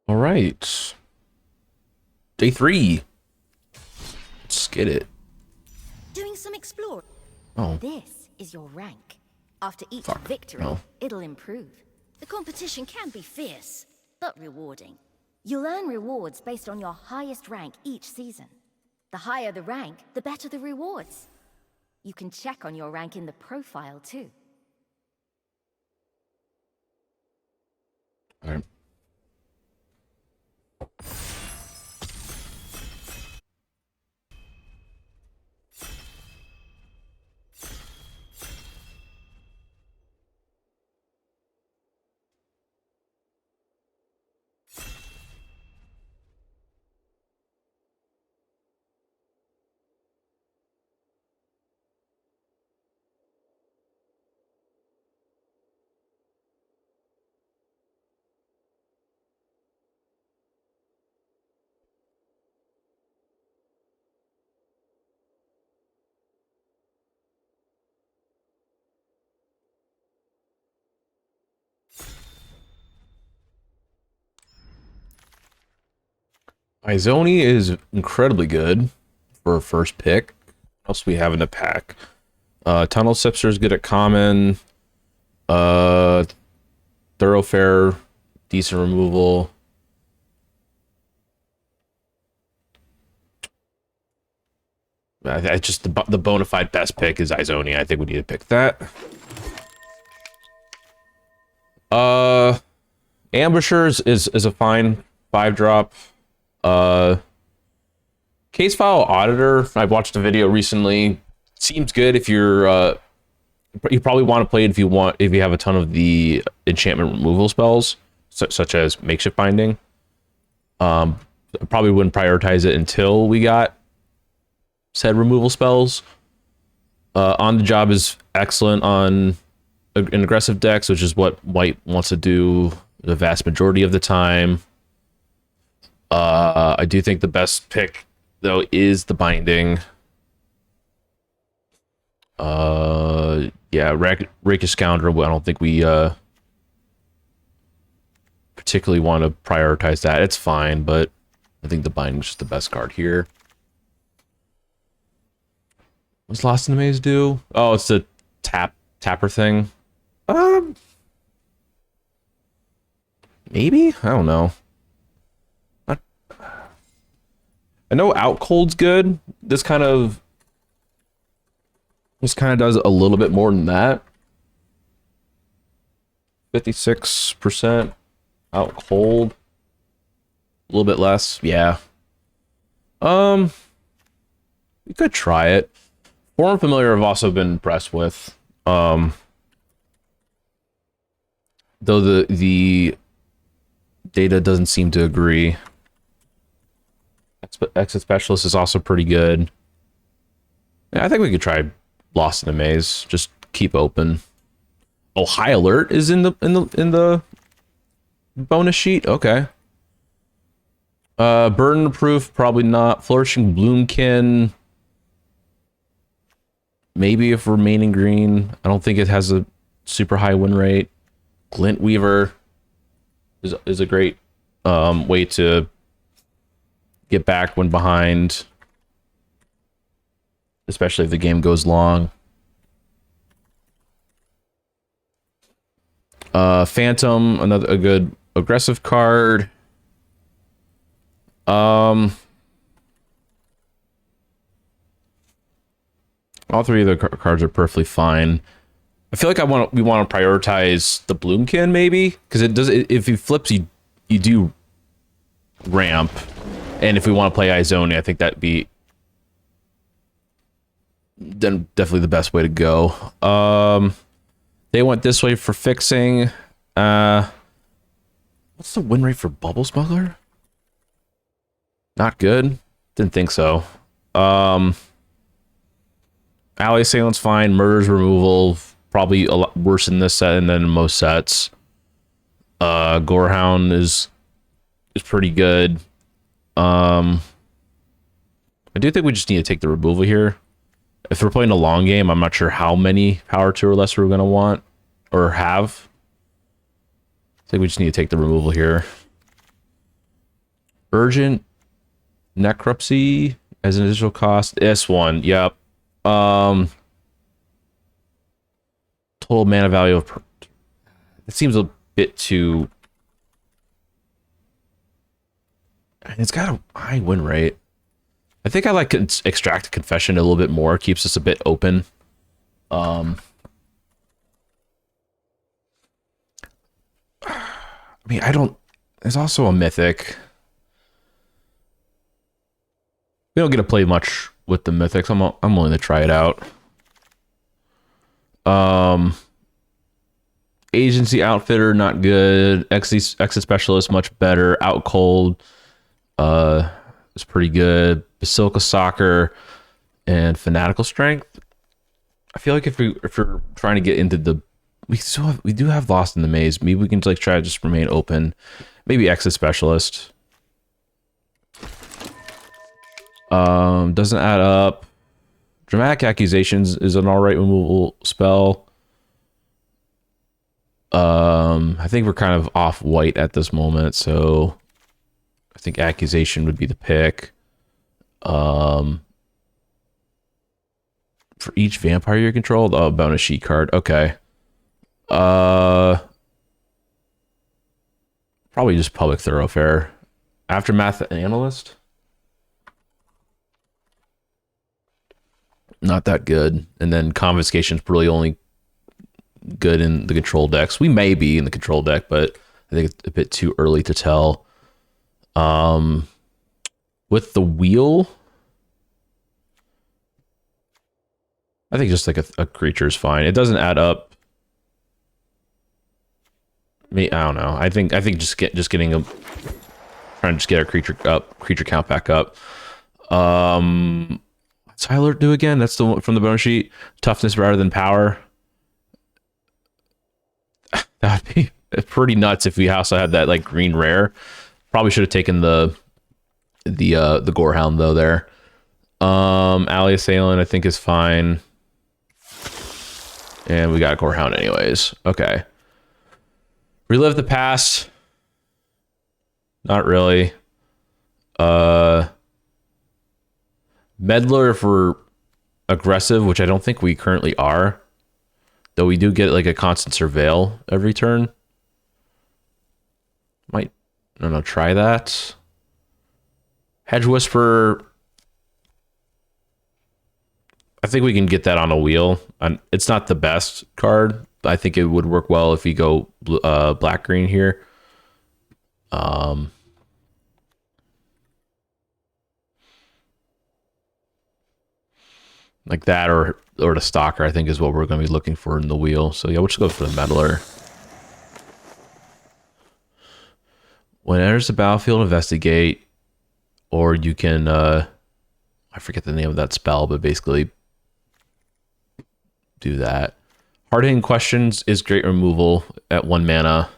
All right. Day 3. Let's get it. Doing some exploring. Oh, This is your rank. After each fuck. victory, No. it'll improve. The competition can be fierce, but rewarding. You'll earn rewards based on your highest rank each season. The higher the rank, the better the rewards. You can check on your rank in the profile too. All right. Izoni is incredibly good for a first pick. What else do we have in the pack? Tunnel Sipster is good at common. Uh, Thoroughfare, decent removal. I just the bona fide best pick is Izoni. I think we need to pick that. Uh, Ambushers is a fine 5-drop. Case File Auditor, I watched a video recently. Seems good if you're you probably want to play it if you have a ton of the enchantment removal spells, such as Makeshift Binding. I probably wouldn't prioritize it until we got said removal spells. On the Job is excellent on an aggressive decks, which is what White wants to do the vast majority of the time. I do think the best pick though is the Binding. Yeah, Rakish Scoundrel, I don't think we particularly want to prioritize that. It's fine, but I think the Binding's just the best card here. What's Lost in the Maze do? Oh, it's the tapper thing. Maybe? I don't know. I know Out Cold's good. This kind of does a little bit more than that. 56% Out Cold. A little bit less, yeah. We could try it. Foreign Familiar I've also been impressed with. Though the data doesn't seem to agree. Exit Specialist is also pretty good. Yeah, I think we could try Lost in the Maze. Just keep open. Oh, High Alert is in the bonus sheet. Okay. Burden Proof, probably not. Flourishing Bloomkin. Maybe if Remaining Green. I don't think it has a super high win rate. Glint Weaver is a great way to get back when behind, especially if the game goes long. Phantom, a good aggressive card. All three of the cards are perfectly fine. I feel like we want to prioritize the Bloomkin maybe, because if he flips, you do ramp. And if we want to play Izoni, I think that'd be then definitely the best way to go. They went this way for fixing. What's the win rate for Bubble Smuggler? Not good. Didn't think so. Ally Assailant's fine. Murder's Removal, probably a lot worse in this set than in most sets. Gorehound is pretty good. I do think we just need to take the removal here. If we're playing a long game, I'm not sure how many Power 2 or less we're going to want or have. I think we just need to take the removal here. Urgent Necropsy as an additional cost. This one, yep. Total mana value of... It seems a bit too... It's got a high win rate. I think I like Extract Confession a little bit more. Keeps us a bit open. I mean, I don't... There's also a Mythic. We don't get to play much with the Mythics. I'm willing to try it out. Agency Outfitter, not good. Exit Specialist, much better. Out Cold is pretty good. Basilica Soccer and Fanatical Strength. I feel like if we're trying to get into the... We do have Lost in the Maze. Maybe we can like try to just remain open. Maybe Exit Specialist. Doesn't add up. Dramatic Accusations is an alright removal spell. I think we're kind of off white at this moment, so I think Accusation would be the pick. For each vampire you control, oh, bonus sheet card. Okay. Probably just Public Thoroughfare. Aftermath Analyst. Not that good. And then Confiscation's really only good in the control decks. We may be in the control deck, but I think it's a bit too early to tell. With the wheel, I think just like a creature is fine. It doesn't add up. I don't know. I think just getting a trying to just get our creature count back up. What's High Alert do again? That's the one from the bonus sheet. Toughness rather than power. That would be pretty nuts if we also had that like green rare. Probably should have taken the Gorehound though there. Alley Assailant I think is fine. And we got Gorehound anyways. Okay. Relive the past. Not really. Meddler for aggressive, which I don't think we currently are. Though we do get like a constant surveil every turn. Might, I don't know, try that. Hedge Whisperer. I think we can get that on a wheel. It's not the best card. I think it would work well if we go black green here. Like that or the Stalker, I think is what we're going to be looking for in the wheel. So yeah, we'll just go for the Meddler. When it enters the battlefield, investigate, or you can I forget the name of that spell, but basically do that. Hard-hitting Questions is great removal at 1 mana.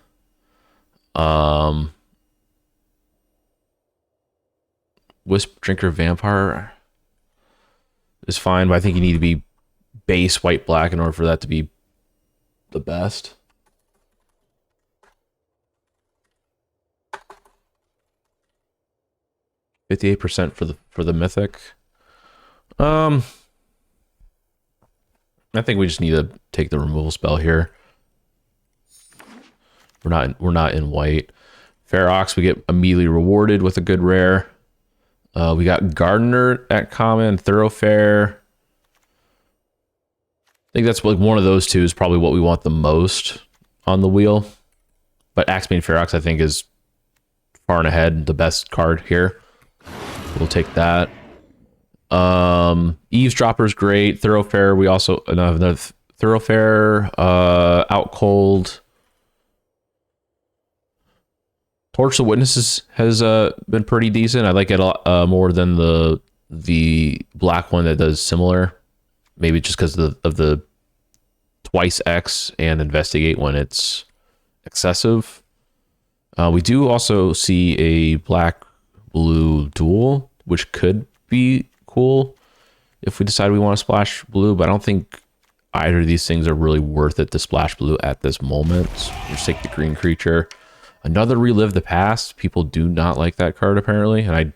Wisp Drinker Vampire is fine, but I think you need to be base white-black in order for that to be the best. %58% for the Mythic. I think we just need to take the removal spell here. We're not in white. Ferox, we get immediately rewarded with a good rare. We got Gardener at common, Thoroughfare. I think that's like one of those two is probably what we want the most on the wheel. But Axebane Ferox, I think, is far and ahead the best card here. We'll take that. Eavesdropper's great. Thoroughfare, we also have another Thoroughfare. Out Cold. Torch the Witnesses has been pretty decent. I like it a lot more than the black one that does similar. Maybe just because of the twice X and investigate when it's excessive. We do also see a black-blue duel, which could be cool if we decide we want to splash blue, but I don't think either of these things are really worth it to splash blue at this moment. So just take the green creature. Another Relive the Past. People do not like that card apparently, and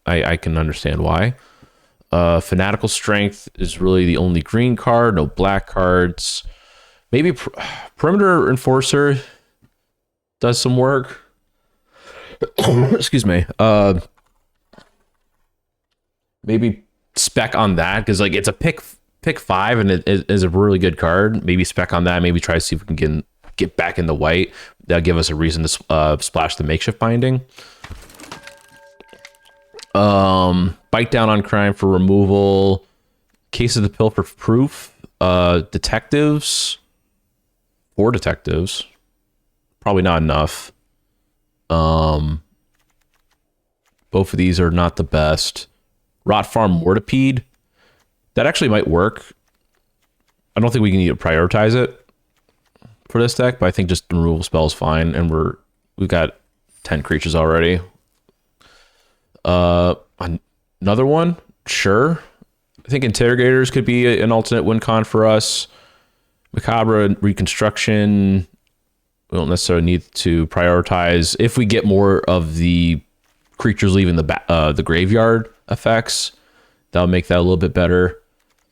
I can understand why. Fanatical Strength is really the only green card, no black cards. Maybe Perimeter Enforcer does some work. Excuse me. Maybe spec on that, because like it's a pick 5 and it is a really good card. Maybe spec on that. Maybe try to see if we can get back in the white. That'll give us a reason to splash the Makeshift Binding. Bite Down on Crime for removal. Case of the Pill for proof. Detectives. 4 detectives. Probably not enough. Both of these are not the best. Rot Farm Mortipede. That actually might work. I don't think we can need to prioritize it for this deck, but I think just the removal spell is fine, and we've got 10 creatures already. Another one? Sure. I think Interrogators could be an alternate win con for us. Macabre Reconstruction, we don't necessarily need to prioritize. If we get more of the creatures leaving the graveyard effects, that'll make that a little bit better.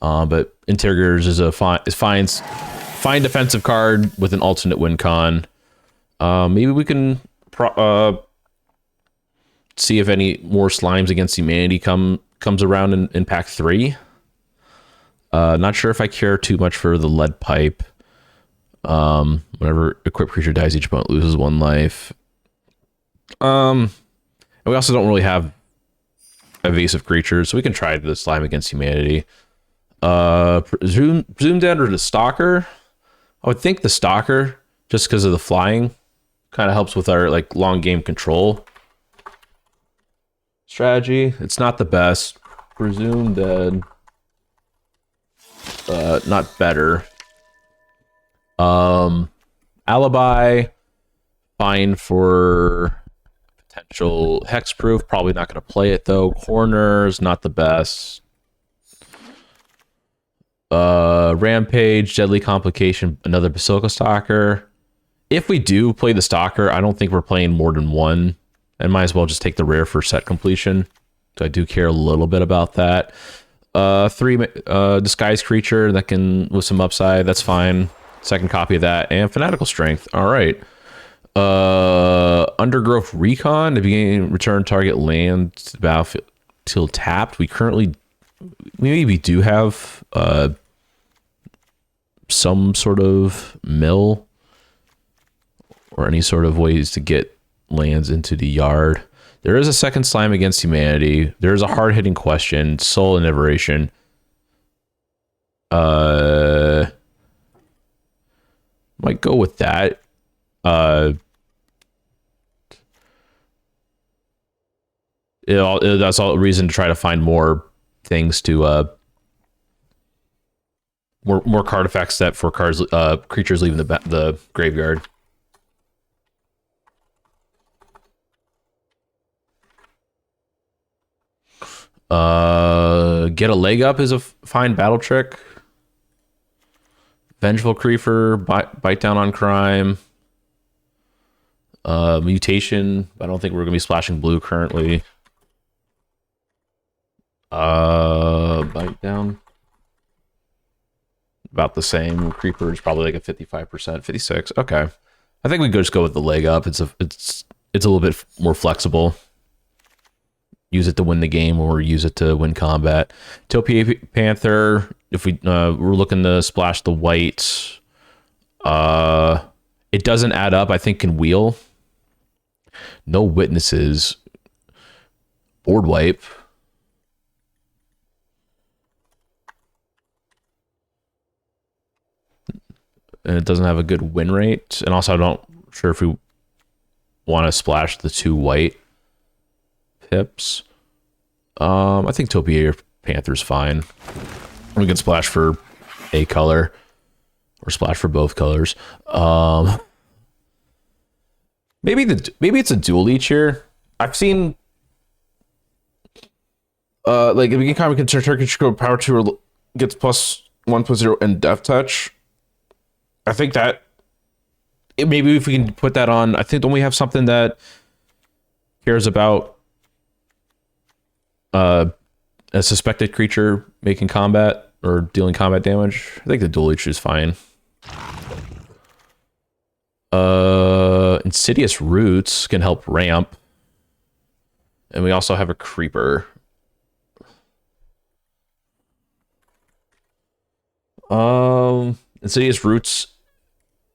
But Interrogators is a fine defensive card with an alternate win con. Maybe we can see if any more Slimes Against Humanity comes around in pack 3. Not sure if I care too much for the Lead Pipe. Whenever equipped creature dies, each opponent loses 1 life. And we also don't really have evasive creatures, so we can try the Slime Against Humanity. Presume Dead or the Stalker? I would think the Stalker, just because of the flying, kind of helps with our like long game control strategy. It's not the best. Presume Dead. Not better. Alibi, fine for potential hexproof. Probably not going to play it though. Corners, not the best. Rampage, Deadly Complication, another Basilica Stalker. If we do play the Stalker, I don't think we're playing more than 1, and might as well just take the rare for set completion. So I do care a little bit about that. 3 Disguise Creature that can with some upside, that's fine. Second copy of that, and Fanatical Strength. All right. Undergrowth Recon, the beginning return target land to the battlefield till tapped. We maybe do have some sort of mill or any sort of ways to get lands into the yard. There is a second Slime Against Humanity. There is a hard-hitting question. Soul Inebriation. Might go with that. That's all reason to try to find more things to more card effects that for cards creatures leaving the graveyard. Get a Leg Up is a fine battle trick. Vengeful Creeper, Bite Down on Crime. Mutation. I don't think we're gonna be splashing blue currently. Bite Down. About the same. Creeper is probably like a 55%, 56. Okay. I think we could just go with the Leg Up. It's a little bit more flexible. Use it to win the game or use it to win combat. Topia Panther, if we're looking to splash the white, it doesn't add up, I think, can wheel. No Witnesses. Board wipe. And it doesn't have a good win rate. And also, I'm not sure if we want to splash the 2 white pips. I think Topia Panther's fine. We can splash for a color or splash for both colors. Maybe it's a dual leech here. I've seen like if we can kind of control power 2 or gets +1/+0 and Death Touch. I think that maybe if we can put that on, I think, don't we have something that cares about a suspected creature making combat or dealing combat damage? I think the dual leech is fine. Insidious Roots can help ramp. And we also have a creeper. Insidious Roots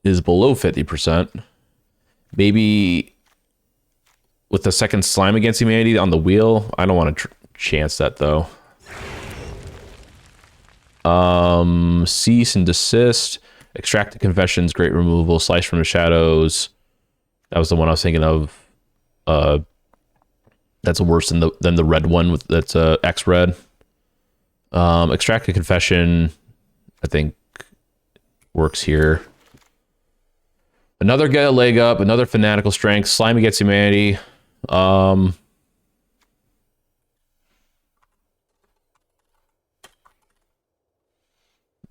is below 50%. Maybe with the second Slime Against Humanity on the wheel. I don't want to chance that though. Cease and Desist. Extract the Confessions, Great Removal, Slice from the Shadows. That was the one I was thinking of. That's worse than the red one with that's X red. Extract the Confession, I think, works here. Another Get a Leg Up, another Fanatical Strength, Slime Against Humanity.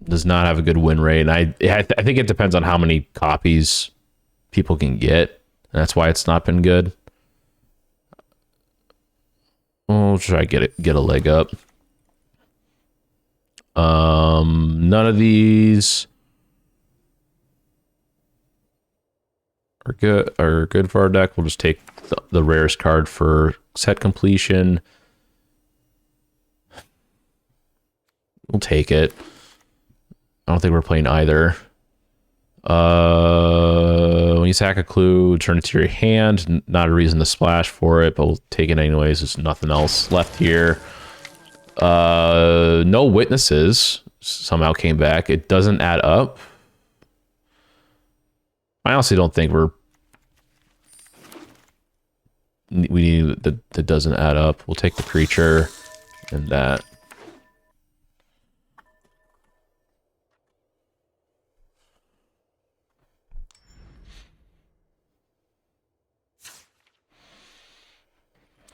Does not have a good win rate, and I think it depends on how many copies people can get, and that's why it's not been good. We'll try get a leg up. None of these are good for our deck. We'll just take the rarest card for set completion. We'll take it. I don't think we're playing either. When you sack a clue, turn it to your hand. Not a reason to splash for it, but we'll take it anyways. There's nothing else left here. No Witnesses somehow came back. It doesn't add up. I honestly don't think we need that doesn't add up. We'll take the creature and that.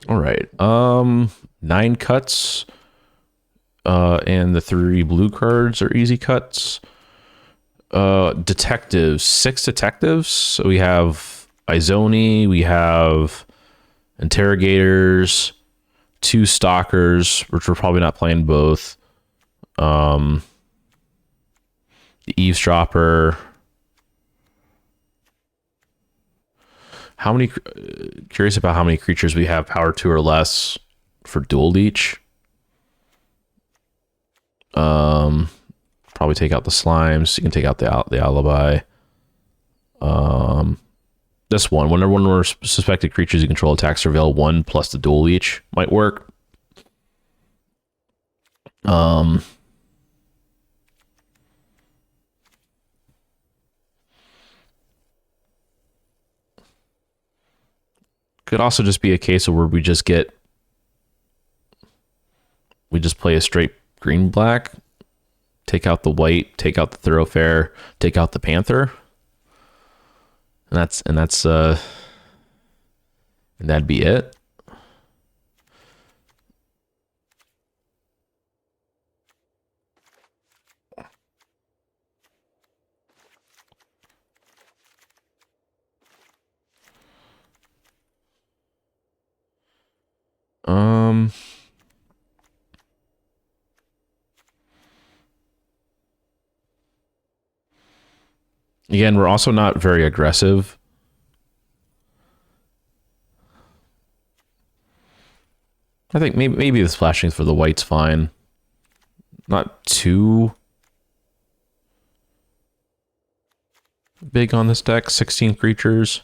All right. 9 cuts. And the 3 blue cards are easy cuts. Detectives, 6 detectives. So we have Izoni, we have interrogators, 2 stalkers, which we're probably not playing both. The eavesdropper. How many? Curious about how many creatures we have power 2 or less for dual leech. Probably take out the slimes. You can take out the alibi. This one, whenever one more suspected creatures you control attacks surveil 1 plus the dual leech might work. Could also just be a case of where we just play a straight green black, take out the white, take out the thoroughfare, take out the panther, and that'd be it. Again, we're also not very aggressive. I think maybe the splashing for the white's fine. Not too big on this deck. 16 creatures.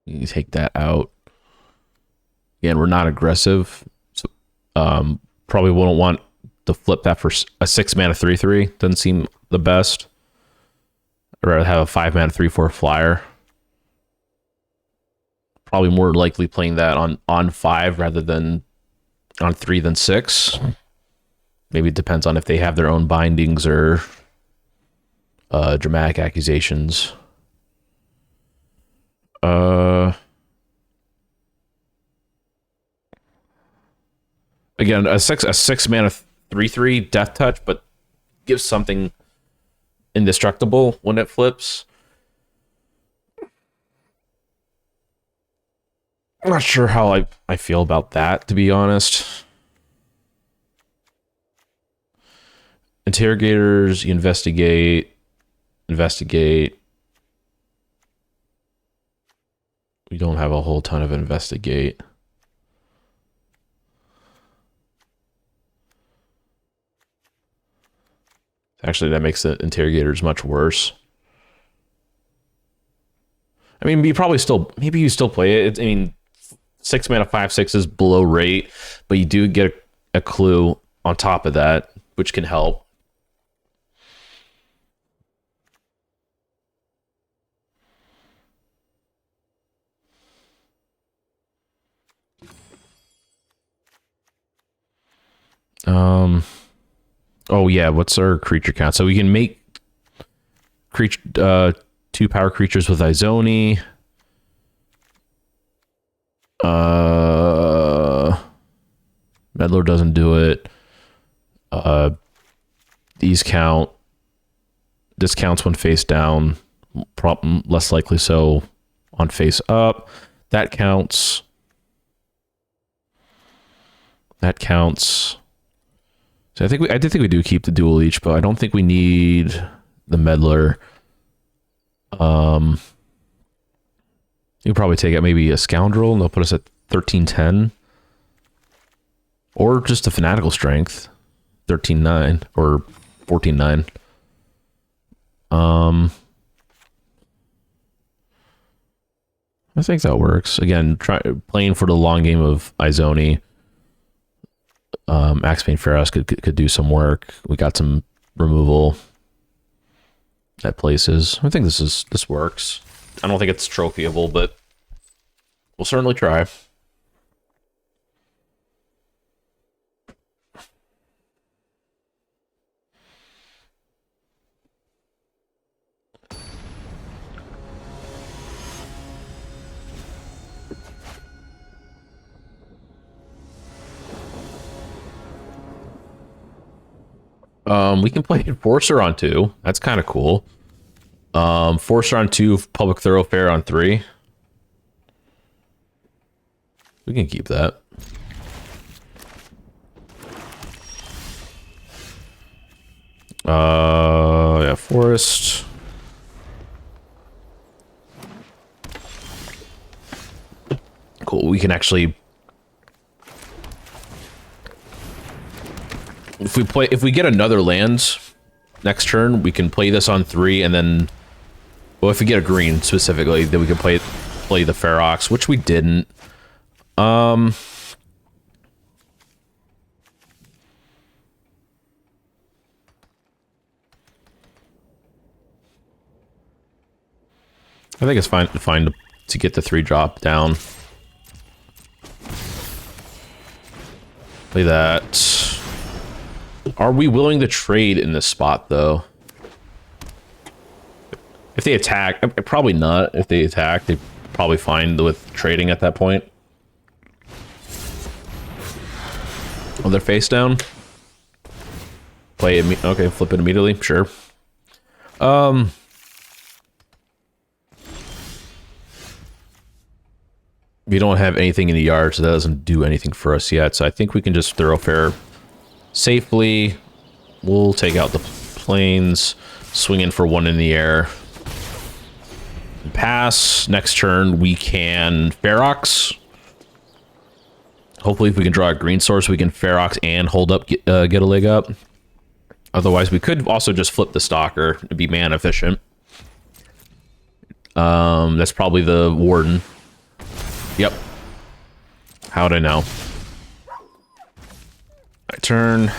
You take that out. Again, we're not aggressive. Probably wouldn't want to flip that for a 6 mana 3/3. Doesn't seem the best. I'd rather have a 5 mana 3/4 flyer. Probably more likely playing that on 5 rather than on 3 than 6. Maybe it depends on if they have their own bindings or dramatic accusations. Again, a 6 mana 3/3 death touch, but gives something indestructible when it flips. I'm not sure how I feel about that, to be honest. Interrogators, you investigate. We don't have a whole ton of investigate. Actually, that makes the interrogators much worse. I mean, maybe you still play it. I mean, 6 mana 5/6 is below rate, but you do get a clue on top of that, which can help. Oh yeah, what's our creature count? So we can make creature 2 power creatures with Izoni. Meddler doesn't do it. These count. This counts when face down. Less likely so on face up. That counts. That counts. So I did think we do keep the dual leech, but I don't think we need the meddler. You'll probably take out maybe a scoundrel, and they'll put us at 13-10. Or just a fanatical strength, 13-9 or 14-9. I think that works. Again, playing for the long game of Izoni. Axebane Ferox could do some work. We got some removal at places. I think this works. I don't think it's trophyable, but we'll certainly try. We can play Enforcer on 2. That's kind of cool. Forcer on 2, Public Thoroughfare on 3. We can keep that. Yeah, Forest. Cool. We can actually, if we get another land next turn, we can play this on 3, and then, well, if we get a green specifically, then we can play the Ferox, which we didn't. I think it's fine to get the 3-drop down. Play that. Are we willing to trade in this spot, though? If they attack, probably not. If they attack, they're probably fine with trading at that point. Oh, they're face down. Play it. Okay, flip it immediately. Sure. We don't have anything in the yard, so that doesn't do anything for us yet. So I think we can just Thoroughfare safely. We'll take out the planes, swing in for 1 in the air. Pass. Next turn, we can Ferox. Hopefully, if we can draw a green source, we can Ferox and hold up, get a leg up. Otherwise, we could also just flip the Stalker to be mana efficient. That's probably the Warden. Yep. How'd I know? turn.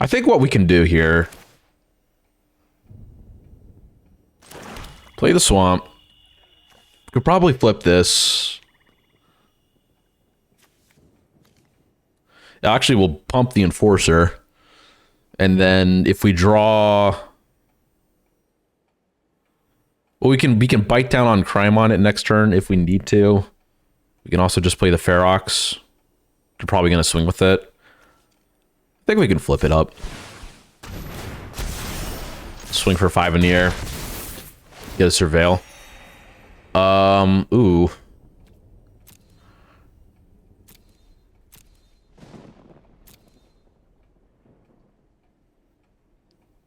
I think what we can do here, play the swamp. Could probably flip this. Actually, we'll pump the Enforcer. And then if we draw... Well, we can bite down on crime on it next turn if we need to. We can also just play the Ferox. We're probably going to swing with it. I think we can flip it up. Swing for 5 in the air. Get a Surveil. Ooh.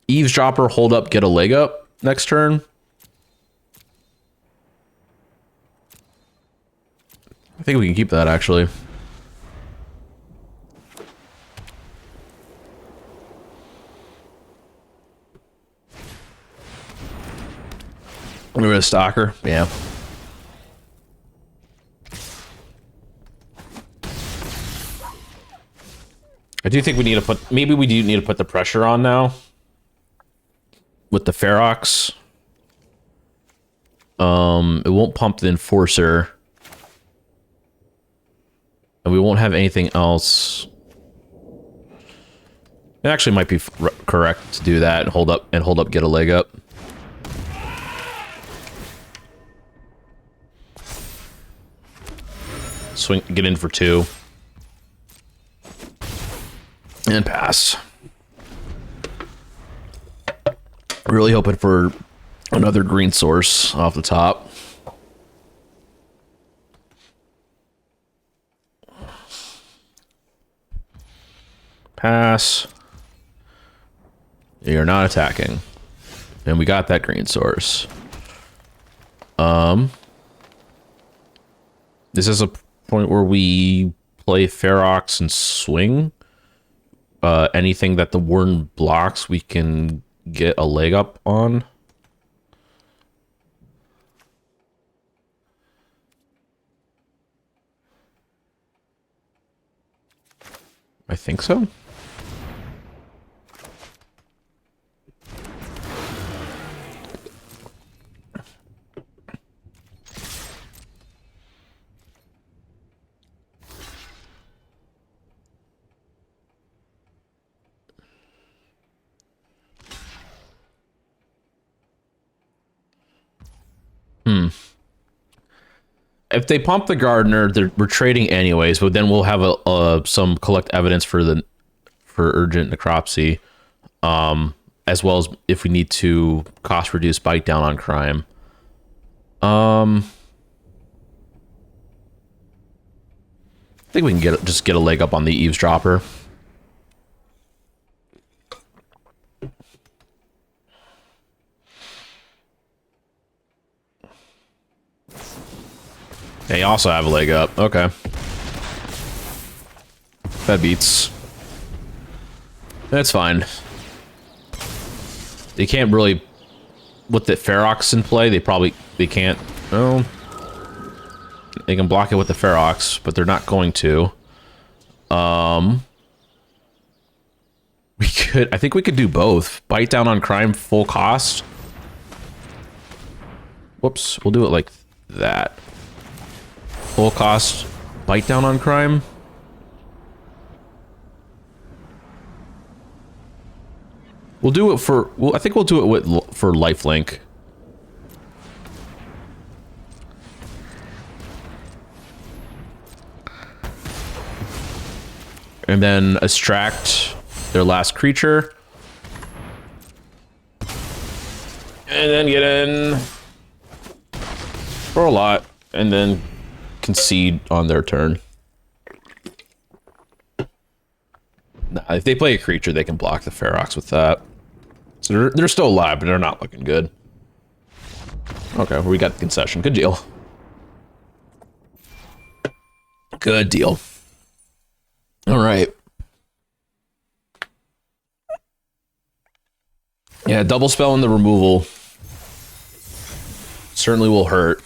Eavesdropper, hold up, get a leg up next turn. I think we can keep that, actually. We're a Stalker, yeah. I do think we need to put... Maybe we do need to put the pressure on now. With the Ferox. It won't pump the Enforcer. And we won't have anything else. It actually might be correct to do that and hold up, get a leg up. Swing, get in for 2. And pass. Really hoping for another green source off the top. Pass. You're not attacking. And we got that green source. This is a point where we play Ferox and swing. Anything that the Warden blocks, we can get a leg up on. I think so. If they pump the Gardener, we're trading anyways, but then we'll have some collect evidence for urgent necropsy, as well as if we need to cost reduce bite down on crime. I think we can just get a leg up on the Eavesdropper. Yeah, you also have a leg up. Okay. That beats. That's fine. They can't really... With the Ferox in play, they can't... Oh. They can block it with the Ferox, but they're not going to. I think we could do both. Bite down on crime, full cost. Whoops. We'll do it like that. Full cost, bite down on crime. We'll do it for... Well, I think we'll do it for lifelink. And then extract their last creature. And then get in for a lot. And then concede on their turn. Nah, if they play a creature, they can block the Ferox with that. So they're still alive, but they're not looking good. Okay, we got the concession. Good deal. Good deal. All right. Yeah, double spell in the removal certainly will hurt.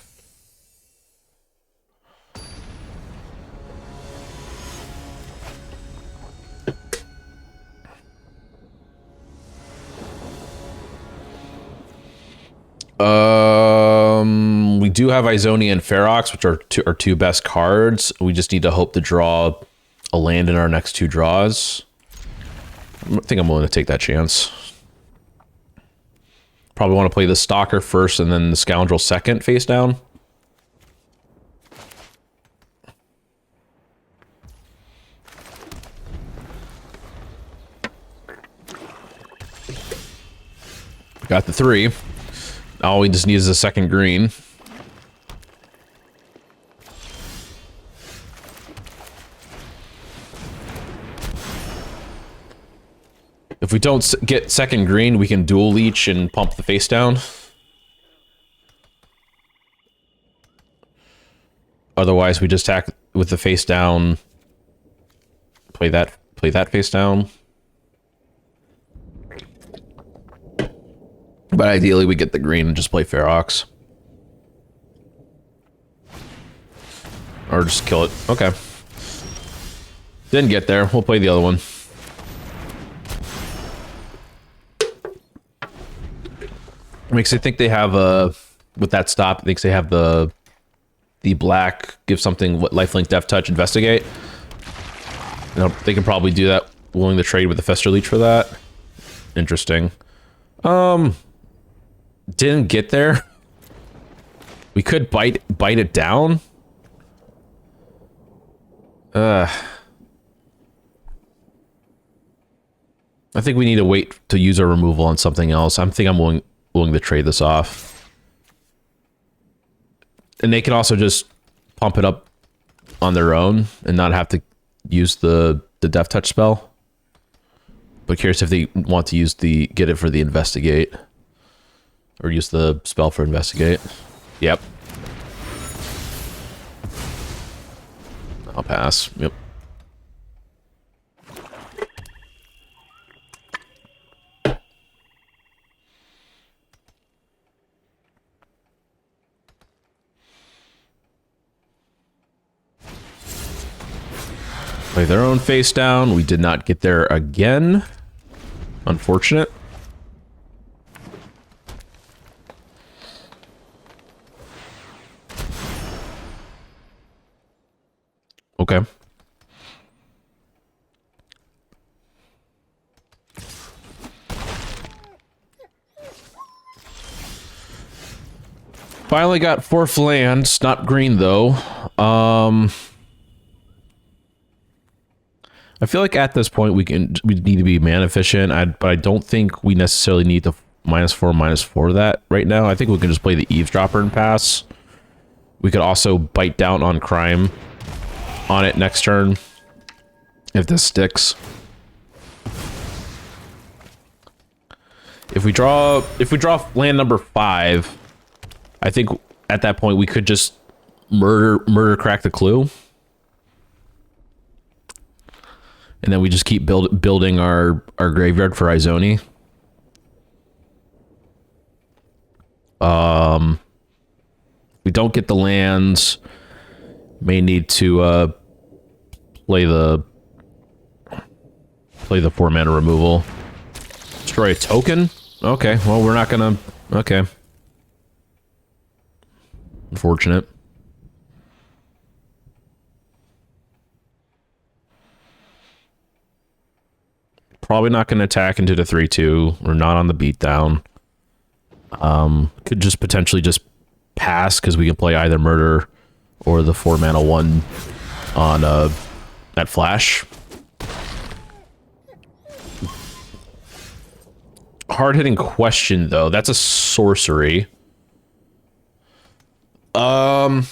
do have Izonia and Ferox, which are our two best cards. We just need to hope to draw a land in our next 2 draws. I think I'm willing to take that chance. Probably want to play the Stalker first and then the Scoundrel second face down. Got the 3. All we just need is a second green. If we don't get second green, we can dual leech and pump the face down. Otherwise, we just attack with the face down. Play that face down. But ideally, we get the green and just play Ferox. Or just kill it. Okay. Didn't get there. We'll play the other one. Makes me think they have with that stop, it makes they have the black, give something, what, lifelink, death touch, investigate. You know, they can probably do that, willing to trade with the Fester Leech for that. Interesting. Didn't get there. We could bite it down. I think we need to wait to use our removal on something else. I'm willing to trade this off. And they can also just pump it up on their own and not have to use the death touch spell. But curious if they want to use get it for the investigate. Or use the spell for investigate. Yep. I'll pass. Yep. Play their own face down. We did not get there again. Unfortunate. Okay. Finally got 4th land. Not green though. I feel like at this point we need to be mana efficient. But I don't think we necessarily need to -4/-4 that right now. I think we can just play the eavesdropper and pass. We could also bite down on crime on it next turn if this sticks. If we draw land number 5, I think at that point we could just murder crack the clue. And then we just keep building our graveyard for Izonia. We don't get the lands. May need to play the 4-mana removal. Destroy a token? Okay, well we're not gonna... Okay. Unfortunate. Probably not going to attack into the 3/2. We're not on the beatdown. Could just potentially just pass because we can play either murder or the 4-mana one on that flash. Hard-hitting question though. That's a sorcery. I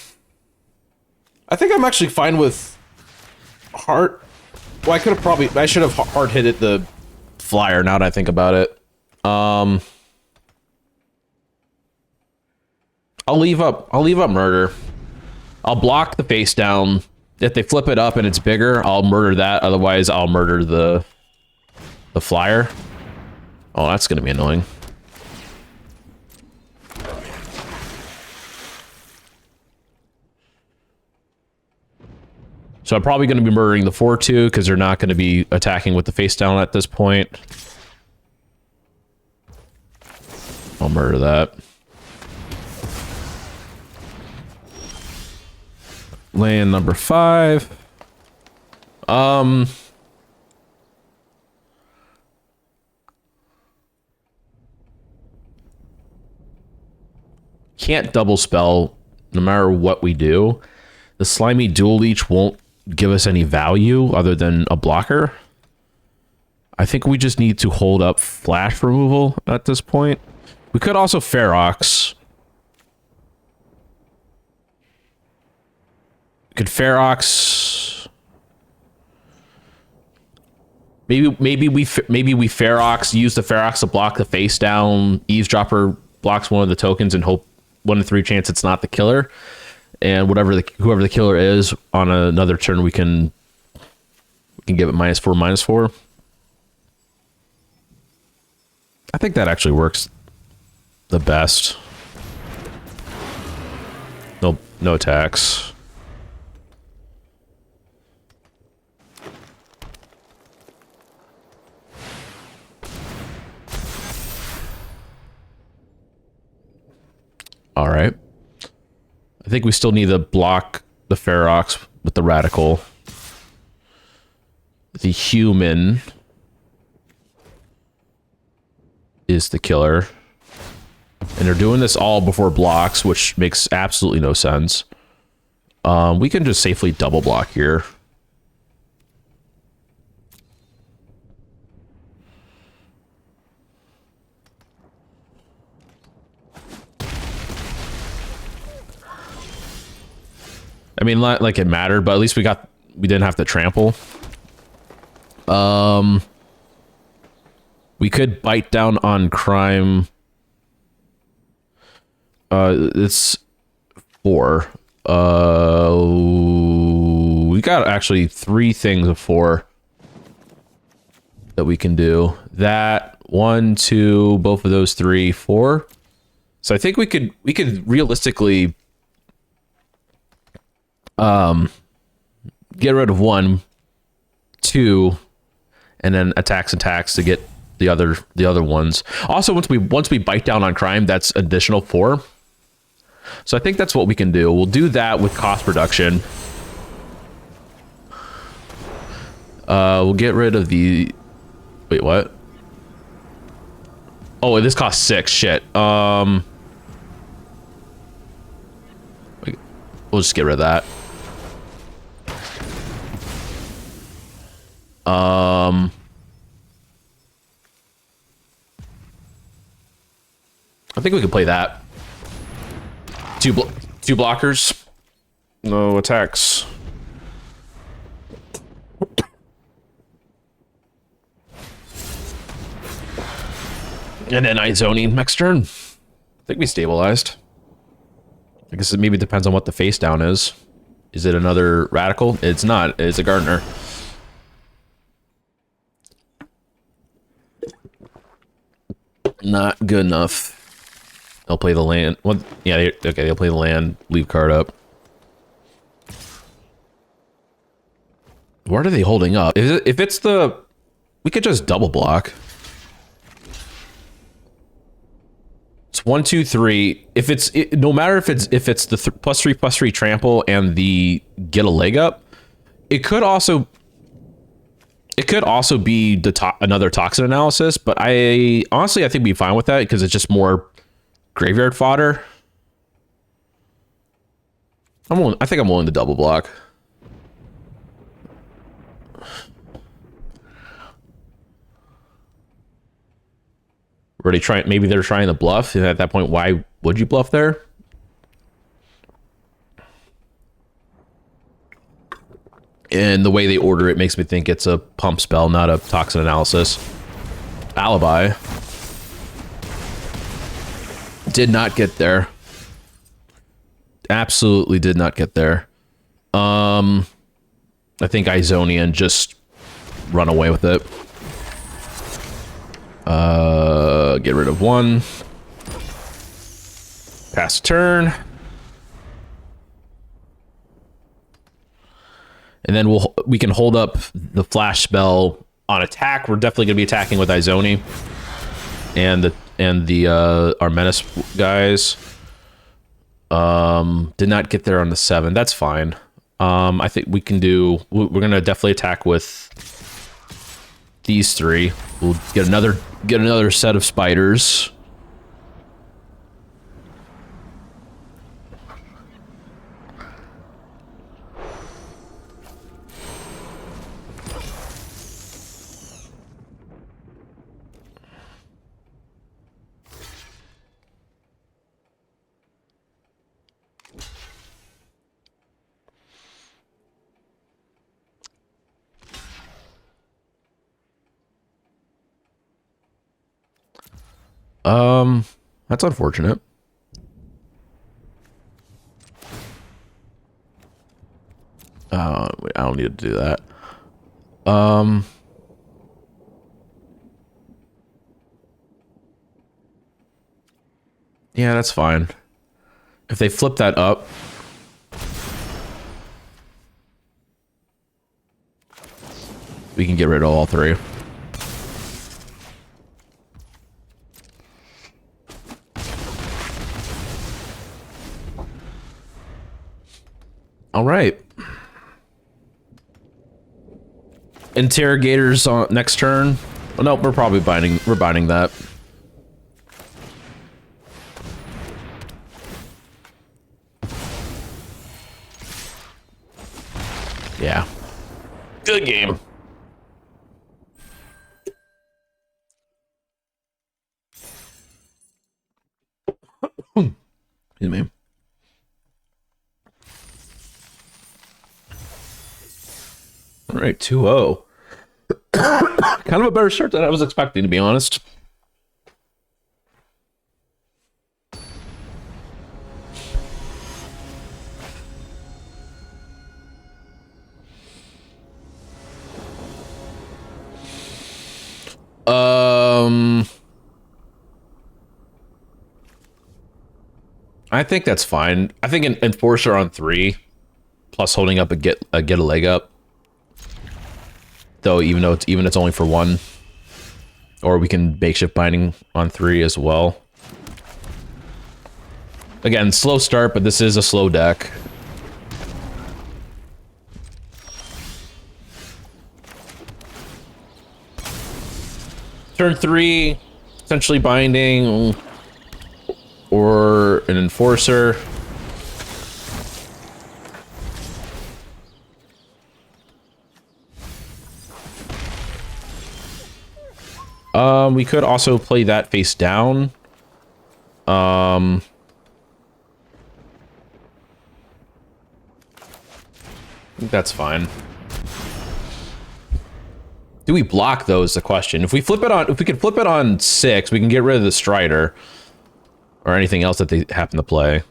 think I'm actually fine with hard. Well, I should have hard hit it the flyer now that I think about it. I'll leave up murder. I'll block the face down. If they flip it up and it's bigger, I'll murder that. Otherwise, I'll murder the flyer. Oh, that's gonna be annoying. So I'm probably going to be murdering the 4/2 because they're not going to be attacking with the face down at this point. I'll murder that. land number 5. Can't double spell no matter what we do. The slimy dual leech won't give us any value other than a blocker. I think we just need to hold up flash removal at this point. We could also Ferox. Could Ferox. Maybe we Ferox, use the Ferox to block the face down. Eavesdropper blocks one of the tokens and hope 1 in 3 chance it's not the killer. And whoever the killer is, on another turn we can give it -4/-4. I think that actually works the best. No attacks. All right. I think we still need to block the Ferox with the Radical. The human is the killer. And they're doing this all before blocks, which makes absolutely no sense. We can just safely double block here. I mean, not like it mattered, but at least we didn't have to trample. We could bite down on crime. It's 4. We got actually 3 things of 4 that we can do. That 1, 2, both of those 3, 4. So I think we could realistically get rid of 1, 2, and then attacks to get the other ones. Also, once we bite down on crime, that's additional 4. So I think that's what we can do. We'll do that with cost reduction. We'll get rid of the... Wait, what? Oh, this costs 6. Shit. We'll just get rid of that. I think we could play that. 2 blockers. No attacks. And then Izoni next turn. I think we stabilized. I guess it maybe depends on what the face down is. Is it another Radical? It's not. It's a Gardener. Not good enough. They'll play the land. What? Yeah, okay, they'll play the land. Leave card up. What are they holding up? If it's the... We could just double block. It's 1, 2, 3. If it's... no matter if it's the +3/+3 trample and the get a leg up, it could also... It could also be the another toxin analysis, but I think we'd be fine with that because it's just more graveyard fodder. I think I'm willing to double block. Were they trying? Maybe they're trying to bluff, and at that point, why would you bluff there? And the way they order it makes me think it's a pump spell, not a toxin analysis. Alibi. Did not get there. Absolutely did not get there. I think Izonian just run away with it. Get rid of 1. Pass turn. And then we can hold up the flash spell on attack. We're definitely going to be attacking with Izoni and our menace guys. Did not get there on the 7. That's fine. I think we can do. We're gonna definitely attack with these three. We'll get another set of spiders. That's unfortunate. I don't need to do that. Yeah, that's fine. If they flip that up, we can get rid of all three. All right. Interrogators on next turn. Oh, no, we're probably binding. We're binding that. Yeah. Good game. Excuse me. All right, 2-0. Kind of a better start than I was expecting, to be honest. I think that's fine. I think an Enforcer on 3, plus holding up a get a leg up. Though even it's only for 1, or we can makeshift binding on 3 as well. Again, slow start, but this is a slow deck. Turn 3, essentially binding, or an Enforcer. We could also play that face down. I think that's fine. Do we block though is the question. If we could flip it on 6, we can get rid of the Strider. Or anything else that they happen to play.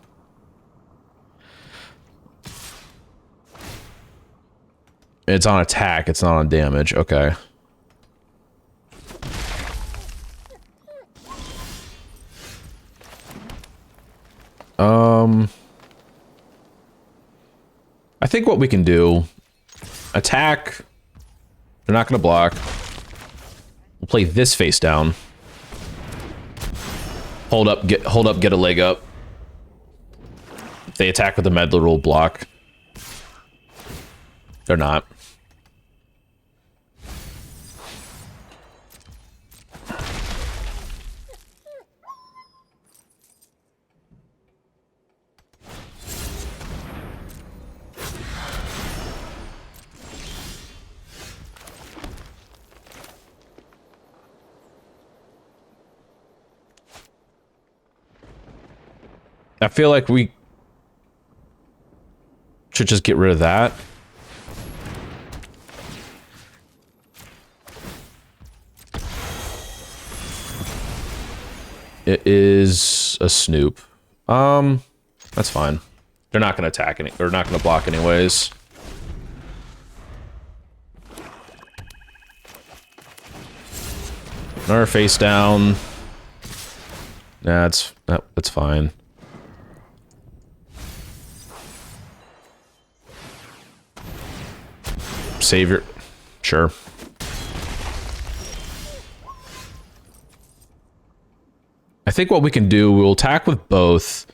It's on attack, it's not on damage. Okay. I think what we can do, attack. They're not going to block. We'll play this face down. Hold up, get a leg up. If they attack with the meddler, we'll block. They're not. I feel like we should just get rid of that. It is a Snoop. That's fine. They're not going to attack any. They're not going to block anyways. Another face down. Nah, that's fine. Savior, sure. I think what we can do, we'll attack with both.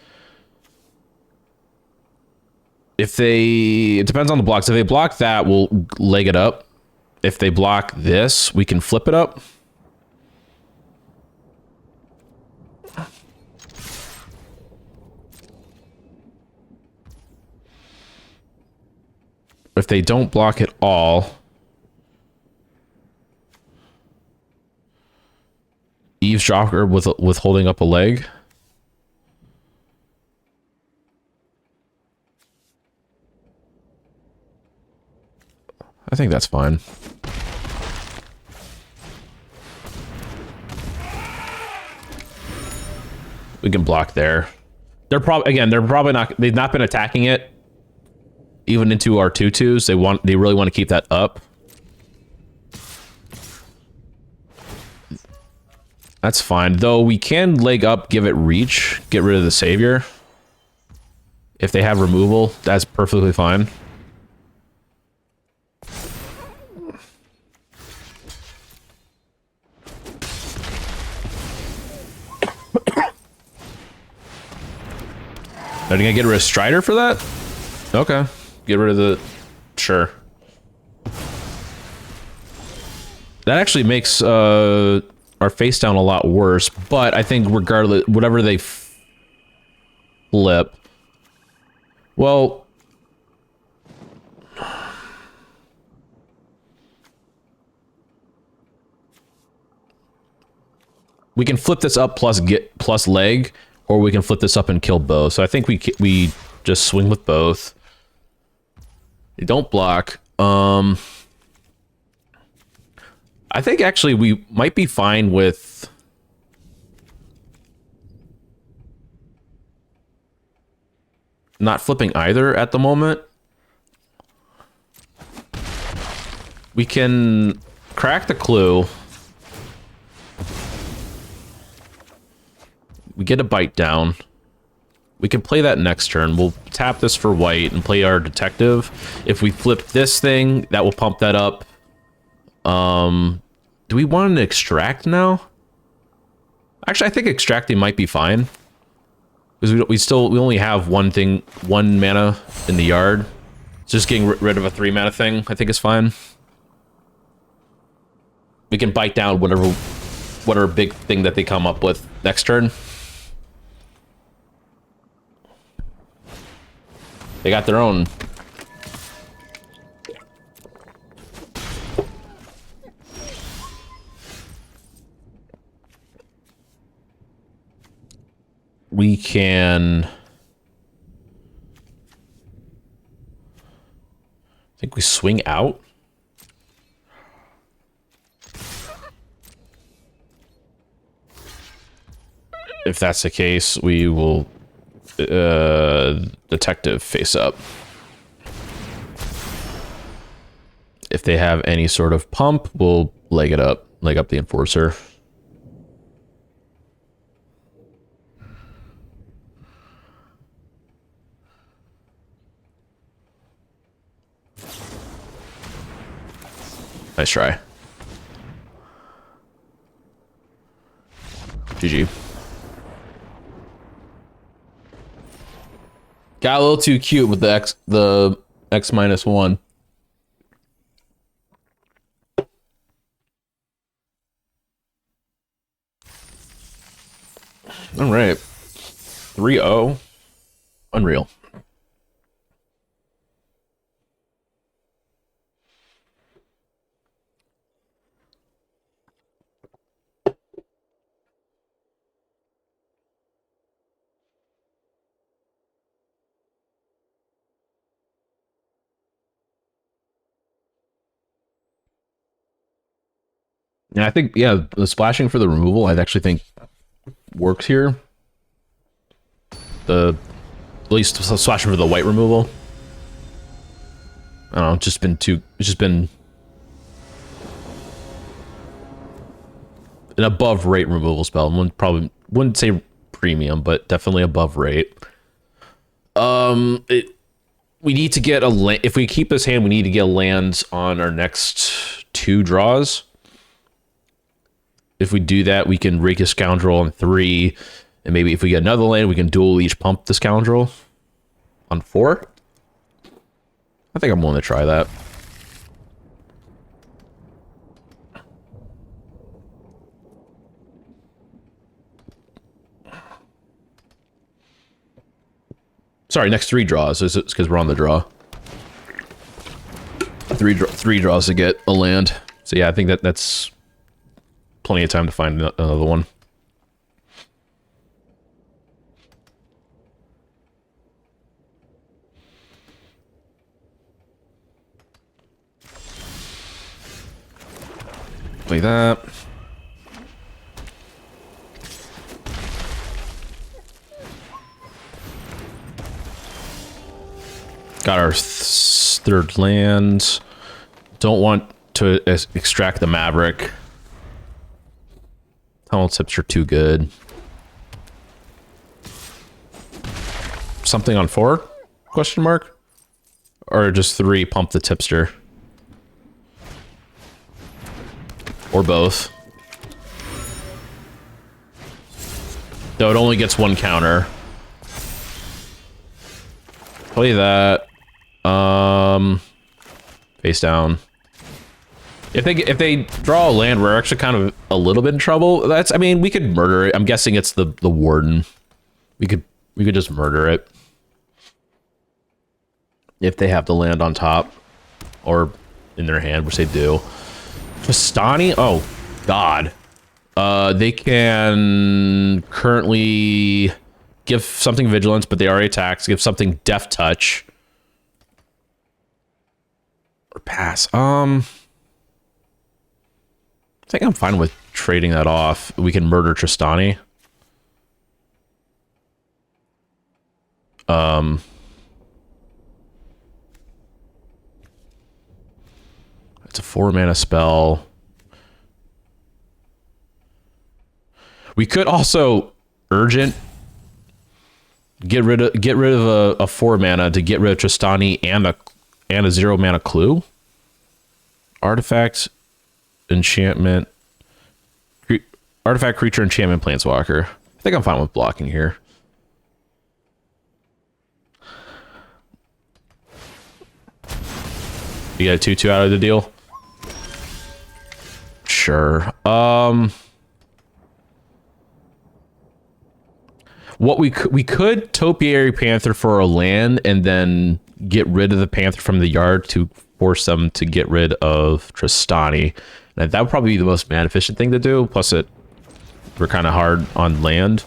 If they, it depends on the blocks. If they block that, we'll leg it up. If they block this, we can flip it up. If they don't block at all, eavesdropper with holding up a leg. I think that's fine. We can block there. They're probably not, they've not been attacking it even into our 2/2s. They really want to keep that up. That's fine. Though we can leg up, give it reach, get rid of the savior. If they have removal, that's perfectly fine. Are you gonna get rid of Strider for that? Okay. Get rid of the... Sure. That actually makes our face down a lot worse, but I think regardless, whatever they flip... Well... We can flip this up plus leg, or we can flip this up and kill both. So I think we just swing with both. You don't block. I think actually we might be fine with not flipping either at the moment. We can crack the clue. We get a bite down. We can play that next turn. We'll tap this for white and play our detective. If we flip this thing, that will pump that up. Do we want to extract now? Actually, I think extracting might be fine. Because we only have one mana in the yard. Just getting rid of a 3 mana thing, I think is fine. We can bite down whatever big thing that they come up with next turn. They got their own. We can... I think we swing out. If that's the case, we will detective face up. If they have any sort of pump, we'll leg up the enforcer. Nice try. GG. Got a little too cute with the X -1. All right. 3-0. Unreal. And I think, yeah, the splashing for the removal, I actually think works here. At least splashing for the white removal. I don't know, it's just been an above rate removal spell. Wouldn't say premium, but definitely above rate. We need to get if we keep this hand, we need to get lands on our next 2 draws. If we do that, we can rake a scoundrel on 3, and maybe if we get another land, we can dual leash pump the scoundrel on 4. I think I'm willing to try that. Sorry, next 3 draws. It's because we're on the draw. Three draws to get a land. So yeah, I think that's plenty of time to find another one. Play that. Got our third land. Don't want to extract the Maverick. Tunnel tips are too good. Something on 4? Question mark? Or just 3, pump the tipster? Or both. Though it only gets 1 counter. Play that. Face down. If they draw a land, we're actually kind of a little bit in trouble. I mean, we could murder it. I'm guessing it's the warden. We could just murder it. If they have the land on top or in their hand, which they do. Tristani? Oh, God. They can currently give something vigilance, but they already attacked. Give something death touch. Or pass. I think I'm fine with trading that off. We can murder Tristani. It's a 4-mana spell. We could also urgent get rid of a 4-mana to get rid of Tristani and a 0-mana clue. Artifact, enchantment, artifact, creature, enchantment, planeswalker. I think I'm fine with blocking here. You got a 2/2 out of the deal? Sure. What we could Topiary Panther for a land and then get rid of the Panther from the yard to force them to get rid of Tristani. And that would probably be the most mana efficient thing to do. Plus, we're kind of hard on land.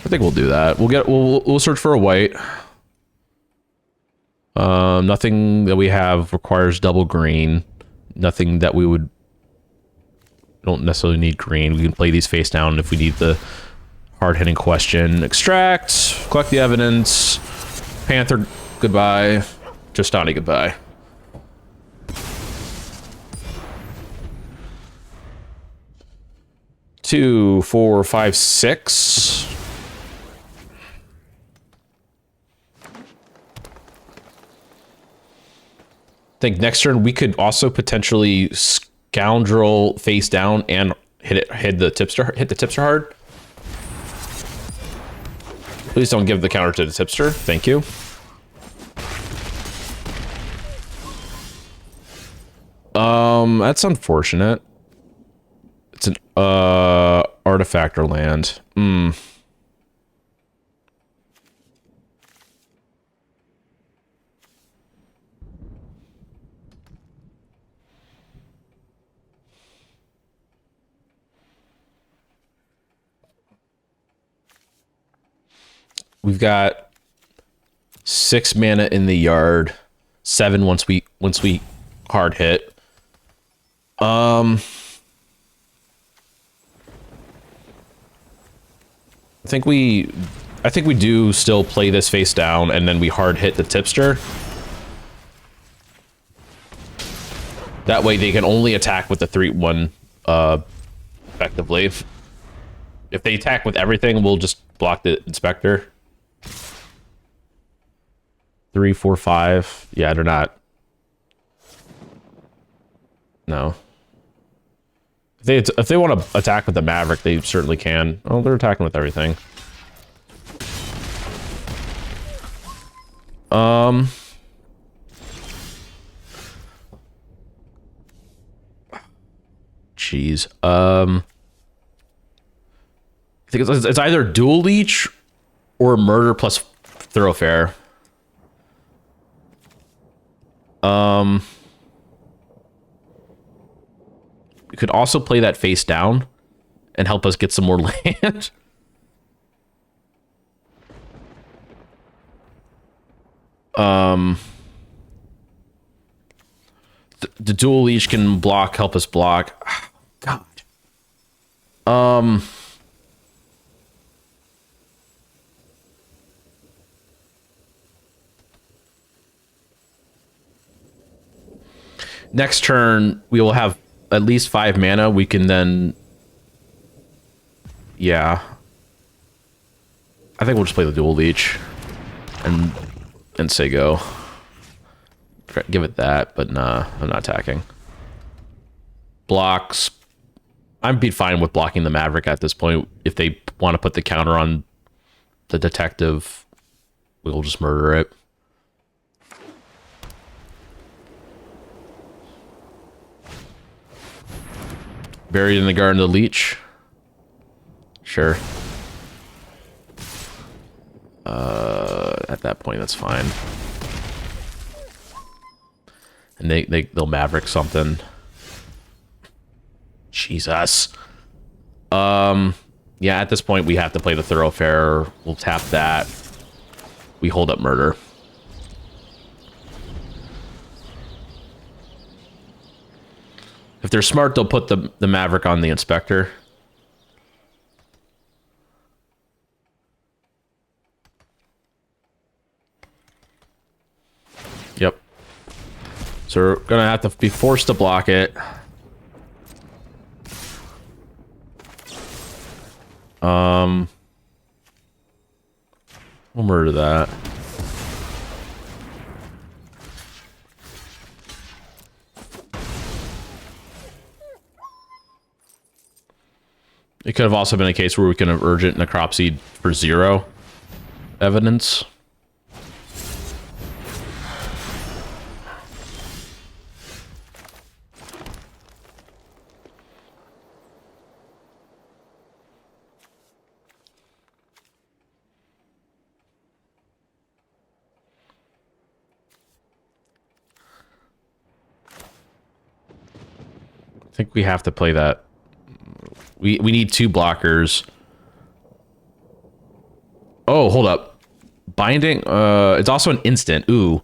I think we'll do that. We'll search for a white. Nothing that we have requires double green. Nothing that we don't necessarily need green. We can play these face down if we need the hard-hitting question. Extract, collect the evidence. Panther, goodbye. Tristani, goodbye. Two, 4, 5, 6. I think next turn we could also potentially scoundrel face down and hit the tipster hard. Please don't give the counter to the tipster. Thank you. That's unfortunate. It's an artifact or land. We've got 6 mana in the yard, 7 once we hard hit. I think we do still play this face down, and then we hard hit the tipster. That way they can only attack with the 3/1 effectively. If they attack with everything, we'll just block the inspector. 3, 4, 5. Yeah, they're not. No. If they want to attack with the Maverick, they certainly can. Oh, they're attacking with everything. Jeez. I think it's either Dual Leech or Murder plus Thoroughfare. We could also play that face down and help us get some more land. The Dual Leech can help us block. God. Next turn, we will have at least 5 mana. We can then... Yeah. I think we'll just play the Dual Leech. And say go. Give it that, but nah, I'm not attacking. Blocks. I'd be fine with blocking the Maverick at this point. If they want to put the counter on the detective, we'll just murder it. Buried in the Garden of the Leech. Sure. At that point, that's fine. And they'll Maverick something. Jesus. Yeah, at this point, we have to play the Thoroughfare. We'll tap that. We hold up Murder. If they're smart, they'll put the Maverick on the Inspector. Yep. So we're gonna have to be forced to block it. We'll murder that. It could have also been a case where we can have Urgent Necropsy for 0 evidence. I think we have to play that. We need 2 blockers. Oh, hold up. Binding. It's also an instant. Ooh.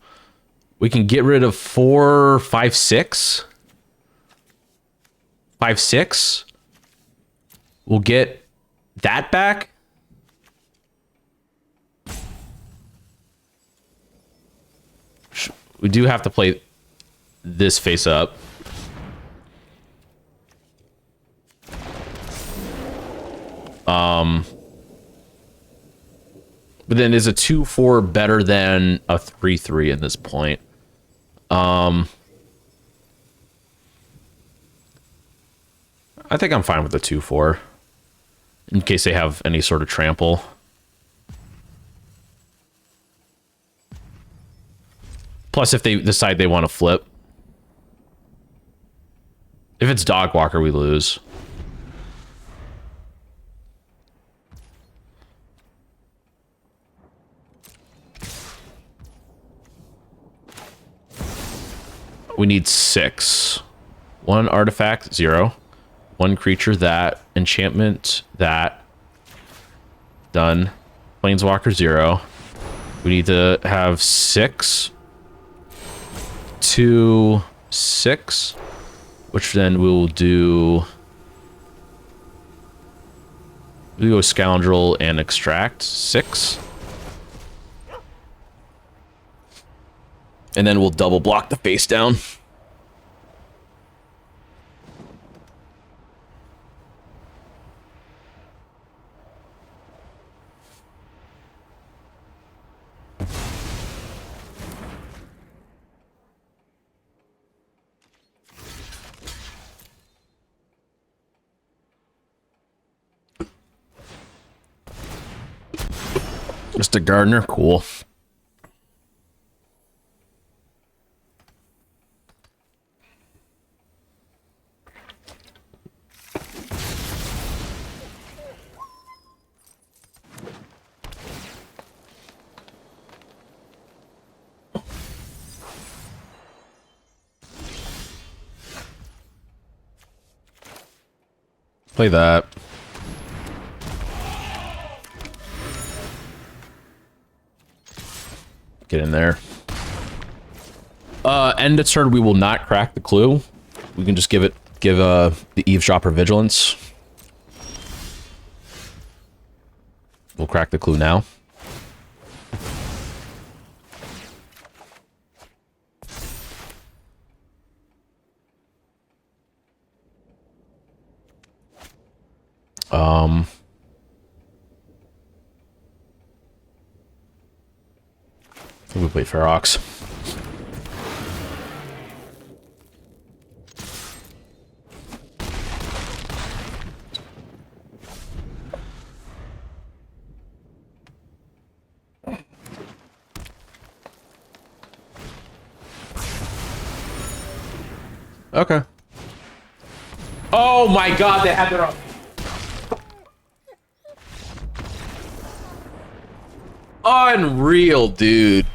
We can get rid of 4, 5, 6. 5, 6. We'll get that back. We do have to play this face up. But then is a 2/4 better than a 3/3 at this point? I think I'm fine with the 2/4 in case they have any sort of trample. Plus, if they decide they want to flip. If it's Dogwalker, we lose. We need 6. 1 artifact, 0. 1 creature, that. Enchantment, that. Done. Planeswalker, 0. We need to have 6. 2, 6. Which then we'll do... We go Scoundrel and Extract, 6. And then we'll double block the face down. Just a Gardener, cool. Play that. Get in there. End of turn, we will not crack the clue. We can just give the eavesdropper vigilance. We'll crack the clue now. We play Ferox. Okay. Oh my god, they had their own. Unreal, dude.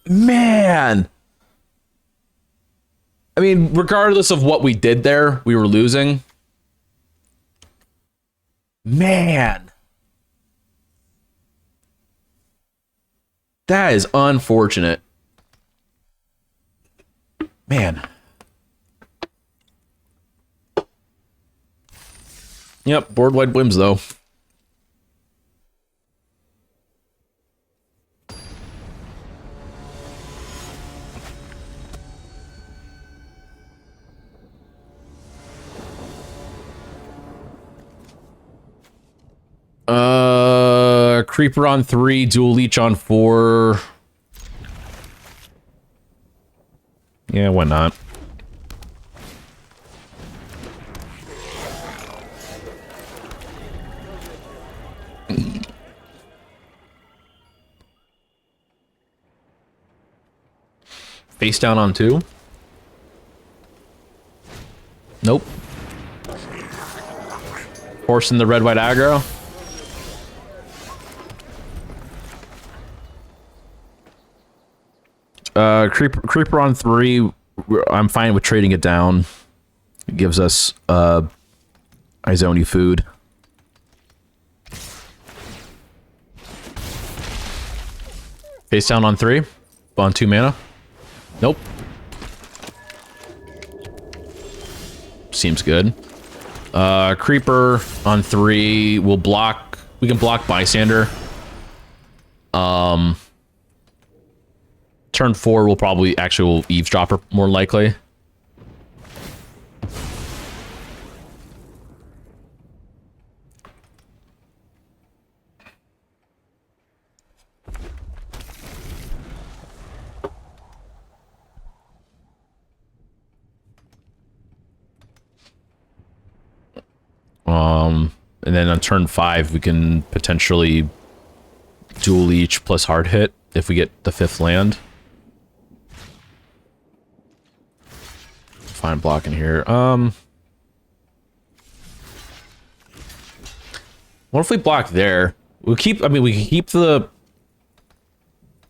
Man. I mean, regardless of what we did there, we were losing. Man. That is unfortunate. Man. Yep, board-wide whims, though. Creeper on 3, dual leech on 4. Yeah, why not? Face down on 2. Nope. Forcing the red-white aggro. Creeper on 3. I'm fine with trading it down. It gives us Izoni food. Face down on 3. On 2 mana. Nope. Seems good. Creeper on 3 will block. We can block Bystander. Turn 4 will probably actual eavesdropper more likely. And then on turn 5 we can potentially dual leech plus hard hit if we get the 5th land. Fine blocking here. What if we block there? We'll keep. I mean, we can keep the.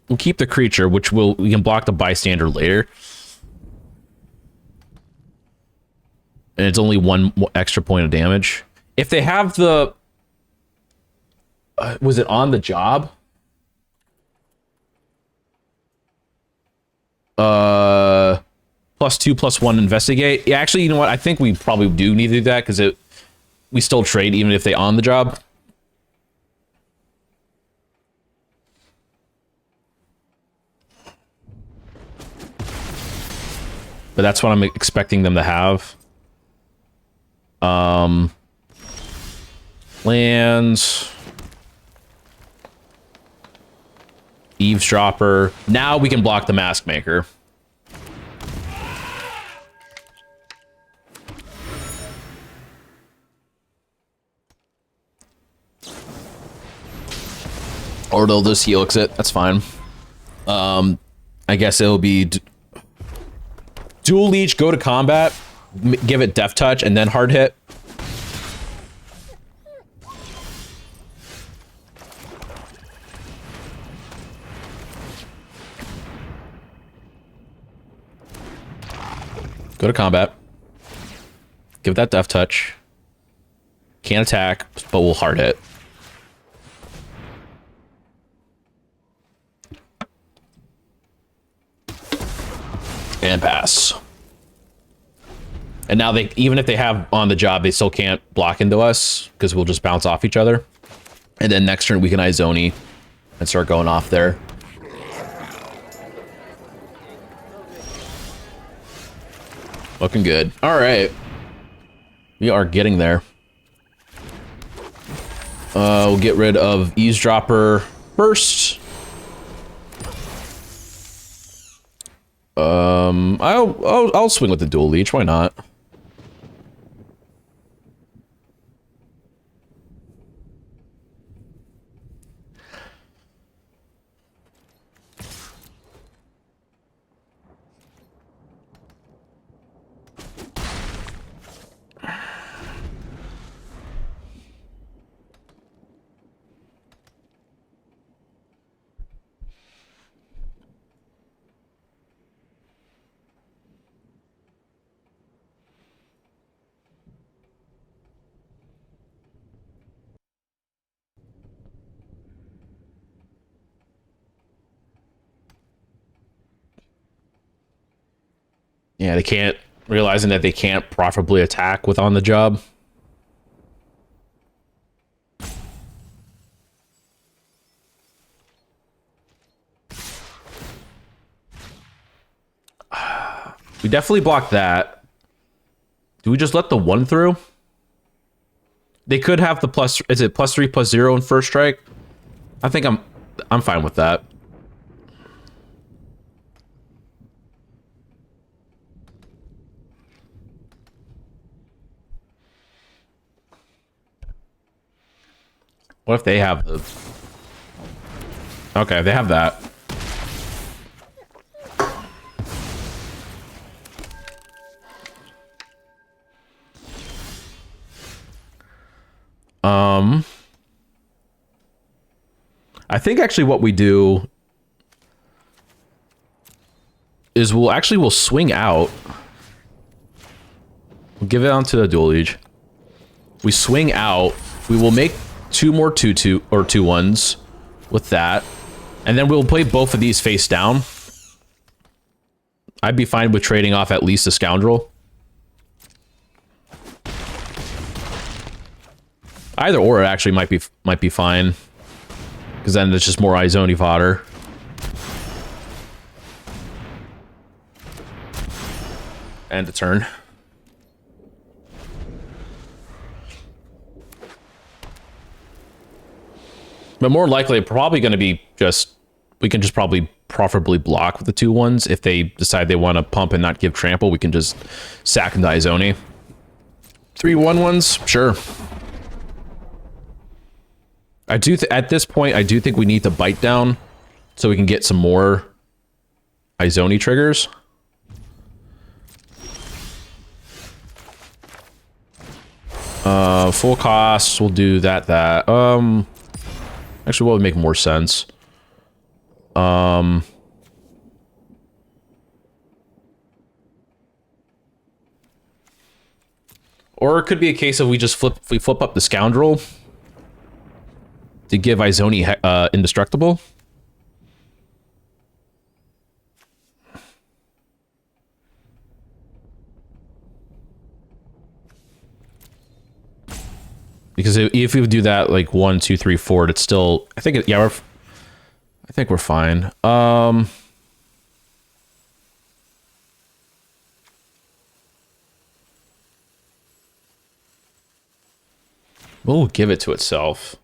We'll keep the creature, which we can block the bystander later. And it's only 1 extra point of damage. If they have the... was it on the job? +2/+1 investigate. Yeah, actually, you know what? I think we probably do need to do that because we still trade even if they on the job. But that's what I'm expecting them to have. Lands. Eavesdropper. Now we can block the Mask Maker. Or they'll just helix it. That's fine. I guess it'll be dual leech, go to combat, give it death touch, and then hard hit. Go to combat. Give that death touch. Can't attack, but we'll hard hit. And pass. And now they, even if they have on the job, they still can't block into us because we'll just bounce off each other. And then next turn we can Izoni and start going off there. Looking good. All right. We are getting there. We'll get rid of Eavesdropper first. I'll swing with the dual leech. Why not? Yeah, they can't, realizing that they can't profitably attack with on the job. We definitely blocked that. Do we just let the 1 through? They could have the plus, is it +3/+0 in first strike? I think I'm fine with that. What if they have the... Okay, they have that. I think actually what we do is we'll swing out. We'll give it on to the dual leech. We swing out. We will make 2 more 2/2 or 2/1s with that. And then we'll play both of these face down. I'd be fine with trading off at least a scoundrel. Either or it actually might be fine. Because then it's just more Izoni fodder. End of turn. But more likely, probably going to be just... We can just probably preferably block with the 2/1s. If they decide they want to pump and not give trample, we can just sack into Izoni. 3 1/1s? Sure. I do at this point, I do think we need to bite down so we can get some more Izoni triggers. Full cost, we'll do that. Actually, what would make more sense? Or it could be a case of we flip up the scoundrel to give Izoni indestructible. Because if we would do that like 1, 2, 3, 4, it's still, I think yeah, I think we're fine. We'll give it to itself.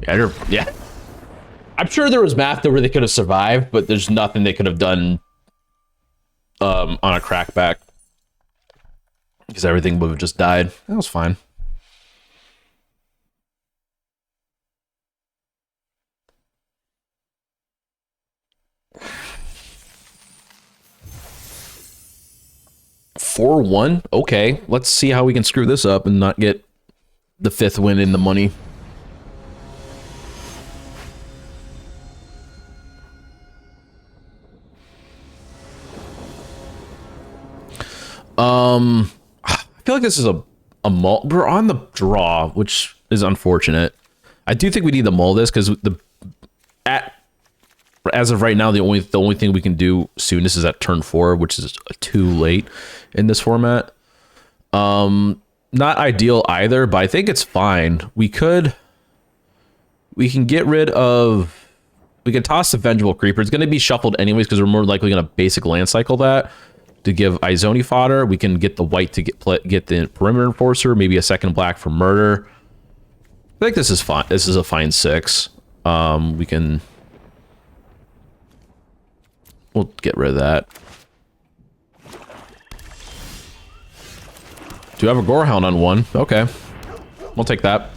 Yeah. I'm sure there was math where they could have survived, but there's nothing they could have done on a crackback. Because everything would have just died. That was fine. $4-1? Okay, let's see how we can screw this up and not get the 5th win in the money. I feel like this is a mull. We're on the draw, which is unfortunate. I do think we need to mull this because as of right now, the only thing we can do soonest is at turn 4, which is too late in this format. Not ideal either, but I think it's fine. We can get rid of. We can toss the Vengeful Creeper. It's going to be shuffled anyways because we're more likely going to basic land cycle that to give Izoni fodder. We can get the white to get the Perimeter Enforcer, maybe a second black for murder. I think this is fine. This is a fine 6. We can. We'll get rid of that. Do you have a Gorehound on 1? Okay. We'll take that.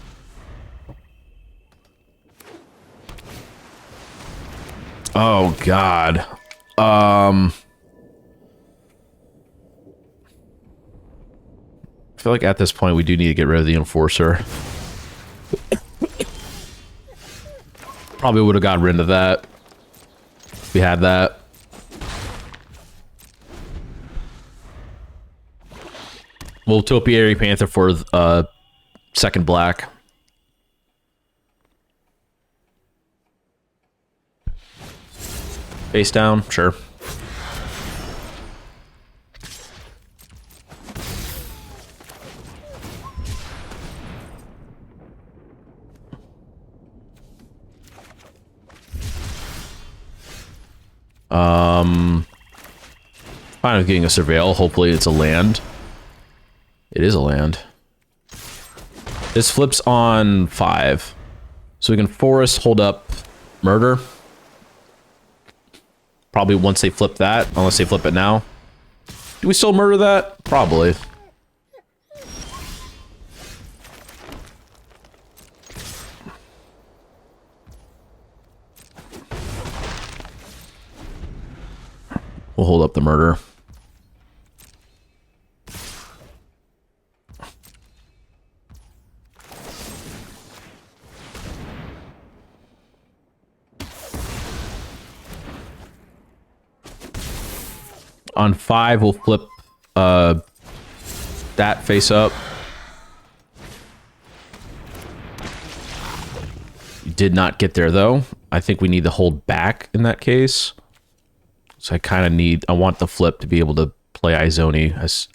Oh, God. I feel like at this point we do need to get rid of the Enforcer. Probably would have gotten rid of that. If we had that. We'll Topiary Panther for second black. Face down, sure. Fine with getting a Surveil. Hopefully it's a land. It is a land. This flips on 5. So we can Forest, hold up, Murder. Probably once they flip that, unless they flip it now. Do we still murder that? Probably. We'll hold up the murder. On 5, we'll flip that face up. Did not get there, though. I think we need to hold back in that case. So I want the flip to be able to play Izoni as,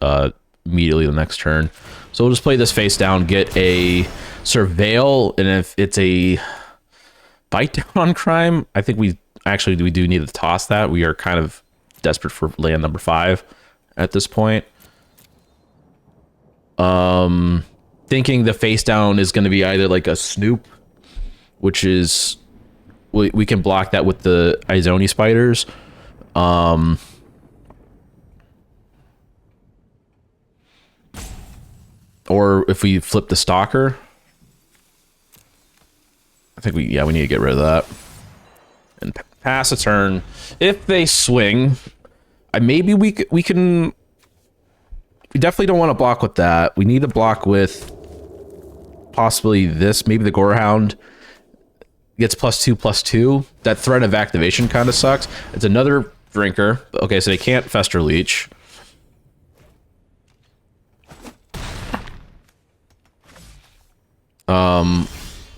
immediately the next turn. So we'll just play this face down, get a Surveil, and if it's a Bite Down on Crime, I think we do need to toss that. We are kind of desperate for land number 5 at this point. Thinking the face down is going to be either like a Snoop, which is we can block that with the Izoni spiders. Or if we flip the Stalker, I think we need to get rid of that and pass a turn. If they swing, maybe we can. We definitely don't want to block with that. We need to block with possibly this. Maybe the Gorehound gets +2/+2. That threat of activation kind of sucks. It's another drinker. Okay, so they can't Fester Leech.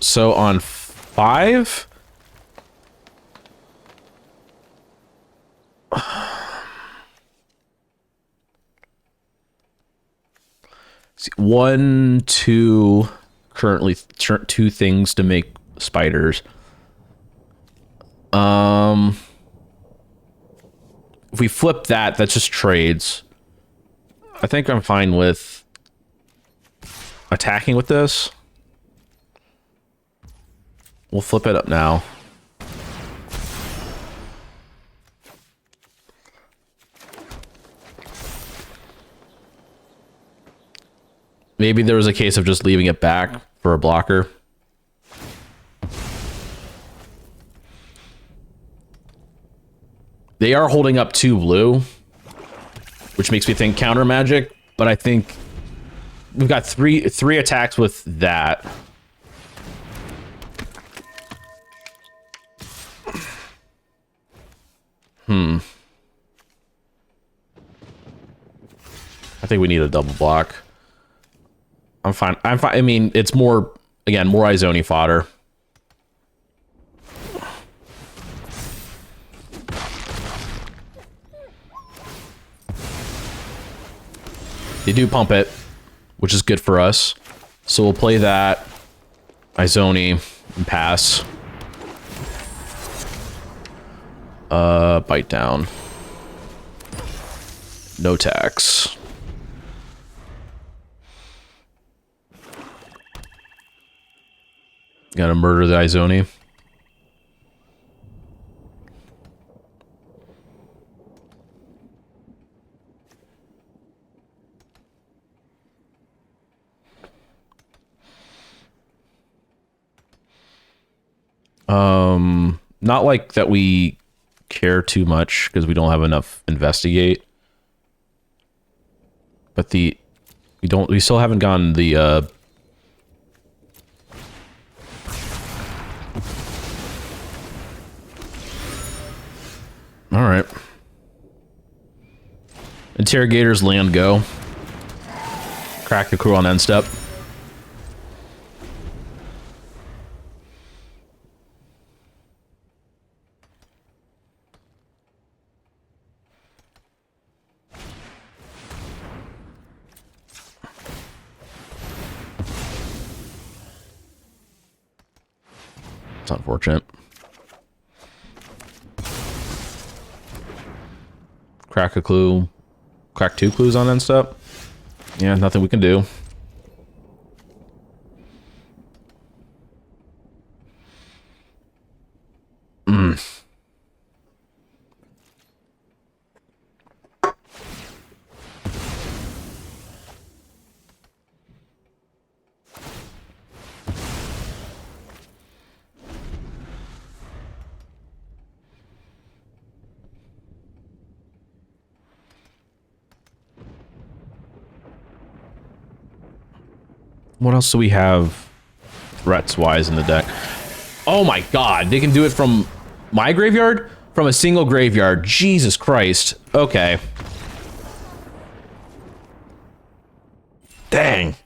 So on 5. See, 1, 2, currently 2 things to make spiders. If we flip that, that's just trades. I think I'm fine with attacking with this. We'll flip it up now. Maybe there was a case of just leaving it back for a blocker. They are holding up 2 blue, which makes me think counter magic, but I think we've got three attacks with that. I think we need a double block. I'm fine. I mean, it's more, again, more Izoni fodder. They do pump it, which is good for us. So we'll play that. Izoni and pass. Bite down. No tax. Gotta murder the Izoni. Not like that we care too much because we don't have enough investigate. But we still haven't gotten the all right. Interrogators land go. Crack the crew on end step. It's unfortunate. Crack a clue. Crack 2 clues on end step. Yeah, nothing we can do. What else do we have threats-wise in the deck? Oh my god, they can do it from my graveyard? From a single graveyard. Jesus Christ. Okay. Dang.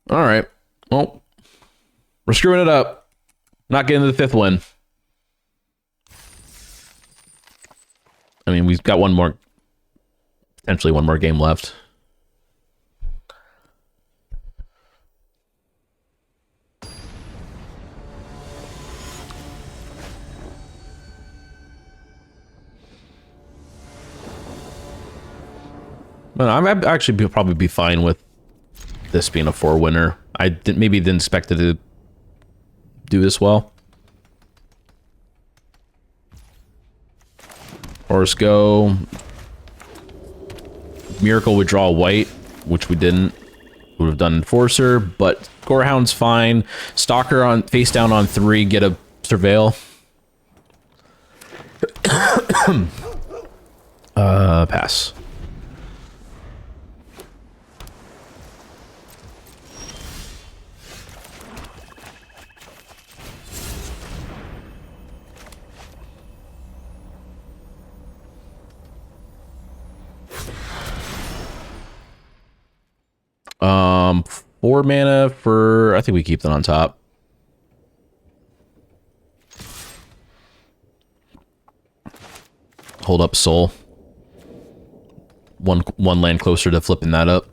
Alright. Well, we're screwing it up. Not getting to the 5th win. I mean, we've got potentially one more game left. No, I'm actually probably be fine with this being a 4 winner. I maybe didn't expect it to do this well. Horse go. Miracle would draw white, which we didn't. Would have done Enforcer, but Gorehound's fine. Stalker on face down on 3, get a Surveil. Pass. Um, 4 mana for, I think we keep that on top. Hold up Soul. One land closer to flipping that up.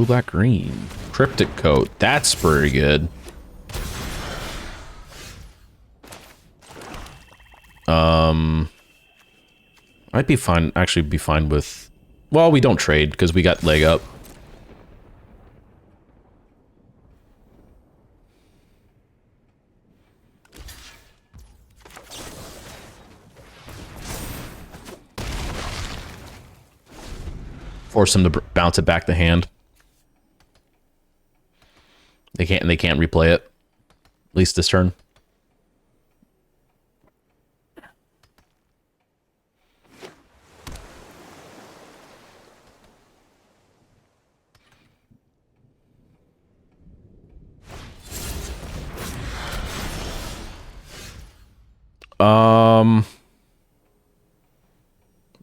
Blue, black, green. Cryptic coat. That's pretty good. I'd be fine, actually be fine with... Well, we don't trade, because we got leg up. Force them to bounce it back to hand. They can't replay it. At least this turn.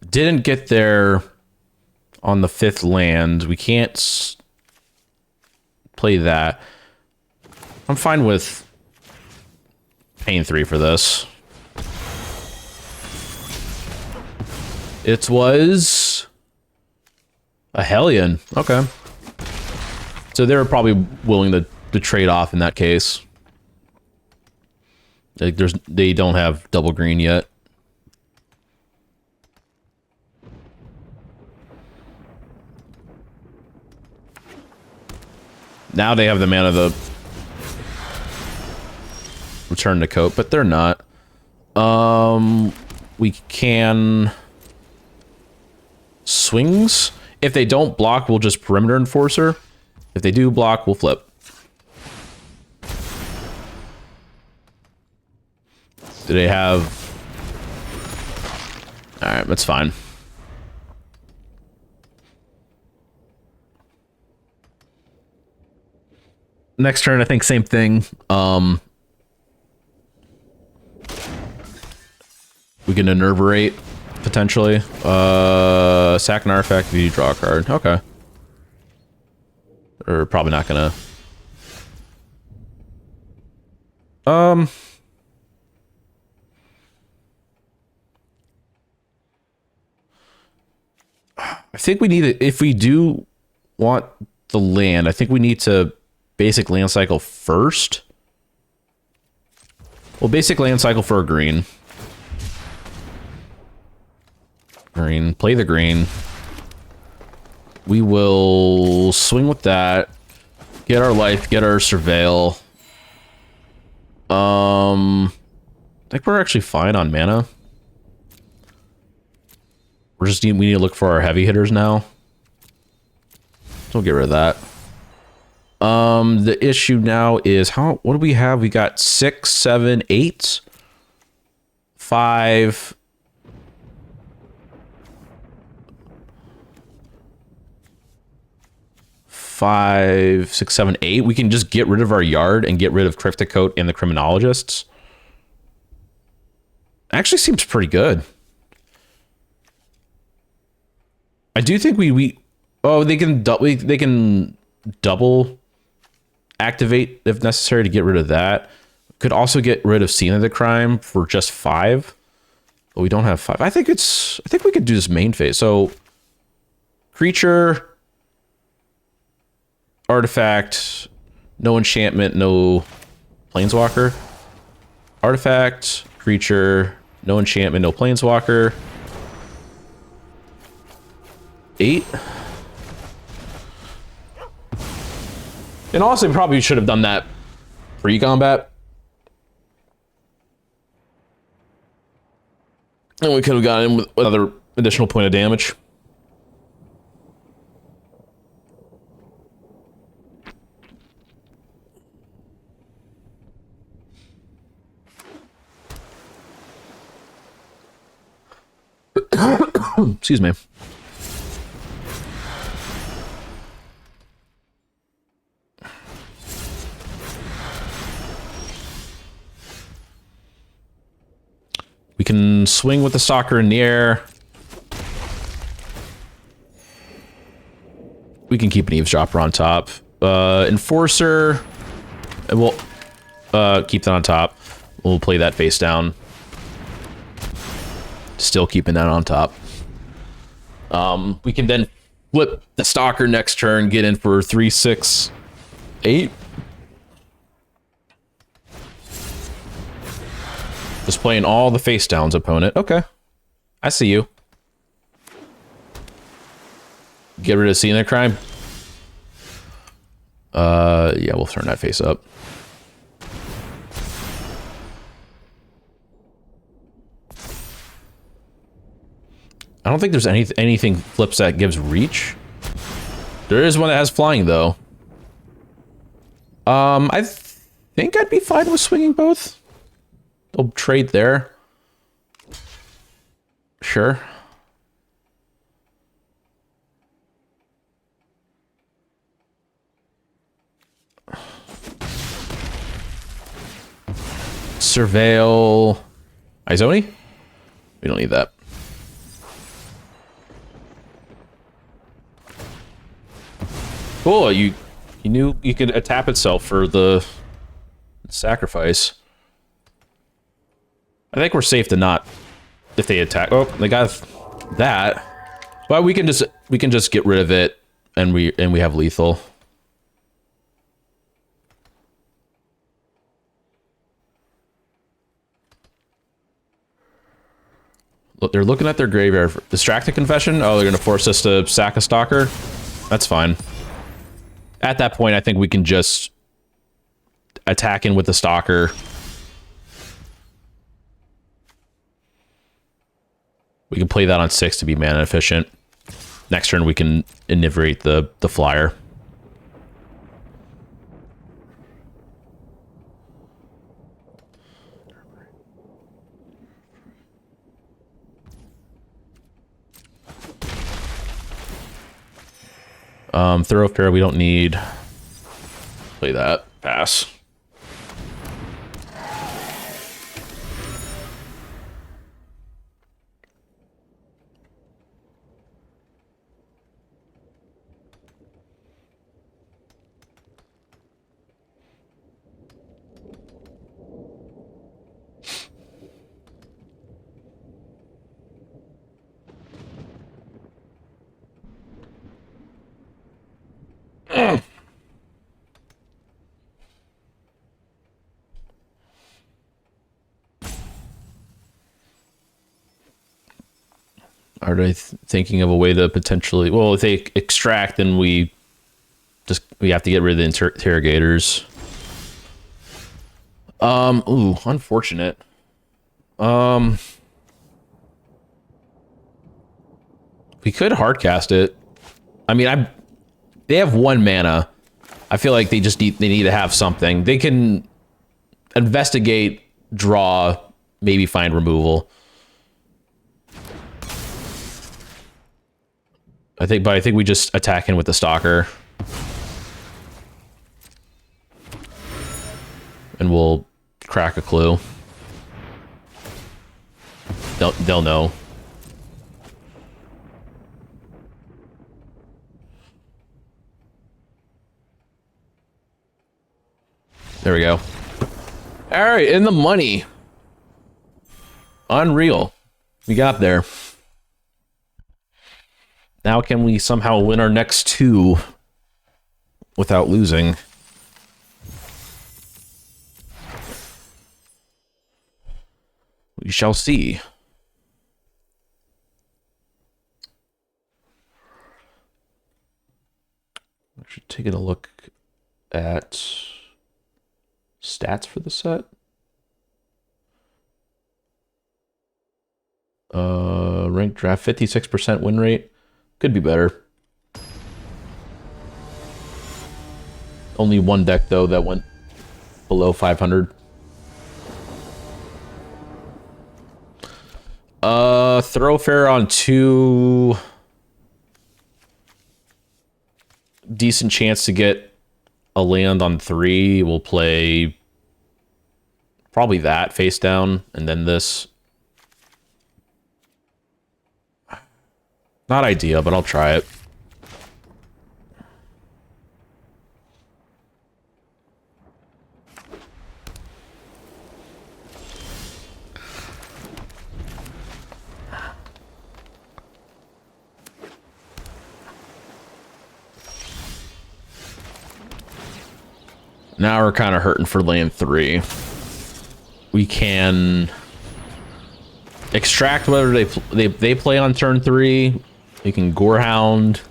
Didn't get there on the 5th land. We can't play that. I'm fine with paying 3 for this. It was a Hellion. Okay. So they were probably willing to trade off in that case. Like they don't have double green yet. Now they have the mana to return the coat, but they're not. We can swings. If they don't block, we'll just perimeter enforcer. If they do block, we'll flip. Do they have... Alright, that's fine. Next turn, I think same thing. We can Enerverate, potentially. Sack an artifact if you draw a card. Okay. Or probably not gonna... I think we need to, if we do want the land, I think we need to basic land cycle first. Well, basic land cycle for a green. Green, play the green. We will swing with that. Get our life, get our surveil. I think we're actually fine on mana. We need to look for our heavy hitters now. So we'll get rid of that. The issue now is what do we have? We got 6, 7, 8, 5. 5, 6, 7, 8. We can just get rid of our yard and get rid of Cryptic Coat and the Criminologists. Actually seems pretty good. I do think they can double activate if necessary to get rid of that. Could also get rid of Scene of the Crime for just 5. But we don't have 5. I think we could do this main phase. So creature, artifact, no enchantment, no planeswalker. Artifact, creature, no enchantment, no planeswalker. 8. And honestly, probably should have done that pre-combat. And we could have gotten in with another additional point of damage. Excuse me. We can swing with the stalker in the air. We can keep an eavesdropper on top. Enforcer. And we'll keep that on top. We'll play that face down. Still keeping that on top. We can then flip the stalker next turn, get in for 3, 6, 8. Just playing all the face downs, opponent. Okay. I see you. Get rid of scenic crime. Yeah, we'll turn that face up. I don't think there's anything flips that gives reach. There is one that has flying though. I think I'd be fine with swinging both. I'll trade there. Sure. Surveil. Izoni? We don't need that. Cool, you knew you could tap itself for the sacrifice. I think we're safe to not if they attack. Oh, they got that. But we can just get rid of it and we have lethal. Look, they're looking at their graveyard. Distracted Confession? Oh, they're going to force us to sack a Stalker? That's fine. At that point, I think we can just attack in with the Stalker. We can play that on 6 to be mana efficient. Next turn, we can inebriate the flyer. Thoroughfare, we don't need. Play that. Pass. Are they thinking of a way to potentially... Well, if they extract, then we have to get rid of the interrogators. Ooh, unfortunate. We could hardcast it. I mean, they have 1 mana. I feel like they need to have something. They can investigate, draw, maybe find removal. I think we just attack in with the Stalker. And we'll crack a clue. They'll know. There we go. All right, in the money. Unreal. We got there. Now can we somehow win our next 2 without losing? We shall see. Actually, taking a look at stats for the set. Ranked draft, 56% win rate. Could be better. Only 1 deck, though, that went below 500. Thoroughfare on 2. Decent chance to get a land on 3. We'll play probably that face down, and then this. Not ideal, but I'll try it. Now we're kind of hurting for land 3. We can extract whatever they play on turn 3. We can Gorehound.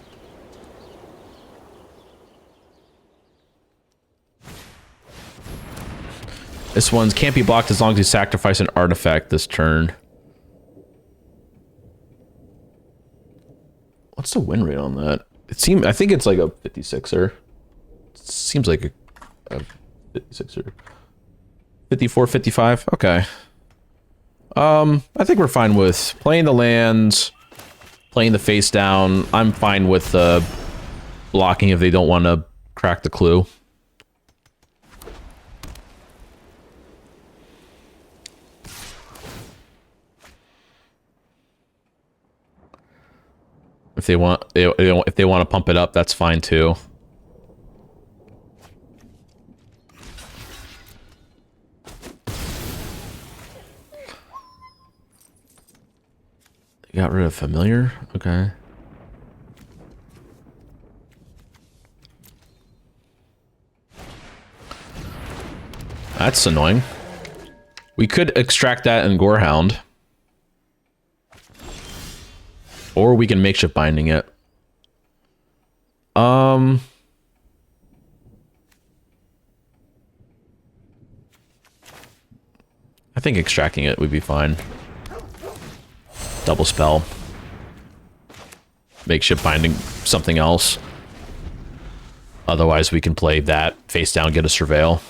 This one's can't be blocked as long as you sacrifice an artifact this turn. What's the win rate on that? I think it's like a 56er. Seems like a 56er. 54, 55. Okay. I think we're fine with playing the lands, playing the face down. I'm fine with blocking if they don't want to crack the clue. If they want to pump it up, that's fine too. They got rid of familiar? Okay. That's annoying. We could extract that in Gorehound. Or we can makeshift binding it. I think extracting it would be fine. Double spell. Makeshift binding something else. Otherwise we can play that face down, get a surveil.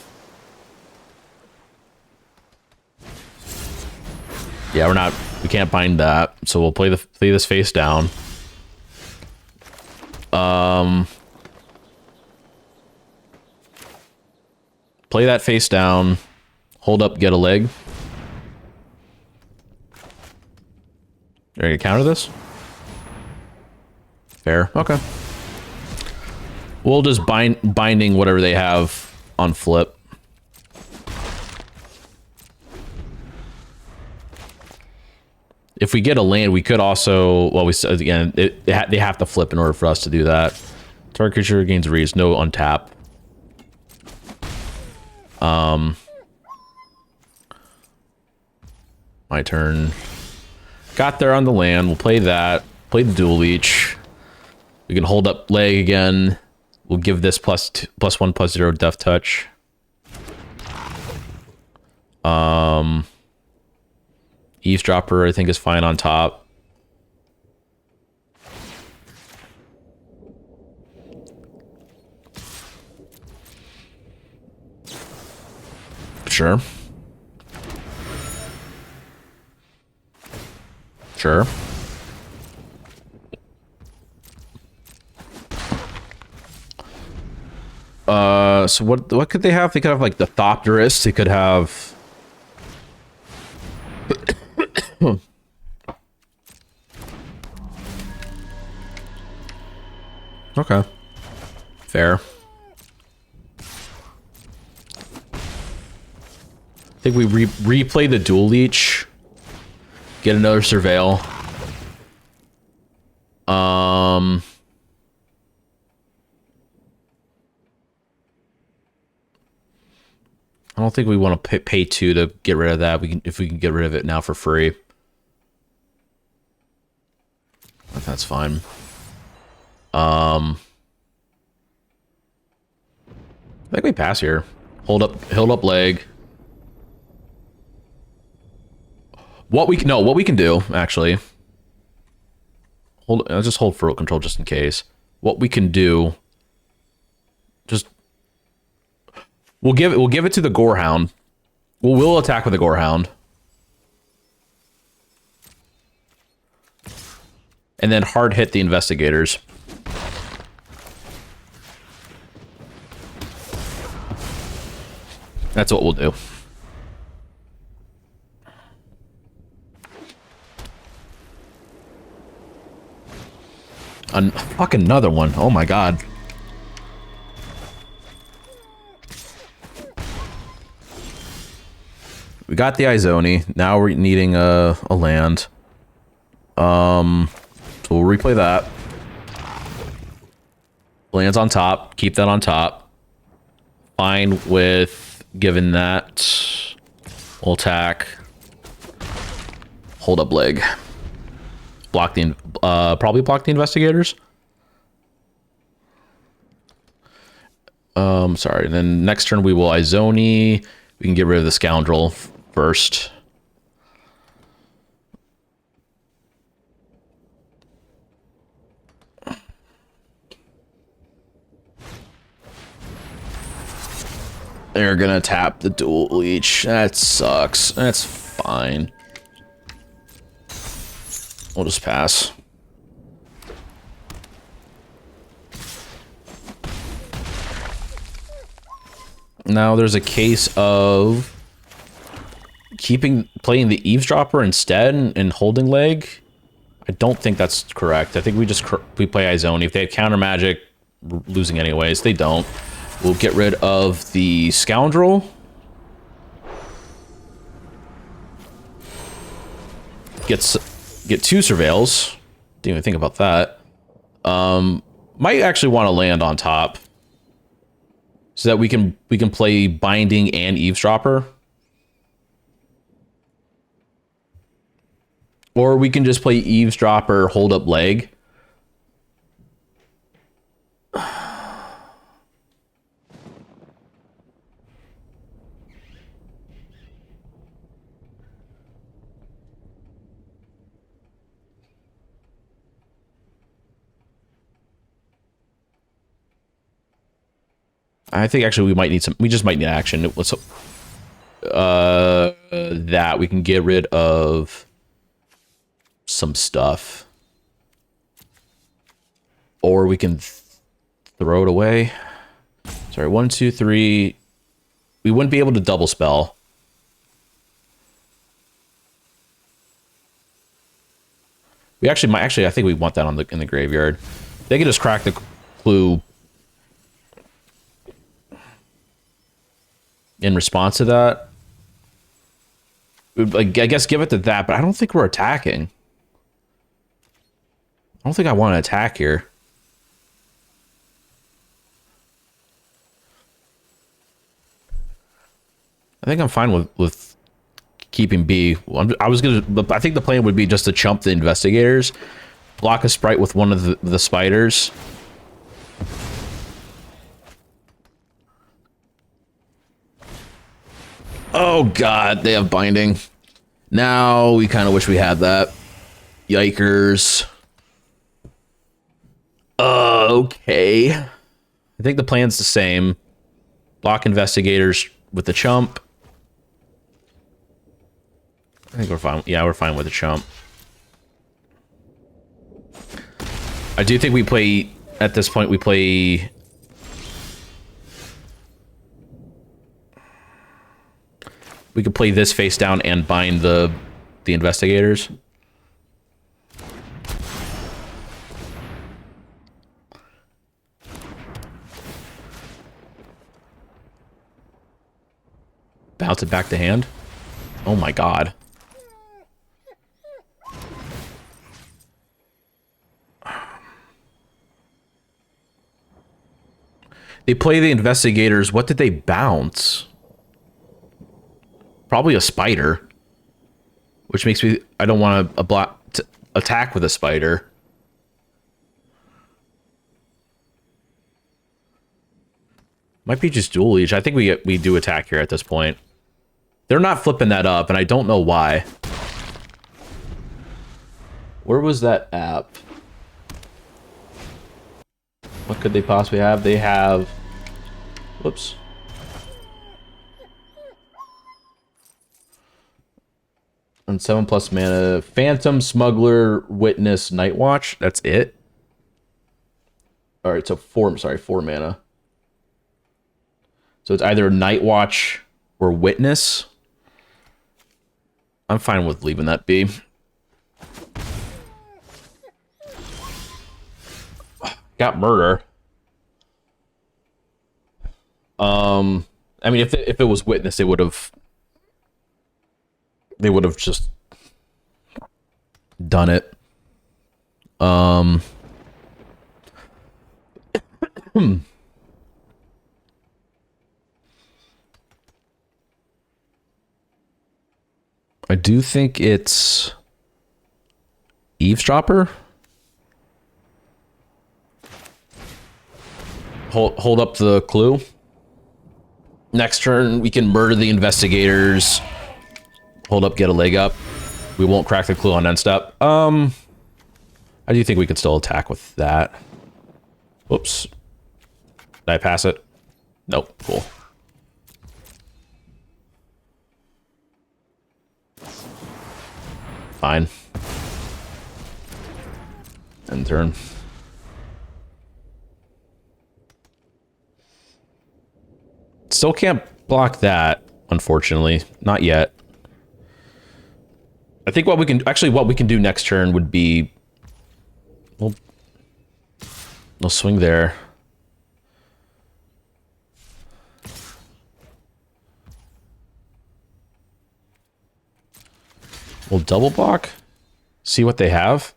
Yeah, we can't bind that, so we'll play this face down. Play that face down. Hold up, get a leg. Are you gonna counter this? Fair. Okay. We'll just binding whatever they have on flip. If we get a land, we could also, well, again, they have to flip in order for us to do that. Target creature gains reach, no untap. My turn. Got there on the land. We'll play that. Play the dual leech. We can hold up leg again. We'll give this +1/+0 death touch. Eavesdropper, I think, is fine on top. Sure. Sure. So what could they have? They could have like the Thopterist. They could have okay. Fair. I think we replay the dual leech. Get another surveil. I don't think we want to pay 2 to get rid of that. If we can get rid of it now for free. That's fine. I think we pass here. Hold up leg. What we can do, actually. I'll just hold Fertile Control just in case. What we can do, just we'll give it to the Gorehound. We'll attack with the Gorehound. And then hard hit the investigators. That's what we'll do. Fucking another one. Oh my god. We got the Izoni. Now we're needing a land. So we'll replay that. Lands on top. Keep that on top. Fine with giving that. We'll attack. Hold up leg. Block the probably block the investigators. Sorry. Then next turn we will Izoni. We can get rid of the scoundrel first. They're gonna tap the dual leech. That sucks. That's fine. We'll just pass. Now there's a case of playing the eavesdropper instead and holding leg. I don't think that's correct. I think we play Izoni. If they have counter magic, we're losing anyways. They don't. We'll get rid of the scoundrel. Get 2 surveils. Didn't even think about that. Might actually want to land on top so that we can play binding and eavesdropper. Or we can just play eavesdropper, hold up leg. I think actually we just might need action. Let's that we can get rid of some stuff. Or we can throw it away. Sorry, 1, 2, 3. We wouldn't be able to double spell. We actually might I think we want that in the graveyard. They can just crack the clue in response to that. I guess give it to that, but I don't think we're attacking. I don't think I want to attack here. I think I'm fine with keeping B. I think the plan would be just to chump the investigators, block a sprite with one of the spiders. Oh god, they have binding. Now we kind of wish we had that. Yikers. Okay. I think the plan's the same. Block investigators with the chump. I think we're fine. Yeah, we're fine with the chump. I do think we play, at this point, we play... We could play this face down and bind the investigators. Bounce it back to hand. Oh my god. They play the investigators. What did they bounce? Probably a spider. Which makes me... I don't want to attack with a spider. Might be just dual leech. I think we do attack here at this point. They're not flipping that up, and I don't know why. Where was that app? What could they possibly have? They have... Whoops. And 7+ mana. Phantom, Smuggler, Witness, Night Watch. That's it. Alright, so 4 mana. So it's either Night Watch or Witness. I'm fine with leaving that be. Got murder. I mean, if it was Witness, they would have just done it. I do think it's Eavesdropper. Hold up the clue. Next turn, we can murder the investigators. Hold up, get a leg up. We won't crack the clue on end step. I do think we could still attack with that. Whoops. Did I pass it? Nope. Cool. Fine. End turn. Still can't block that, unfortunately. Not yet. I think what we can do next turn would be we'll swing there. We'll double block. See what they have.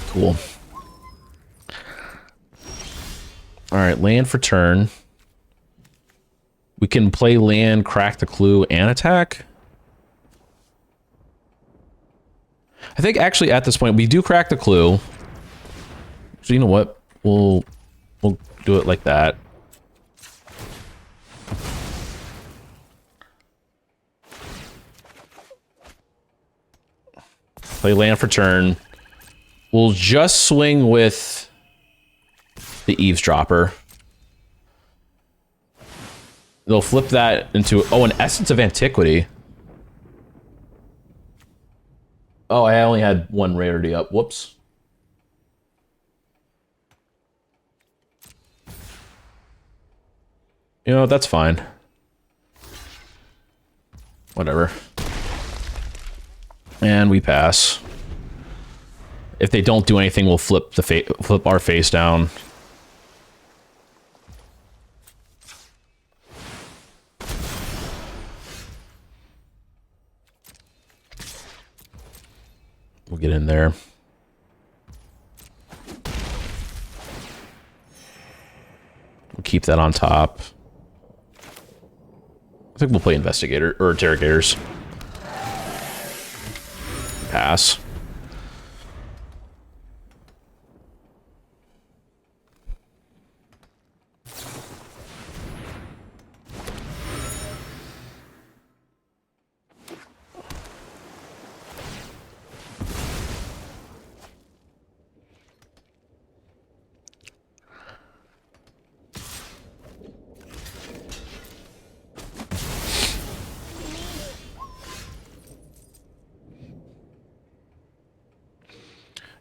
Cool. All right, land for turn. We can play land, crack the clue, and attack. I think actually at this point we do crack the clue. So you know what? We'll do it like that. Play land for turn. We'll just swing with the Eavesdropper. They'll flip that into... Oh, an Essence of Antiquity. Oh, I only had one rarity up. Whoops. You know, that's fine. Whatever. And we pass. If they don't do anything, we'll flip our face down. We'll get in there. We'll keep that on top. I think we'll play Investigator or Interrogators. Pass.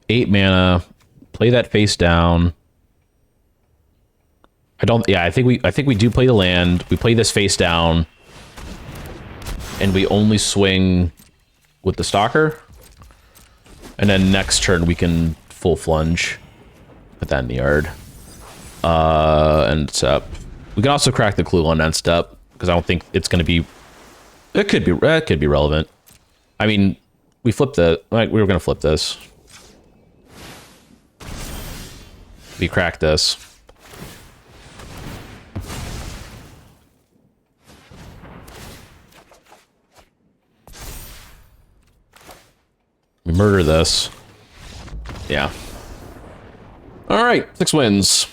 Eight mana. Play that face down. I think we do play the land. We play this face down. And we only swing with the Stalker. And then next turn we can full flunge. Put that in the yard. End step. We can also crack the clue on end step, because I don't think it's gonna be... It could be relevant. I mean, we flipped the... Like, we were gonna flip this. We crack this. We murder this. Yeah. All right, 6 wins.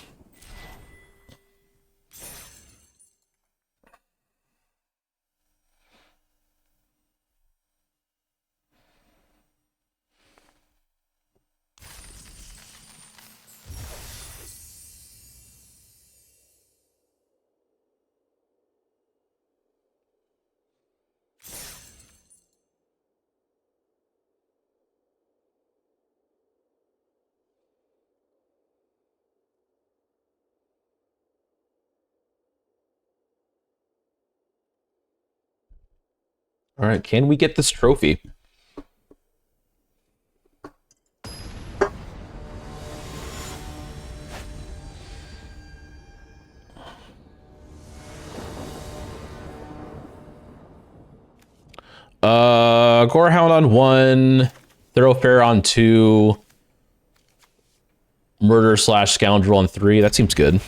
All right, can we get this trophy? Gorehound on 1, Thoroughfare on 2, Murder / Scoundrel on 3. That seems good.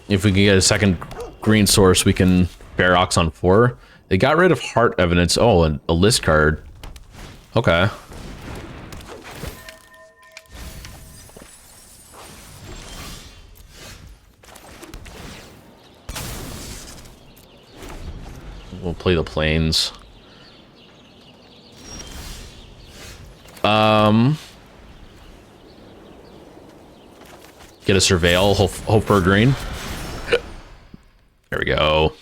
If we can get a second green source, we can Ferox on 4. They got rid of Heart Evidence. Oh, and a list card. Okay. We'll play the planes. Get a Surveil, hope for a green. There we go.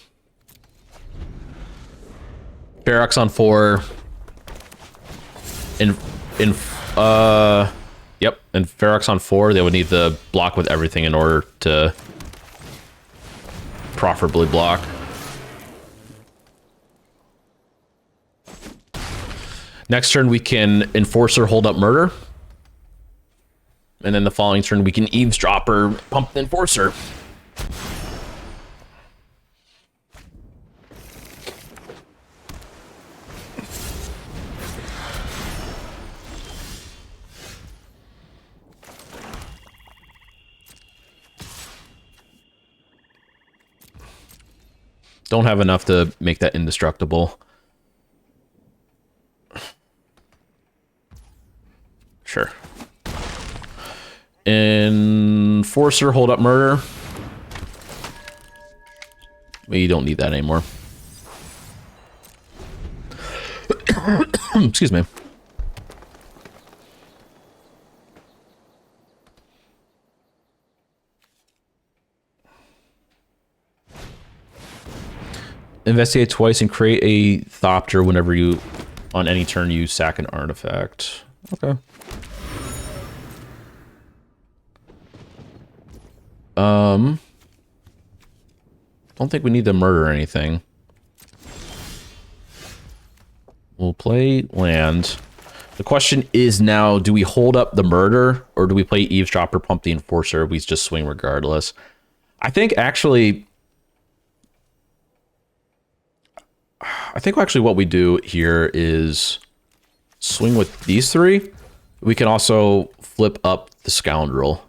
Ferox on 4. Yep, and Ferox on 4, they would need to block with everything in order to profitably block. Next turn, we can Enforcer, hold up Murder. And then the following turn, we can Eavesdropper, pump the Enforcer. Don't have enough to make that indestructible. Sure. Enforcer, hold up Murder. We don't need that anymore. Excuse me. Investigate twice and create a Thopter whenever you, on any turn, you sack an artifact. Okay. Don't think we need to murder anything. We'll play land. The question is now, do we hold up the Murder or do we play Eavesdropper, pump the Enforcer? We just swing regardless. I think actually what we do here is swing with these 3. We can also flip up the Scoundrel.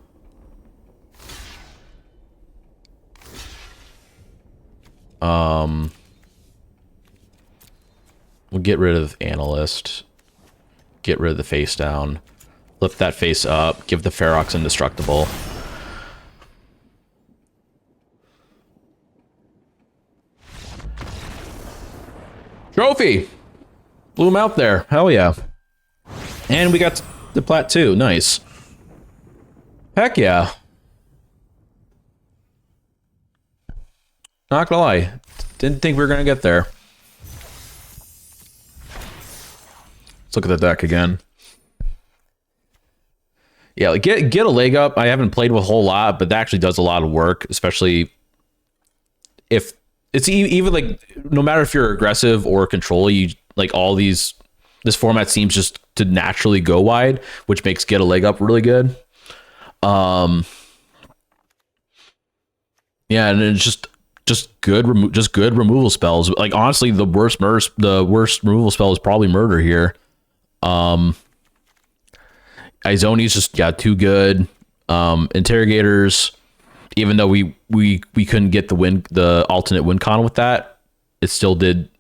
We'll get rid of Analyst. Get rid of the face down. Flip that face up. Give the Ferox indestructible. Trophy! Blew him out there. Hell yeah. And we got the plat too. Nice. Heck yeah. Not gonna lie. Didn't think we were gonna get there. Let's look at the deck again. Yeah, like get a leg up. I haven't played with a whole lot, but that actually does a lot of work, especially if it's even like, no matter if you're aggressive or control, you like all these, this format seems just to naturally go wide, which makes get a leg up really good. Yeah, and it's just good removal spells. Like honestly, the worst removal spell is probably Murder here. Izoni's just got too good. Interrogators, even though we couldn't get the alternate win con with that, it still did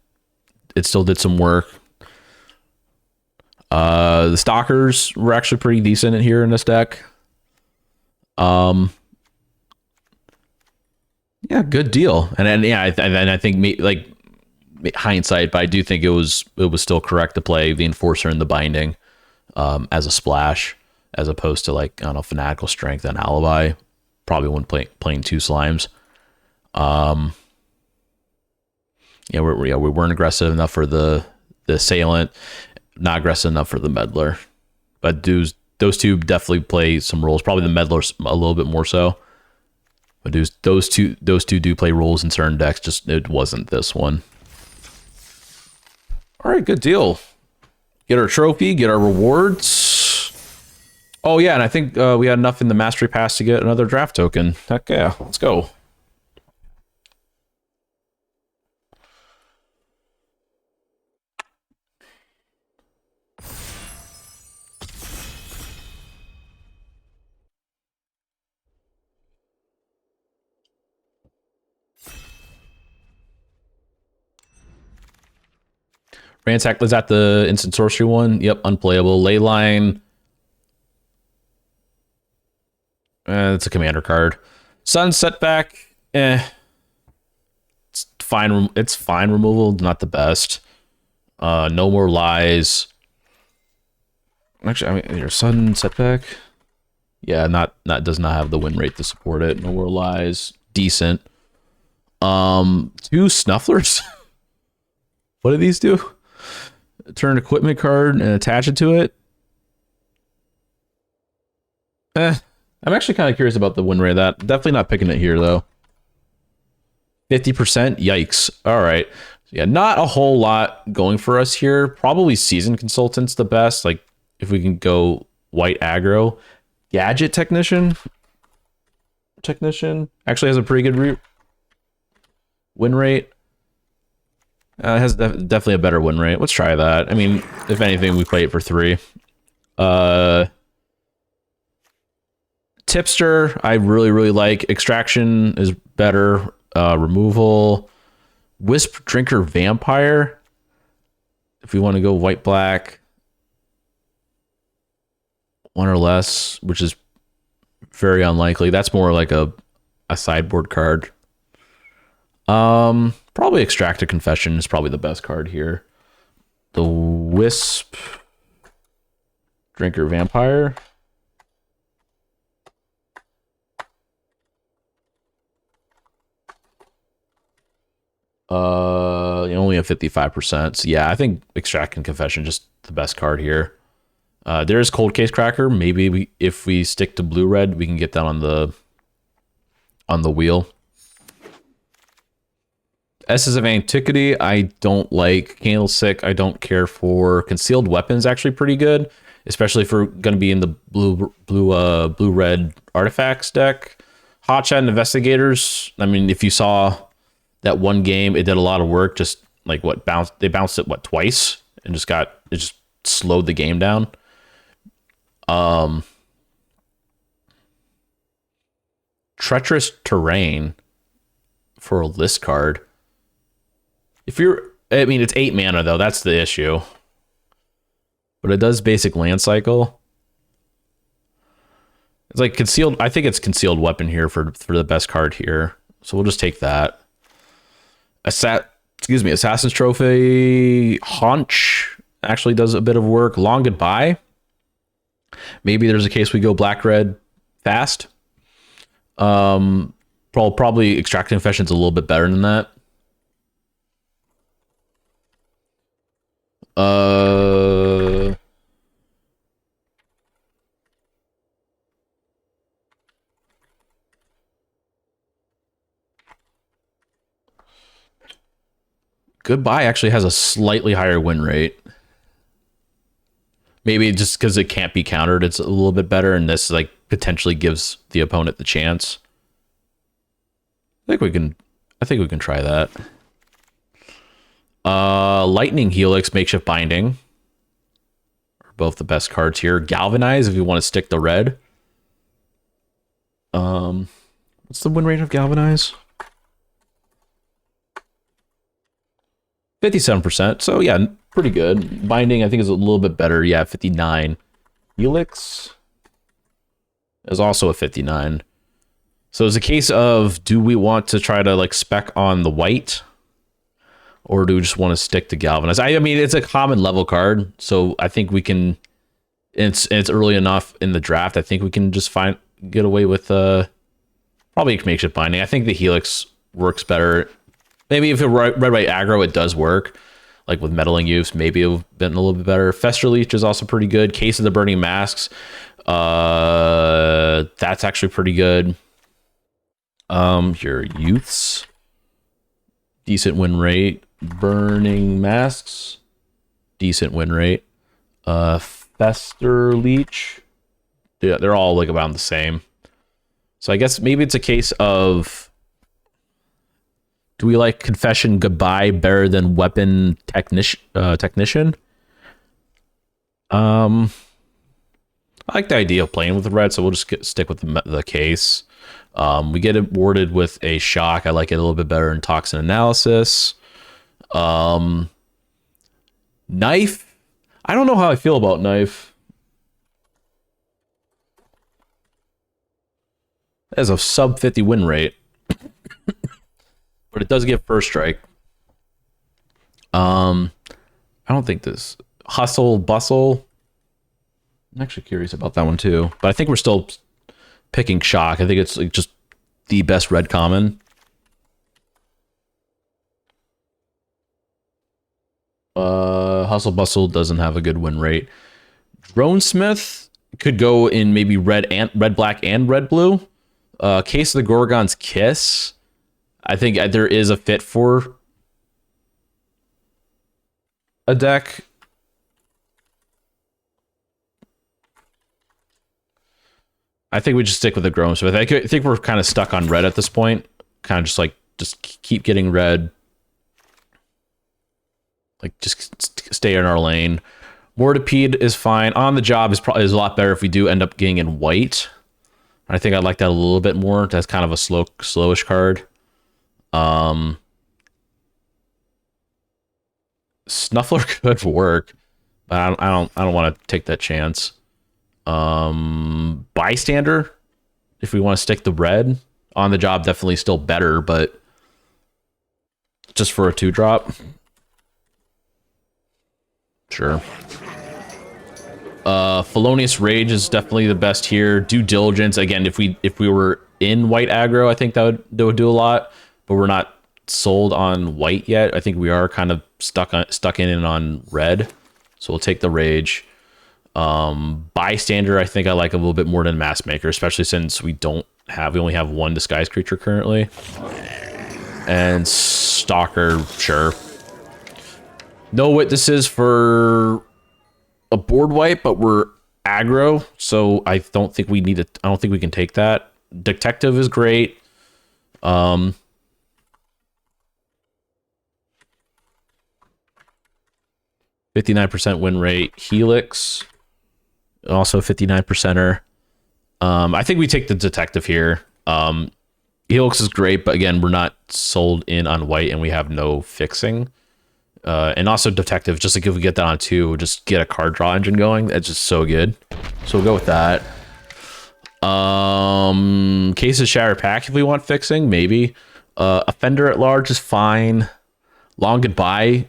some work. The Stalkers were actually pretty decent in here in this deck. Yeah, good deal. And yeah, I think like hindsight, but I do think it was still correct to play the Enforcer and the Binding as a splash, as opposed to like, I don't know, Fanatical Strength and Alibi. Probably wouldn't playing 2 slimes. Yeah, we weren't aggressive enough for the Assailant, not aggressive enough for the Meddler. But those 2 definitely play some roles. Probably the Meddler a little bit more so. But those two do play roles in certain decks. Just it wasn't this one. All right, good deal. Get our trophy, get our rewards. Oh yeah, and I think we had enough in the mastery pass to get another draft token. Heck yeah, let's go. Ransack, was that the instant sorcery one? Yep, unplayable. Leyline. It's a commander card. Sun setback. It's fine. It's fine removal. Not the best. No more lies. Actually, I mean, your sun setback. Yeah, does not have the win rate to support it. No more lies. Decent. Two snufflers. What do these do? Turn equipment card and attach it to it. I'm actually kind of curious about the win rate of that. Definitely not picking it here though. 50%. Yikes. All right. Yeah, not a whole lot going for us here. Probably Season Consultant's the best. Like if we can go white aggro. Gadget Technician actually has a pretty good win rate. Has definitely a better win rate. Let's try that. I mean, if anything, we play it for 3. Tipster, I really like. Extraction is better. Removal. Wisp Drinker Vampire. If we want to go white black. 1 or less, which is very unlikely. That's more like a sideboard card. Probably Extracted Confession is probably the best card here. The Wisp Drinker Vampire. You only have 55%. So yeah, I think Extracted Confession just the best card here. There is Cold Case Cracker. Maybe if we stick to blue red, we can get that on the wheel. Essence of Antiquity, I don't like. Candlestick, I don't care for. Concealed Weapons, actually pretty good, especially if we're going to be in the blue red artifacts deck. Hotshot and Investigators, I mean, if you saw that one game, it did a lot of work. Just like they bounced it twice and it just slowed the game down. Treacherous Terrain for a list card. I mean, it's 8 mana though. That's the issue. But it does basic land cycle. It's like concealed. I think it's Concealed Weapon here for the best card here. So we'll just take that. Assassin's Trophy. Haunch actually does a bit of work. Long Goodbye. Maybe there's a case we go black red fast. Probably Extracted Confession's a little bit better than that. Goodbye actually has a slightly higher win rate. Maybe just because it can't be countered, it's a little bit better, and this like potentially gives the opponent the chance. I think we can try that. Lightning Helix, Makeshift Binding are both the best cards here. Galvanize if you want to stick the red. What's the win rate of Galvanize? 57%. So yeah, pretty good. Binding I think is a little bit better. Yeah, 59. Helix is also a 59. So it's a case of, do we want to try to like spec on the white, or do we just want to stick to Galvanize? I mean, it's a common level card, so I think we can. It's early enough in the draft. I think we can just get away with probably Makeshift Binding. I think the Helix works better. Maybe if it red white aggro, it does work. Like with Meddling Youths, maybe it would have been a little bit better. Fester Leech is also pretty good. Case of the Burning Masks, that's actually pretty good. Your Youths, decent win rate. Burning Masks, decent win rate. Fester Leech. Yeah, they're all like about the same. So I guess maybe it's a case of, do we like Confession Goodbye better than Weapon Technician? I like the idea of playing with the red, so we'll just stick with the case. We get awarded with a shock. I like it a little bit better in Toxin Analysis. Knife. I don't know how I feel about Knife. It has a sub 50 win rate. But it does give first strike. I don't think this Hustle Bustle. I'm actually curious about that one too. But I think we're still picking shock. I think it's like just the best red common. Hustle Bustle doesn't have a good win rate. Dronesmith could go in maybe red, black, and red blue. Case of the Gorgon's Kiss. I think there is a fit for a deck. I think we just stick with the Dronesmith. I think we're kind of stuck on red at this point. Kind of just keep getting red. Like just stay in our lane. Mortipede is fine. On the Job is a lot better if we do end up getting in white. I think I like that a little bit more. That's kind of a slowish card. Snuffler could work, but I don't want to take that chance. Bystander, if we want to stick the red. On the Job definitely still better, but just for a 2-drop. Sure. Felonious Rage is definitely the best here. Due Diligence, again, if we were in white aggro, I think that would do a lot, but we're not sold on white yet. I think we are kind of stuck in on red, so we'll take the Rage. Bystander, I think I like a little bit more than Mask Maker, especially since we only have one disguise creature currently. And Stalker, sure. No Witnesses for a board wipe, but we're aggro, so I don't think we need it. I don't think we can take that. Detective is great. 59% win rate. Helix, also 59%er. I think we take the Detective here. Helix is great, but again, we're not sold in on white, and we have no fixing. And also Detective, just like if we get that on 2, we'll just get a card draw engine going. That's just so good. So we'll go with that. Case of Shattered Pack if we want fixing, maybe. Offender at Large is fine. Long Goodbye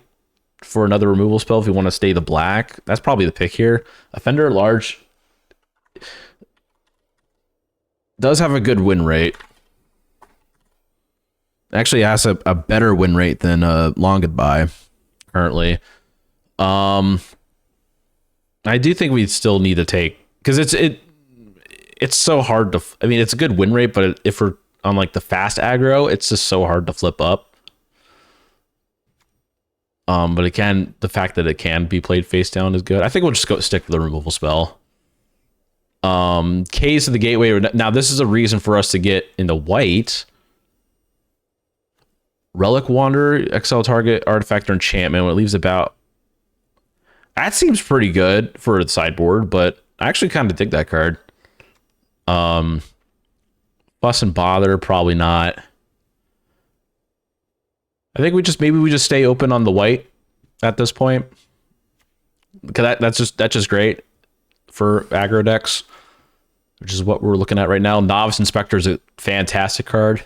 for another removal spell if we want to stay the black. That's probably the pick here. Offender at Large does have a good win rate. Actually has a better win rate than Long Goodbye currently. I do think we still need to take, because it's so hard to, I mean, it's a good win rate, but if we're on like the fast aggro, it's just so hard to flip up. But the fact that it can be played face down is good. I think we'll just stick with the removal spell. Case of the Gateway. Now this is a reason for us to get into white. Relic Wanderer, exile target artifact or enchantment when it leaves about. That seems pretty good for the sideboard, but I actually kind of dig that card. Fuss and Bother, probably not. I think maybe we just stay open on the white at this point, because that's just great for aggro decks, which is what we're looking at right now. Novice Inspector is a fantastic card.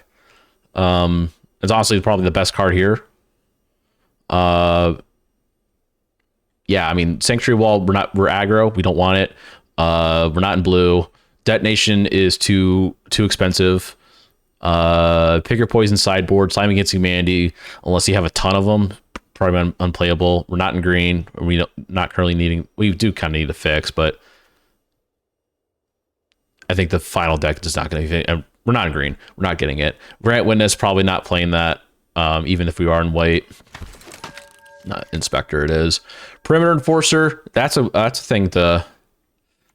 It's honestly probably the best card here. Yeah, I mean, Sanctuary Wall, we're aggro, we don't want it. We're not in blue. Detonation is too expensive. Pick your poison sideboard. Slime Against Humanity, unless you have a ton of them, probably unplayable. We're not in green. We not currently needing. We do kind of need a fix, but I think the final deck is not going to be. We're not in green. We're not getting it. Grant Witness, probably not playing that, even if we are in white. Not Inspector, it is. Perimeter Enforcer, that's a thing to...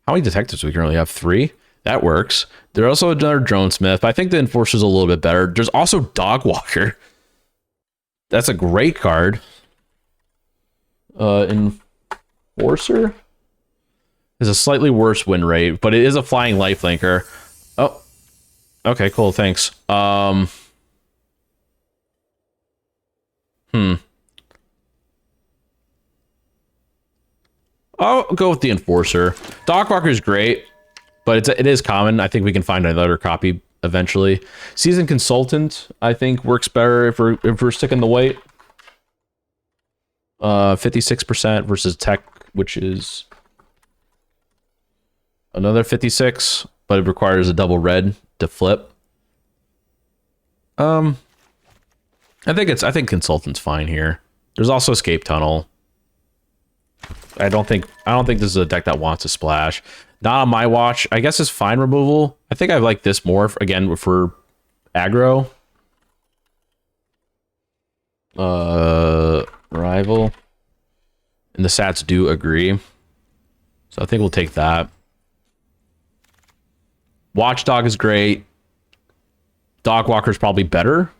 How many detectives? We currently have 3. That works. There's also another Drone Smith. I think the Enforcer's a little bit better. There's also Dog Walker. That's a great card. Enforcer is a slightly worse win rate, but it is a flying lifelinker. Oh, okay, cool, thanks. I'll go with the Enforcer. Dog Walker is great, but it is common. I think we can find another copy eventually. Seasoned Consultant, I think, works better if we're sticking the white. 56% versus Tech, which is another 56, but it requires a double red to flip. I think Consultant's fine here. There's also Escape Tunnel. I don't think this is a deck that wants to splash. Not on my watch. I guess it's fine removal. I think I like this more again for aggro. Rival. And the sats do agree. So I think we'll take that. Watchdog is great. Dog Walker is probably better.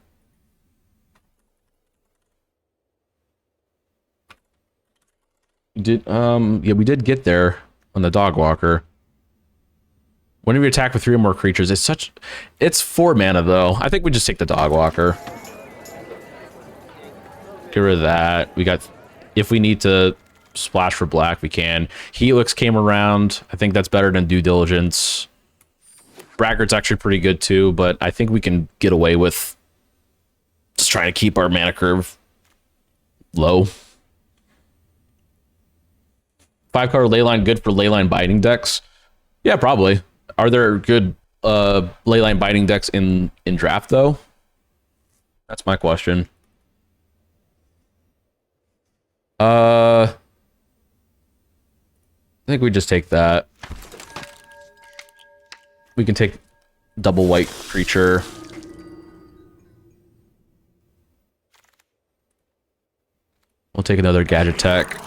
Yeah, we did get there on the Dog Walker. Whenever you attack with 3 or more creatures, it's 4 mana though. I think we just take the Dog Walker. Get rid of that. We got, if we need to splash for black, we can. Helix came around. I think that's better than Due Diligence. Braggart's actually pretty good too, but I think we can get away with just trying to keep our mana curve low. 5-color Leyline good for Leyline Binding decks? Yeah, probably. Are there good Leyline Binding decks in draft though? That's my question. I think we just take that. We can take double white creature. We'll take another Gadget Tech.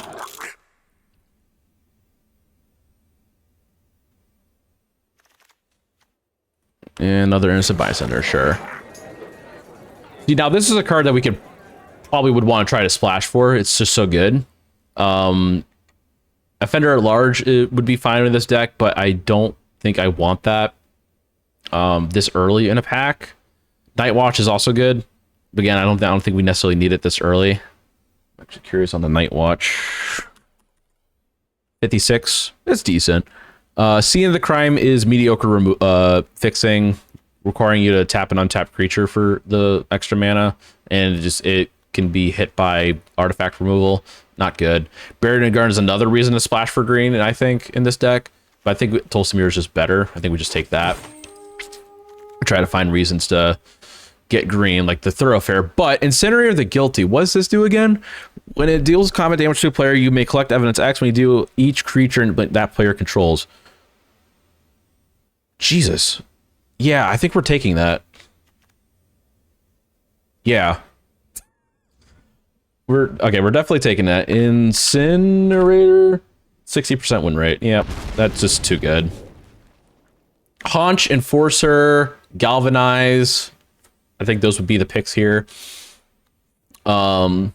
And another Innocent Bystander, sure. See, now this is a card that we could probably would want to try to splash for. It's just so good. Offender at Large would be fine with this deck, but I don't think I want that this early in a pack. Night Watch is also good. But again, I don't think we necessarily need it this early. I'm actually curious on the Night Watch. 56. It's decent. Scene of the Crime is mediocre fixing, requiring you to tap an untapped creature for the extra mana, and it can be hit by artifact removal. Not good. Buried in a Garden is another reason to splash for green, and I think in this deck, but I think Tolsimir is just better. I think we just take that. Try to find reasons to get green, like the Thoroughfare. But Incinerator the Guilty, what does this do again? When it deals combat damage to a player, you may collect evidence X. When you do, each creature that player controls. Jesus. Yeah, I think we're taking that. Yeah. We're definitely taking that. Incinerator, 60% win rate. Yep, that's just too good. Haunch, Enforcer, Galvanize. I think those would be the picks here. Haunch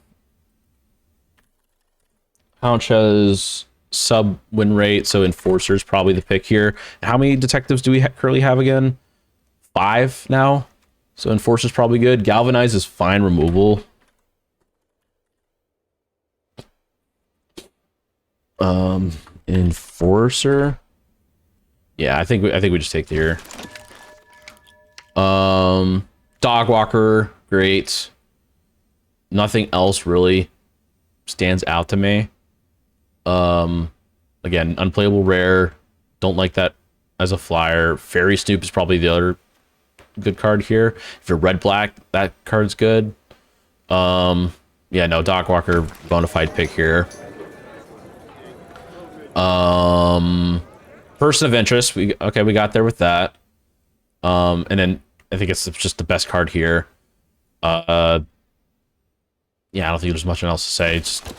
has sub win rate, so Enforcer is probably the pick here. How many detectives do we currently have again? 5 now. So Enforcer is probably good. Galvanize is fine removal. Enforcer. Yeah, I think we just take the here. Dog Walker, great. Nothing else really stands out to me. Again, unplayable rare. Don't like that as a flyer. Fairy Snoop is probably the other good card here. If you're red black, that card's good. Yeah, no, Dog Walker, bona fide pick here. Person of Interest. We got there with that. And then I think it's just the best card here. yeah, I don't think there's much else to say. It's just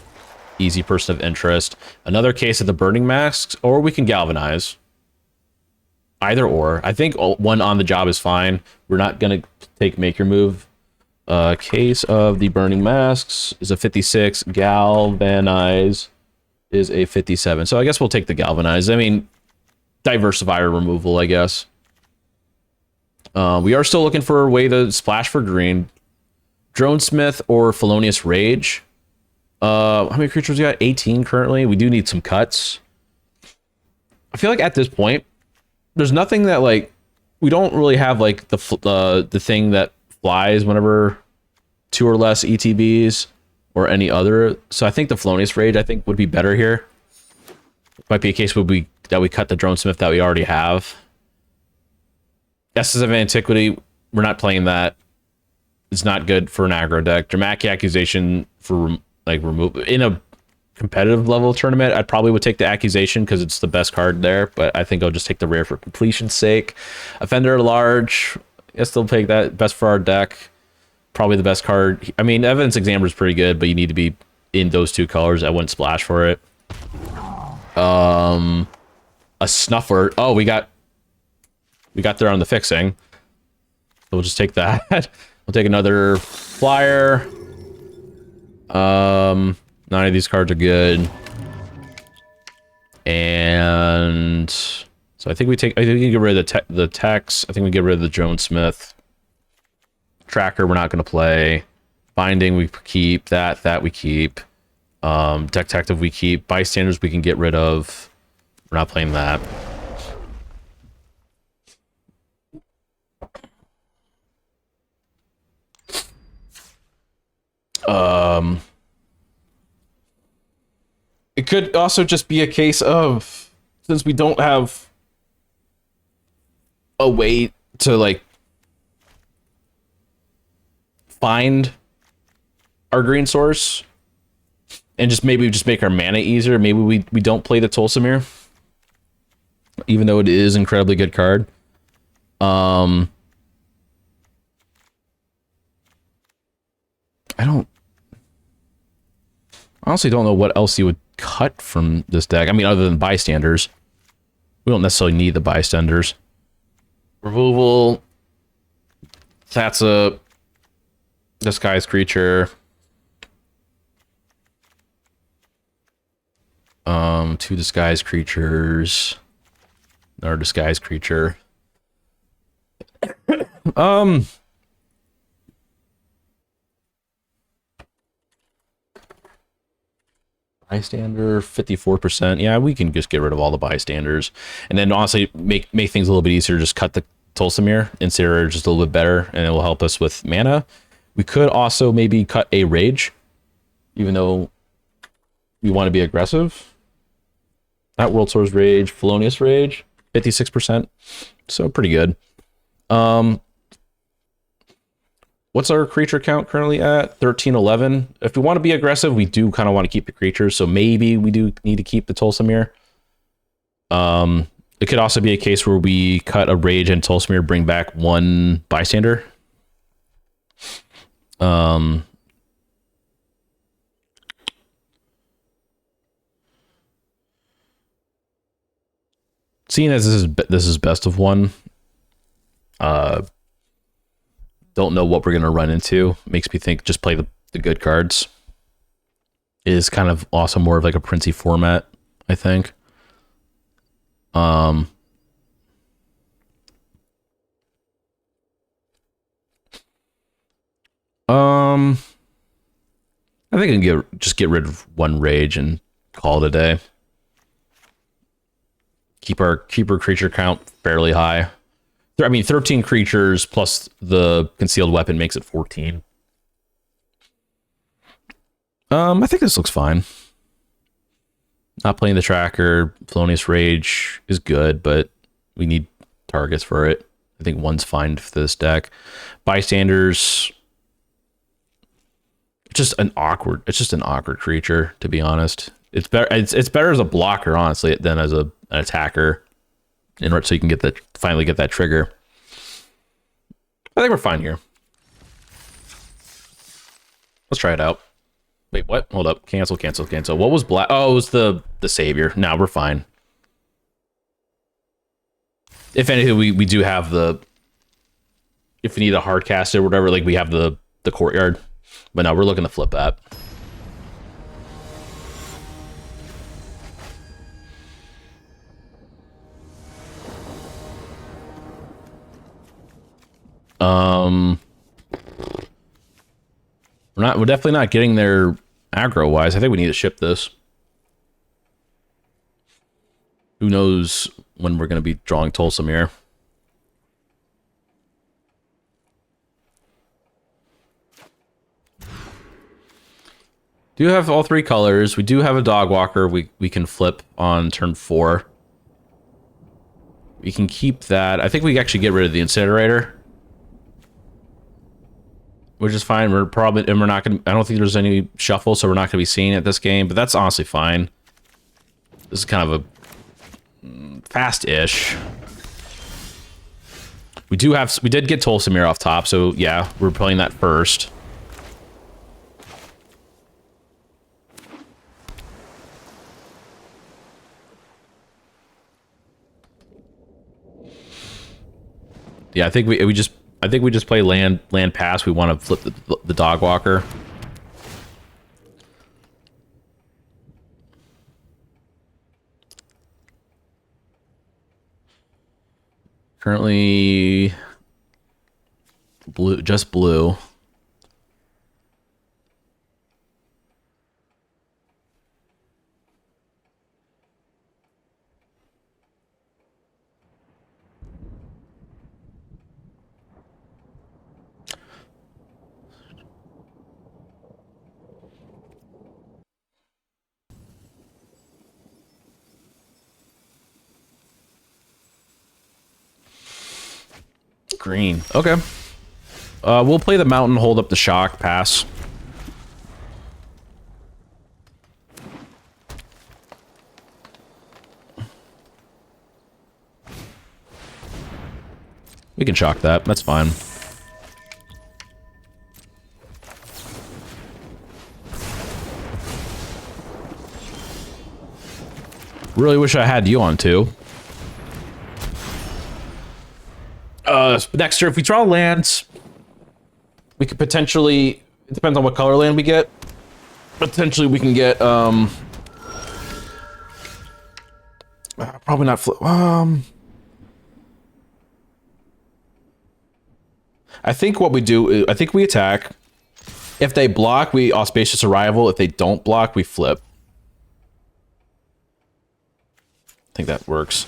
easy person of interest. Another case of the burning masks, or we can galvanize. Either or. I think one on the job is fine. We're not gonna make your move. Case of the burning masks is a 56. Galvanize is a 57. So I guess we'll take the galvanize. I mean, diversifier removal, I guess. We are still looking for a way to splash for green. Dronesmith or Felonious Rage. How many creatures we got? 18 currently. We do need some cuts. I feel like at this point, there's nothing that, like, we don't really have, like, the thing that flies whenever 2 or less ETBs or any other. So I think the Felonious Rage, I think, would be better here. Might be a case where we cut the Dronesmith that we already have. Essence of Antiquity, we're not playing that. It's not good for an aggro deck. Dramatic Accusation for, like, remove in a competitive level tournament. I probably would take the Accusation because it's the best card there, but I think I'll just take the rare for completion's sake. Offender at Large, I guess they'll take that. Best for our deck. Probably the best card. I mean, Evidence Examiner is pretty good, but you need to be in those 2 colors. I wouldn't splash for it. A Snuffer. Oh, we got there on the fixing. So we'll just take that. We'll take another flyer. None of these cards are good. And so I think we can get rid of the Tex. I think we get rid of the Jonesmith. Tracker, we're not going to play. Binding, we keep. That we keep. Detective, we keep. Bystanders, we can get rid of. We're not playing that. It could also just be a case of, since we don't have a way to, like, find our green source and just maybe just make our mana easier, maybe we don't play the Tolsimir, even though it is an incredibly good card. I honestly don't know what else you would cut from this deck. I mean, other than bystanders. We don't necessarily need the bystanders. Removal. That's a disguised creature. 2 disguised creatures. Another disguised creature. Bystander, 54%. Yeah, we can just get rid of all the bystanders. And then honestly, make things a little bit easier. Just cut the Tolsimir. Incineroar just a little bit better, and it will help us with mana. We could also maybe cut a Rage, even though we want to be aggressive. Not World Source Rage, Felonious Rage, 56%. So pretty good. What's our creature count currently at? 1311. If we want to be aggressive, we do kind of want to keep the creatures, so maybe we do need to keep the Tolsimir. It could also be a case where we cut a Rage and Tolsimir, bring back 1 bystander. Seeing as this is best of 1, don't know what we're going to run into. Makes me think just play the good cards. Is kind of also more of like a Princey format, I think. I think I can just get rid of 1 Rage and call it a day. Keep our creature count fairly high. I mean, 13 creatures plus the concealed weapon makes it 14. I think this looks fine. Not playing the tracker. Felonious Rage is good, but we need targets for it. I think 1's fine for this deck. Bystanders. It's just an awkward creature, to be honest. It's better. It's better as a blocker, honestly, than as an attacker. So you can finally get that trigger. I think we're fine here. Let's try it out. Wait, what? Hold up. Cancel, cancel, cancel. What was black? Oh, it was the savior. Now we're fine. If anything, we do have the... If we need a hard cast or whatever, like we have the courtyard. But now we're looking to flip that. We're definitely not getting there aggro wise. I think we need to ship this. Who knows when we're going to be drawing Tulsa here. Do have all three colors. We do have a dog walker we can flip on turn 4. We can keep that. I think we actually get rid of the incinerator, which is fine. We're probably, and we're not gonna, I don't think there's any shuffle, so we're not gonna be seeing it this game, but that's honestly fine. This is kind of a fast-ish. We did get Tulsamir off top, so yeah, we're playing that first. Yeah, I think we just play land pass. We want to flip the dog walker. Currently blue, just blue. Green. Okay. We'll play the mountain, hold up the shock, pass. We can shock that. That's fine. Really wish I had you on too. Next turn, if we draw lands, we could potentially, it depends on what color land we get. Potentially we can get, probably not flip, I think what we do, I think we attack. If they block, we Auspicious Arrival. If they don't block, we flip. I think that works.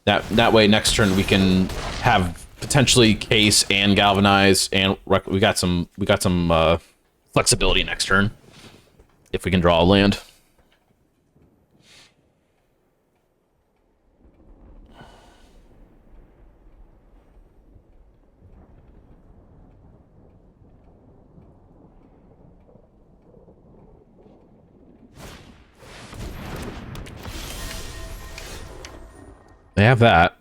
That way, next turn we can have potentially Case and Galvanize, and we got some flexibility next turn if we can draw a land. They have that.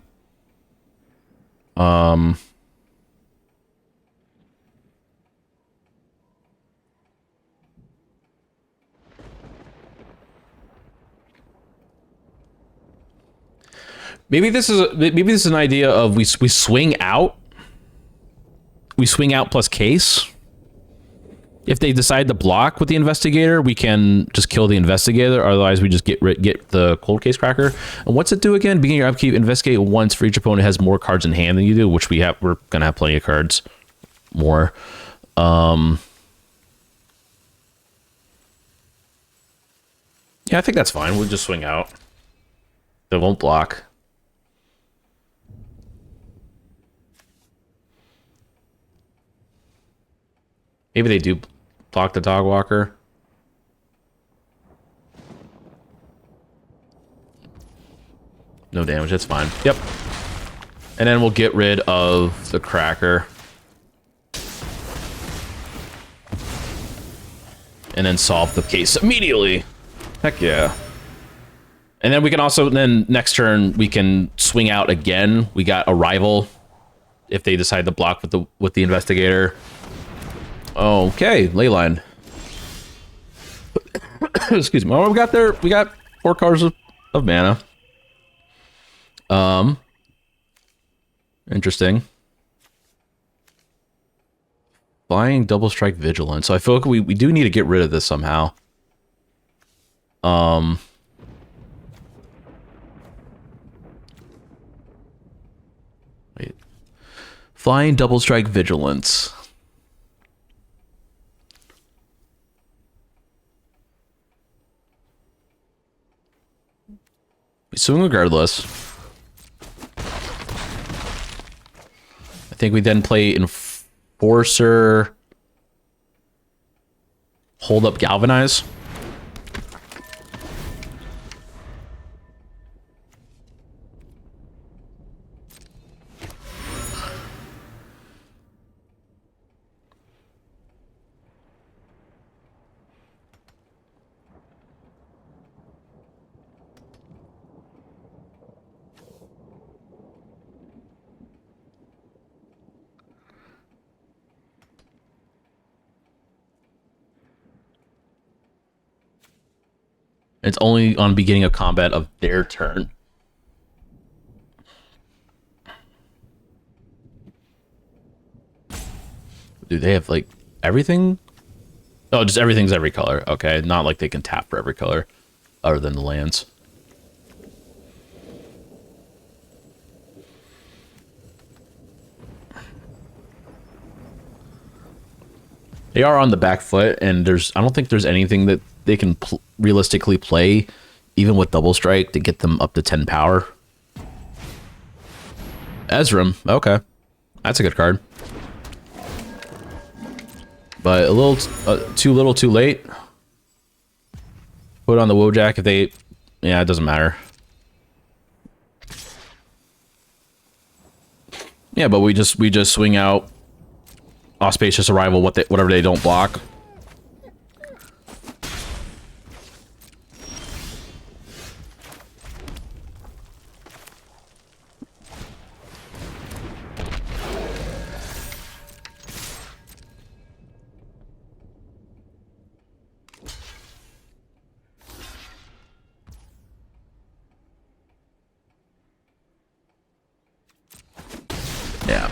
Maybe this is an idea of we swing out. We swing out plus Case. If they decide to block with the Investigator, we can just kill the Investigator. Otherwise, we just get the Cold Case Cracker. And what's it do again? Beginning your upkeep, investigate once for each opponent has more cards in hand than you do, which we have. We're gonna have plenty of cards. More. Yeah, I think that's fine. We'll just swing out. They won't block. Maybe they do block the dog walker. No damage, that's fine. Yep. And then we'll get rid of the cracker. And then solve the case immediately. Heck yeah. And then we can also, then next turn, we can swing out again. We got Arrival if they decide to block with the Investigator. Okay, Leyline. Excuse me. Oh, we got 4 cards of mana. Interesting. Flying double strike vigilance. So I feel like we do need to get rid of this somehow. Wait. Flying double strike vigilance. We swing regardless. I think we then play Enforcer, hold up Galvanize. It's only on beginning of combat of their turn. Do they have like everything? Oh, just everything's every color. Okay, not like they can tap for every color other than the lands. They are on the back foot, and I don't think there's anything that they can realistically play, even with double strike, to get them up to 10 power. Ezram, okay, that's a good card, but a little too little, too late. Put on the Wojak if they, yeah, it doesn't matter. Yeah, but we just swing out Auspicious Arrival, whatever they don't block. Yeah.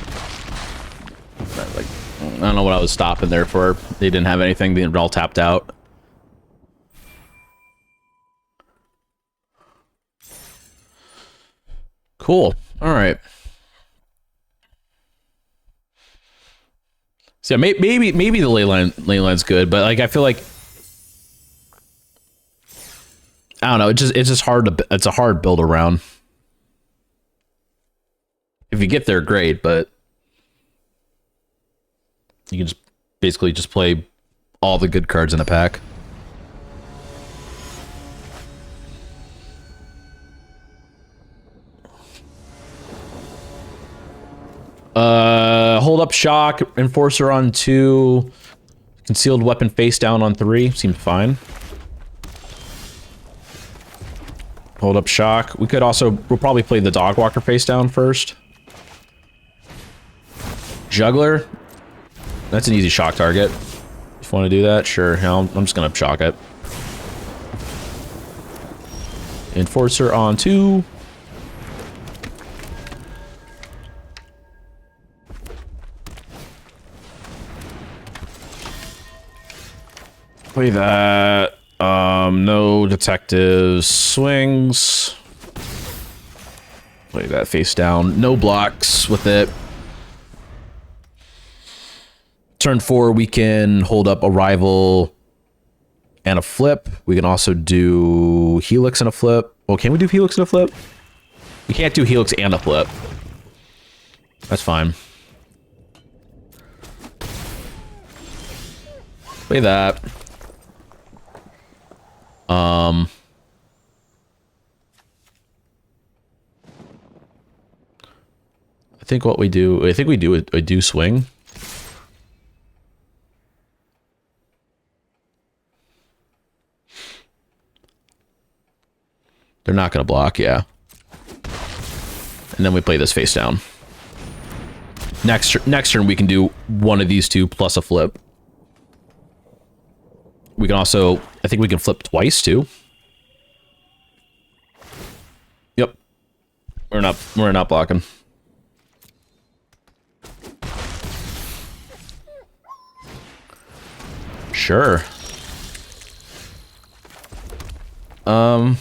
Like, I don't know what I was stopping there for. They didn't have anything. They were all tapped out. Cool. All right. So yeah, maybe the ley line's good, but like I feel like I don't know. It's just hard to. It's a hard build around. If you get there, great, but you can just basically just play all the good cards in a pack. Hold up shock, Enforcer on 2, concealed weapon face down on 3. Seems fine. Hold up shock. We'll probably play the Dogwalker face down first. Juggler. That's an easy shock target. If you want to do that, sure. I'm just gonna shock it. Enforcer on 2. Play that. No detectives. Swings. Play that face down. No blocks with it. Turn 4, we can hold up Arrival and a flip. We can also do Helix and a flip. Well, can we do Helix and a flip? We can't do Helix and a flip. That's fine. Play that. I think what we do, I think we do a do swing. They're not going to block, yeah. And then we play this face down. Next turn, we can do one of these two plus a flip. We can also I think we can flip twice too. Yep. We're not blocking. Sure. I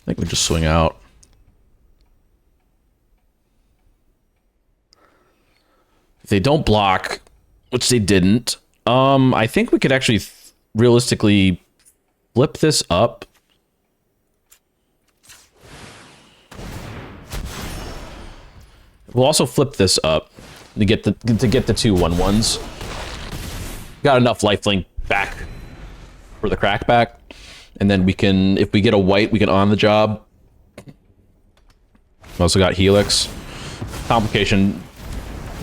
think we just swing out. If they don't block, which they didn't, I think we could actually realistically flip this up. We'll also flip this up to get the 2/1/1s. Got enough lifelink back for the crackback, and then we can, if we get a white, we can on the job. Also got Helix. Complication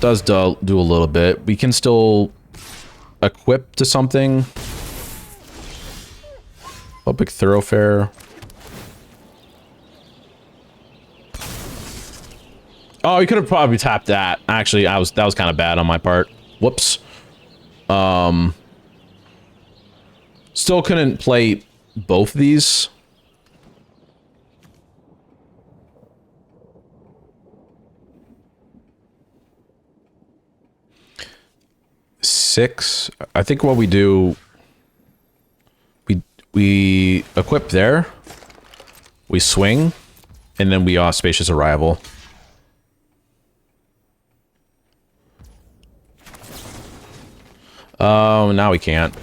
does do a little bit. We can still equip to something. Public Thoroughfare. Oh, you could have probably tapped that. Actually, that was kind of bad on my part. Whoops. Still couldn't play both of these. Six. I think what we do, we equip there, we swing, and then we Spacious Arrival. Oh, now we can't.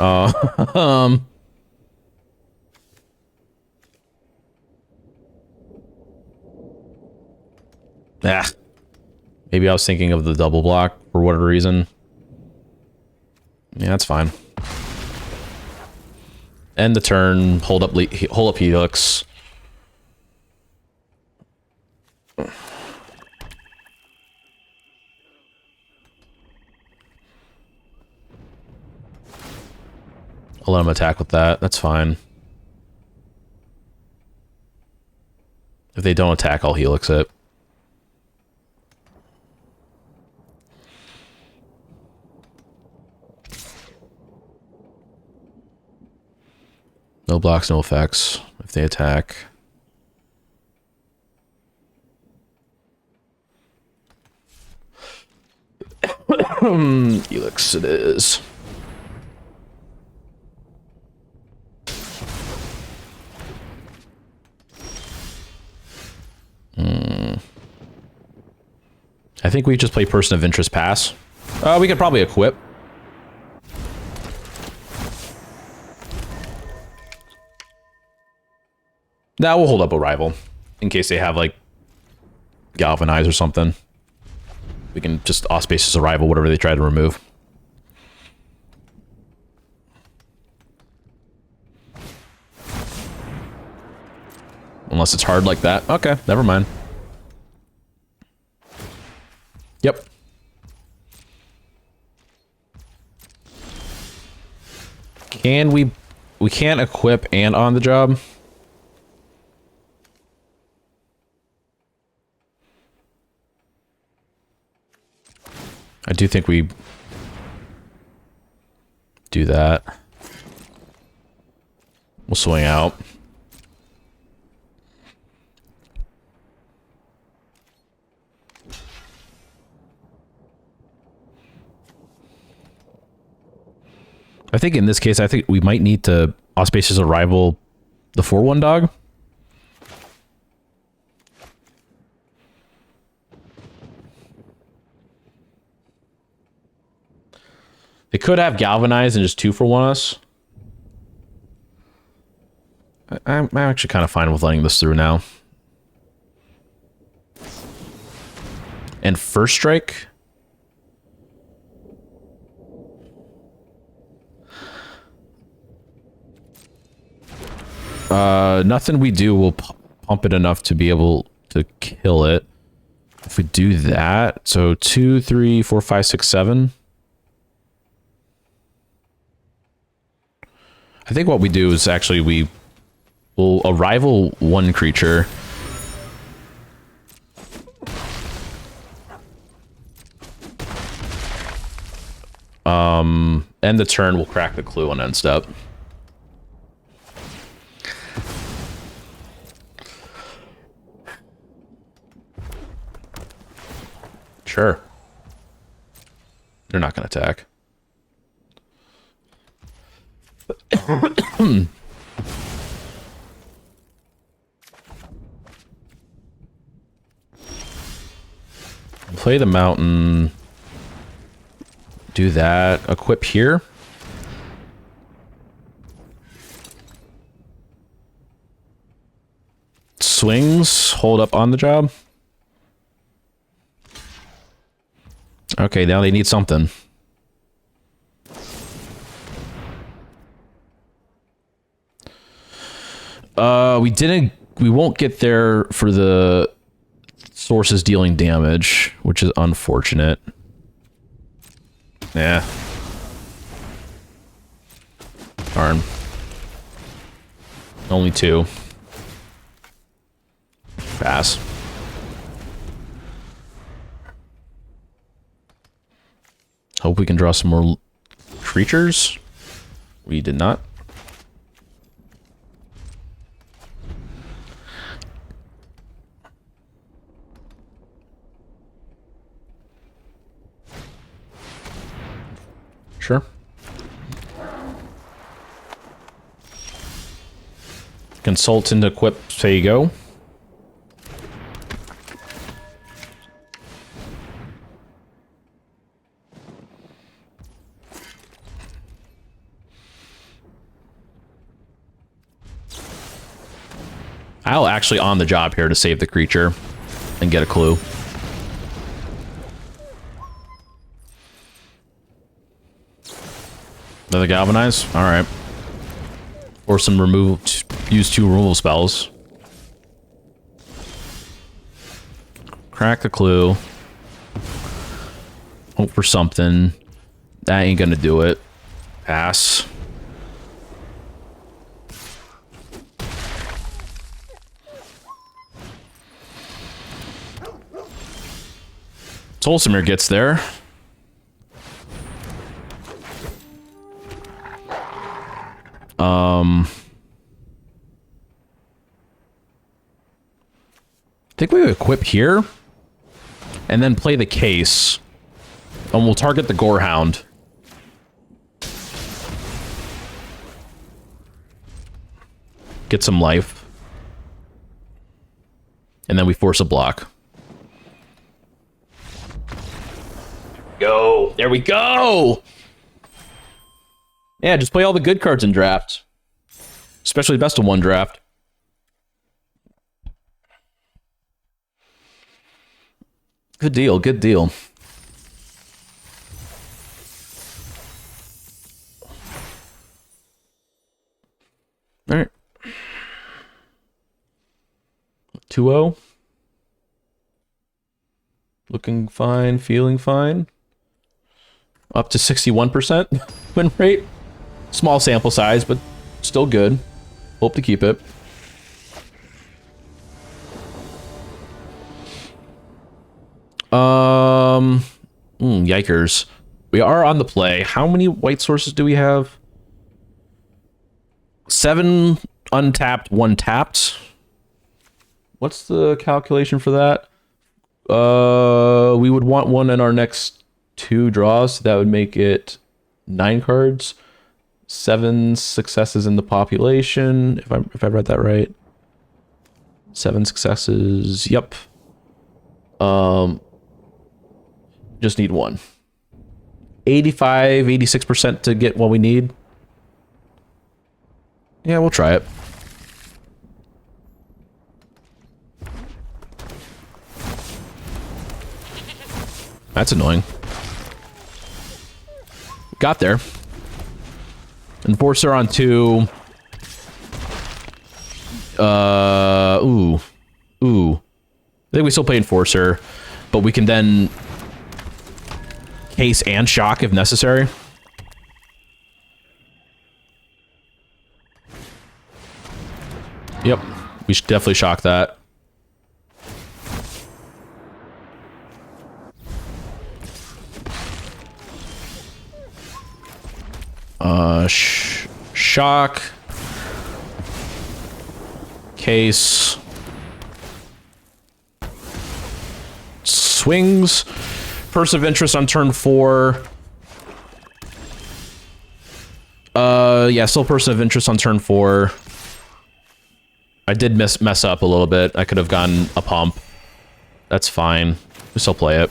Maybe I was thinking of the double block for whatever reason. Yeah, that's fine. End the turn. Hold up Helix. I'll let him attack with that. That's fine. If they don't attack, I'll Helix it. No blocks, no effects. If they attack. Helix it is. I think we just play Person of Interest pass. We could probably equip. Now we'll hold up Arrival in case they have like Galvanize or something. We can just Auspicious Arrival whatever they try to remove. Unless it's hard like that. Okay, never mind. Yep. Can we can't equip and on the job? I do think we do that. We'll swing out. I think in this case, I think we might need to Auspicious Arrival the 4/1 dog. They could have Galvanize and just 2-for-1 us. I'm actually kind of fine with letting this through now. And First Strike. Nothing we do will pump it enough to be able to kill it. If we do that, so 2, 3, 4, 5, 6, 7. I think what we do is actually we will Arrival one creature. End the turn, we'll crack the clue on end step. Sure. They're not going to attack. Play the mountain. Do that. Equip here. Swings. Hold up on the job. Okay, now they need something. We won't get there for the sources dealing damage, which is unfortunate. Yeah. Darn. Only 2. Pass. Hope we can draw some more creatures. We did not. Sure. Consultant equip, there you go. I'll actually on the job here to save the creature and get a clue. Another galvanize? Alright. Or some remove, use 2 removal spells. Crack the clue. Hope for something. That ain't gonna do it. Pass. Solsamir gets there. I think we equip here and then play the case, and we'll target the Gorehound. Get some life, and then we force a block. Go. There we go. Yeah, just play all the good cards in draft, especially best of 1 draft. Good deal, good deal. All right. 2-0. Looking fine, feeling fine. Up to 61% win rate. Small sample size, but still good. Hope to keep it. Yikers. We are on the play. How many white sources do we have? 7 untapped, 1 tapped. What's the calculation for that? We would want 1 in our next 2 draws, so that would make it 9 cards. 7 successes in the population, if I read that right. 7 successes, yep. Just need 1. 85, 86% to get what we need. Yeah, we'll try it. That's annoying. Got there. Enforcer on 2. Ooh. I think we still play Enforcer, but we can then case and shock if necessary. Yep, we should definitely shock that. Shock. Case. Swings. Person of interest on turn 4. Yeah, still person of interest on turn 4. I did mess up a little bit. I could have gotten a pump. That's fine. We still play it.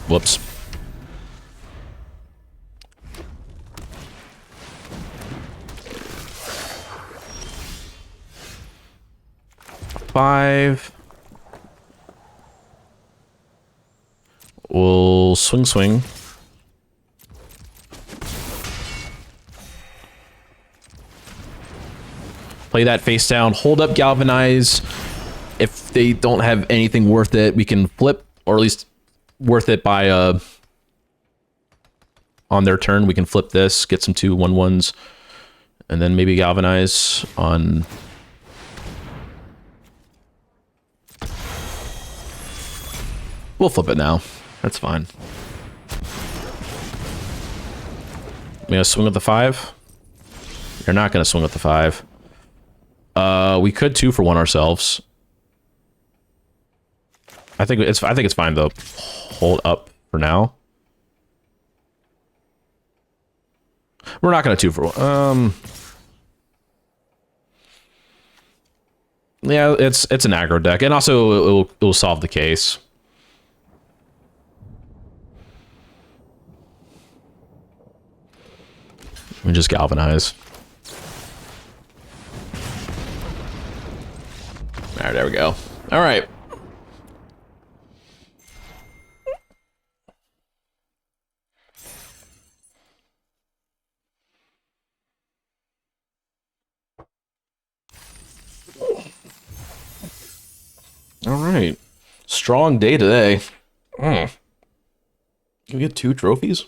Whoops. Five. We'll swing. Play that face down. Hold up Galvanize. If they don't have anything worth it, we can flip, or at least worth it by on their turn. We can flip this, get some 2/1/1s, and then maybe Galvanize on. We'll flip it now. That's fine. I'm gonna swing with the 5. You're not gonna swing with the 5. We could 2-for-1 ourselves. I think it's fine though. Hold up for now. We're not gonna 2-for-1. Yeah, it's an aggro deck, and also it will solve the case. We just Galvanize. All right, there we go. All right. All right. Strong day today. Can we get 2 trophies?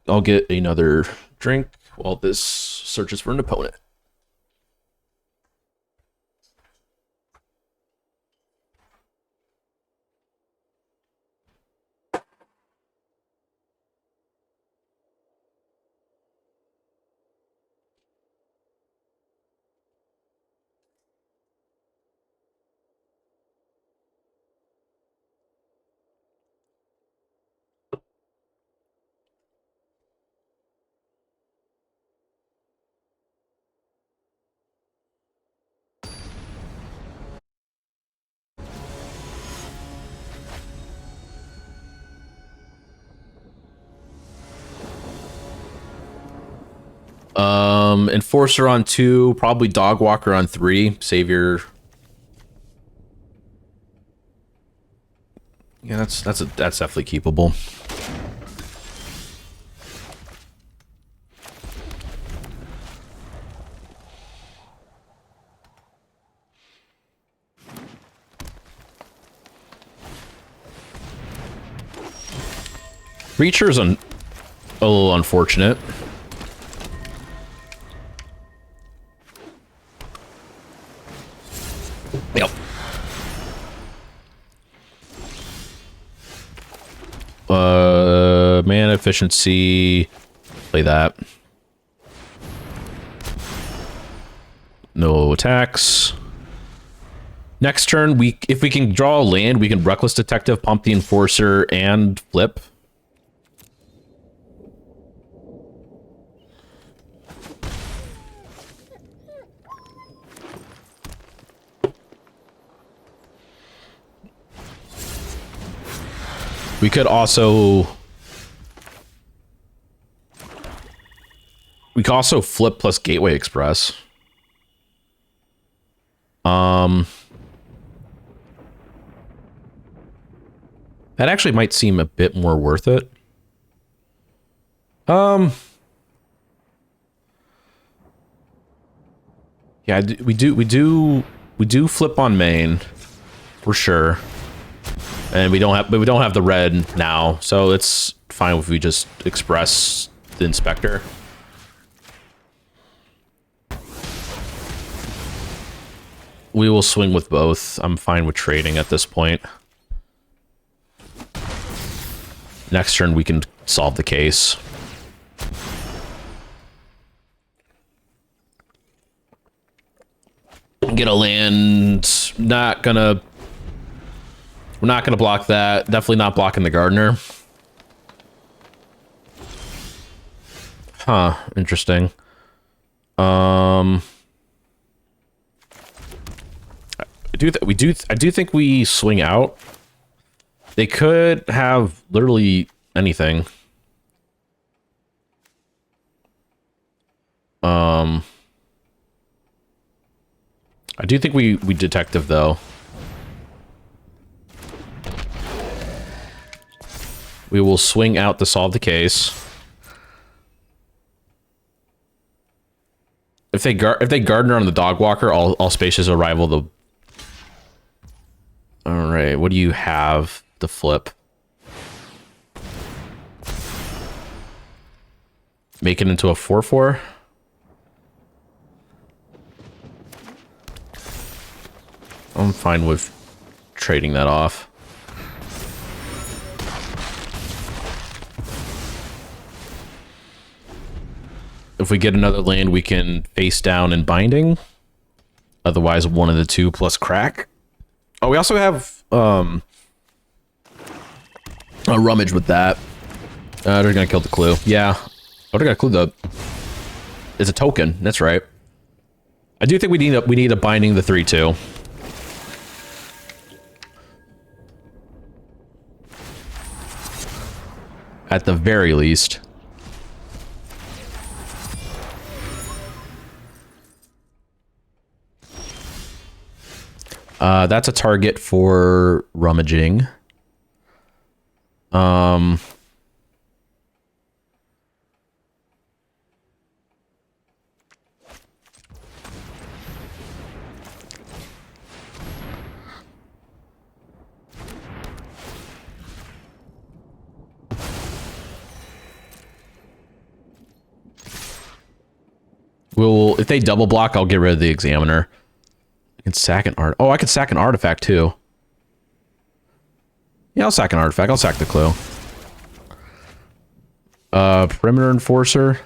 I'll get another drink while this searches for an opponent. Enforcer on 2, probably Dogwalker on 3, Savior. Yeah, that's definitely keepable. Reacher's a little unfortunate. Yep. Mana efficiency. Play that. No attacks. Next turn, if we can draw a land, we can Reckless Detective, pump the Enforcer, and flip. We could also flip plus Gateway Express. That actually might seem a bit more worth it. Yeah, we do flip on main for sure. And we don't have the red now, so it's fine if we just express the Inspector. We will swing with both. I'm fine with trading at this point. Next turn, we can solve the case. Get a land. We're not gonna block that. Definitely not blocking the gardener. Huh, interesting. I do think we swing out. They could have literally anything. I do think we detective though. We will swing out to solve the case. If they gardener on the dog walker, all spaces will rival the. All right, what do you have to flip? Make it into a 4/4. I'm fine with trading that off. If we get another land, we can face down and binding. Otherwise, one of the two plus crack. Oh, we also have a rummage with that. They're gonna kill the clue. Yeah. Oh, they're gonna clue the. It's a token. That's right. I do think we need a binding the 3/2. At the very least. That's a target for rummaging. If they double block, I'll get rid of the examiner. I can sack an art. Oh, I can sack an artifact too. Yeah, I'll sack an artifact. I'll sack the clue. Perimeter enforcer.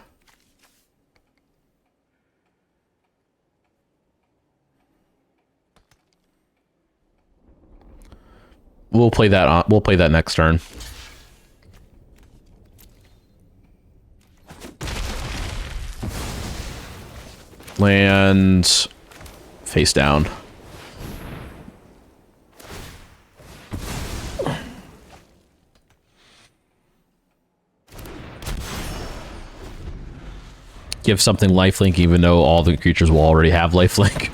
We'll play that on. We'll play that next turn. Land face down. Give something lifelink even though all the creatures will already have lifelink.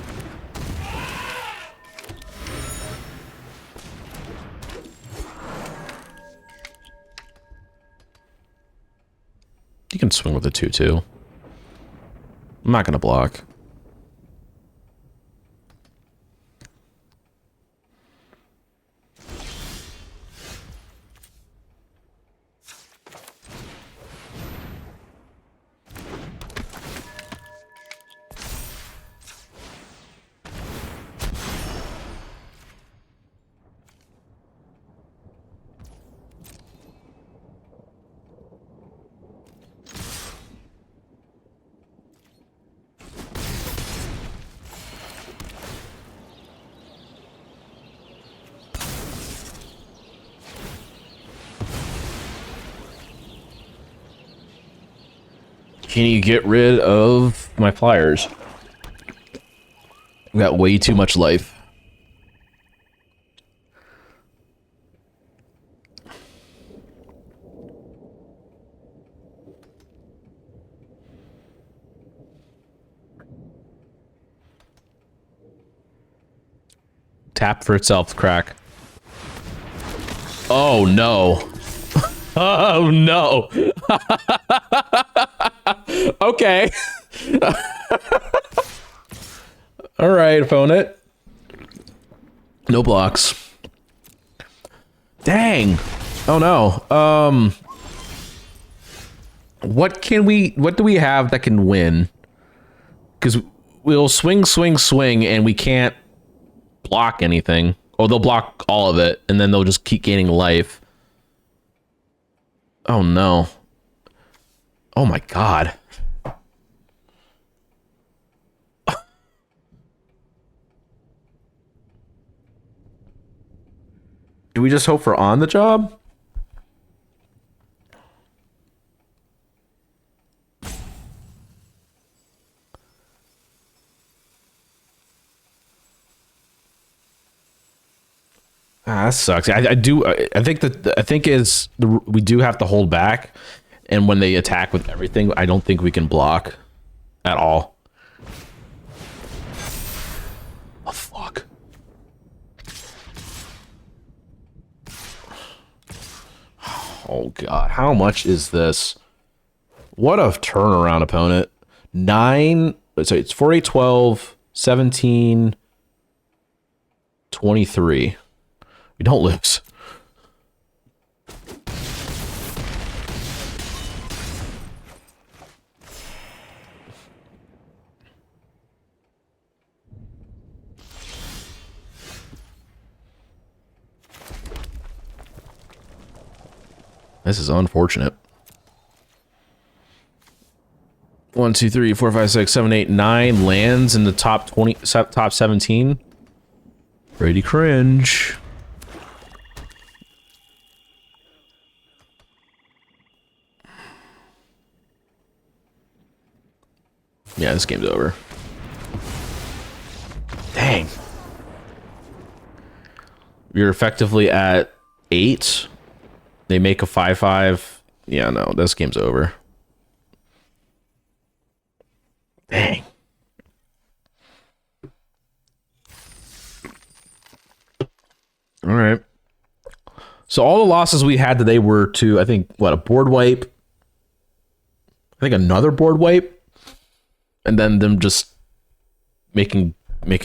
You can swing with a 2/2. I'm not going to block. Can you get rid of my flyers? We got way too much life. Tap for itself, crack. Oh no. Oh no. Okay. All right, opponent. No blocks. Dang. Oh no. What do we have that can win? Because we'll swing, and we can't block anything. Or they'll block all of it, and then they'll just keep gaining life. Oh no. Oh my god. Do we just hope for on the job? Ah, that sucks. I think we do have to hold back, and when they attack with everything, I don't think we can block at all. Oh fuck. Oh god, how much is this? What a turnaround opponent. 9, so it's 4, 8, 12, 17, 23. We don't lose. This is unfortunate. 1, 2, 3, 4, 5, 6, 7, 8, 9 lands in the top 20, top 17. Pretty cringe. Yeah, this game's over. Dang. You're effectively at 8. They make a 5-5. Yeah, no, this game's over. Dang. All right. So all the losses we had today were to, I think, what, a board wipe? I think another board wipe? And then them just making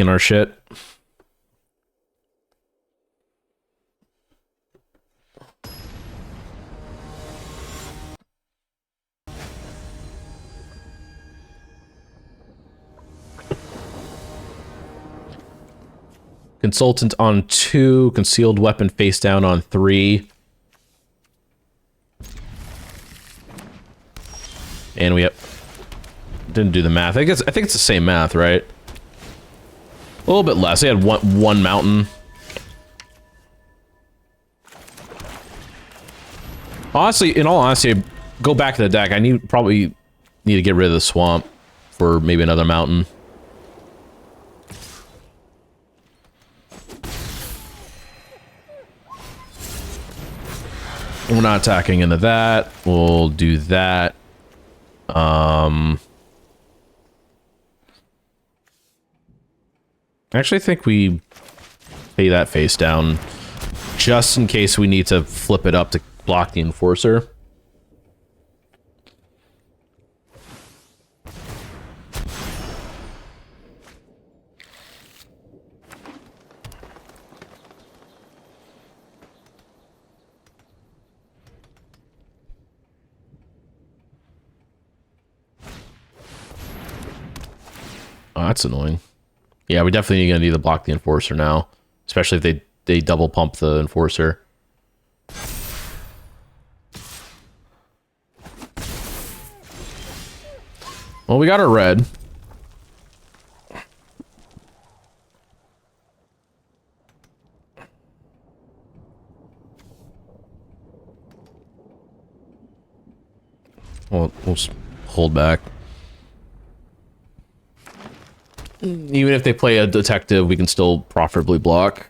our shit. Consultant on 2, concealed weapon face down on 3. And we didn't do the math. I think it's the same math, right? A little bit less. They had one mountain. Honestly, in all honesty, go back to the deck. I probably need to get rid of the swamp for maybe another mountain. We're not attacking into that. We'll do that. I actually think we pay that face down just in case we need to flip it up to block the enforcer. Oh, that's annoying. Yeah, we definitely gonna need to block the enforcer now, especially if they double pump the enforcer. Well, we got our red. Well, we'll just hold back. Even if they play a detective, we can still profitably block.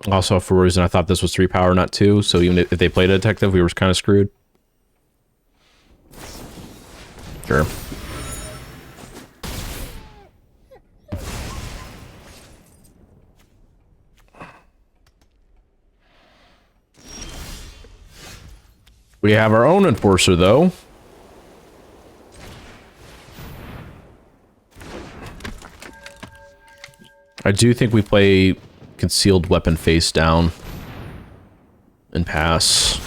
Also, for a reason, I thought this was 3 power, not 2. So even if they played a detective, we were kind of screwed. Sure. We have our own enforcer, though. I do think we play concealed weapon face down. and pass.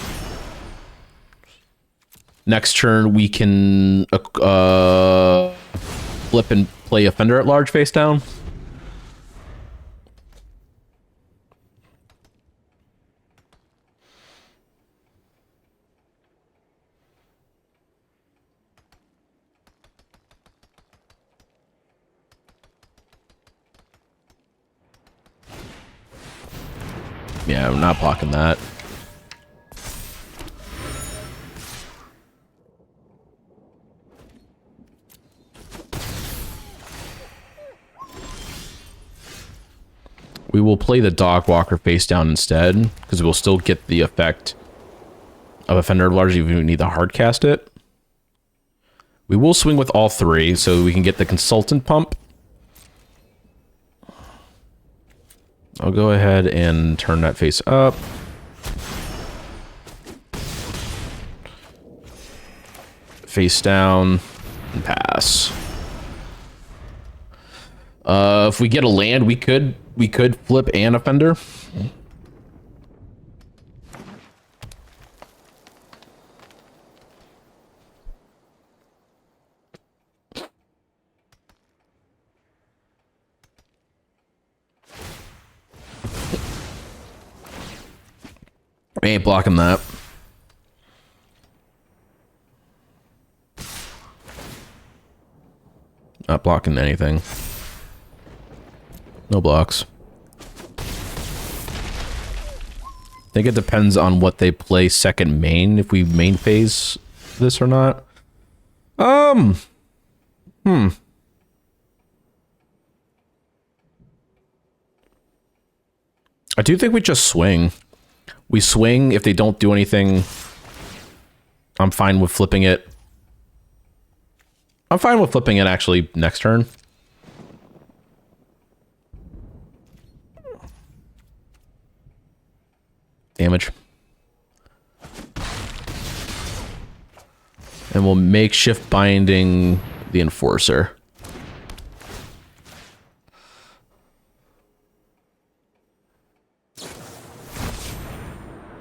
Next turn, we can flip and play Offender at Large face down. Yeah, I'm not blocking that. We will play the Dog Walker face down instead, because we'll still get the effect of Offender largely if we need to hard cast it. We will swing with all three, so we can get the Consultant Pump. I'll go ahead and turn that face up. Face down and pass. If we get a land, we could flip an Offender. We ain't blocking that. Not blocking anything. No blocks. I think it depends on what they play second main, if we main phase this or not. I do think we just swing. We swing. If they don't do anything, I'm fine with flipping it. I'm fine with flipping it actually next turn. Damage. And we'll makeshift binding the Enforcer.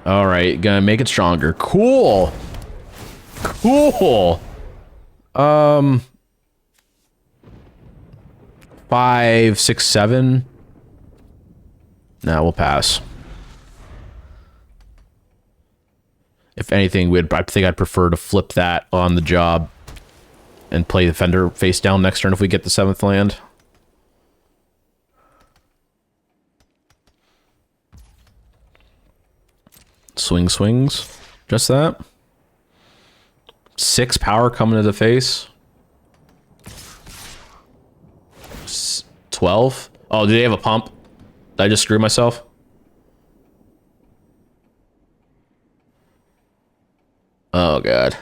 All right, gonna make it stronger. Cool. Cool. 5, 6, 7. Nah, we'll pass. If anything, I think I'd prefer to flip that on the job and play the Fender face down next turn if we get the 7th land. Swing swings. Just that. 6 power coming to the face. 12. Oh, do they have a pump? Did I just screw myself? Oh, God.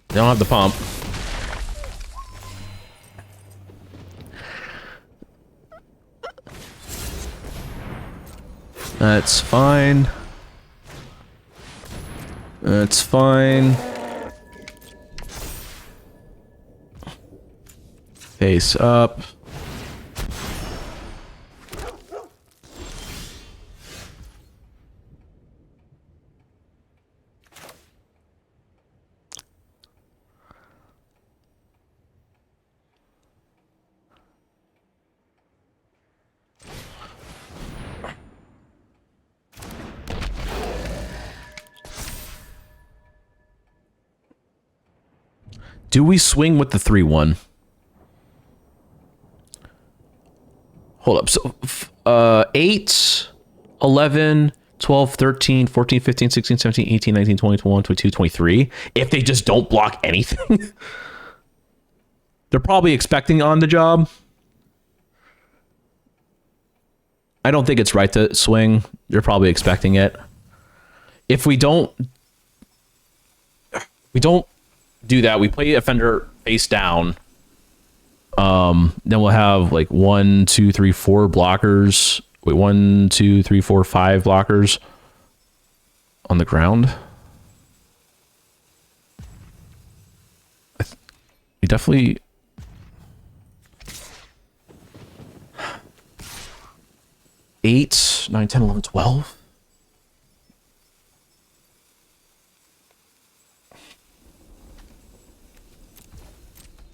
They don't have the pump. That's fine. That's fine. Face up. Do we swing with the 3-1? Hold up. So, 8, 11, 12, 13, 14, 15, 16, 17, 18, 19, 20, 21, 22, 23. If they just don't block anything. They're probably expecting on the job. I don't think it's right to swing. They're probably expecting it. If we don't do that, we play Offender face down. Then we'll have like 1, 2, 3, 4 blockers. Wait, 1, 2, 3, 4, 5 blockers on the ground. We definitely. 8, 9, 10, 11, 12.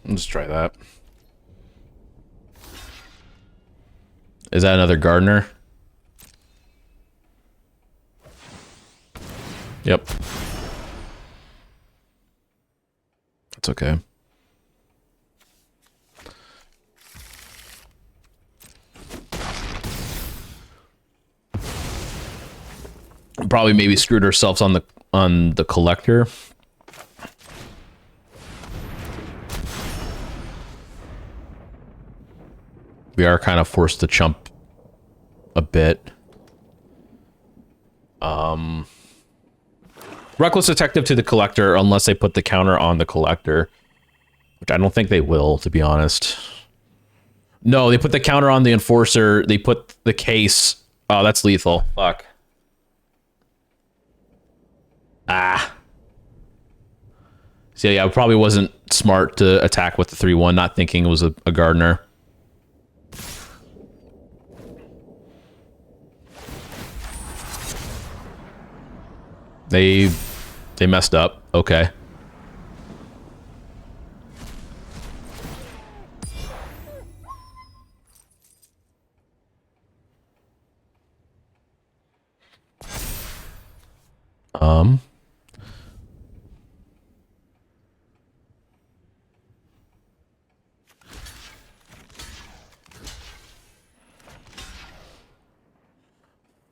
Let's try that. Is that another gardener? Yep. That's okay. Probably maybe screwed ourselves on the collector. We are kind of forced to chump a bit. Reckless Detective to the collector unless they put the counter on the collector. Which I don't think they will, to be honest. No, they put the counter on the enforcer. They put the case. Oh, that's lethal. Fuck. Ah. So yeah, it probably wasn't smart to attack with the 3-1, not thinking it was a gardener. They messed up. Okay.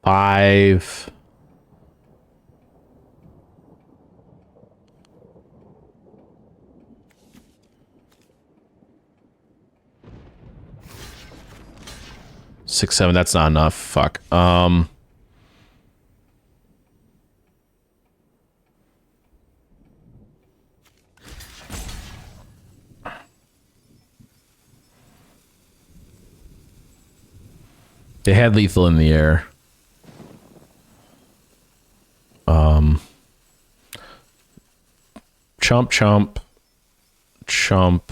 Five. Six, 7, that's not enough. Fuck. They had lethal in the air. Chump.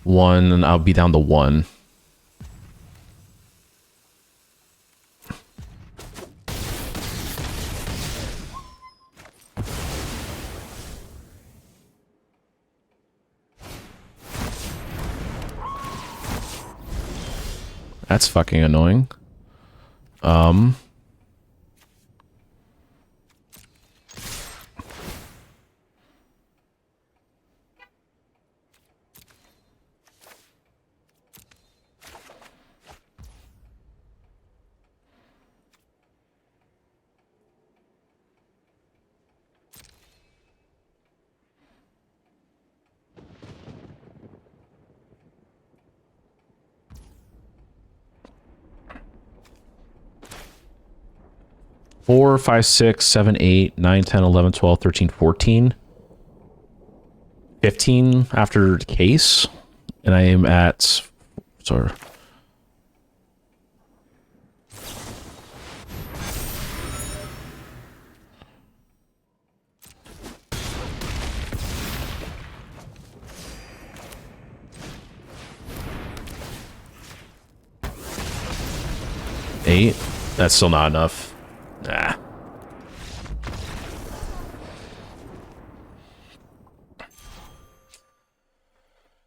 1, and I'll be down to 1. That's fucking annoying. 4, 5, 6, 7, 8, 9, 10, 11, 12, 13, 14. 15 after the case. And I am at... Sorry. Eight. That's still not enough. Nah.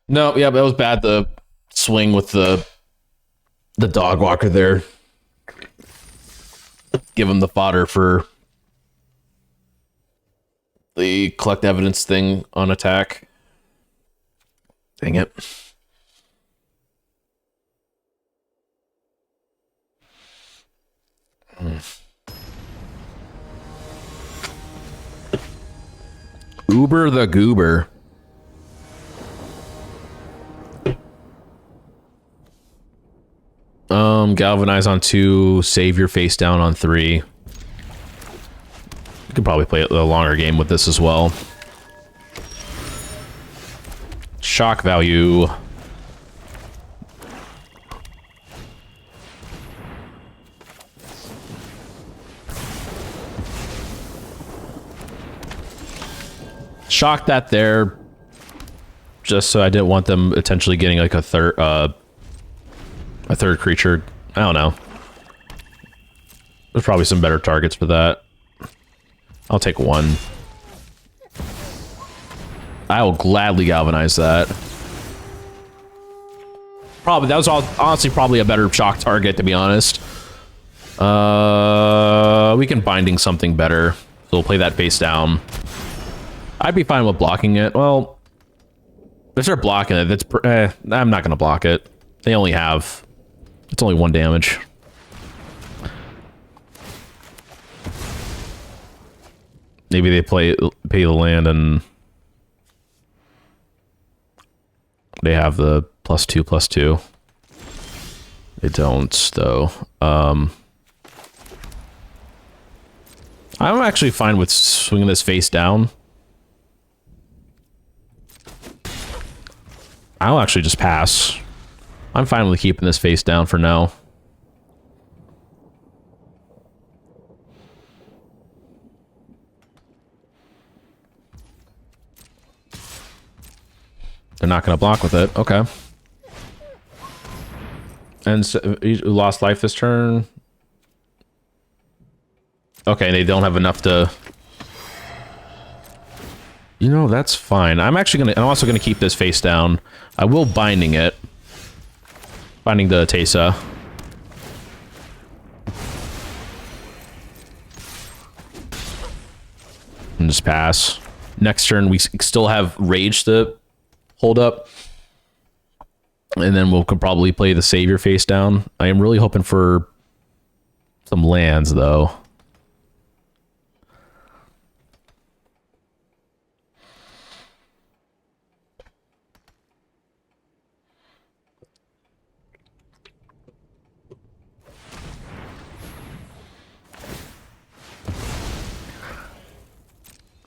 No, yeah, that was bad. The swing with the dog walker there. Give him the fodder for the collect evidence thing on attack. Dang it. Uber the goober. Galvanize on 2, save your face down on 3. You could probably play a longer game with this as well. Shock value. Shock that there, just so I didn't want them potentially getting like a third creature. I don't know. There's probably some better targets for that. I'll take one. I will gladly galvanize that. Probably, that was honestly probably a better shock target, to be honest. We can binding something better. So we'll play that face down. I'd be fine with blocking it. Well, if they're blocking it, that's I'm not gonna block it. They only have, it's only 1 damage. Maybe they pay the land and they have the +2/+2. They don't, though. I'm actually fine with swinging this face down. I'll actually just pass. I'm fine with keeping this face down for now. They're not going to block with it. Okay. And so, you lost life this turn. Okay, they don't have enough to... You know, that's fine. I'm also gonna keep this face down. I will binding it. Binding the Teysa. And just pass. Next turn, we still have Rage to hold up. And then we'll probably play the Savior face down. I am really hoping for some lands, though.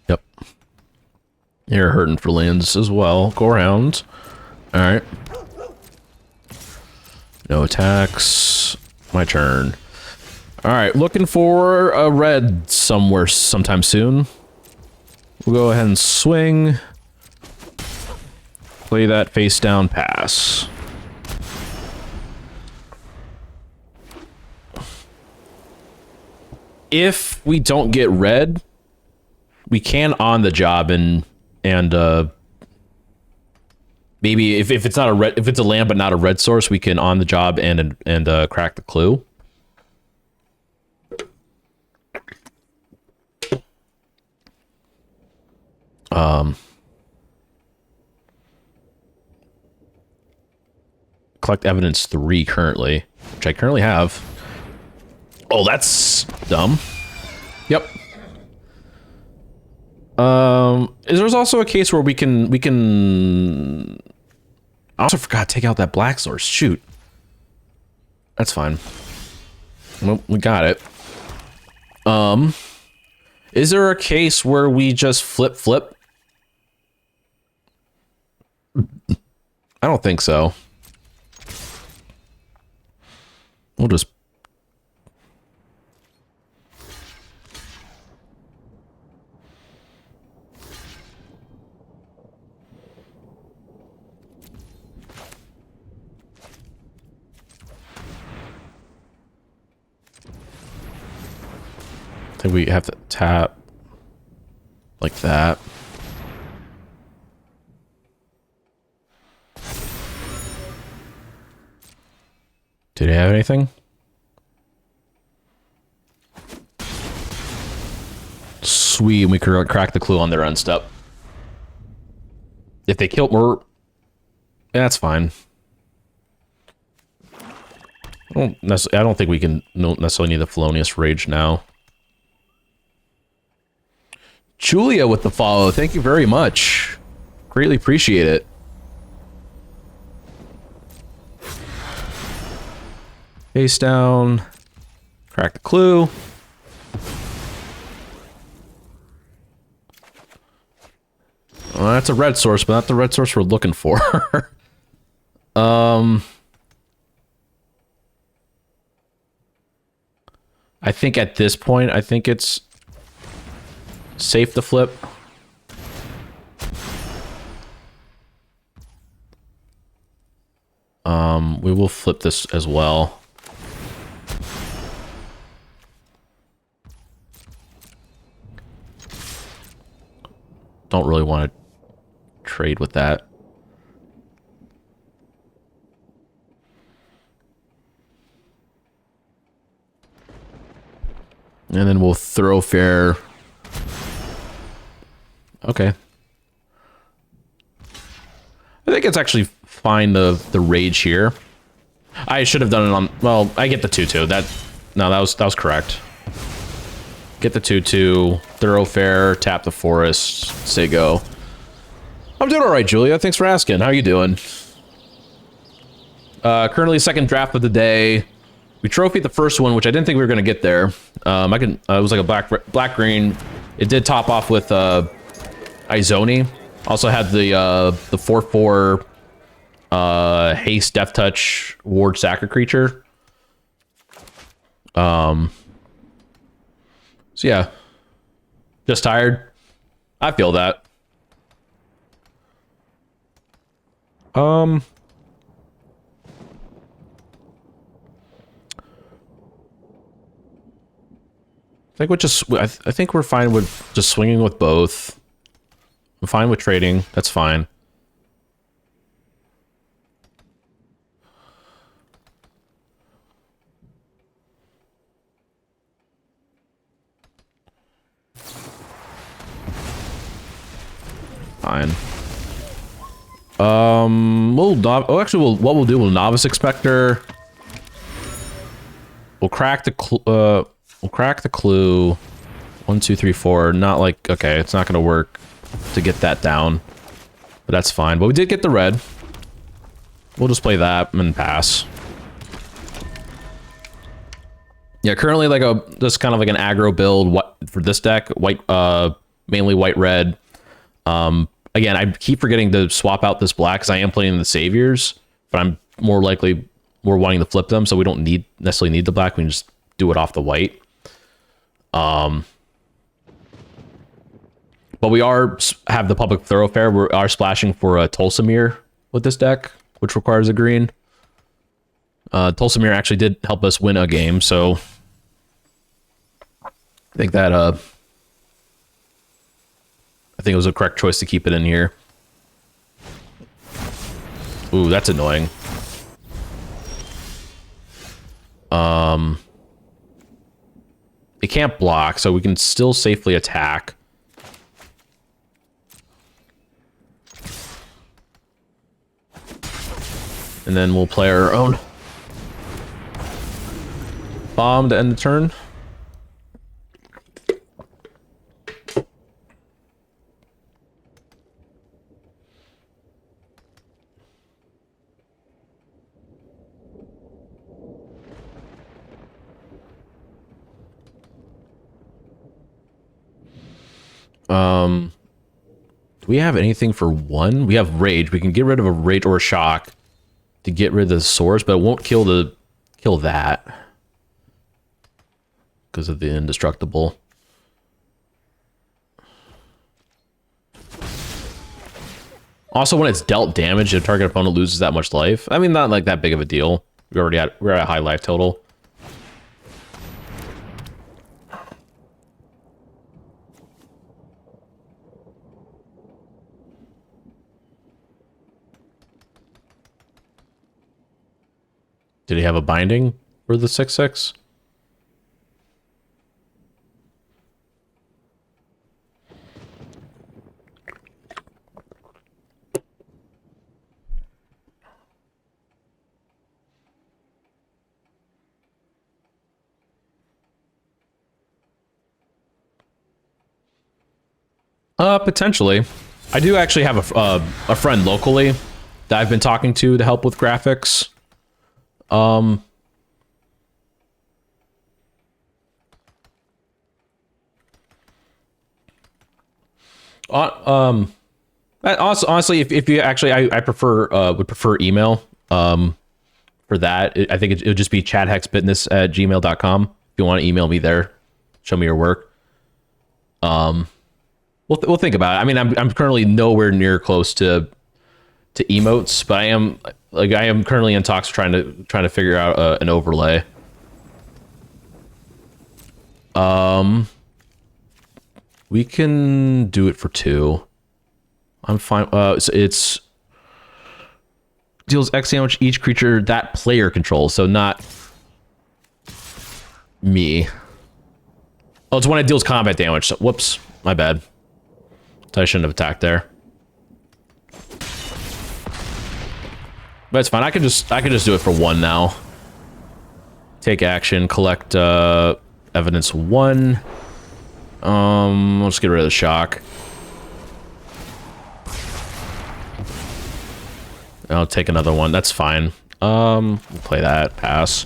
Yep. You're hurting for lands as well. Go around. Alright. No attacks. My turn. Alright, looking for a red somewhere sometime soon. We'll go ahead and swing. Play that face down pass. If we don't get red, we can on the job and maybe if it's not a red, if it's a land but not a red source, we can on the job and crack the clue. Collect evidence 3 currently, which I currently have. Oh, that's dumb. Yep. There's also a case where we can I also forgot to take out that black source. Shoot. That's fine. Well, we got it. Is there a case where we just flip? I don't think so. We'll just... I think we have to tap like that. Did he have anything? Sweet, we could crack the clue on their end step. If they kill, that's fine. I don't think we can necessarily need the Felonious Rage now. Julia with the follow. Thank you very much. Greatly appreciate it. Face down. Crack the clue. Well, that's a red source, but not the red source we're looking for. I think at this point, I think it's safe to flip. We will flip this as well. don't really want to trade with that. And then we'll Thoroughfare. Okay. I think it's actually fine, the rage here. I should have done it on... Well, I get the 2-2. No, that was correct. Get the 2-2, Thoroughfare, tap the forest, say go. I'm doing all right, Julia. Thanks for asking. How are you doing? Currently second draft of the day. We trophied the first one, which I didn't think we were going to get there. It was like a black-green. It did top off with Izoni. Also had the 4/4 haste, death touch, ward, sack a creature. So yeah, just tired. I feel that. I think I think we're fine with just swinging with both. I'm fine with trading. That's fine. Fine. What we'll do, we'll Novice Expector. We'll crack the clue. 1, 2, 3, 4. Not like, okay, it's not gonna work to get that down, but that's fine. But we did get the red. We'll just play that and pass. Yeah, currently like just kind of like an aggro build for this deck. White, mainly white red. Again, I keep forgetting to swap out this black because I am playing the saviors, but I'm more wanting to flip them, so we don't necessarily need the black. We can just do it off the white. But we have the public thoroughfare. We are splashing for a Tulsamir with this deck, which requires a green. Tulsamir actually did help us win a game, so I think that it was a correct choice to keep it in here. Ooh, that's annoying. It can't block, so we can still safely attack. And then we'll play our own bomb to end the turn. Do we have anything for 1? We have rage. We can get rid of a rage or a shock to get rid of the source, but it won't kill that because of the indestructible. Also, when it's dealt damage, the target opponent loses that much life. I mean, not like that big of a deal. We're at a high life total. Did he have a binding for the 6/6? Potentially. I do actually have a friend locally that I've been talking to help with graphics. Honestly, if you actually, I prefer would prefer email for that. I think it would just be chadhexfitness@gmail.com if you want to email me there, show me your work. We'll think about it. I mean, I'm currently nowhere near close to emotes, but I am currently in talks trying to figure out an overlay. We can do it for 2. I'm fine. It's deals X damage each creature that player controls, so not me. Oh, it's when it deals combat damage. So, whoops, my bad. I shouldn't have attacked there. But it's fine. I can just do it for 1 now. Take action. Collect evidence 1. Let's get rid of the shock. I'll take another one. That's fine. We'll play that. Pass.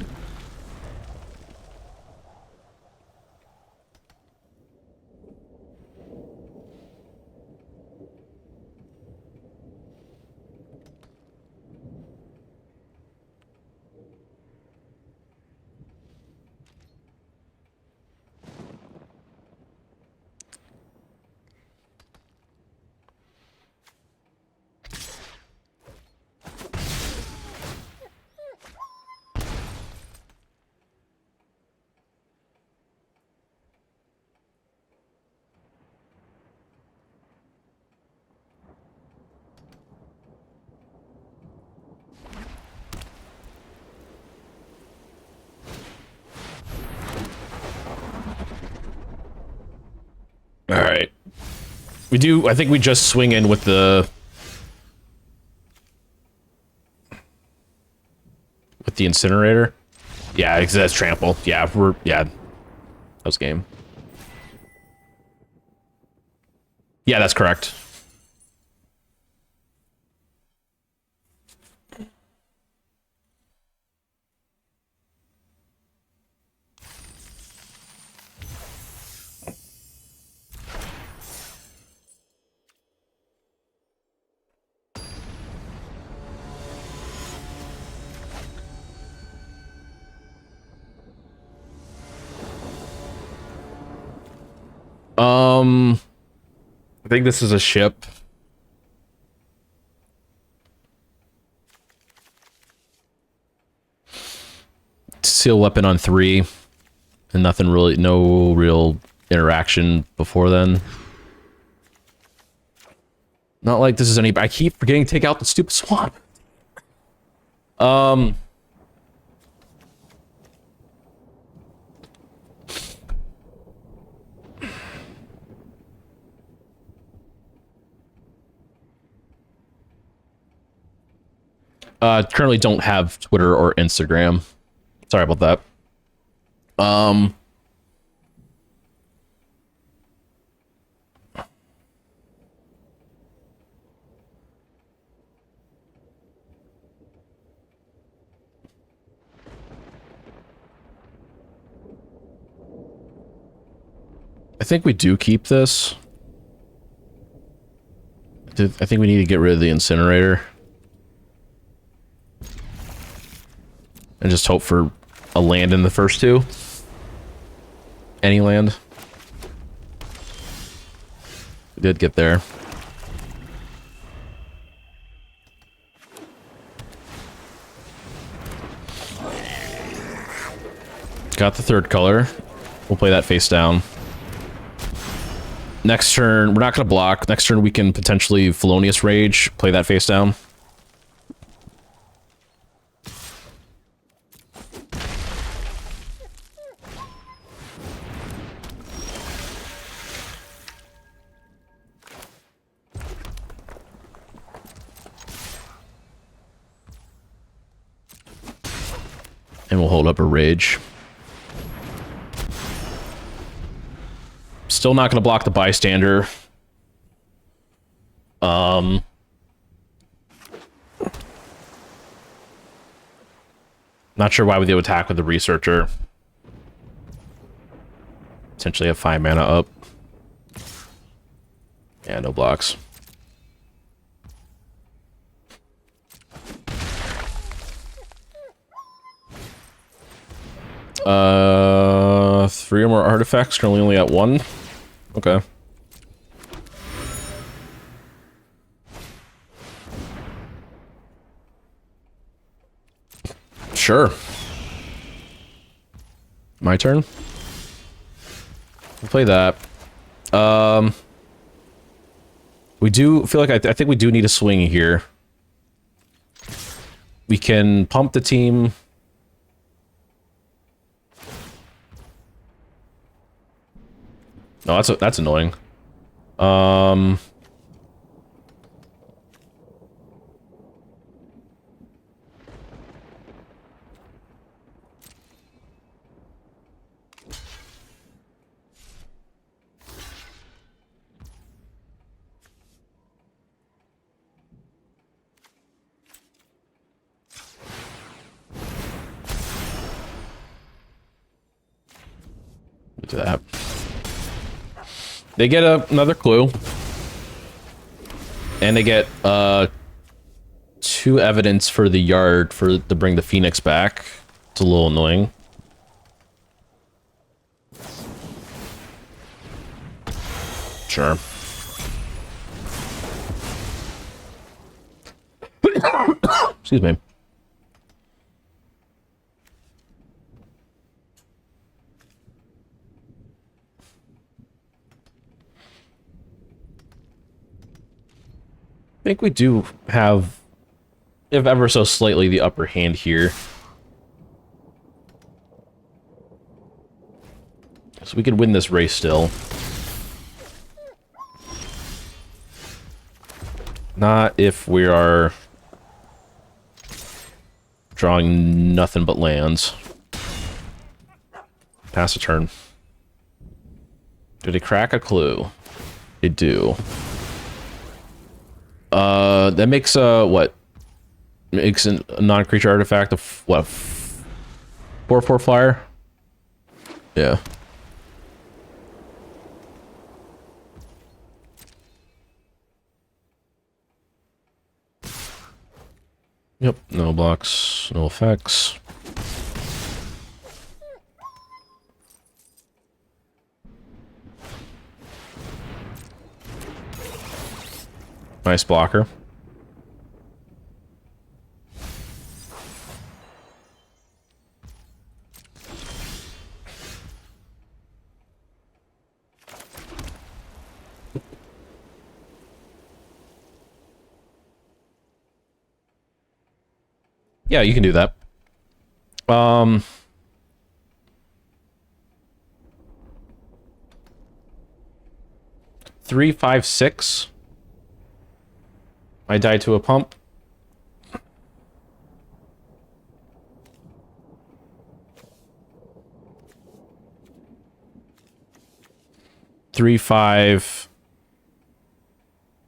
All right. We do, I think we just swing in with the incinerator. Yeah, because that's trample. Yeah, that was game. Yeah, that's correct. I think this is a ship. Seal weapon on 3. And nothing really, no real interaction before then. Not like this is any, I keep forgetting to take out the stupid swamp. Currently don't have Twitter or Instagram. Sorry about that. I think we do keep this. I think we need to get rid of the incinerator. And just hope for a land in the first 2. Any land. We did get there. Got the 3rd color. We'll play that face down. Next turn, we're not going to block. Next turn, we can potentially Felonious Rage, play that face down. And we'll hold up a Rage. Still not going to block the Bystander. Not sure why we do attack with the Researcher. Potentially have 5 mana up. Yeah, no blocks. Three or more artifacts, currently only at 1. Okay. Sure. My turn? We'll play that. We do feel like I think we do need a swing here. We can pump the team. No, that's annoying. Do that. They get another clue. And they get 2 evidence for the yard to bring the Phoenix back. It's a little annoying. Sure. Excuse me. I think we do have, if ever so slightly, the upper hand here. So we could win this race still. Not if we are drawing nothing but lands. Pass a turn. Do they crack a clue? They do. That makes what? Makes a non-creature artifact of what? 4/4 flyer? Yeah. Yep, no blocks, no effects. Nice blocker. Yeah, you can do that. 3, 5, 6. I die to a pump. Three, 5.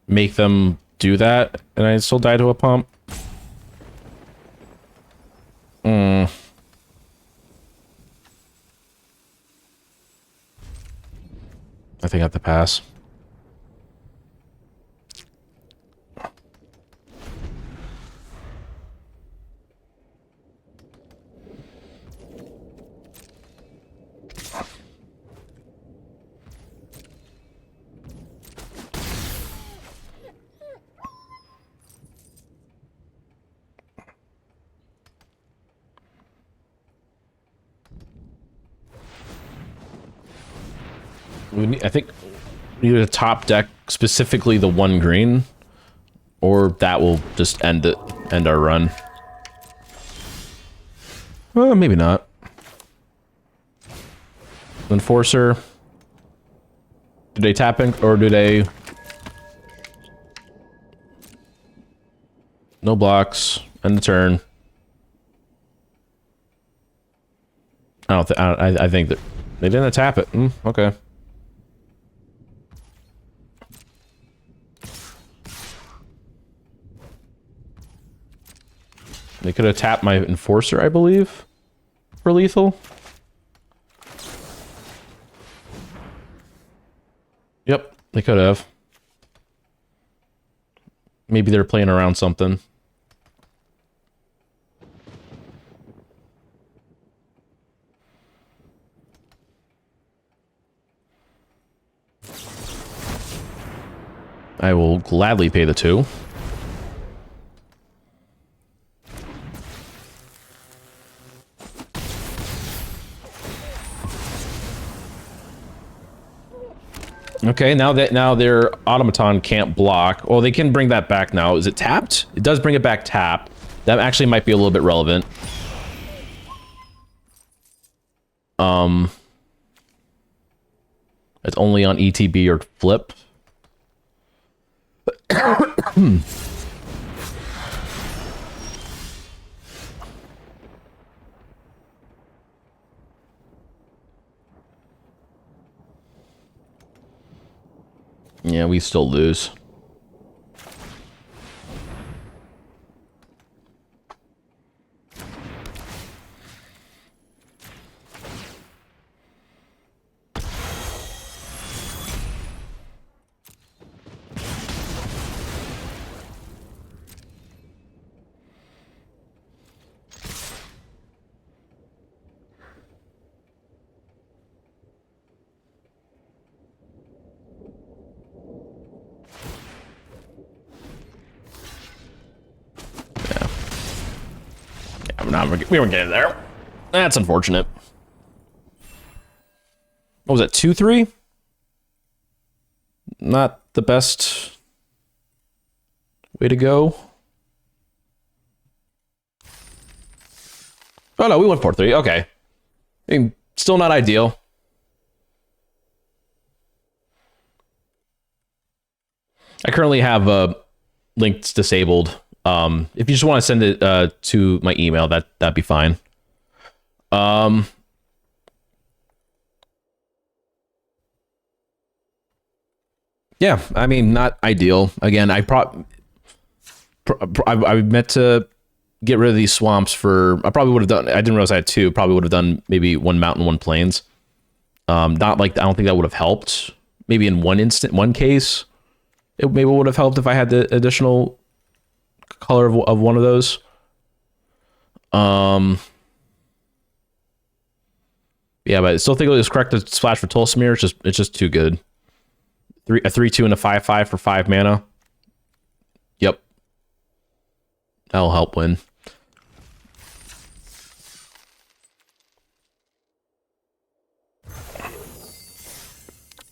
Make them do that, and I still die to a pump. I think I have to pass. I think we need a top deck, specifically the 1 green, or that will just end our run. Well, maybe not. Enforcer. Do they tap in, or do they? No blocks. End the turn. I think that they didn't tap it. Okay. They could have tapped my Enforcer, I believe, for lethal. Yep, they could have. Maybe they're playing around something. I will gladly pay the 2. Okay, now their automaton can't block. Oh, they can bring that back now. Is it tapped? It does bring it back tapped. That actually might be a little bit relevant. It's only on ETB or flip. Yeah, we still lose. We were getting there. That's unfortunate. What was that, 2-3? Not the best way to go. Oh no, we went 4-3. Okay. I mean, still not ideal. I currently have links disabled. If you just want to send it to my email, that'd be fine. Yeah, I mean, not ideal. Again, I meant to get rid of these swamps for. I probably would have done. I didn't realize I had two. Probably would have done maybe one mountain, one plains. Not like, I don't think that would have helped. Maybe in one case, it maybe would have helped if I had the additional color of one of those. Yeah, but I still think it was correct to splash for Tulsimir. It's just too good. A 3/2 and a 5/5 for 5 mana. Yep. That'll help win.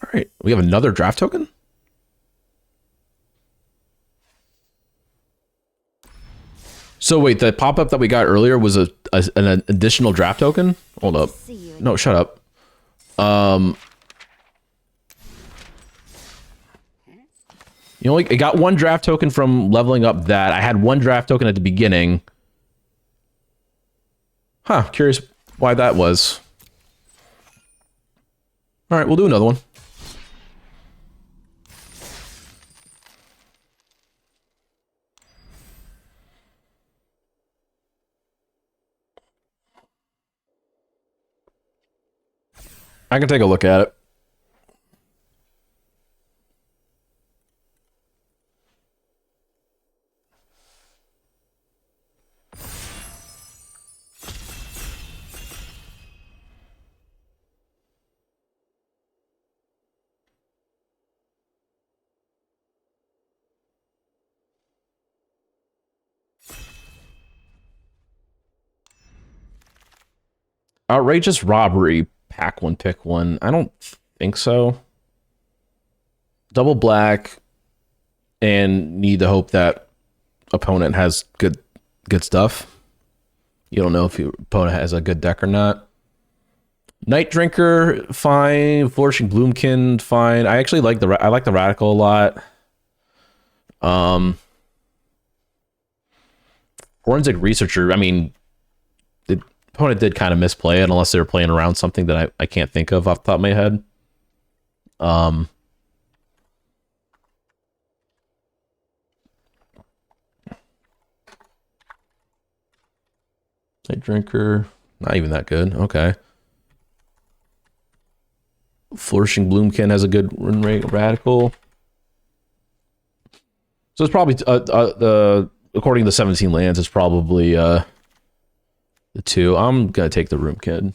All right, we have another draft token. So wait, the pop-up that we got earlier was an additional draft token? Hold up. No, shut up. You know, like, I got one draft token from leveling up that. I had one draft token at the beginning. Huh, curious why that was. All right, we'll do another one. I can take a look at it. Outrageous robbery. Pack one, pick one. I don't think so. Double black, and need to hope that opponent has good stuff. You don't know if your opponent has a good deck or not. Night Drinker, fine. Flourishing Bloomkin, fine. I actually like I like the Radical a lot. Forensic Researcher, I mean, the opponent did kind of misplay it unless they were playing around something that I can't think of off the top of my head. Night Drinker, not even that good. Okay. Flourishing Bloomkin has a good run rate. Radical. So it's probably according to the 17 lands, it's probably the two. I'm gonna take the Room Kid.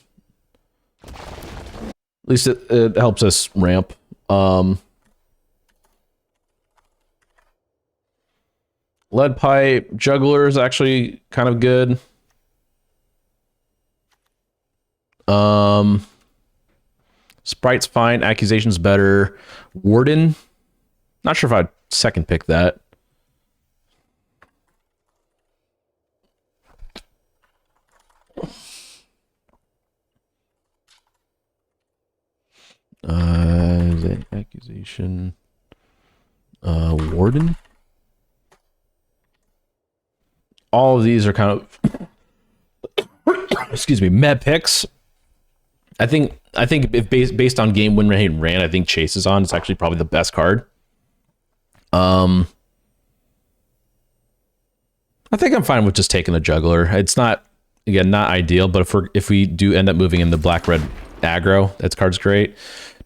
At least it helps us ramp. Lead Pipe Juggler is actually kind of good. Sprite's fine. Accusation's better. Warden, not sure if I'd second pick that. Is it accusation? Warden. All of these are kind of excuse me, meh picks. I think if based on game win rate and ran, I think Chase is on. It's actually probably the best card. I think I'm fine with just taking a juggler. It's not, again, not ideal, but if we do end up moving into black red aggro, that card's great.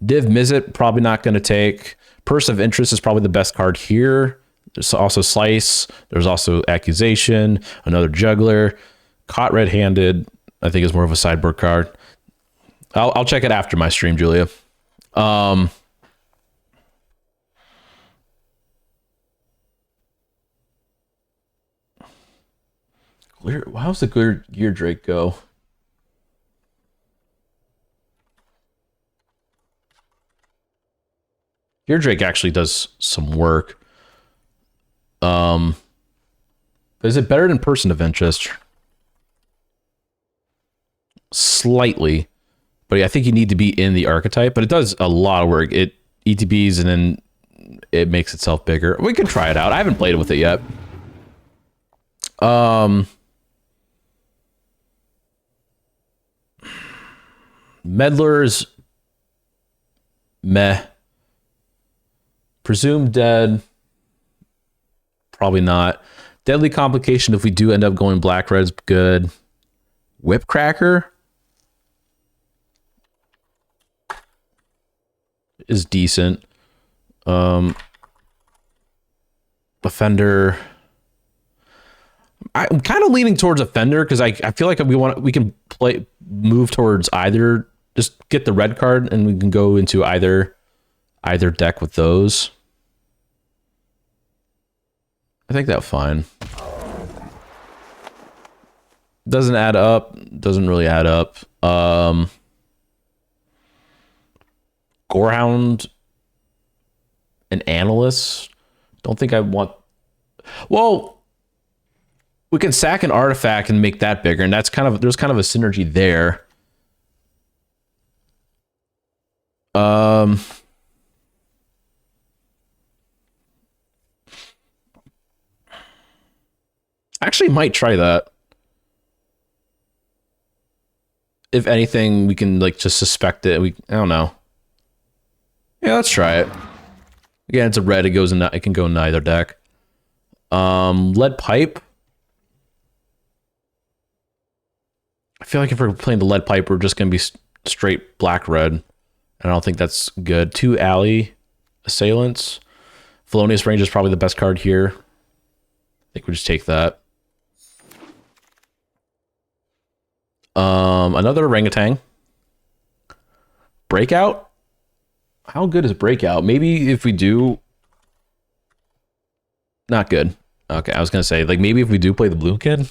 Div Mizzet, probably not going to take. Person of Interest is probably the best card here. There's also Slice. There's also Accusation, another juggler. Caught red-handed, I think, is more of a sideboard card. I'll check it after my stream, Julia. Why was the Gear Drake go? Gear Drake actually does some work. Is it better than Person of Interest? Slightly. But yeah, I think you need to be in the archetype, but it does a lot of work. It ETBs and then it makes itself bigger. We can try it out. I haven't played with it yet. Meddlers, meh. Presumed Dead, probably not. Deadly Complication, if we do end up going black red's good. Whipcracker is decent. Offender, I'm kind of leaning towards Offender because I feel like we can move towards either, just get the red card and we can go into either deck with those. I think that's fine. Doesn't add up. Doesn't really add up. Gorehound and Analyst. Don't think I want... Well, we can sack an artifact and make that bigger, and that's there's kind of a synergy there. Actually might try that. If anything, we can like just suspect it. I don't know. Yeah, let's try it. Again, it's a red. It can go in either deck. Lead Pipe. I feel like if we're playing the Lead Pipe, we're just gonna be straight black red. And I don't think that's good. 2 Alley Assailants. Felonious Range is probably the best card here. I think we just take that. Another Orangutan. Breakout? How good is Breakout? Maybe if we do... Not good. Okay, I was gonna say, like, maybe if we do play the Blue Kid.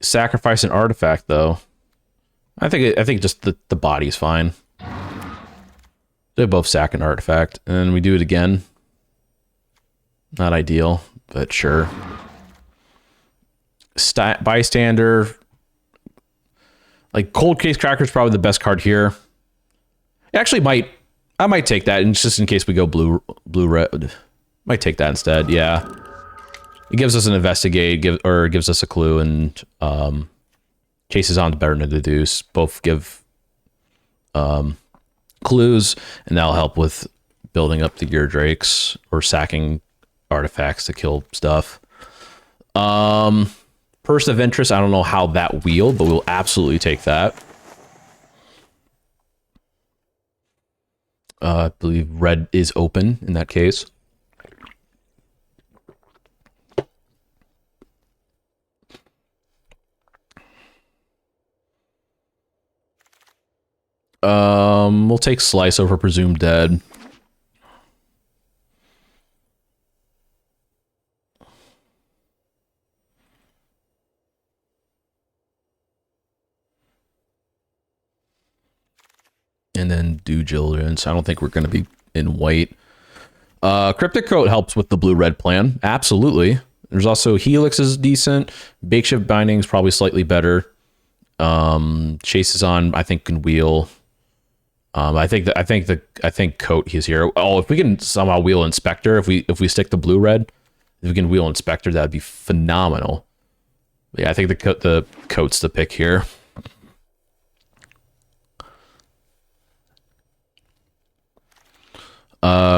Sacrifice an artifact, though. I think just the body's fine. They both sack an artifact, and then we do it again. Not ideal, but sure. Bystander. Like, Cold Case Cracker is probably the best card here. Actually, I might take that, and just in case we go blue red. Might take that instead. Yeah, it gives us an investigate, gives us a clue, and Chases on better than deduce. Both give clues, and that'll help with building up the Gear Drakes or sacking artifacts to kill stuff. Person of Interest, I don't know how that wheeled, but we'll absolutely take that. I believe red is open in that case. We'll take Slice over Presumed Dead. And then Due Diligence. I don't think we're going to be in white. Cryptic Coat helps with the blue-red plan. Absolutely. There's also Helix is decent. Bakeshift Binding is probably slightly better. Chase is on, I think, can wheel. I think Coat he's here. Oh, if we can somehow wheel Inspector, if we stick the blue-red, if we can wheel Inspector, that'd be phenomenal. Yeah, I think the Coat's the pick here.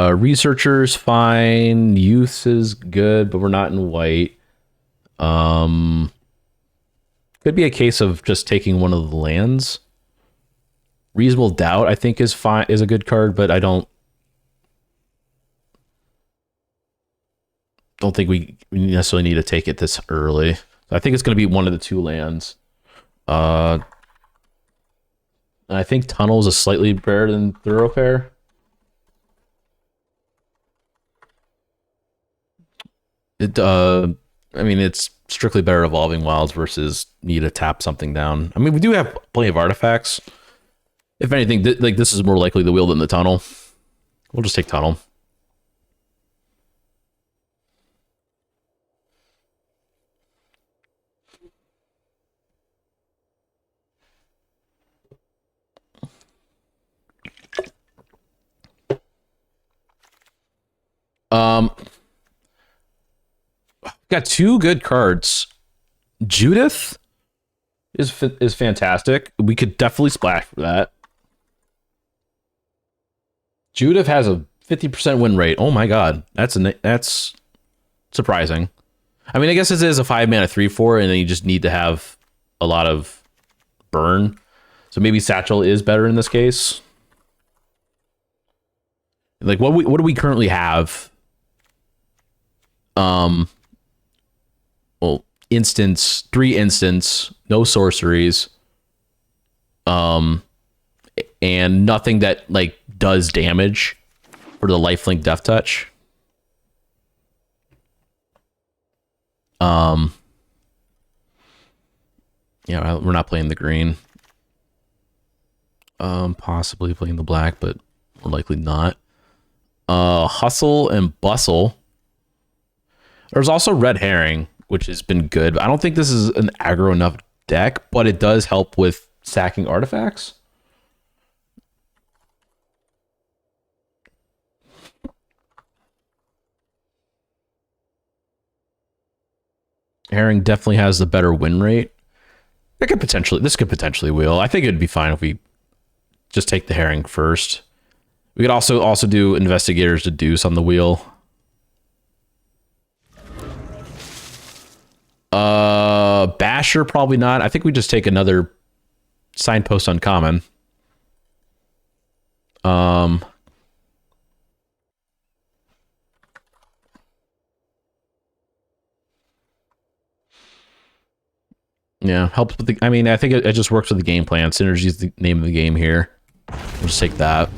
Researchers fine. Youth is good, but we're not in white. Could be a case of just taking one of the lands. Reasonable Doubt, I think, is fine, is a good card, but I don't think we necessarily need to take it this early. I think it's going to be one of the two lands. I think Tunnel is slightly better than Thoroughfare. I mean, it's strictly better Evolving Wilds versus need to tap something down. I mean, we do have plenty of artifacts. If anything, like this is more likely the wheel than the Tunnel. We'll just take Tunnel. Got two good cards. Judith is fantastic. We could definitely splash for that. Judith has a 50% win rate. Oh my god, that's surprising. I mean, I guess it is a 5-mana 3/4, and then you just need to have a lot of burn. So maybe Satchel is better in this case. Like, what do we currently have? Well, three instants, no sorceries, and nothing that like does damage for the lifelink Death Touch. Yeah, we're not playing the green. Possibly playing the black, but more likely not. Hustle and Bustle. There's also Red Herring, which has been good. I don't think this is an aggro enough deck, but it does help with sacking artifacts. Herring definitely has the better win rate. This could potentially wheel. I think it'd be fine if we just take the Herring first. We could also do Investigators to Deuce on the wheel. Basher, probably not. I think we just take another Signpost Uncommon. Yeah, helps with the... I mean, I think it just works with the game plan. Synergy is the name of the game here. We'll just take that.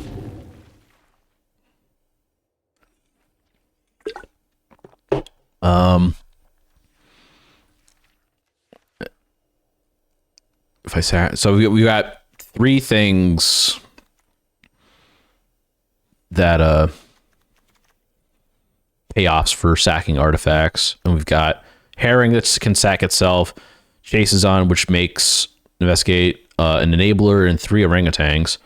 If I say so, we got three things that payoffs for sacking artifacts, and we've got Herring that can sack itself, Chase is on, which makes Investigate an enabler, and 3 orangutans.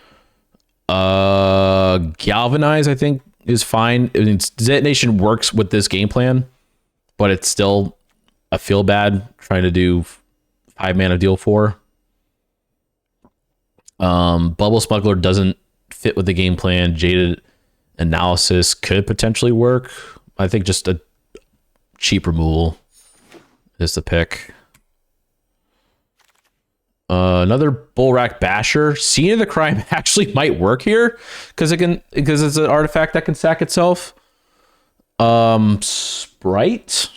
Galvanize, I think, is fine. I mean, Detonation works with this game plan, but it's still a feel bad trying to do 5 mana deal 4. Bubble Smuggler doesn't fit with the game plan. Jaded Analysis could potentially work. I think just a cheap removal is the pick. Another Bullrack Basher. Scene of the Crime actually might work here because it's an artifact that can sack itself. Sprite.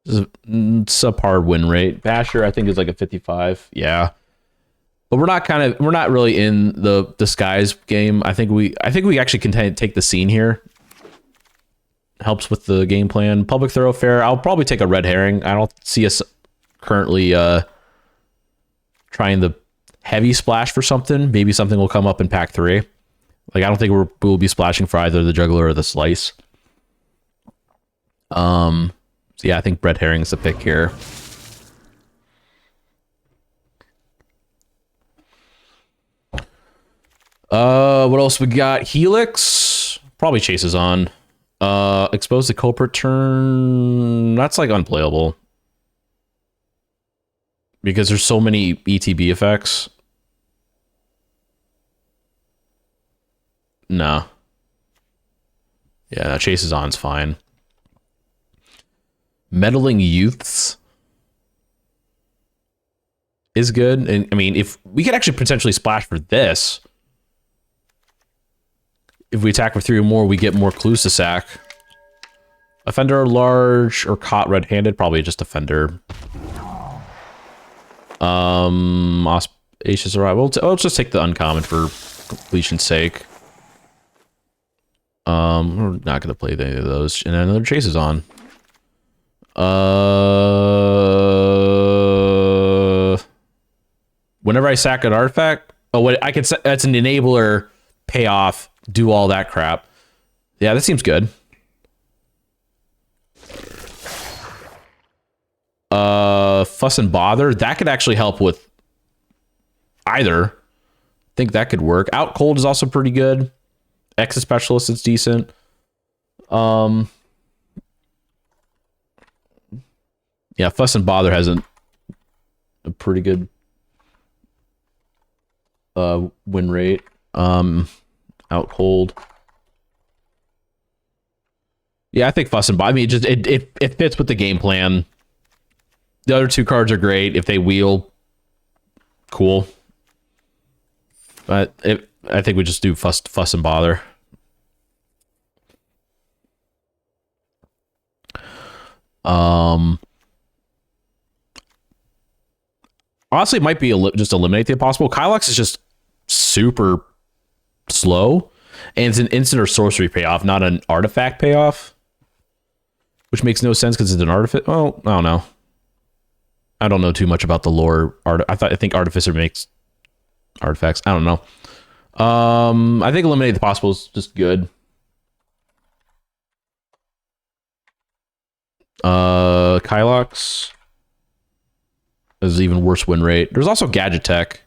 Subpar win rate. Basher, I think, is like a 55. Yeah. But we're not really in the disguise game. I think we actually can take the scene here. Helps with the game plan. Public Thoroughfare. I'll probably take a Red Herring. I don't see us currently trying the heavy splash for something, maybe something will come up in pack 3. Like, I don't think we'll be splashing for either the juggler or the slice. So yeah, I think Red Herring's the pick here. What else we got? Helix probably chases on. Expose the culprit turn. That's like unplayable because there's so many ETB effects. No. Yeah, chases on's fine. Meddling Youths is good, and I mean, if we could actually potentially splash for this. If we attack for 3 or more, we get more clues to sack. Offender large or caught red-handed, probably just offender. Auspicious arrival. We'll just take the uncommon for completion's sake. We're not gonna play any of those. And another chase is on. Whenever I sack an artifact, oh, what I can set, that's an enabler payoff. Do all that crap. Yeah, that seems good. Fuss and Bother. That could actually help with either. I think that could work. Out Cold is also pretty good. Exit Specialist is decent. Yeah, Fuss and Bother has a pretty good win rate. Out Cold. Yeah, I think Fuss and Bother. I mean, it fits with the game plan. The other 2 cards are great. If they wheel, cool. But I think we just do Fuss and Bother. Honestly, it might be just eliminate the Impossible. Kylox is just super slow, and it's an instant or sorcery payoff, not an artifact payoff, which makes no sense because it's an artifact. Well, I don't know. I don't know too much about the lore. I think Artificer makes artifacts. I don't know. I think eliminate the possible is just good. Kylox is even worse win rate. There's also Gadget Tech.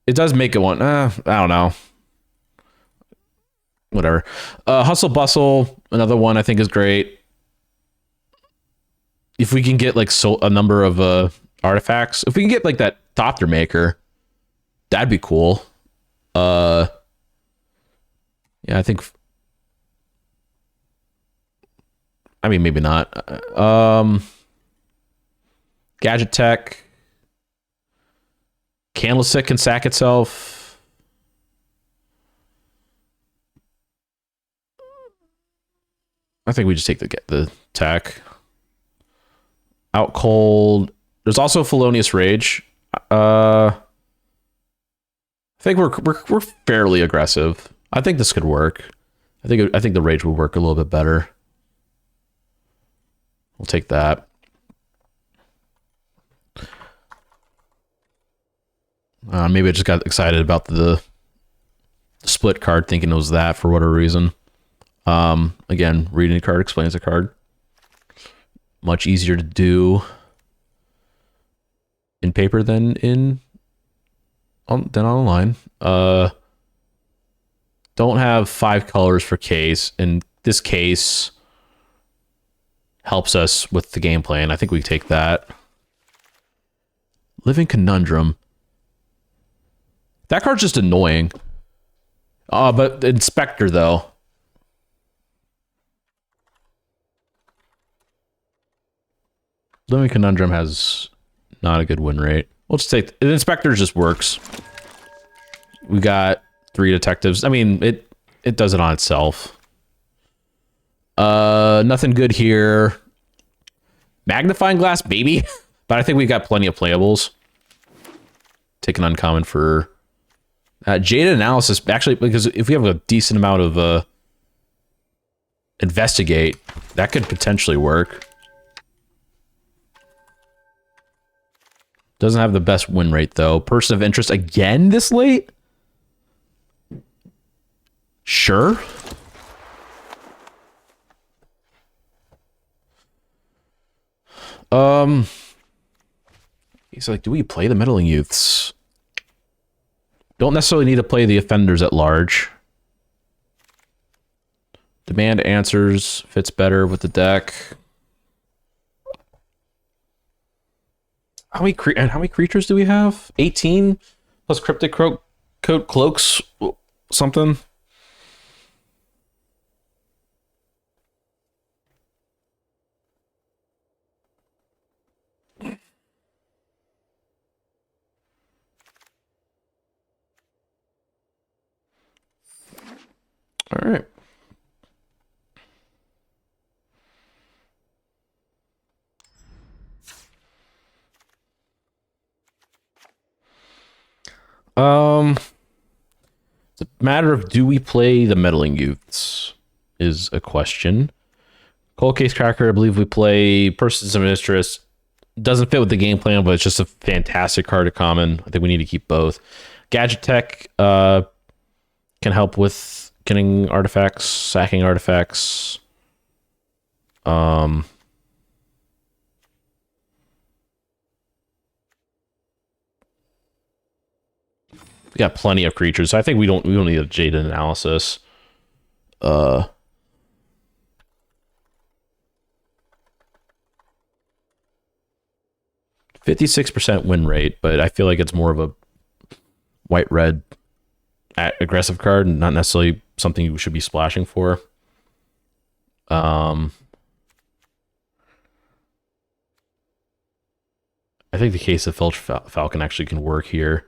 It does make it one. I don't know. Whatever. Hustle Bustle, another one I think is great. If we can get like a number of artifacts, if we can get like that Thopter Maker, that'd be cool. Yeah, I think. I mean, maybe not. Gadget Tech. Candlestick can sack itself. I think we just take the tech. Out Cold. There's also Felonious Rage. I think we're fairly aggressive. I think this could work. I think the Rage would work a little bit better. We'll take that. Maybe I just got excited about the split card, thinking it was that for whatever reason. Again, reading a card explains a card. Much easier to do in paper than online. Don't have 5 colors for case, and this case helps us with the game plan. I think we take that. Living Conundrum. That card's just annoying. But Inspector, though. Living Conundrum has not a good win rate. We'll just take... The Inspector just works. We got 3 detectives. I mean, it does it on itself. Nothing good here. Magnifying Glass, baby. But I think we got plenty of playables. Take an uncommon for... Jada Analysis, actually, because if we have a decent amount of Investigate, that could potentially work. Doesn't have the best win rate, though. Person of interest again this late? Sure. He's like, do we play the Meddling Youths? Don't necessarily need to play the Offenders at large. Demand Answers fits better with the deck. How many creatures do we have? 18 plus Cryptic Coat Cloaks something. All right. It's a matter of, do we play the Meddling Youths is a question. Cold Case Cracker, I believe we play. Persons of Interest. Doesn't fit with the game plan, but it's just a fantastic card to common. I think we need to keep both. Gadget Tech can help with getting artifacts, sacking artifacts. We got plenty of creatures, so I think we don't need a Jaded Analysis. 56% win rate, but I feel like it's more of a white-red aggressive card, and not necessarily something you should be splashing for. I think the Case of Filch Falcon actually can work here.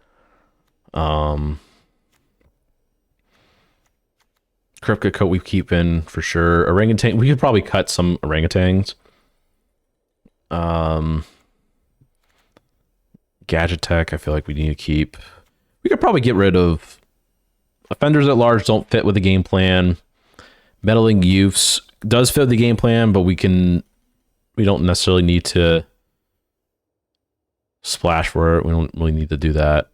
Kripke Coat we keep in for sure. Orangutan, we could probably cut some orangutans. Gadget Tech, I feel like we need to keep. We could probably get rid of Offenders at Large. Don't fit with the game plan. Meddling Youths does fit the game plan, but we don't necessarily need to splash for it. We don't really need to do that.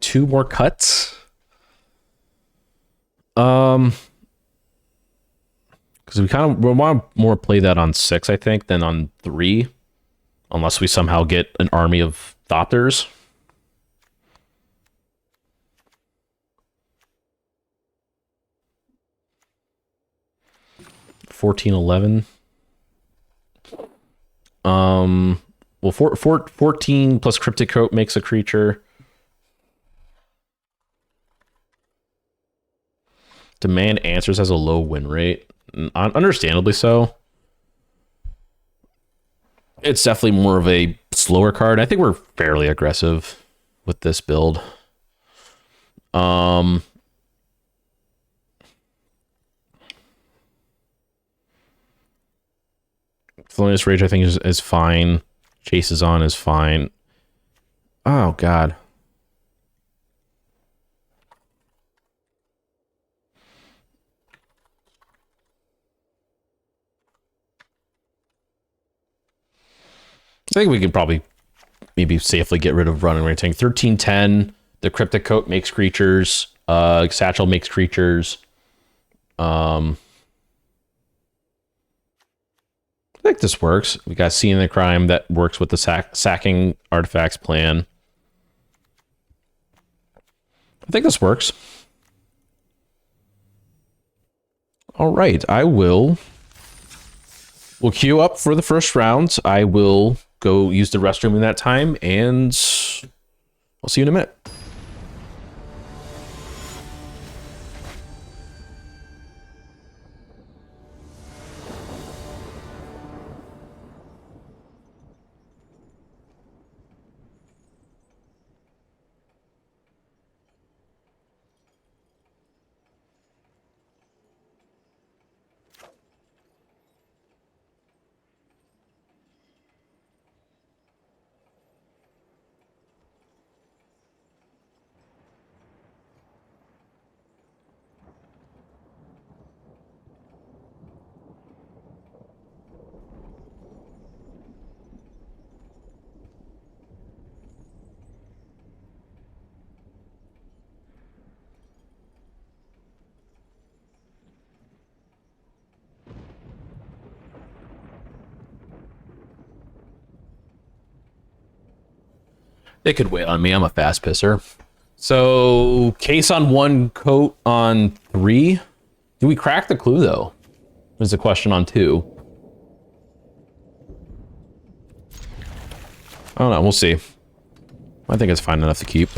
Two more cuts. Because we want to more play that on 6, I think, than on 3, unless we somehow get an army of Thopters. $14.11. Well, 14 plus Cryptic Coat makes a creature. Demand Answers has a low win rate. Understandably so. It's definitely more of a slower card. I think we're fairly aggressive with this build. Felonious Rage, I think, is fine. Chases On is fine. Oh, God. I think we could probably maybe safely get rid of Running Rating. 1310, the Cryptic Coat makes creatures. Satchel makes creatures. I think this works. We got Seeing the Crime that works with the sacking artifacts plan. I think this works. All right, we'll queue up for the first round. I will go use the restroom in that time, and I'll see you in a minute. They could wait on me. I'm a fast pisser. So case on 1, coat on 3. Do we crack the clue though? There's a question on 2. I don't know. We'll see. I think it's fine enough to keep.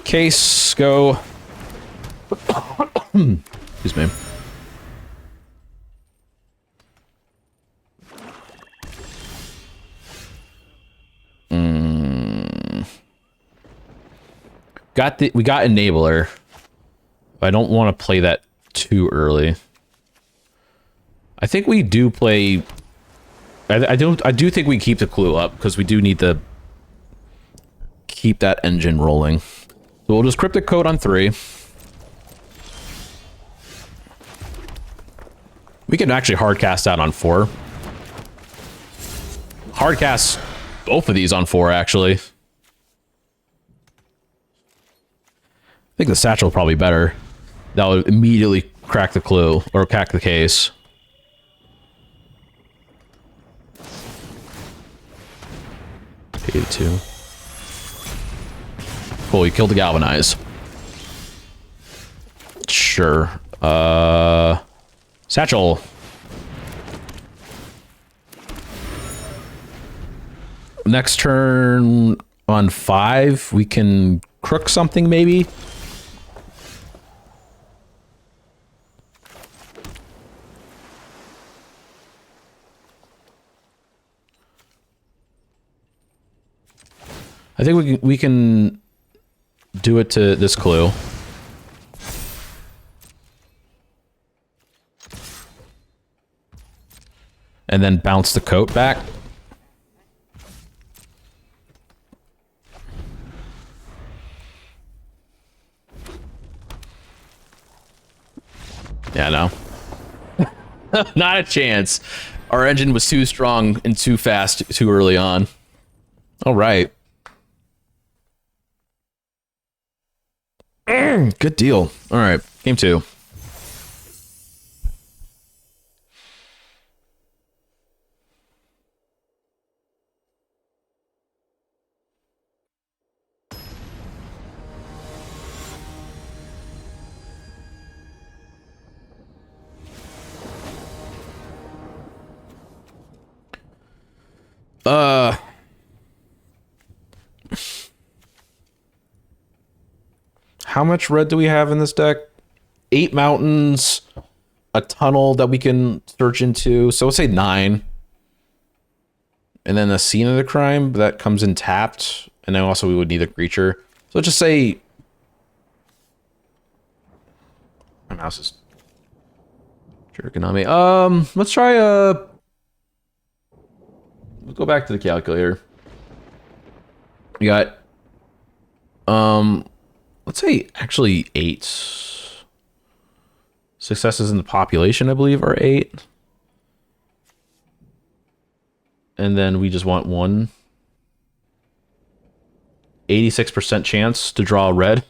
Case, go. Excuse me. We got enabler. But I don't want to play that too early. I think we do play. I do think we keep the clue up because we do need to keep that engine rolling. So we'll just cryptic code on 3. We can actually hardcast out on 4. Hardcast both of these on 4 actually. I think the satchel probably better. That would immediately crack the clue or crack the case. Two. Cool, you killed the galvanize. Sure. Satchel. Next turn on 5, we can crook something maybe. I think we can do it to this clue. And then bounce the coat back. Yeah, no. Not a chance. Our engine was too strong and too fast too early on. All right. Good deal. All right, game 2. How much red do we have in this deck? 8 mountains, a tunnel that we can search into. So let's say 9. And then the scene of the crime that comes in tapped. And then also we would need a creature. So let's just say... My mouse is jerking on me. Let's try let's go back to the calculator. We got let's say actually 8 successes in the population, I believe, are 8. And then we just want 1. 86% chance to draw red.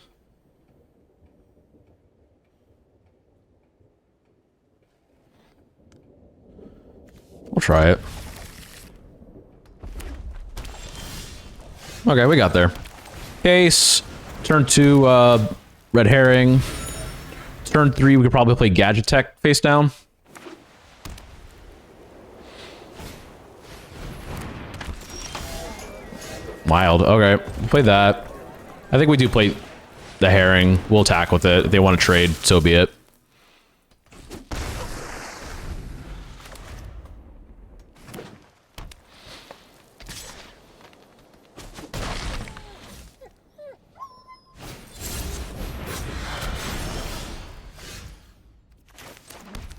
We'll try it. Okay, we got there. Case. Turn 2, red herring. Turn 3, we could probably play Gadget Tech face down. Wild. Okay, we'll play that. I think we do play the herring. We'll attack with it. If they want to trade, so be it.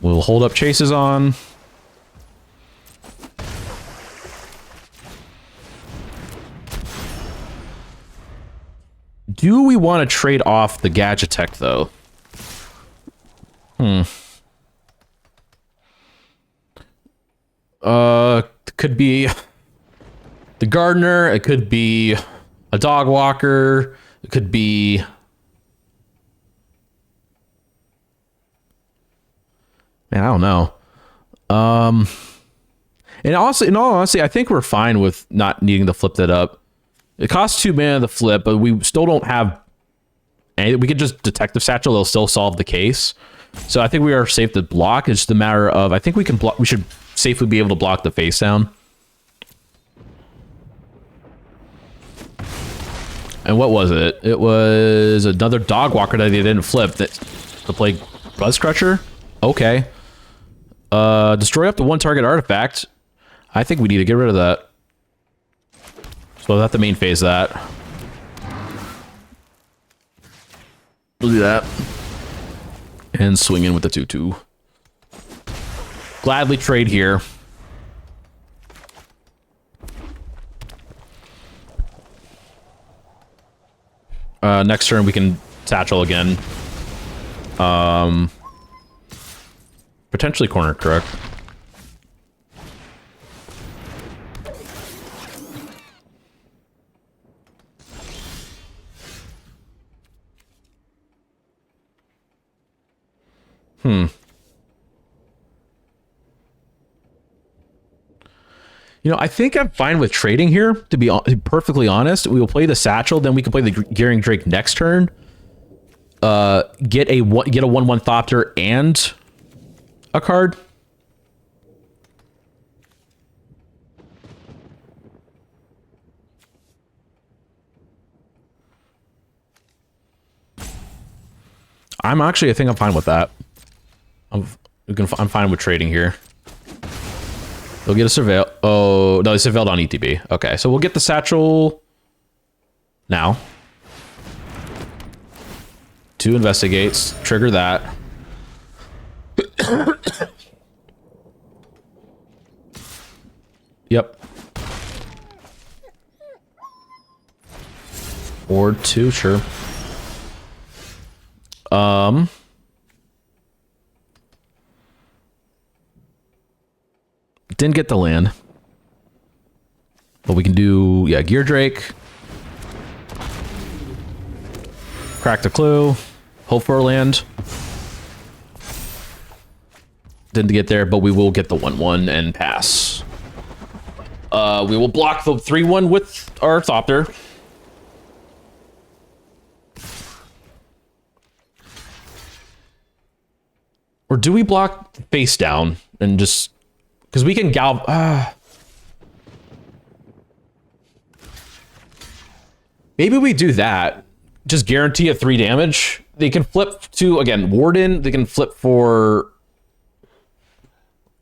We'll hold up chases on. Do we want to trade off the Gadget Tech, though? Could be the gardener. It could be a dog walker. It could be... Man, I don't know. And also, in all honesty, I think we're fine with not needing to flip that up. It costs 2 mana to flip, but we still don't have anything. We could just Detective Satchel. It'll still solve the case. So I think we are safe to block. It's just a matter of, I think we can block. We should safely be able to block the face down. And what was it? It was another Dog Walker that they didn't flip that to play Buzzcrusher. Okay. Destroy up to 1 target artifact. I think we need to get rid of that. So we'll have to main phase that. We'll do that. And swing in with the 2/2. Gladly trade here. Next turn we can satchel again. Potentially corner, correct? You know, I think I'm fine with trading here, to be perfectly honest. We will play the Satchel, then we can play the Gearing Drake next turn. Get a 1/1 Thopter and a card. I think I'm fine with that. I'm fine with trading here. They'll get a Surveil. Oh, no, they surveilled on ETB. Okay, so we'll get the Satchel now. 2 investigates. Trigger that. Yep. Or 2, sure. Didn't get the land. But we can do, yeah, Gear Drake. Crack the clue. Hope for a land. Didn't get there, but we will get the 1/1 and pass. We will block the 3/1 with our Thopter. Or do we block face down and just... Because we can maybe we do that. Just guarantee a 3 damage. They can flip to, again, Warden. They can flip for...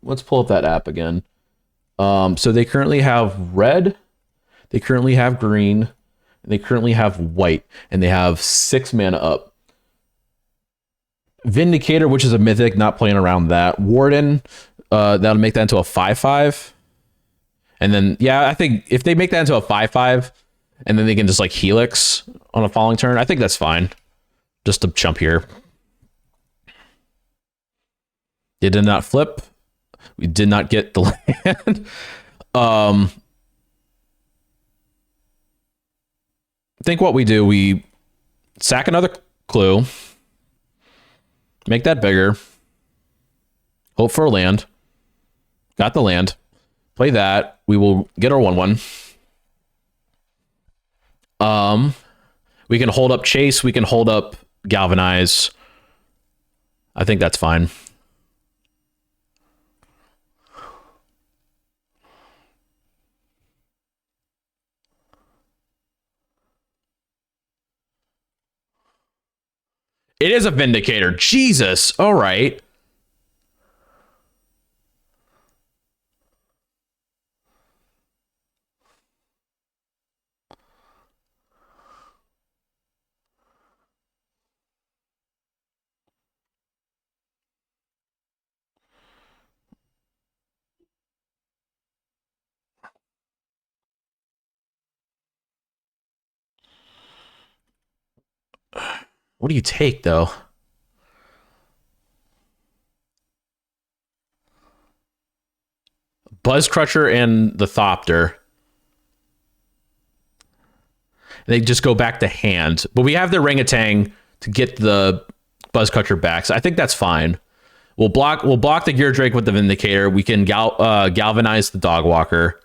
Let's pull up that app again. So they currently have red. They currently have green. And they currently have white. And they have 6 mana up. Vindicator, which is a mythic, not playing around that. Warden... that'll make that into a 5/5. And then, yeah, I think if they make that into a 5/5, and then they can just like Helix on a following turn, I think that's fine. Just to chump here. It did not flip. We did not get the land. I think what we do, we sack another clue. Make that bigger. Hope for a land. Got the land. Play that. We will get our 1/1. We can hold up Chase. We can hold up Galvanize. I think that's fine. It is a Vindicator. Jesus. All right. What do you take, though? Buzzcrusher and the Thopter. They just go back to hand. But we have the Orangutan to get the Buzzcrusher back. So I think that's fine. We'll block the Gear Drake with the Vindicator. We can galvanize the Dog Walker.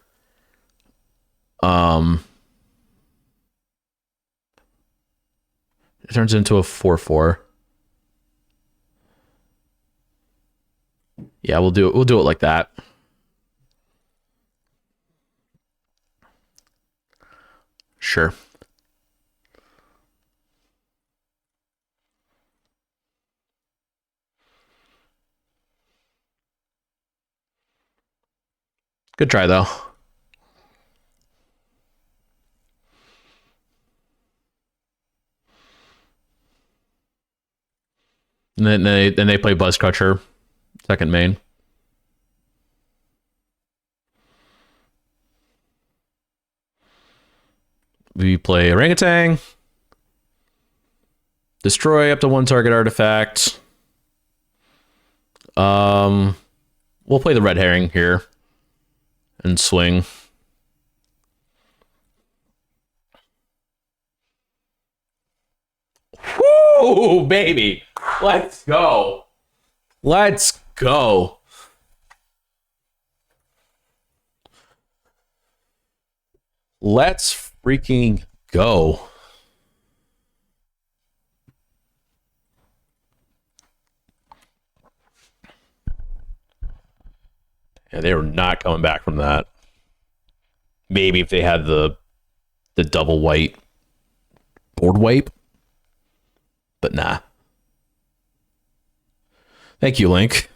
It turns into a 4/4. Yeah, we'll do it. We'll do it like that. Sure. Good try though. And then they play Buzzcrusher, second main. We play Orangutan. Destroy up to 1 target artifact. We'll play the red herring here and swing. Woo, baby. Let's go. Let's go. Let's freaking go. Yeah, they were not coming back from that. Maybe if they had the double white board wipe. But nah. Thank you, Link.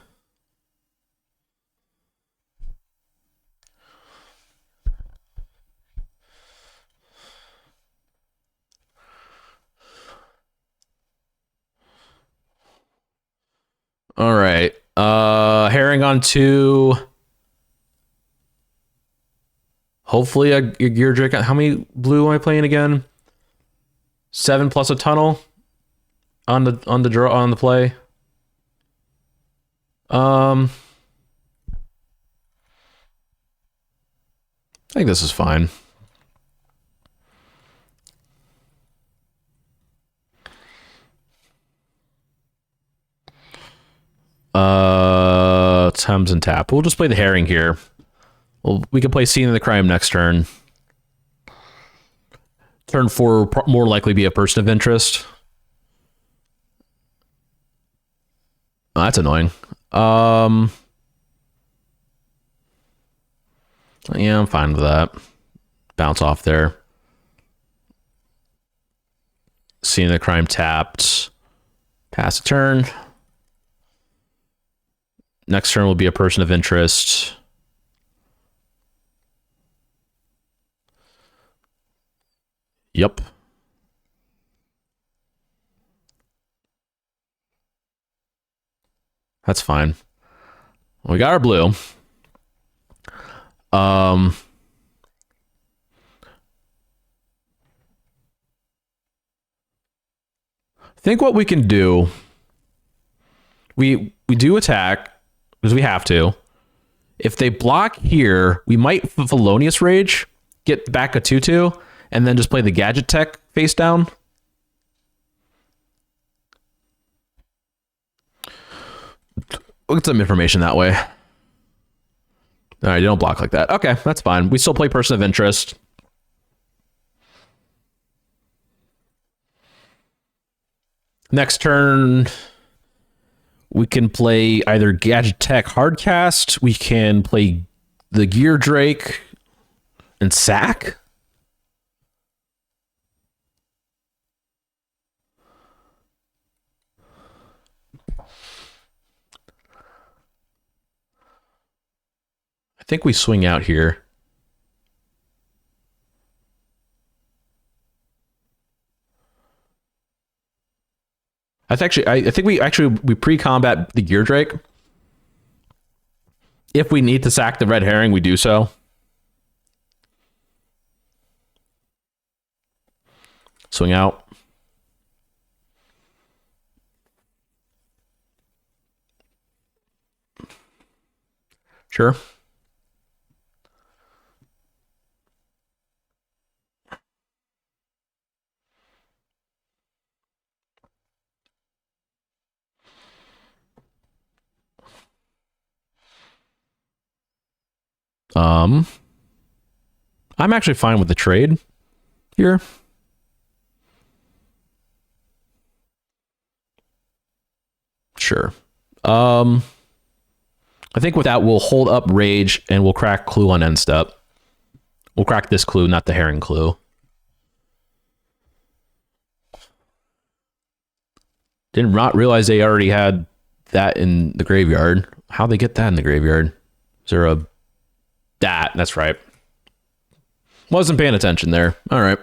All right. Herring on 2. Hopefully a Gear Drake. How many blue am I playing again? 7 plus a tunnel on the draw on the play. I think this is fine. Thames and tap. We'll just play the herring here. Well, we can play Scene of the Crime next turn. Turn 4 more likely be a person of interest. Oh, that's annoying. Yeah, I'm fine with that. Bounce off there. Scene of the Crime tapped. Pass a turn. Next turn will be a person of interest. Yep. That's fine. We got our blue. I think what we can do, we do attack because we have to. If they block here, we might Felonious Rage, get back a 2/2, and then just play the Gadget Tech face down. We'll get some information that way. All right, you don't block like that. Okay, that's fine. We still play Person of Interest. Next turn, we can play either Gadget Tech Hardcast. We can play the Gear Drake and sack. I think we swing out here. I think we pre-combat the Gear Drake. If we need to sack the red herring, we do so. Swing out. Sure. I'm actually fine with the trade here. Sure. I think with that, we'll hold up Rage and we'll crack Clue on end step. We'll crack this Clue, not the Herring Clue. Did not realize they already had that in the graveyard. How'd they get that in the graveyard? Is there a... That's right. Wasn't paying attention there. All right.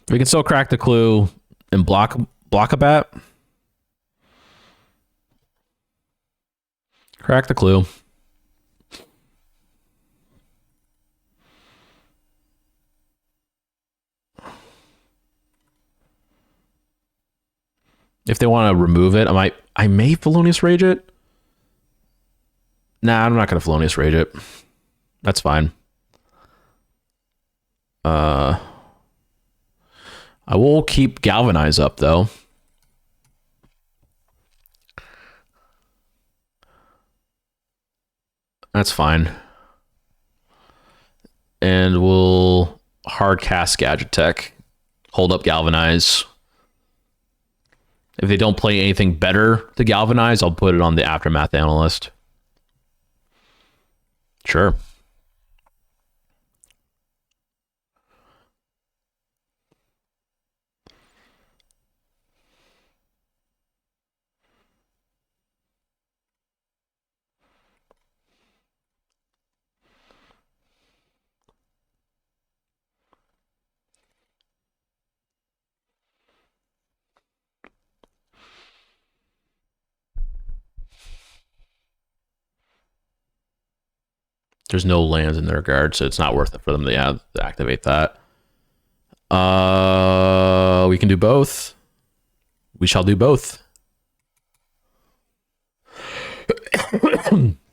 We can still crack the Clue and block a bat. Crack the Clue. If they want to remove it, I may Felonious Rage it. Nah, I'm not going to Felonious Rage it. That's fine. I will keep Galvanize up, though. That's fine. And we'll hard cast Gadget Tech. Hold up Galvanize. If they don't play anything better to Galvanize, I'll put it on the Aftermath Analyst. Sure. There's no lands in their guard, so it's not worth it for them to activate that. We can do both. We shall do both.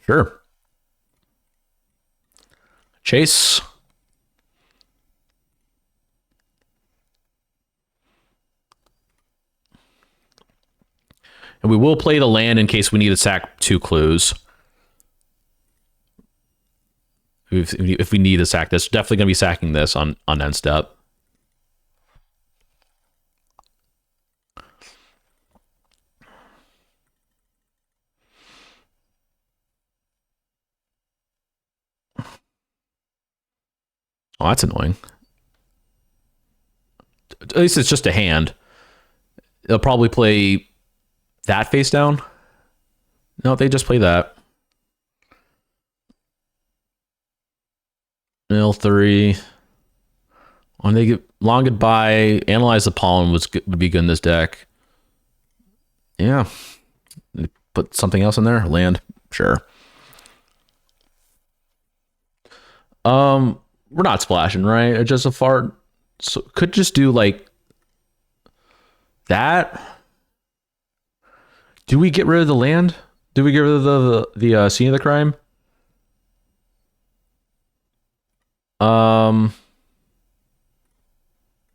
Sure. Chase. And we will play the land in case we need to sack 2 clues. If we need to sack this, definitely going to be sacking this on end step. Oh, that's annoying. At least it's just a hand. They'll probably play that face down. No, they just play that. Mill 3. When they get long goodbye, Analyze the Pollen would be good in this deck. Yeah. Put something else in there. Land. Sure. We're not splashing, right? It's just a fart. So could just do like that. Do we get rid of the land? Do we get rid of the scene of the crime?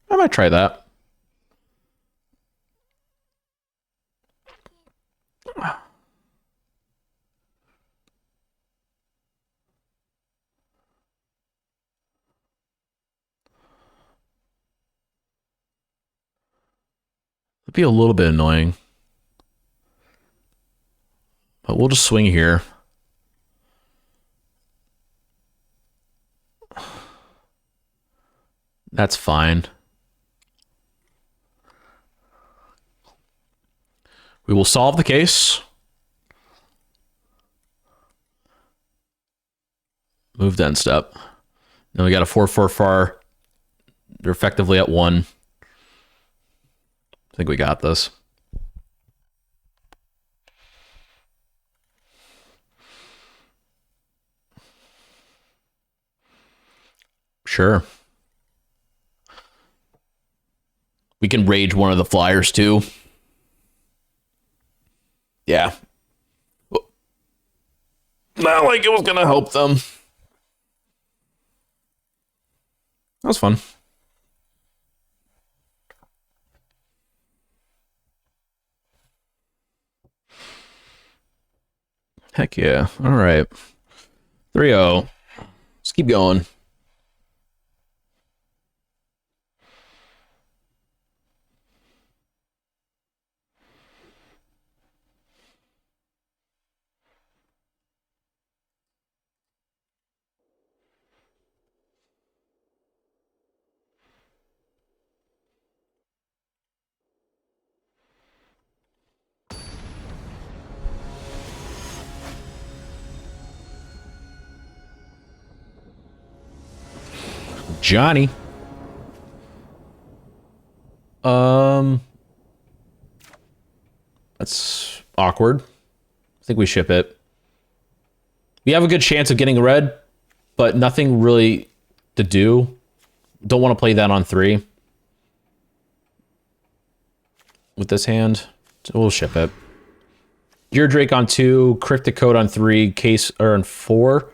I might try that. It'd be a little bit annoying. But we'll just swing here. That's fine. We will solve the case. Move to end step. Then we got a 4/4 far. They're effectively at 1. I think we got this. Sure. We can rage one of the flyers too. Yeah. Not like it was gonna help them. That was fun. Heck yeah. All right. 3-0. Let's keep going. Johnny. That's awkward. I think we ship it. We have a good chance of getting red, but nothing really to do. Don't want to play that on 3. With this hand, so we'll ship it. Gear Drake on 2, Cryptic Code on 3, Case or on 4.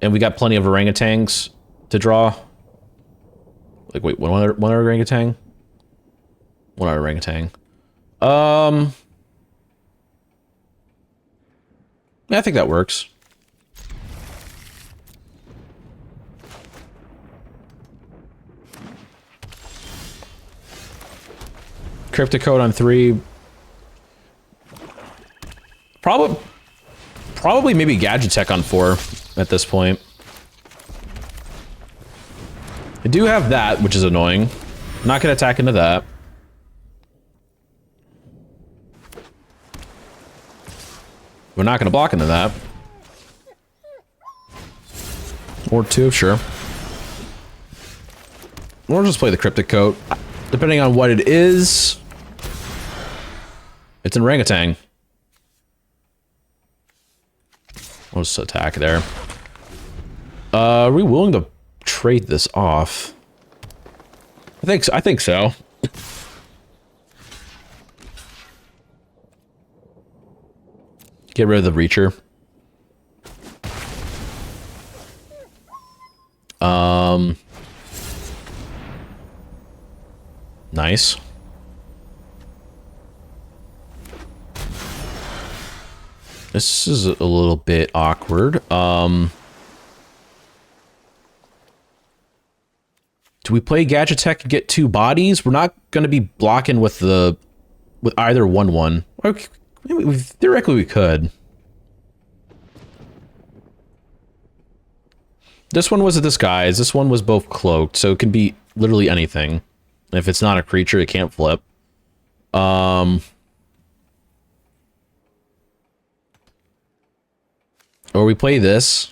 And we got plenty of orangutans to draw. Like, wait, one other orangutan? One other orangutan. Yeah, I think that works. Cryptic Code on 3. Probably maybe Gadget Tech on 4 at this point. I do have that, which is annoying. I'm not gonna attack into that. We're not gonna block into that. Or 2, sure. Or just play the Cryptic Coat. Depending on what it is. It's an orangutan. We'll just attack there. Are we willing to trade this off? I think so. Get rid of the Reacher. Nice. This is a little bit awkward. Do we play Gadget Tech and get 2 bodies? We're not going to be blocking with either 1/1. Okay, theoretically we could. This one was a disguise. This one was both cloaked, so it can be literally anything. And if it's not a creature, it can't flip. Or we play this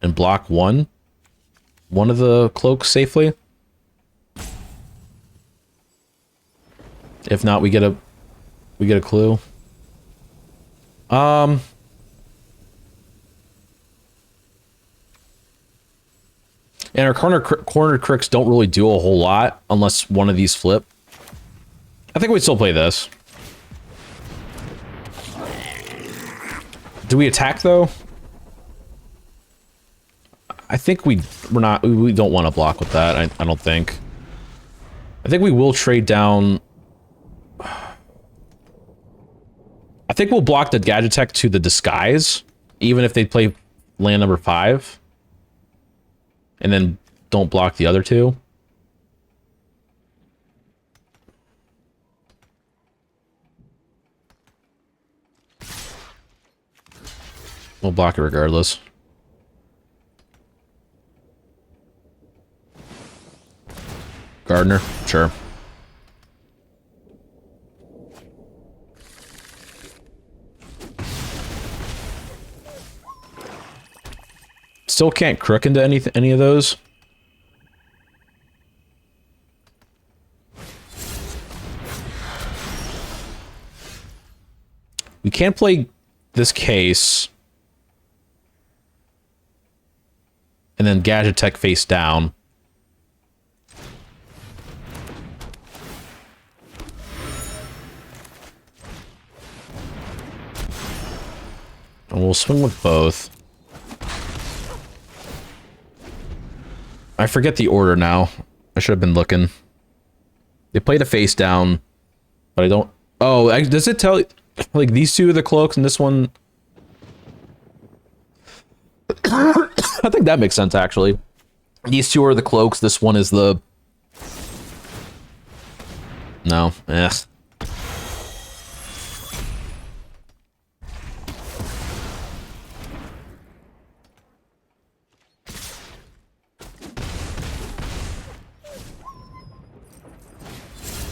and block one of the cloaks safely. If not, we get a clue. And our corner cricks don't really do a whole lot unless one of these flip. I think we'd still play this. Do we attack though? I think we don't want to block with that. I don't think. I think we will trade down. I think we'll block the Gadget Tech to the disguise, even if they play land number 5. And then don't block the other 2. We'll block it regardless. Gardener, sure. Still can't crook into any of those. We can't play this case. And then Gadget Tech face down. And we'll swing with both. I forget the order now. I should have been looking. They played a face down, but I don't... Oh, does it tell... Like, these 2 are the cloaks, and this one... I think that makes sense, actually. These 2 are the cloaks, this one is the... No, eh.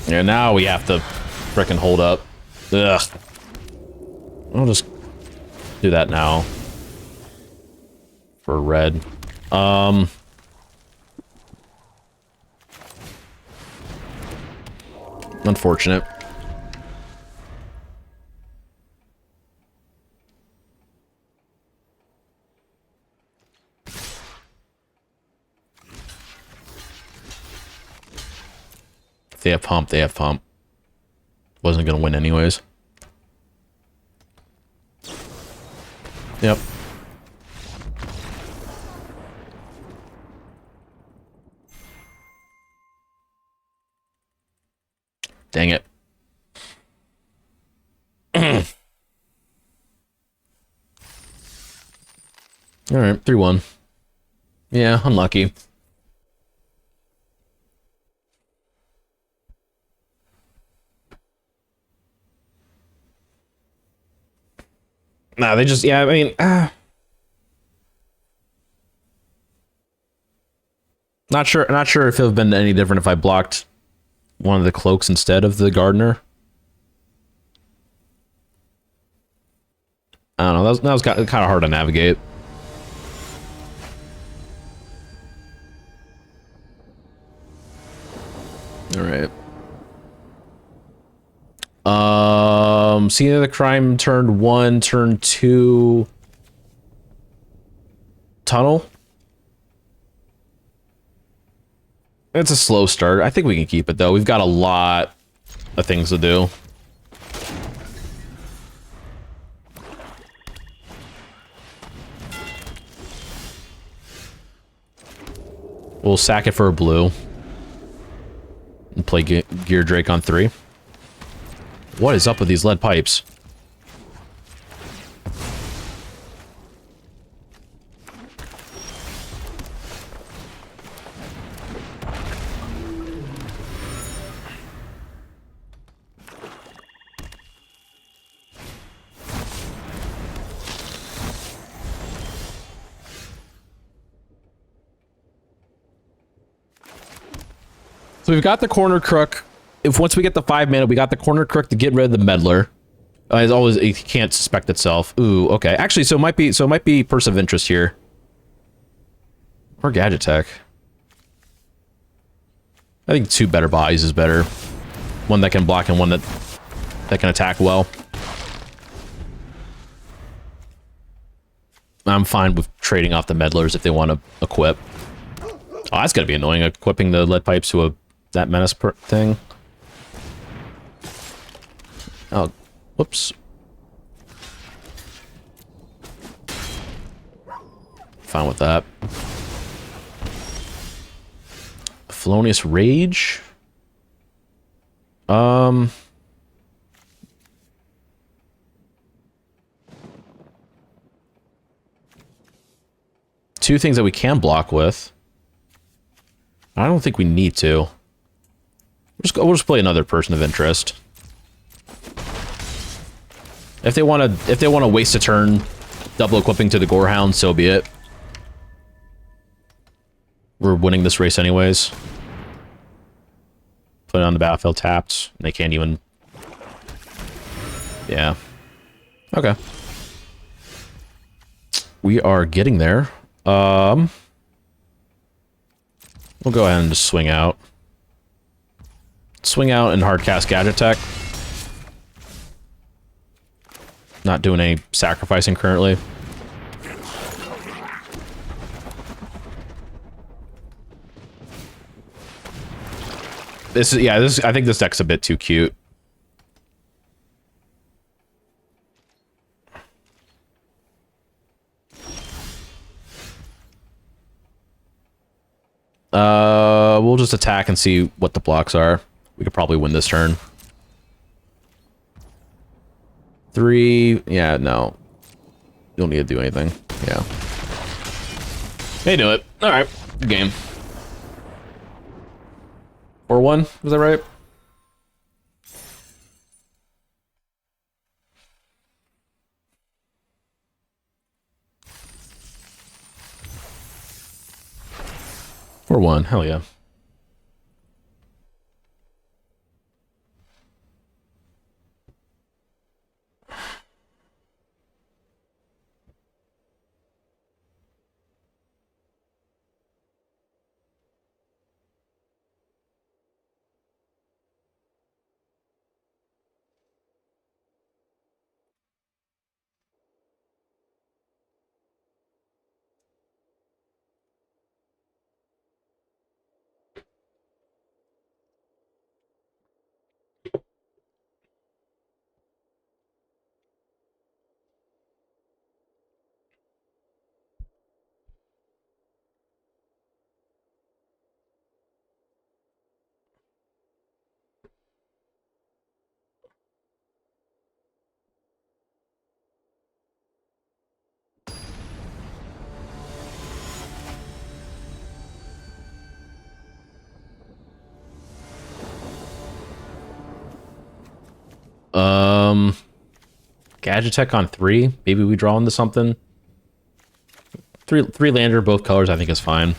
Yeah, now we have to frickin' hold up. Ugh. I'll just do that now. For red. Unfortunate. If they have pump, they have pump. Wasn't gonna win anyways. Yep. Dang it. Alright, 3-1. Yeah, unlucky. Nah, they just, yeah, I mean, not sure if it would have been any different if I blocked one of the cloaks instead of the gardener. I don't know, that was kind of hard to navigate. Alright. Scene of the crime, turn 1, turn 2. Tunnel. It's a slow start. I think we can keep it though. We've got a lot of things to do. We'll sack it for a blue. And play Gear Drake on 3. What is up with these lead pipes? So we've got the corner crook. If once we get the 5 mana, we got the corner crook to get rid of the meddler. As always, it can't suspect itself. Ooh, okay. Actually, so it might be Person of Interest here. Or Gadget Tech. I think 2 better bodies is better. One that can block and one that can attack well. I'm fine with trading off the meddlers if they want to equip. Oh, that's gonna be annoying, equipping the lead pipes to that menace thing. Oh, whoops. Fine with that. Felonious Rage. Two things that we can block with. I don't think we need to. We'll just play another Person of Interest. If they want to waste a turn double equipping to the Gorehound, so be it. We're winning this race anyways. Put it on the battlefield tapped. And they can't even... Yeah. Okay. We are getting there. We'll go ahead and just swing out. Swing out and hardcast Gadget Tech. Not doing any sacrificing currently. I think this deck's a bit too cute. We'll just attack and see what the blocks are. We could probably win this turn. 3, yeah, no. You don't need to do anything. Yeah. They do it. Alright, good game. 4-1, was that right? Or 1, hell yeah. Gadget Tech on 3. Maybe we draw into something. Three lander, both colors, I think is fine.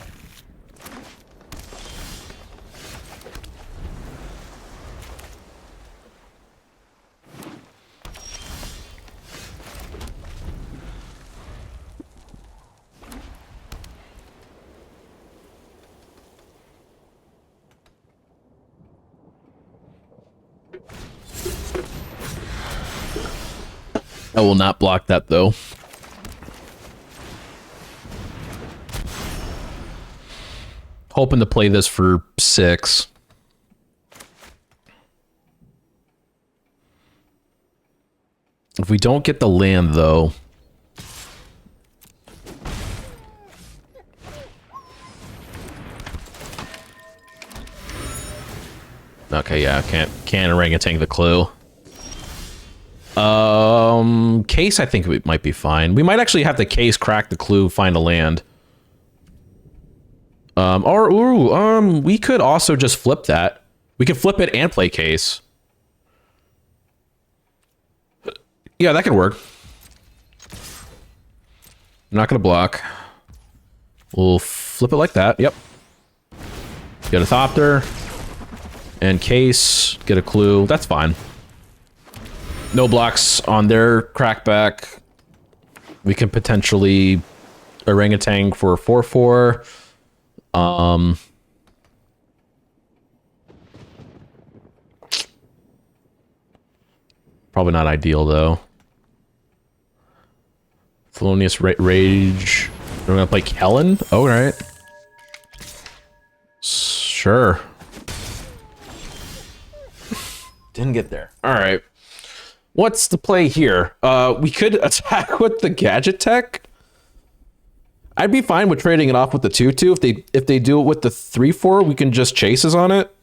I will not block that, though. Hoping to play this for 6. If we don't get the land, though... Okay, yeah, can't orangutan the clue. Case, I think it might be fine. We might actually have the case, crack the clue, find a land. We could also just flip that. We could flip it and play case. Yeah, that could work. I'm not gonna block. We'll flip it like that. Yep. Get a Thopter. And case. Get a clue. That's fine. No blocks on their crackback. We can potentially orangutan for 4/4. Probably not ideal though. Felonious Rage. We're gonna play Kellen? Oh, right. Sure. Didn't get there. All right. What's the play here? We could attack with the Gadget Tech. I'd be fine with trading it off with the 2/2. If they do it with the 3/4, we can just chases on it.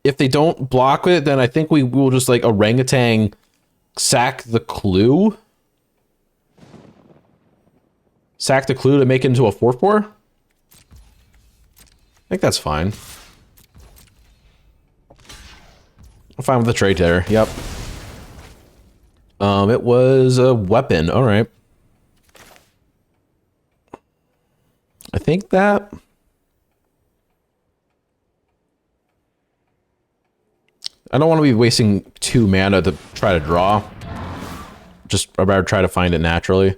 If they don't block it, then I think we will just like orangutan sack the clue. Sack the clue to make it into a 4/4. I think that's fine. I'm fine with the trade there. Yep. It was a weapon. All right. I think that... I don't want to be wasting 2 mana to try to draw. Just about try to find it naturally.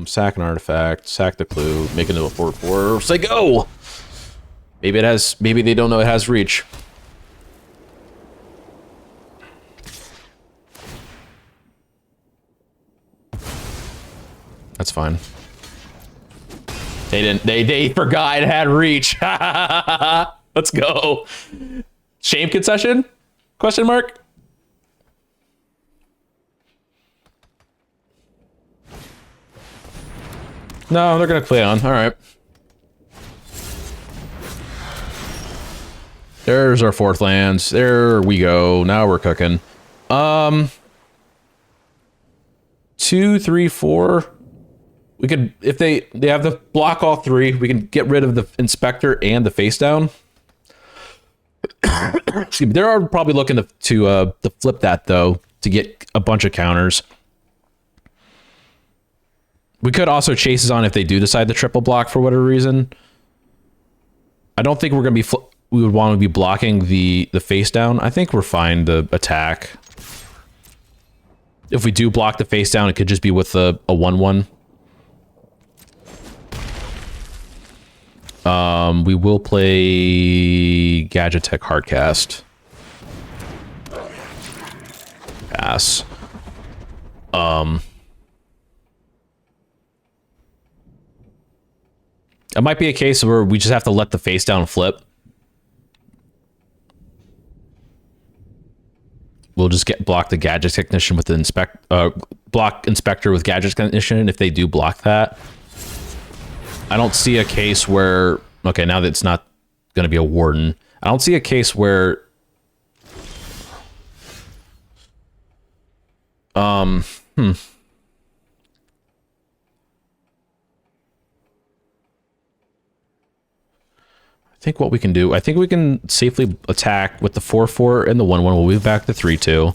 Sack an artifact, sack the clue, make it into a 4/4. Say go! Maybe it has, maybe they don't know it has reach. That's fine. They didn't, they forgot it had reach. Let's go. Shame concession? Question mark? No, they're gonna play on. All right. There's our 4th lands. There we go. Now we're cooking. 2, 3, 4. We could, if they have the block all 3, we can get rid of the inspector and the face down. Excuse me. They're probably looking to flip that though to get a bunch of counters. We could also chases on if they do decide to triple block for whatever reason. I don't think we're gonna be. We would want to be blocking the face down. I think we're fine to attack. If we do block the face down, it could just be with a 1/1. We will play Gadget Tech Hardcast. Pass. It might be a case where we just have to let the face down flip. We'll just block the Gadget Technician with the block Inspector with Gadget Technician if they do block that. I don't see a case where... Okay, now that it's not going to be a Warden. I don't see a case where... I think what we can do, I think we can safely attack with the 4/4 and the 1/1. We'll move back to 3/2.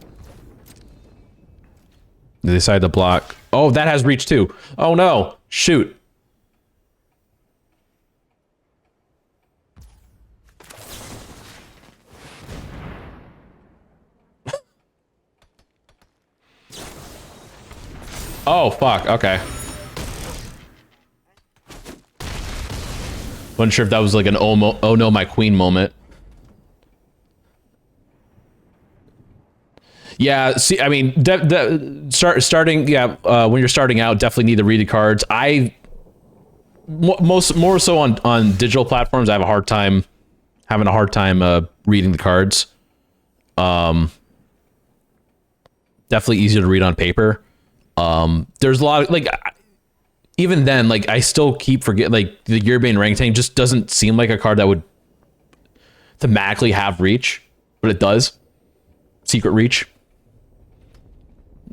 They decide to block. Oh, that has reach too. Oh no! Shoot. Oh fuck. Okay. Wasn't sure if that was like an oh no, my queen moment. Yeah, see, I mean, starting, yeah, when you're starting out, definitely need to read the cards. More so on digital platforms, I have a hard time, reading the cards. Definitely easier to read on paper. There's a lot of, like, even then, like, I still keep forgetting, like, the Yearbane Orangutan just doesn't seem like a card that would thematically have reach, but it does. Secret reach.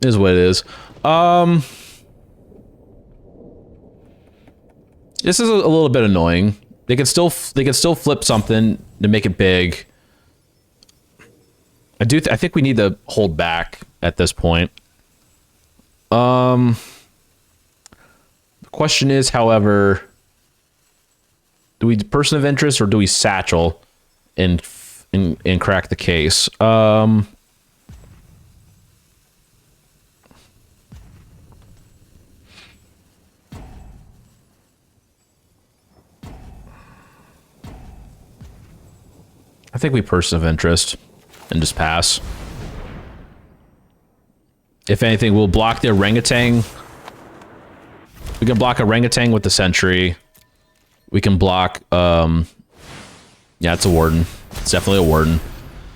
Is what it is. This is a little bit annoying. They could still flip something to make it big. I think we need to hold back at this point. The question is, however, do we person of interest or do we satchel and crack the case? I think we person of interest and just pass. If anything, we'll block the orangutan. We can block orangutan with the sentry. We can block, yeah, it's a warden. It's definitely a warden.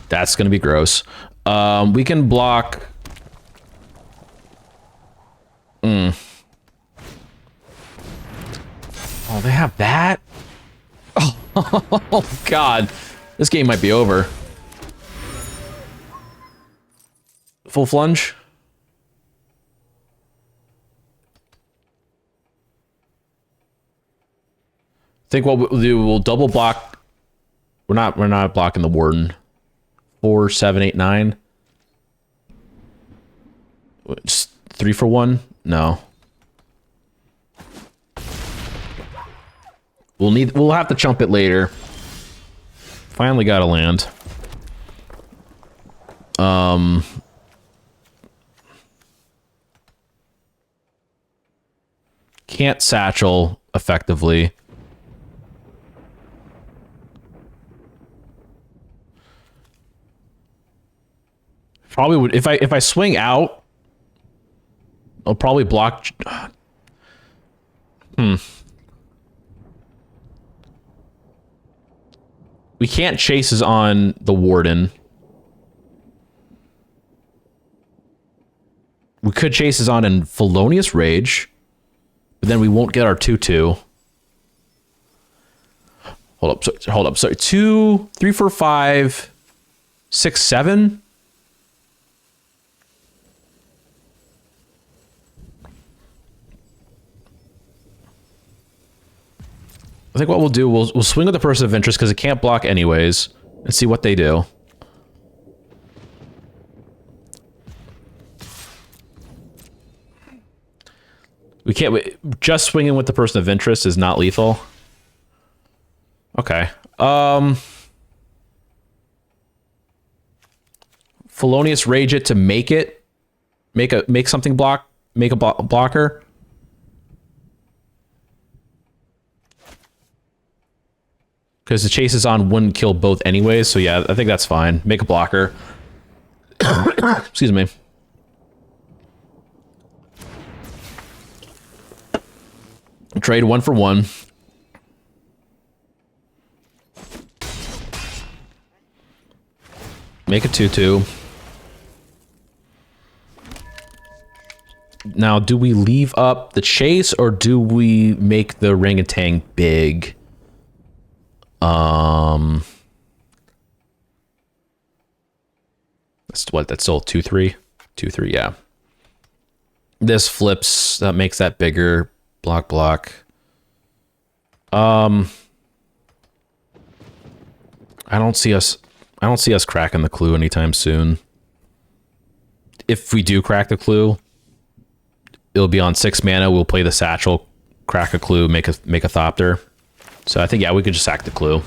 That's gonna be gross. We can block... Oh, they have that? Oh, God. This game might be over. Full flunge? I think what we'll do, we'll double block. We're not blocking the warden. 4, 7, 8, 9. Just 3 for 1? No. We'll have to chump it later. Finally got a land. Can't satchel effectively. Probably would if I swing out, I'll probably block. We can't chases on the warden. We could chases on in Felonious Rage, but then we won't get our 2/2. Hold up. Sorry, 2, 3, 4, 5, 6, 7. I think what we'll do, we'll swing with the person of interest because it can't block anyways, and see what they do. We can't, just swinging with the person of interest is not lethal. Okay. Felonious Rage it to make something block, make a blocker. Because the chases on wouldn't kill both anyways, so yeah, I think that's fine. Make a blocker. Excuse me. Trade 1 for 1. Make a 2/2. Now, do we leave up the chase or do we make the orangutan big? That's still 2/3? 2/3, yeah. This flips, that makes that bigger. Block. I don't see us cracking the clue anytime soon. If we do crack the clue, it'll be on 6 mana. We'll play the Satchel, crack a clue, make a Thopter. So I think, yeah, we could just sack the clue.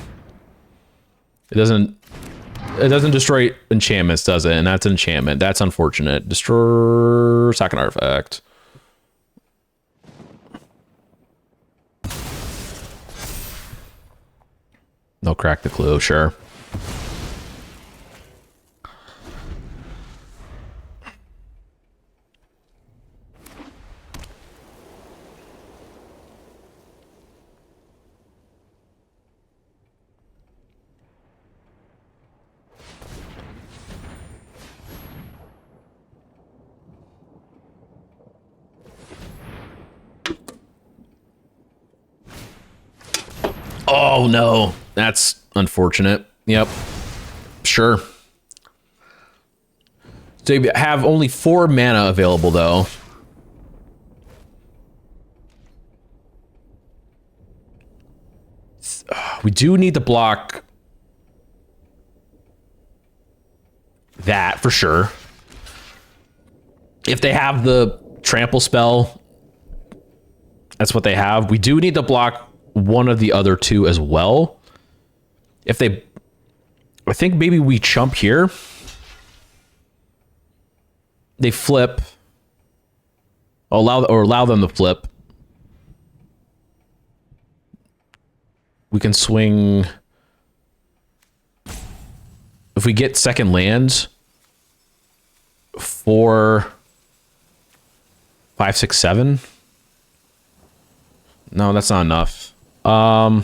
It doesn't destroy enchantments, does it? And that's an enchantment. That's unfortunate. Destroy, sack an artifact. No, crack the clue, sure. Oh no, that's unfortunate. Yep, sure. So you have only 4 mana available though. We do need to block that for sure. If they have the trample spell, that's what they have. We do need to block one of the other 2 as well. If they, I think maybe we chump here. They flip. Allow them to flip. We can swing. If we get second lands, 4, 5, 6, 7. No, that's not enough. I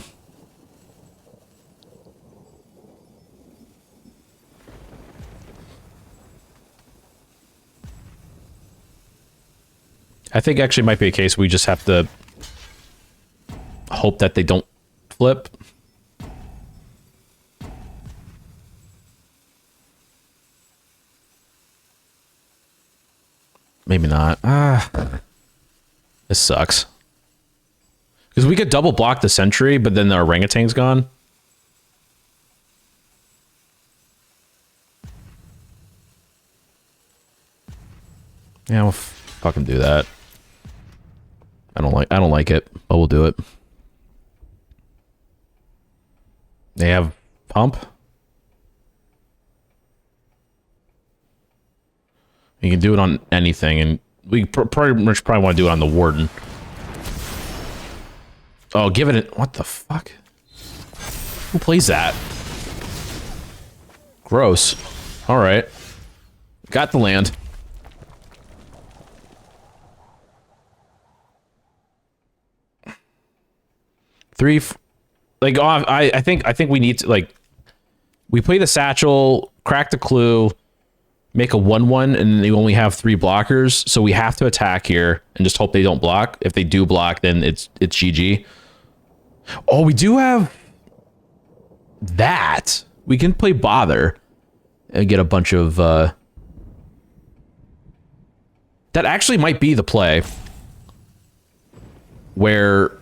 think actually might be a case we just have to hope that they don't flip. Maybe not. This sucks. Because we could double block the Sentry, but then the Orangutan's gone. Yeah, we'll fucking do that. I don't like it, but we'll do it. They have Pump. You can do it on anything, and we probably want to do it on the Warden. Oh, give it. What the fuck? Who plays that? Gross. All right. Got the land. Like, oh, I think we need to, like, we play the Satchel, crack the clue, make a 1/1, and they only have 3 blockers, so we have to attack here and just hope they don't block. If they do block, then it's GG. Oh, we do have that. We can play Bother and get a bunch of that actually might be the play where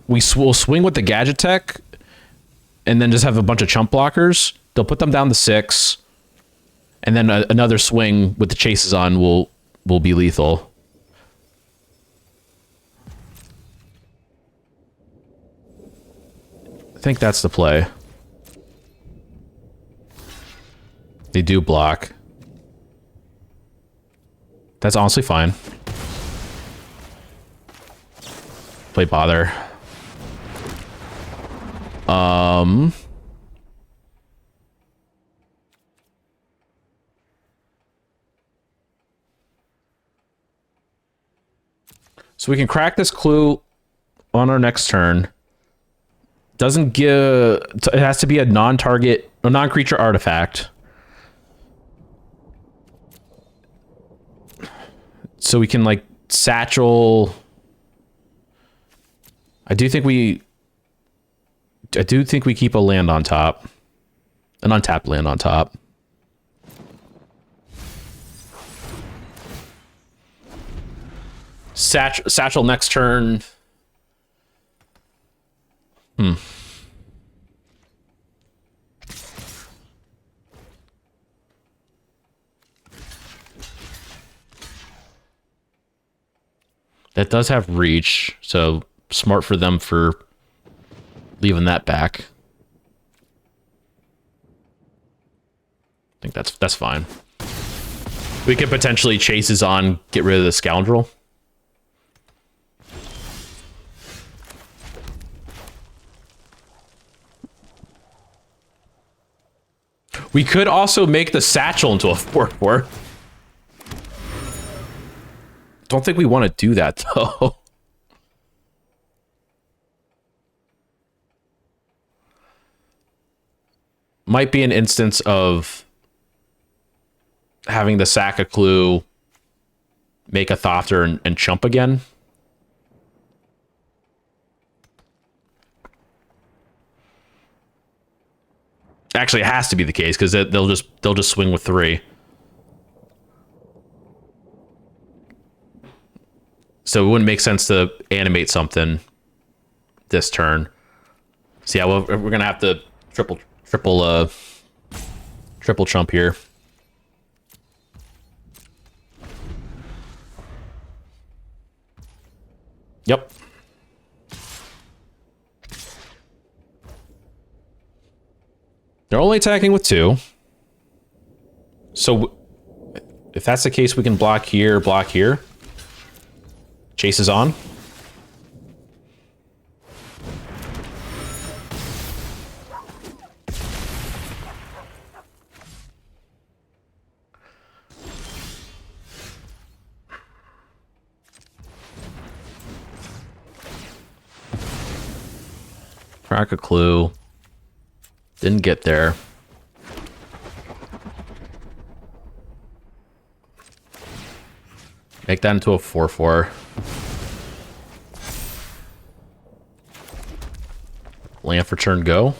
we'll swing with the Gadget Tech and then just have a bunch of chump blockers. They'll put them down to 6, and then another swing with the chases on will be lethal. I think that's the play. They do block. That's honestly fine. Play Bother. So we can crack this clue on our next turn. Doesn't give... It has to be a non-target or non-creature artifact. So we can, like, Satchel... I do think we keep a land on top. An untapped land on top. Satchel next turn. That does have reach, so smart for them for leaving that back. I think that's fine. We could potentially Chases on, get rid of the Scoundrel. We could also make the Satchel into a 4/4. Don't think we want to do that, though. Might be an instance of having the sack a clue, make a Thopter, and chump again. Actually, it has to be the case because they'll just swing with 3. So it wouldn't make sense to animate something this turn. So yeah, well, we're gonna have to triple chump here. Yep. They're only attacking with 2. So if that's the case, we can block here, block here. Chase is on. Crack a clue. Didn't get there. Make that into a 4/4. Land for turn go.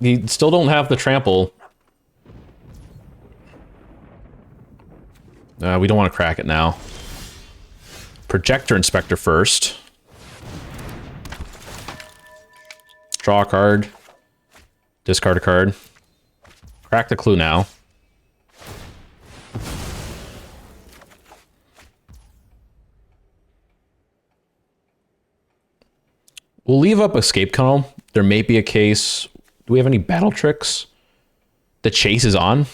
They still don't have the trample. We don't want to crack it now. Projector Inspector first. Draw a card. Discard a card. Crack the clue now. We'll leave up Escape Tunnel. There may be a case. Do we have any battle tricks? The Chase is on.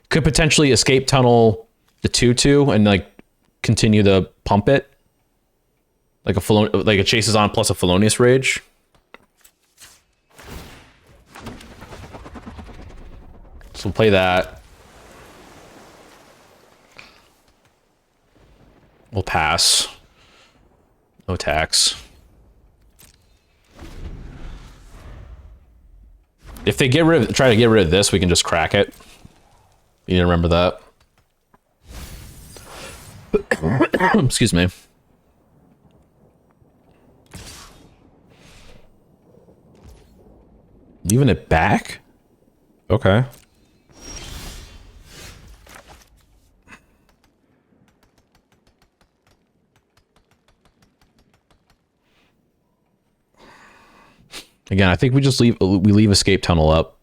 Could potentially Escape Tunnel the 2/2 and like continue to pump it. Like a Chase is on plus a Felonious Rage. So we'll play that. We'll pass. No tax. If they try to get rid of this, we can just crack it. You need to remember that. Excuse me. Leaving it back? Okay. Again, I think we just leave Escape Tunnel up.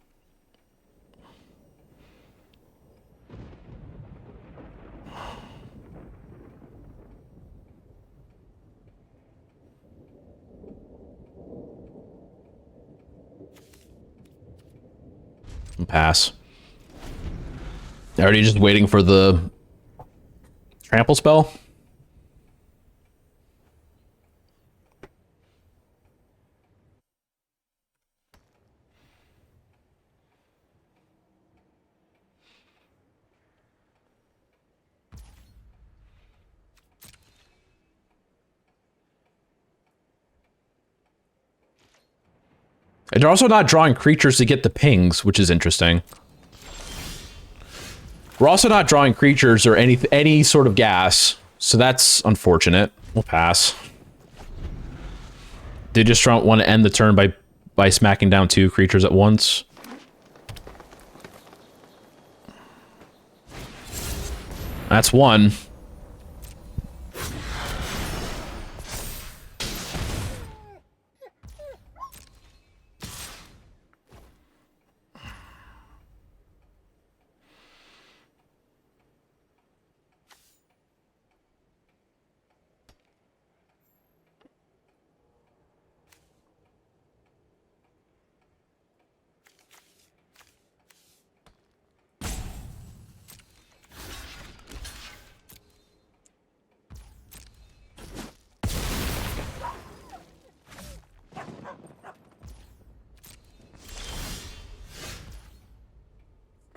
And pass. Already just waiting for the trample spell. And they're also not drawing creatures to get the pings, which is interesting. We're also not drawing creatures or any sort of gas, so that's unfortunate. We'll pass. They just want to end the turn by smacking down 2 creatures at once. That's 1.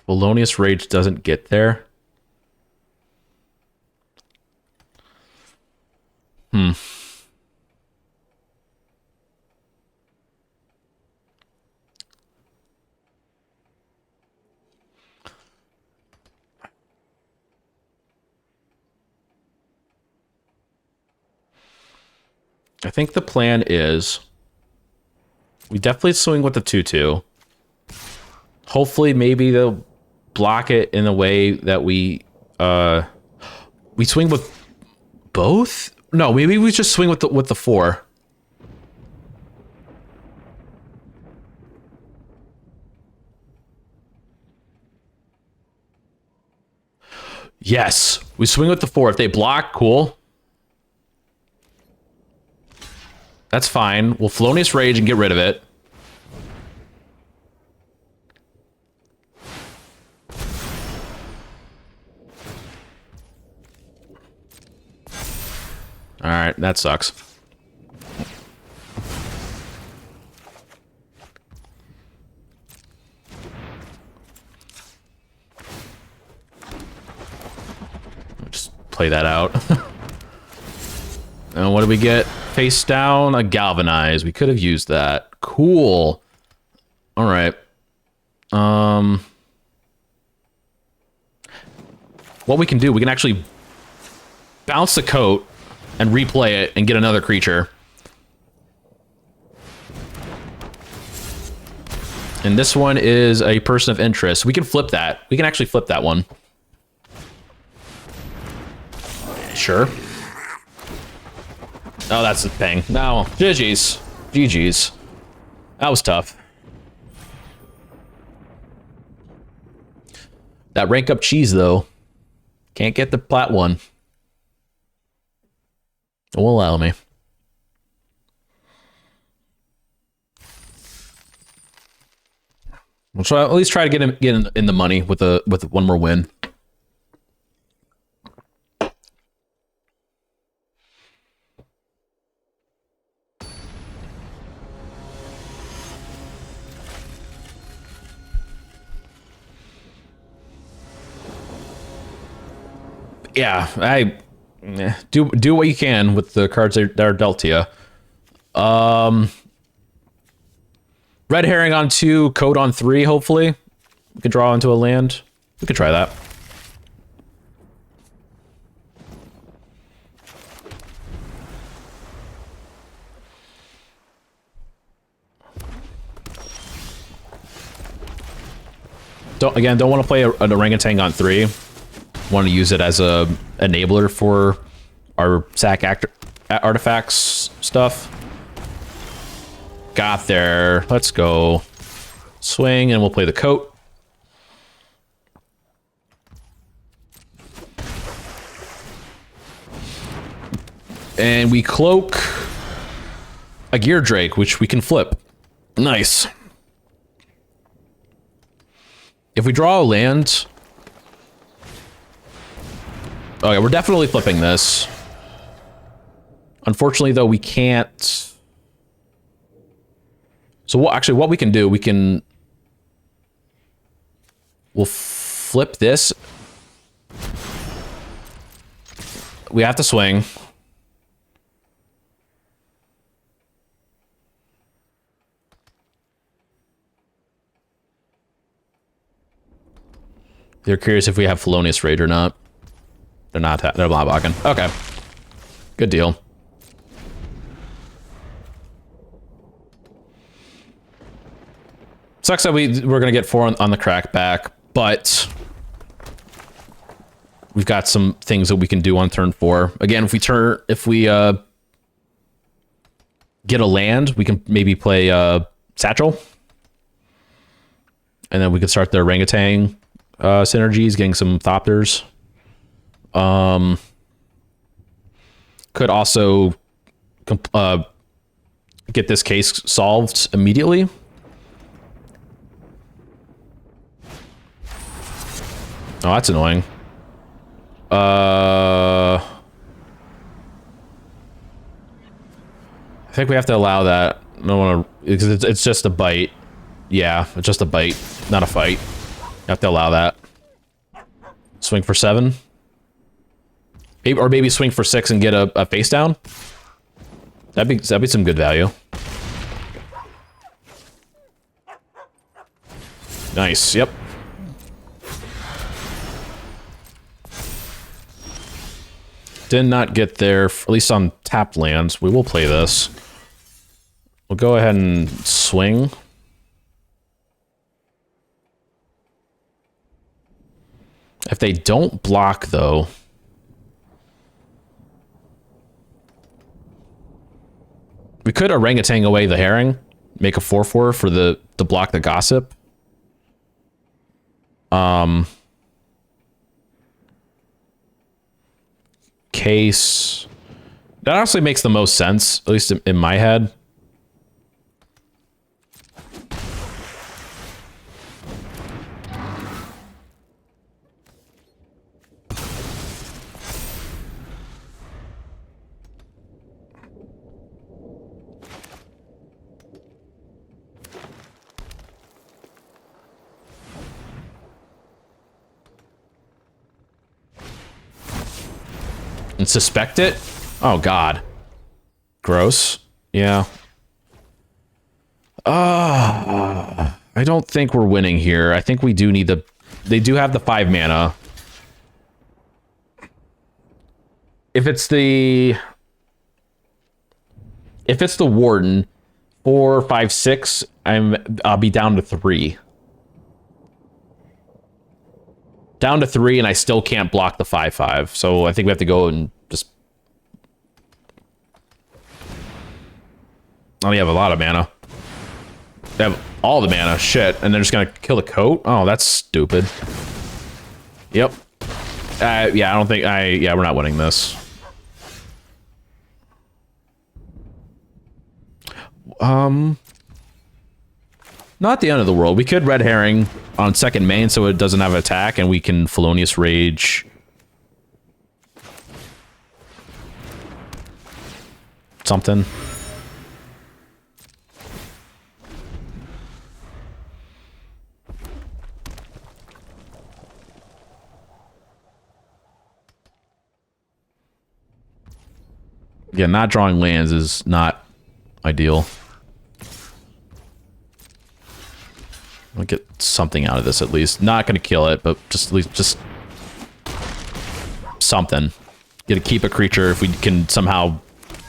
Felonious Rage doesn't get there. I think the plan is we definitely swing with the 2/2. Hopefully, maybe they'll block it in a way that we swing with both. No, maybe we just swing with the 4. Yes, we swing with the 4. If they block, cool. That's fine. We'll Felonious Rage and get rid of it. Alright, that sucks. Just play that out. And what do we get? Face down, a Galvanize. We could have used that. Cool. All right. What we can do, we can actually bounce the coat and replay it and get another creature. And this one is a person of interest. We can flip that. We can actually flip that one. Sure. Oh, that's the thing. No, GG's. GG's. That was tough. That rank up cheese, though. Can't get the plat one. It will allow me. We'll try, at least try to get in the money with one more win. Yeah, do what you can with the cards that are dealt to you. Red Herring on 2, Code on 3, hopefully. We could draw into a land. We could try that. Don't want to play an orangutan on 3. Want to use it as a enabler for our sack artifacts stuff. Got there. Let's go. Swing, and we'll play the coat. And we cloak a Gear Drake, which we can flip. Nice. If we draw a land... Oh yeah, we're definitely flipping this. Unfortunately, though, we can't... So what we can do, we'll flip this. We have to swing. They're curious if we have Felonious Rage or not. They're not blocking. Okay. Good deal. Sucks that we're gonna get 4 on the crack back, but we've got some things that we can do on turn 4. Again, if we get a land, we can maybe play Satchel, and then we can start the orangutan synergies, getting some Thopters. Could also get this case solved immediately. Oh, that's annoying. I think we have to allow that. I don't want to, because it's just a bite. Yeah, it's just a bite, not a fight. Have to allow that. Swing for 7. Or maybe swing for 6 and get a face down. That'd be some good value. Nice, yep. Did not get there, at least on tapped lands. We will play this. We'll go ahead and swing. If they don't block, though... We could orangutan away the herring. Make a 4/4 for the to block the gossip. Case... That honestly makes the most sense, at least in my head. And suspect it? Oh, God. Gross. Yeah. I don't think we're winning here. I think we do need the... They do have the 5 mana. If it's the... If it's the Warden, 4, 5, 6, I'll be down to 3. Down to 3, and I still can't block the 5/5. So I think we have to go and just... Oh, we have a lot of mana. They have all the mana. Shit. And they're just gonna kill the coat? Oh, that's stupid. Yep. Yeah, I don't think... Yeah, we're not winning this. Not the end of the world. We could red herring on second main so it doesn't have attack, and we can Felonious Rage. Something. Yeah, not drawing lands is not ideal. I'll get something out of this at least. Not gonna kill it, but just at least just something. Get to keep a creature if we can somehow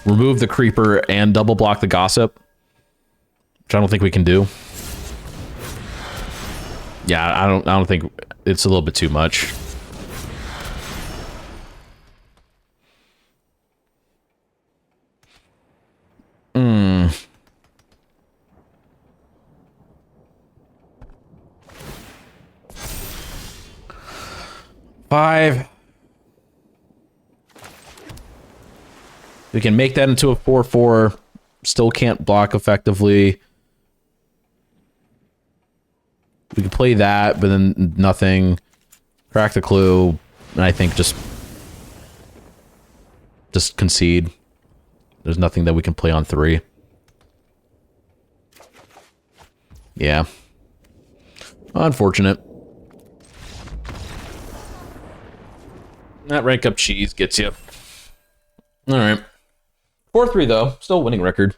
remove the creeper and double block the gossip, which I don't think we can do. Yeah, I don't think it's a little bit too much. Five. We can make that into a 4/4. Still can't block effectively. We can play that, but then nothing. Crack the clue, and I think just concede. There's nothing that we can play on 3. Yeah. Unfortunate. That rank up cheese gets you. Alright. 4-3 though. Still winning record.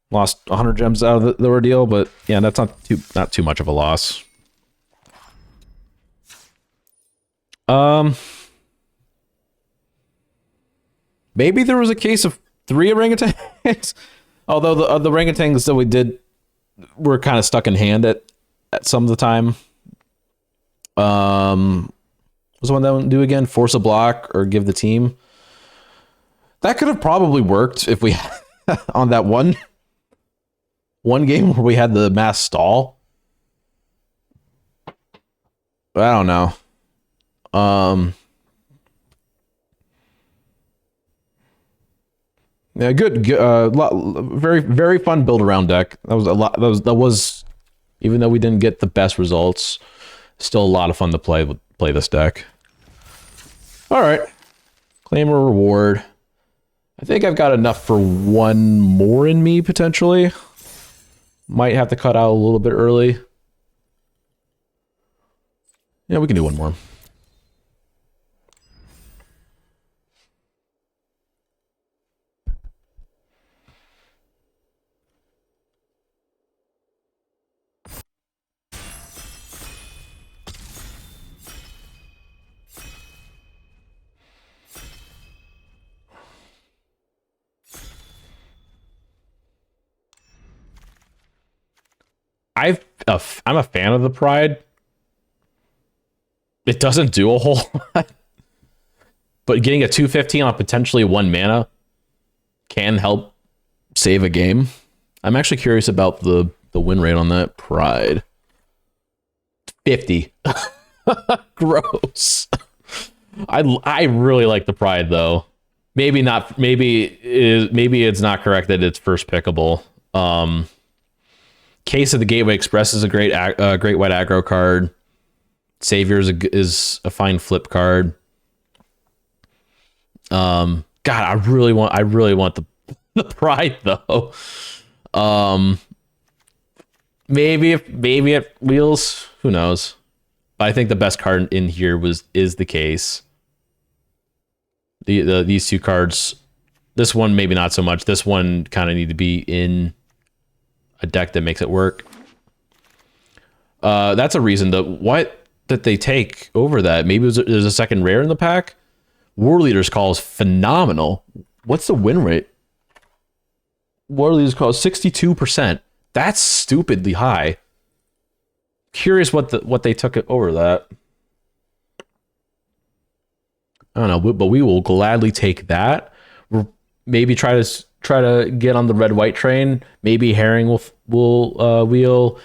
Lost 100 gems out of the ordeal, but yeah, that's not too much of a loss. Maybe there was a case of 3 orangutans. Although the orangutans that we did were kind of stuck in hand at some of the time. Was the one that wouldn't do again? Force a block or give the team. That could have probably worked if we on that one game where we had the mass stall. But I don't know. Yeah, good. Very, very fun build around deck. That was a lot. That was even though we didn't get the best results, still a lot of fun to play this deck. All right, claim a reward. I think I've got enough for one more in me potentially. Might have to cut out a little bit early. Yeah, we can do one more. I'm a fan of the Pride. It doesn't do a whole lot, but getting a 215 on potentially 1 mana can help save a game. I'm actually curious about the win rate on that Pride. 50. Gross. I really like the Pride though. Maybe not. Maybe it's not correct that it's first pickable. Case of the Gateway Express is a great white aggro card. Savior is a fine flip card. God, I really want the Pride though. Maybe it wheels. Who knows? But I think the best card in here is the Case. These two cards. This one maybe not so much. This one kind of need to be in a deck that makes it work. That's a reason that they take over that. Maybe there's a second rare in the pack. War Leader's Call is phenomenal. What's the win rate? War Leader's Call is 62%. That's stupidly high. Curious what they took it over that. I don't know, but we will gladly take that. We'll maybe try to get on the red white train. Maybe Herring will wheel.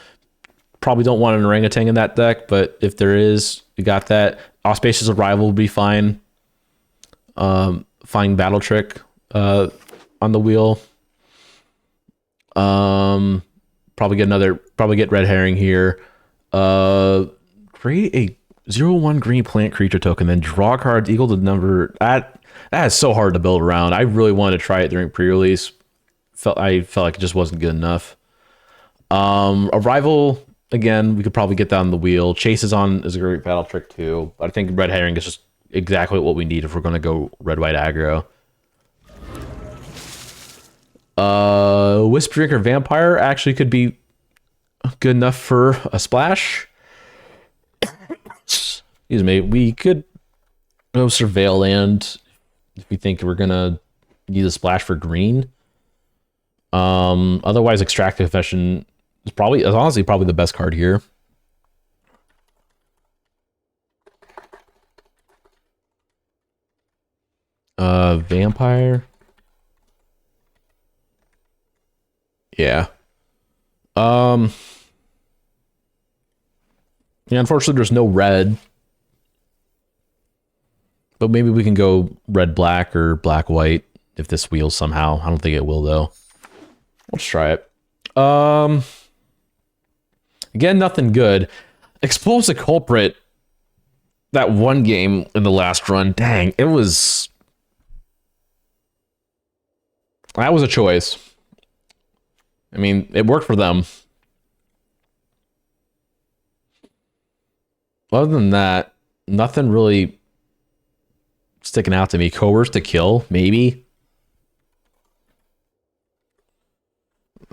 Probably don't want an orangutan in that deck, but if there is, we got that. Auspicious Arrival will be fine. Fine Battle Trick on the wheel. Probably get red herring here. Create a 0/1 green plant creature token, then draw cards equal to the number. That is so hard to build around. I really wanted to try it during pre-release. I felt like it just wasn't good enough. Arrival, again, we could probably get that on the wheel. Chase is a great battle trick too. But I think red herring is just exactly what we need if we're going to go red-white aggro. Wisp Drinker Vampire actually could be good enough for a splash. Excuse me. We could go Surveil Land if we think we're gonna need a splash for green. Otherwise, Extract Confession is honestly probably the best card here. Vampire. Yeah. Yeah, unfortunately there's no red. But maybe we can go red-black or black-white if this wheels somehow. I don't think it will though. Let's try it. Again, nothing good. Explosive Culprit. That one game in the last run, dang, that was a choice. I mean, it worked for them. Other than that, nothing really sticking out to me. Coerce to Kill, maybe.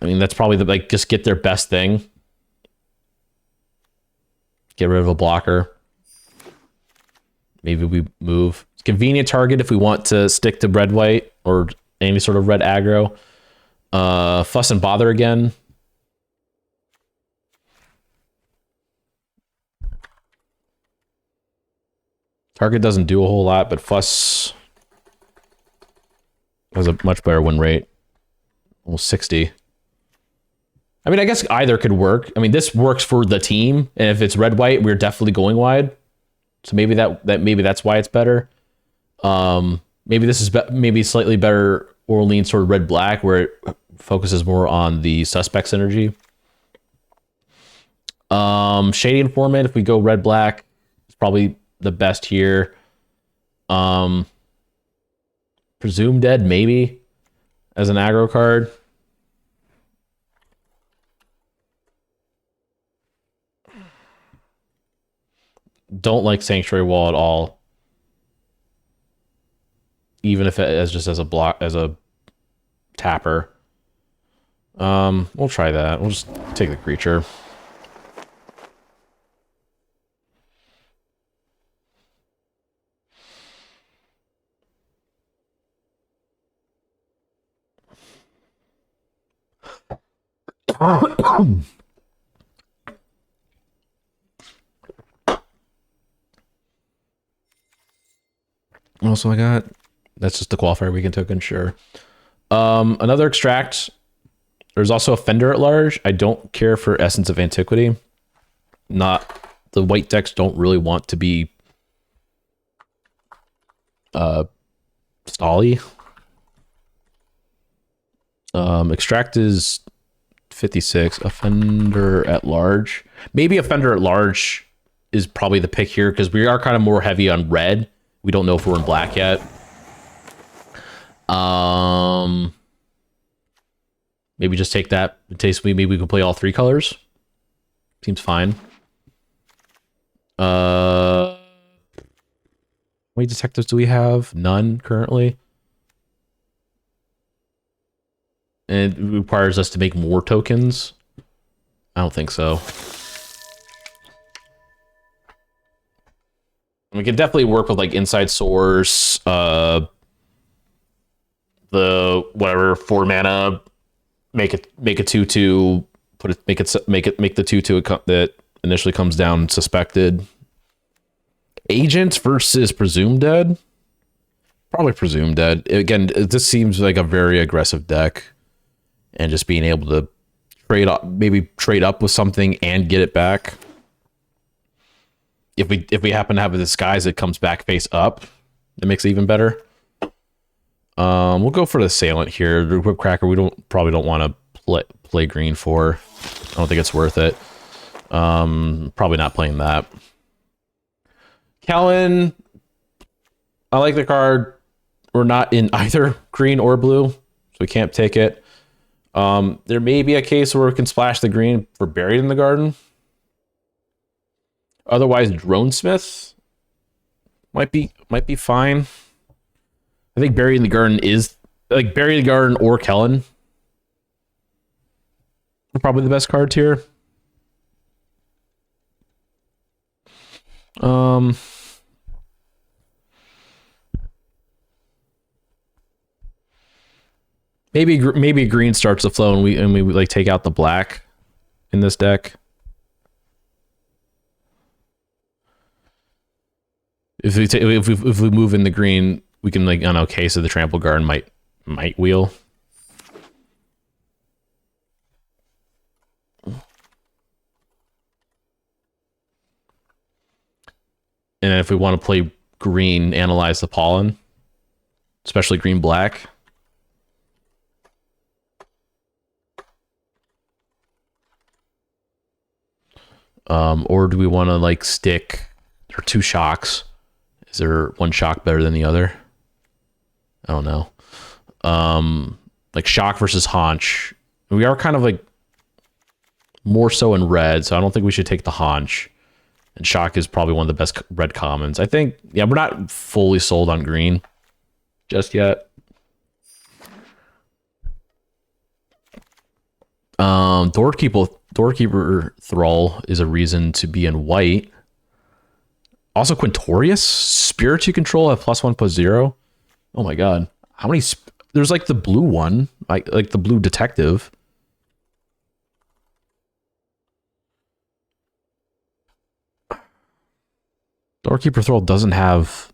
I mean, that's probably just get their best thing. Get rid of a blocker. Maybe we move. It's convenient target if we want to stick to red-white or any sort of red aggro. Fuss and Bother again. Target doesn't do a whole lot, but Fuss has a much better win rate. Almost 60. I mean, I guess either could work. I mean, this works for the team, and if it's red-white, we're definitely going wide. So maybe maybe that's why it's better. Maybe this is maybe slightly better or lean sort of red-black, where it focuses more on the suspect synergy. Shady Informant, if we go red-black, it's probably the best here. Presume Dead, maybe, as an aggro card. Don't like Sanctuary Wall at all. Even if it is just as a block, as a tapper. We'll try that. We'll just take the creature. Also, I got, that's just the qualifier weekend token, sure. Another extract. There's also a Fender at large. I don't care for Essence of Antiquity. Not, the white decks don't really want to be stally. Extract is 56. Offender at large. Maybe Offender at large is probably the pick here because we are kind of more heavy on red. We don't know if we're in black yet. Maybe just take that. Maybe we can play all three colors. Seems fine. How many detectives do we have? None currently. And it requires us to make more tokens. I don't think so. We can definitely work with like Inside Source, the whatever 4 mana, make a 2/2, make the 2/2 that initially comes down suspected. Agents versus Presumed Dead. Probably Presumed Dead. Again, this seems like a very aggressive deck, and just being able to maybe trade up with something and get it back. If we happen to have a disguise that comes back face up, it makes it even better. We'll go for the Assailant here. The Whipcracker we probably don't want to play green for. I don't think it's worth it. Probably not playing that. Kellen, I like the card. We're not in either green or blue, so we can't take it. There may be a case where we can splash the green for Buried in the Garden. Otherwise, Dronesmith might be fine. I think Buried in the Garden is like Buried in the Garden or Kellen are probably the best cards here. Maybe green starts to flow and we like take out the black in this deck. If we move in the green, we can like, I don't know, case of the Trample Guard might wheel. And if we want to play green, Analyze the Pollen, especially green black. Or do we want to like stick, there are 2 shocks. Is there one shock better than the other? I don't know. Like shock versus haunch. We are kind of like more so in red, so I don't think we should take the haunch. And shock is probably one of the best red commons. I think, yeah, we're not fully sold on green just yet. Doorkeeper Thrall is a reason to be in white. Also, Quintorius, Spirits you control have +1/+0. Oh my god, how many? There's like the blue one, like the blue detective. Doorkeeper Thrall doesn't have.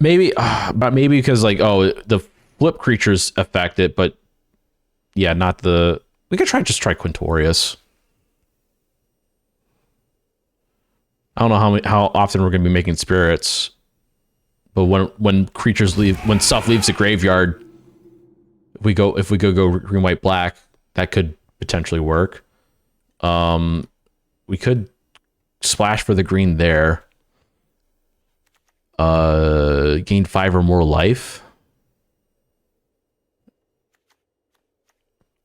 Maybe, but maybe because like, oh, the flip creatures affect it, but yeah, not the. We could just try Quintorius. I don't know how often we're going to be making spirits, but when creatures leave, when stuff leaves the graveyard, if we go green, white, black, that could potentially work. We could splash for the green there. Gain 5 or more life.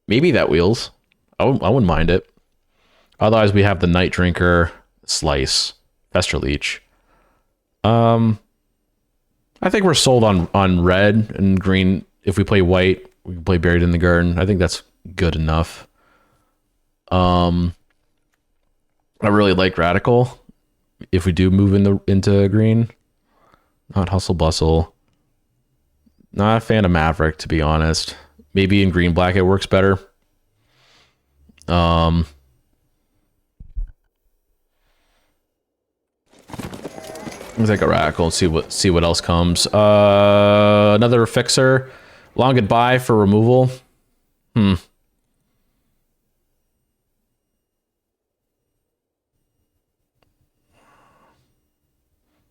Maybe that wheels. I wouldn't mind it. Otherwise, we have the Night Drinker, Slice, Fester Leech. I think we're sold on red and green. If we play white, we can play Buried in the Garden. I think that's good enough. I really like Radical. If we do move into green, not Hustle Bustle. Not a fan of Maverick, to be honest. Maybe in green black it works better. Let me take a Radical and see what else comes. Another Fixer. Long Goodbye for removal. I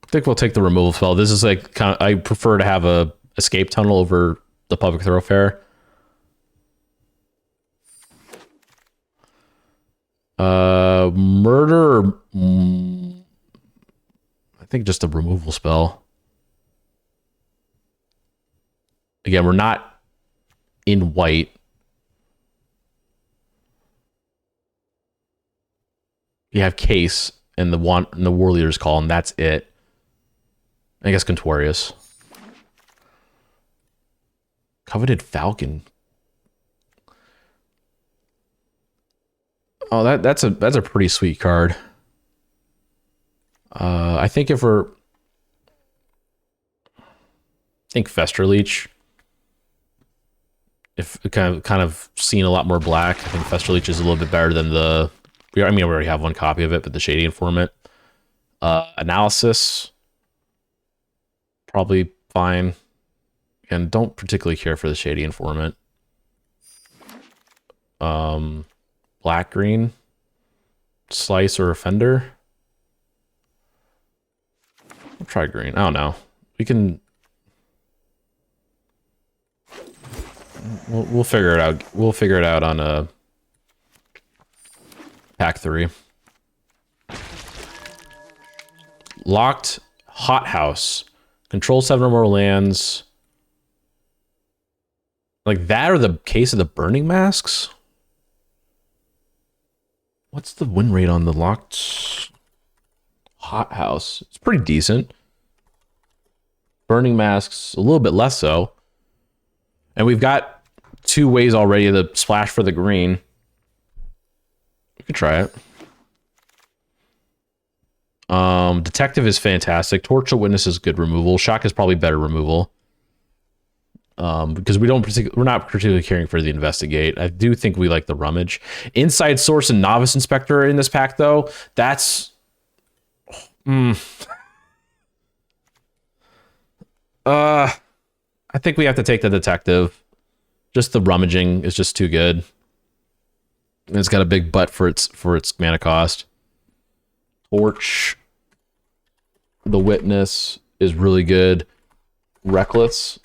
think we'll take the removal spell. This is like kind of, I prefer to have a escape tunnel over the Public Thoroughfare. Murder. I think just a removal spell. Again, we're not in white. You have Case and the War Leader's Call, and that's it. I guess Contorious. Coveted Falcon. Oh, that's a pretty sweet card. I think if we're... I think Fester Leech. If kind of seen a lot more black, I think Fester Leech is a little bit better than the... I mean, we already have one copy of it, but the Shady Informant. Analysis. Probably fine. And don't particularly care for the Shady Informant. Black green. Slice or Offender. I'll try green. I don't know. We can... We'll figure it out. We'll figure it out on a pack 3. Locked Hothouse. Control 7 or more lands. Like that or the Case of the Burning Masks? What's the win rate on the Locked Hothouse? It's pretty decent. Burning Masks, a little bit less so. And we've got 2 ways already to splash for the green. We could try it. Detective is fantastic. Torch of Witness is good removal. Shock is probably better removal. Because we're not particularly caring for the Investigate. I do think we like the Rummage. Inside Source and Novice Inspector in this pack, though. That's... I think we have to take the Detective. Just the Rummaging is just too good. And it's got a big butt for its mana cost. Torch. The Witness is really good. Reckless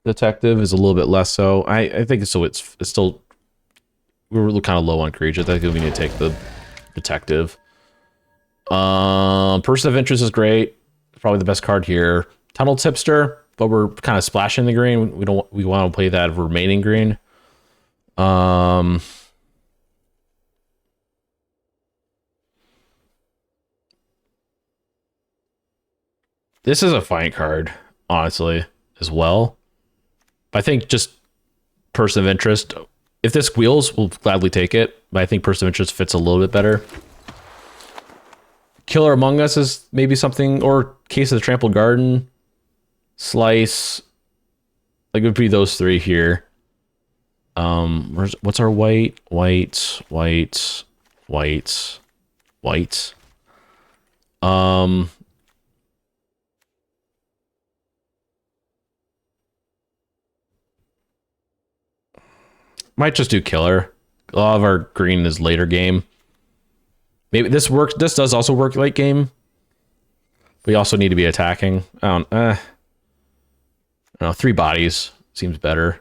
Detective is a little bit less so. I think so. It's still... We're kind of low on creatures. I think we need to take the Detective. Person of Interest is great. Probably the best card here. Tunnel Tipster, but we're kind of splashing the green. We want to play that remaining green. This is a fine card, honestly, as well. I think just Person of Interest. If this wheels, we'll gladly take it. But I think Person of Interest fits a little bit better. Killer Among Us is maybe something, or Case of the Trampled Garden. Slice. Like it would be those 3 here. What's our white? White. Might just do Killer. A lot of our green is later game. Maybe this works. This does also work late game. We also need to be attacking. I don't know. 3 bodies seems better.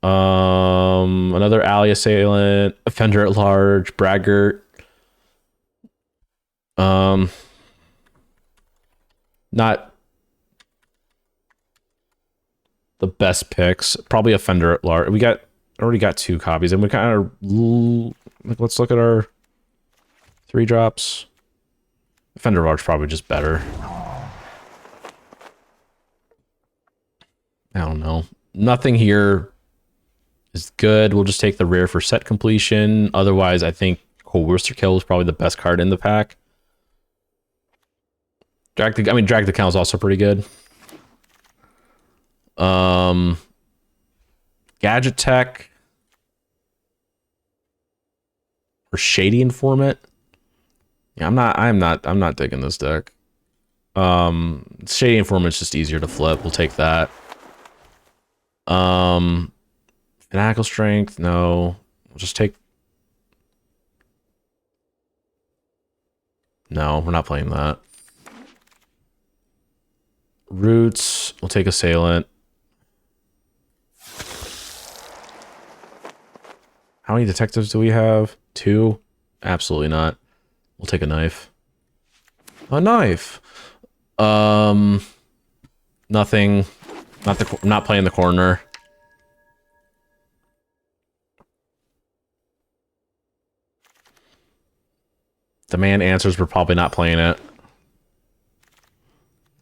Another Alley Assailant, Offender at Large, Braggart. Not the best picks. Probably Offender at Large. We already got 2 copies, and we kind of... Let's look at our 3 drops. Defender Arch probably just better. I don't know. Nothing here is good. We'll just take the rare for set completion. Otherwise, I think Coercer Kill is probably the best card in the pack. Drag the Count is also pretty good. Gadget Tech or Shady Informant. Yeah, I'm not digging this deck. Shady Informant's just easier to flip. We'll take that. Fanatical Strength, no. We'll just take. No, we're not playing that. Roots, we'll take Assailant. How many detectives do we have? 2? Absolutely not. We'll take a knife. A knife. Nothing. Not playing the corner. Demand Answers, we're probably not playing it.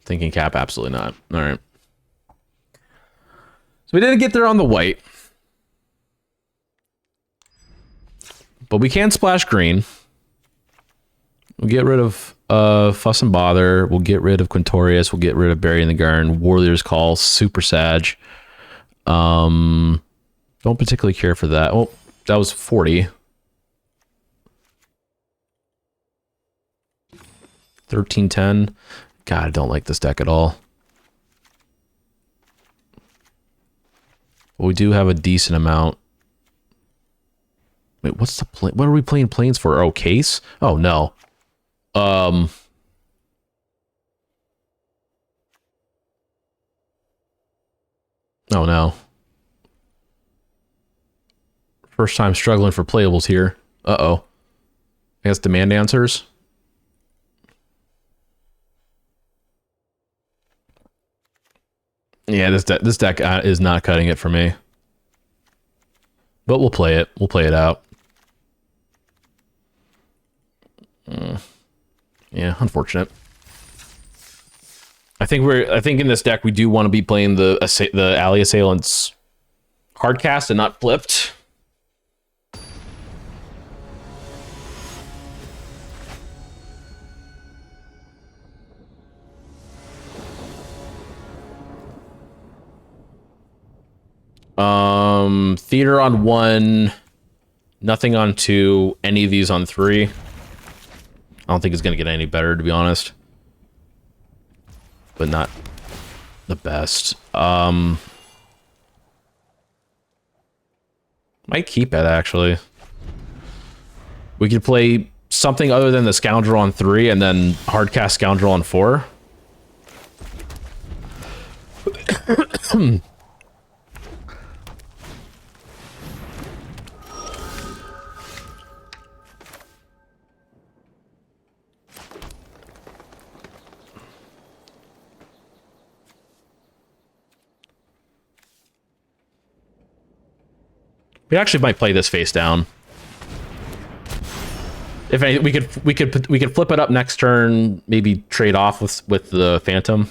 Thinking Cap, absolutely not. All right. So we didn't get there on the white. But we can splash green. We'll get rid of Fuss and Bother. We'll get rid of Quintorius. We'll get rid of Bury in the Garden. Warrior's Call. Super Sag. Don't particularly care for that. Oh, that was 40. 1310. God, I don't like this deck at all. But we do have a decent amount. Wait, what's the play? What are we playing planes for? Oh, case? Oh, no. Oh, no. First time struggling for playables here. Uh-oh. I guess Demand Answers. Yeah, this deck is not cutting it for me. But we'll play it. We'll play it out. Yeah, unfortunate. I think in this deck we do want to be playing the Alley Assailants hardcast and not flipped. Theater on 1, nothing on 2, any of these on 3. I don't think it's gonna get any better, to be honest. But not the best. Might keep it, actually. We could play something other than the Scoundrel on 3 and then hardcast Scoundrel on 4. We actually might play this face down. If any, we could flip it up next turn. Maybe trade off with the Phantom.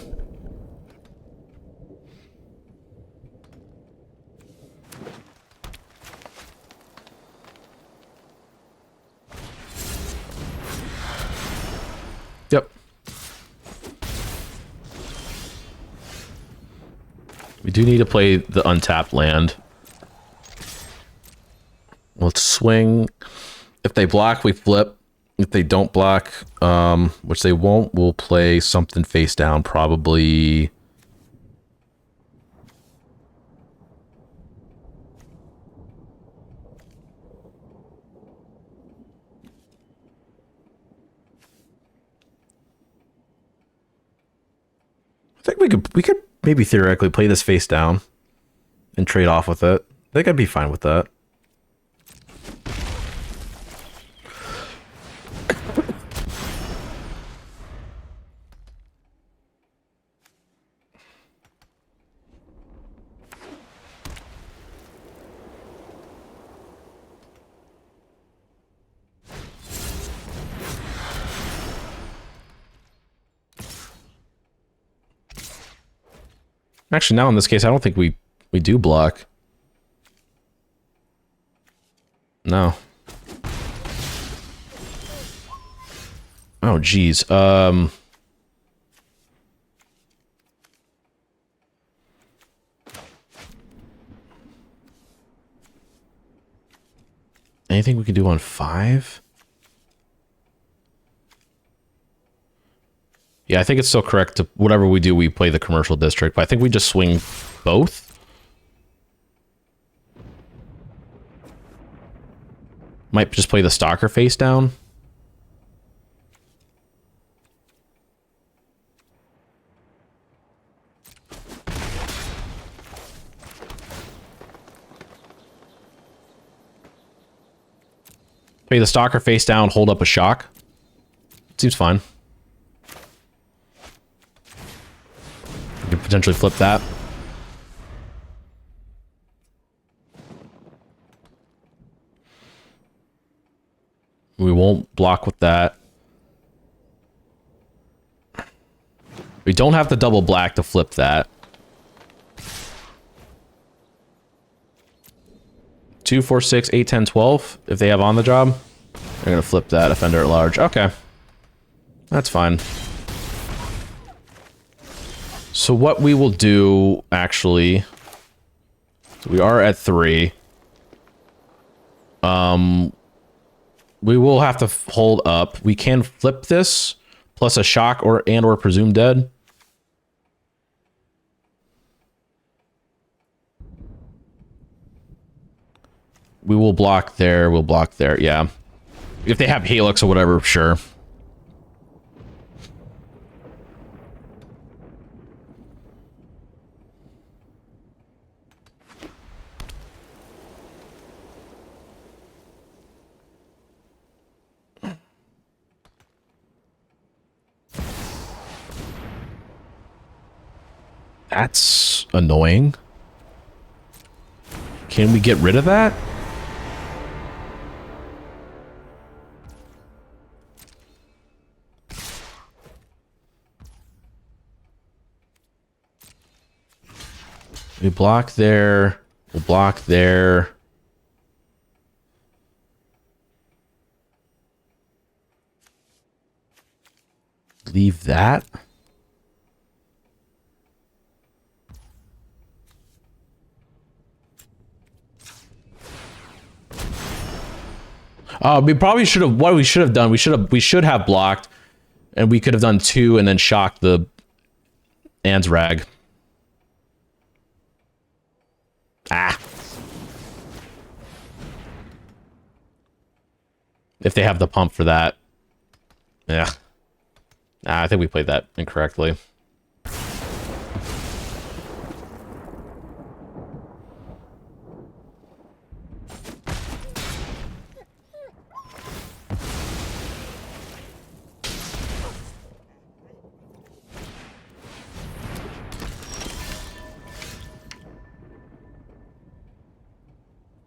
Yep. We do need to play the untapped land. Let's swing. If they block, we flip. If they don't block, which they won't, we'll play something face down, probably. I think we could maybe theoretically play this face down and trade off with it. I think I'd be fine with that. Actually, now in this case, I don't think we do block. No. Oh, geez. Anything we can do on 5? Yeah, I think it's still correct to whatever we do, we play the commercial district, but I think we just swing both. Might just play the stalker face down. Play the stalker face down, hold up a shock. Seems fine. You can potentially flip that. We won't block with that. We don't have the double black to flip that. 2, 4, 6, 8, 10, 12. If they have on the job, they're gonna flip that offender at large. Okay. That's fine. So what we will do, actually, so we are at 3. We will have to hold up. We can flip this plus a shock or presumed dead. We will block there. We'll block there. Yeah. If they have Helix or whatever, sure. That's annoying. Can we get rid of that? We block there. We'll block there. Leave that. We probably should have. What we should have done, we should have blocked, and we could have done 2 and then shocked the Ansrag. Ah. If they have the pump for that. Yeah. Nah, I think we played that incorrectly.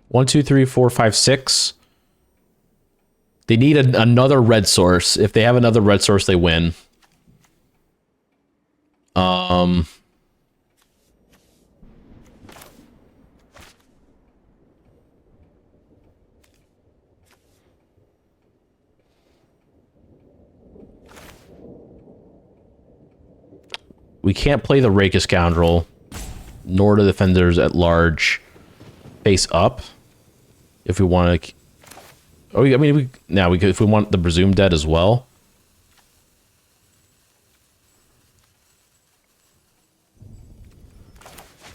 One, two, three, four, five, 6. They need another red source. If they have another red source, they win. We can't play the Rake a Scoundrel, nor the defenders at large face up. If we want to, oh, I mean, we could, if we want the presumed dead as well.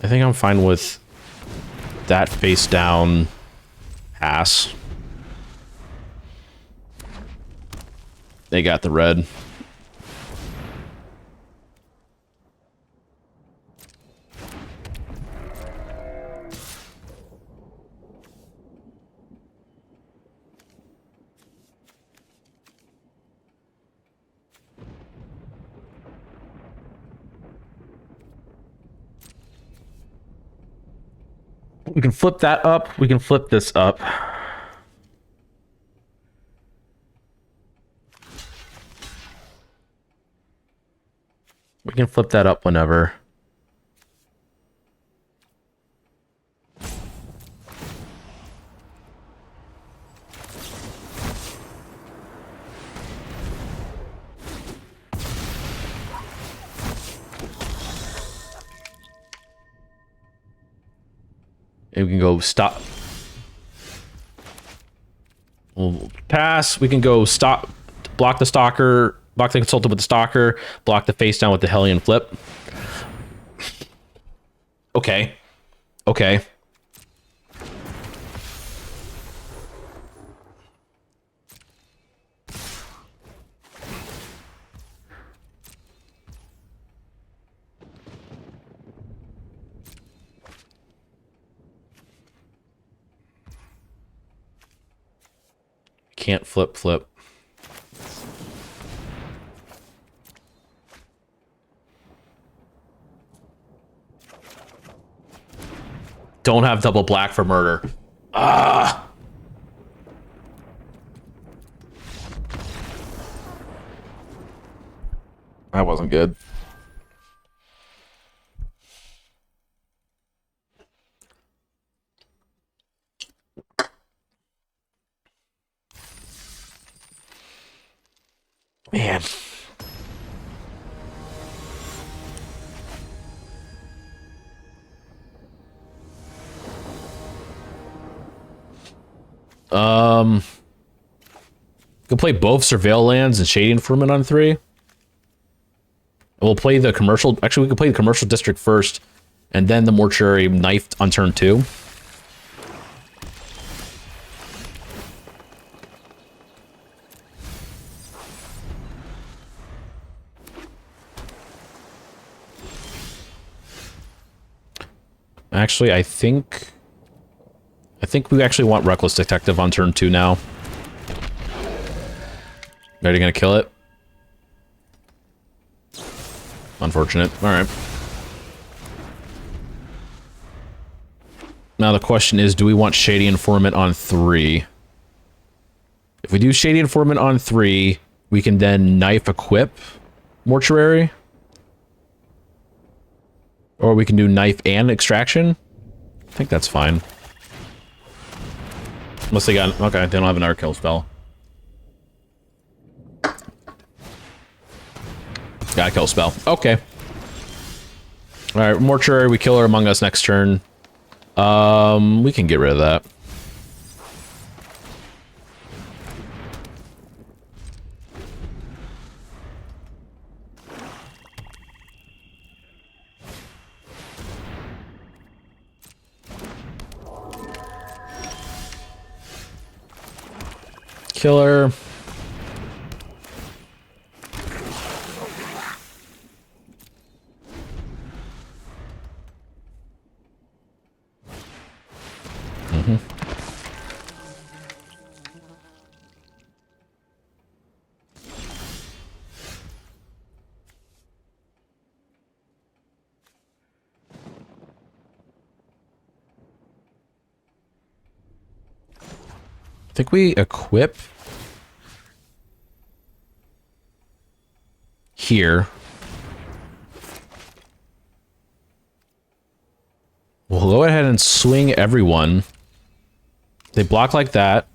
I think I'm fine with that face down pass. They got the red. We can flip that up. We can flip this up. We can flip that up whenever. And we can go stop. We'll pass. We can go stop. Block the Stalker. Block the Consultant with the Stalker. Block the face down with the Hellion Flip. Okay. Okay. Can't flip. Don't have double black for murder. Ah. That wasn't good. Man. We'll play both Surveil Lands and Shady Informant on 3. We'll play the commercial. Actually, we can play the commercial district first, and then the Mortuary Knifed on turn 2. Actually, I think we actually want Reckless Detective on turn 2 now. Ready, gonna kill it? Unfortunate. Alright. Now the question is, do we want Shady Informant on 3? If we do Shady Informant on 3, we can then knife equip Mortuary. Or we can do knife and extraction. I think that's fine. Unless they got... Okay, they don't have an arc kill spell. Got a kill spell. Okay. Alright, Mortuary, we kill her Among Us next turn. We can get rid of that. Killer. I think we equip here. We'll go ahead and swing everyone. They block like that.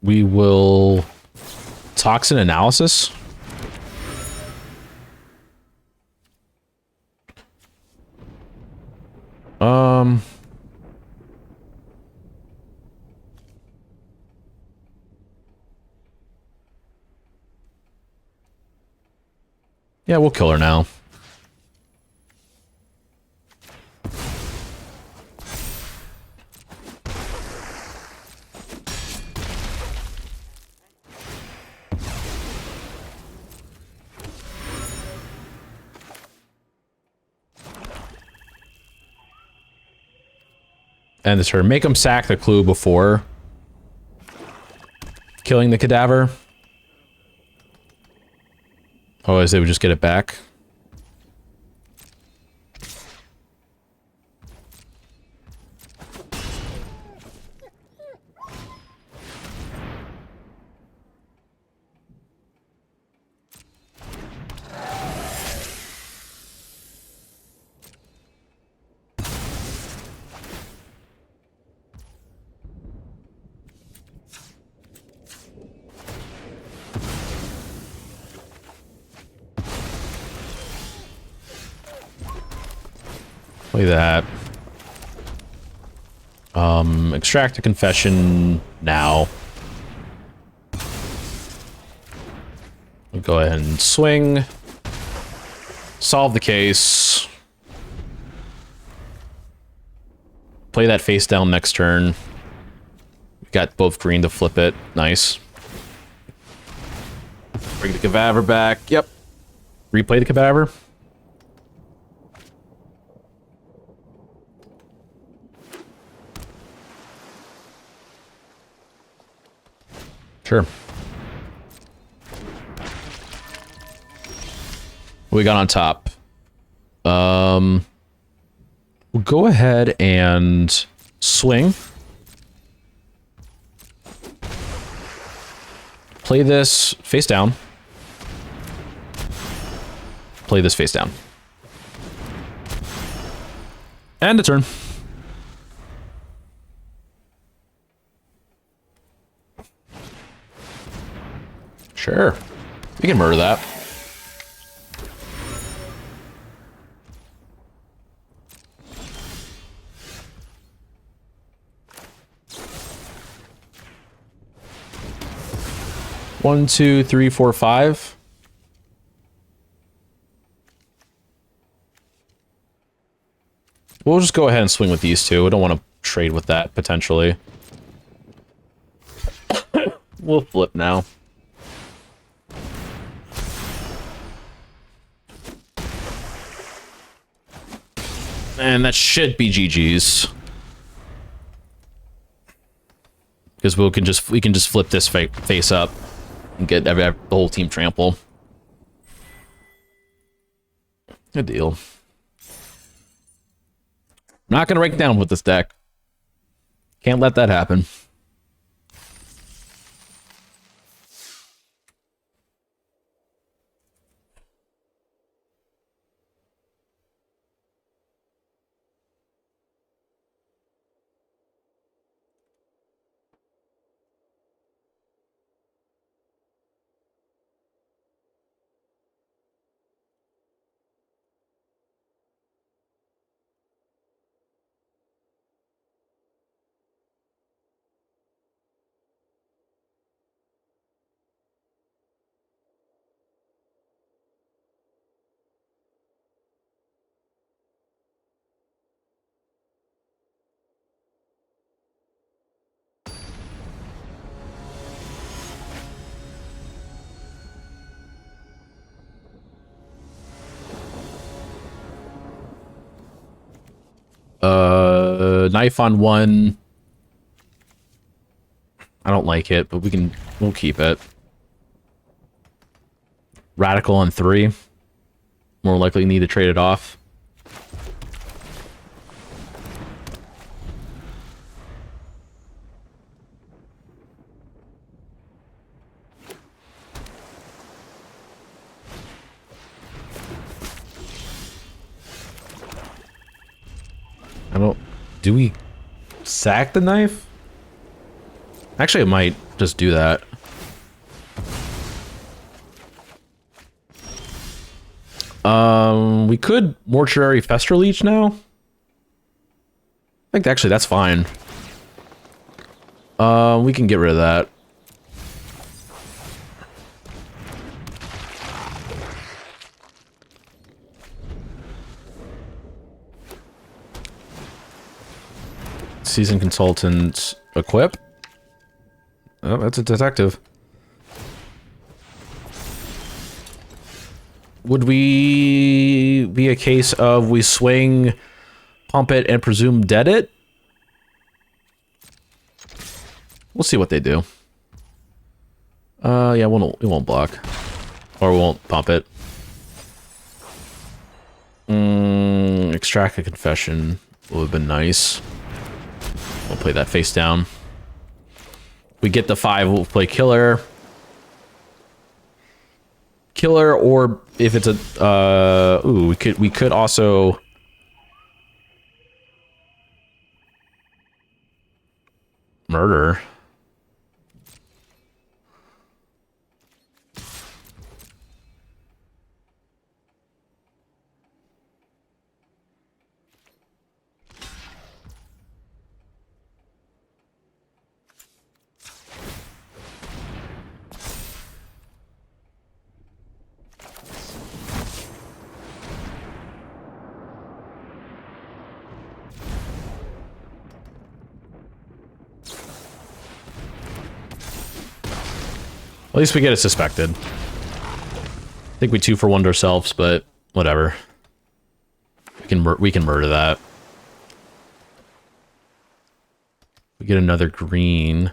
We will Toxin Analysis. Yeah, we'll kill her now. End this turn. Make them sack the clue before killing the cadaver. Otherwise, they would just get it back. Look at that. Extract a confession now. We'll go ahead and swing. Solve the case. Play that face down next turn. We got both green to flip it. Nice. Bring the cadaver back. Yep. Replay the cadaver. Sure. What we got on top? We'll go ahead and swing. Play this face down. Play this face down. And a turn. Sure. We can murder that. One, two, three, four, five. We'll just go ahead and swing with these two. We don't want to trade with that, potentially. We'll flip now. And that should be GG's. Because we can just flip this face up and get the whole team trample. Good deal. Not gonna rank down with this deck. Can't let that happen. Knife on one. I don't like it, but we'll keep it. Radical on three. More likely need to trade it off. Do we sack the knife? Actually, I might just do that. We could Mortuary Fester Leech now. I think actually that's fine. We can get rid of that. Seasoned Consultant equip. Oh, that's a detective. Would we be a case of we swing, pump it, and presume dead it? We'll see what they do. Yeah, we won't block. Or we won't pump it. Extract a confession would have been nice. We'll play that face down. We get the 5, we'll play killer. Killer, or if it's a ooh, we could also murder. At least we get it suspected. I think we 2-for-1'd ourselves, but whatever. We can murder that. We get another green.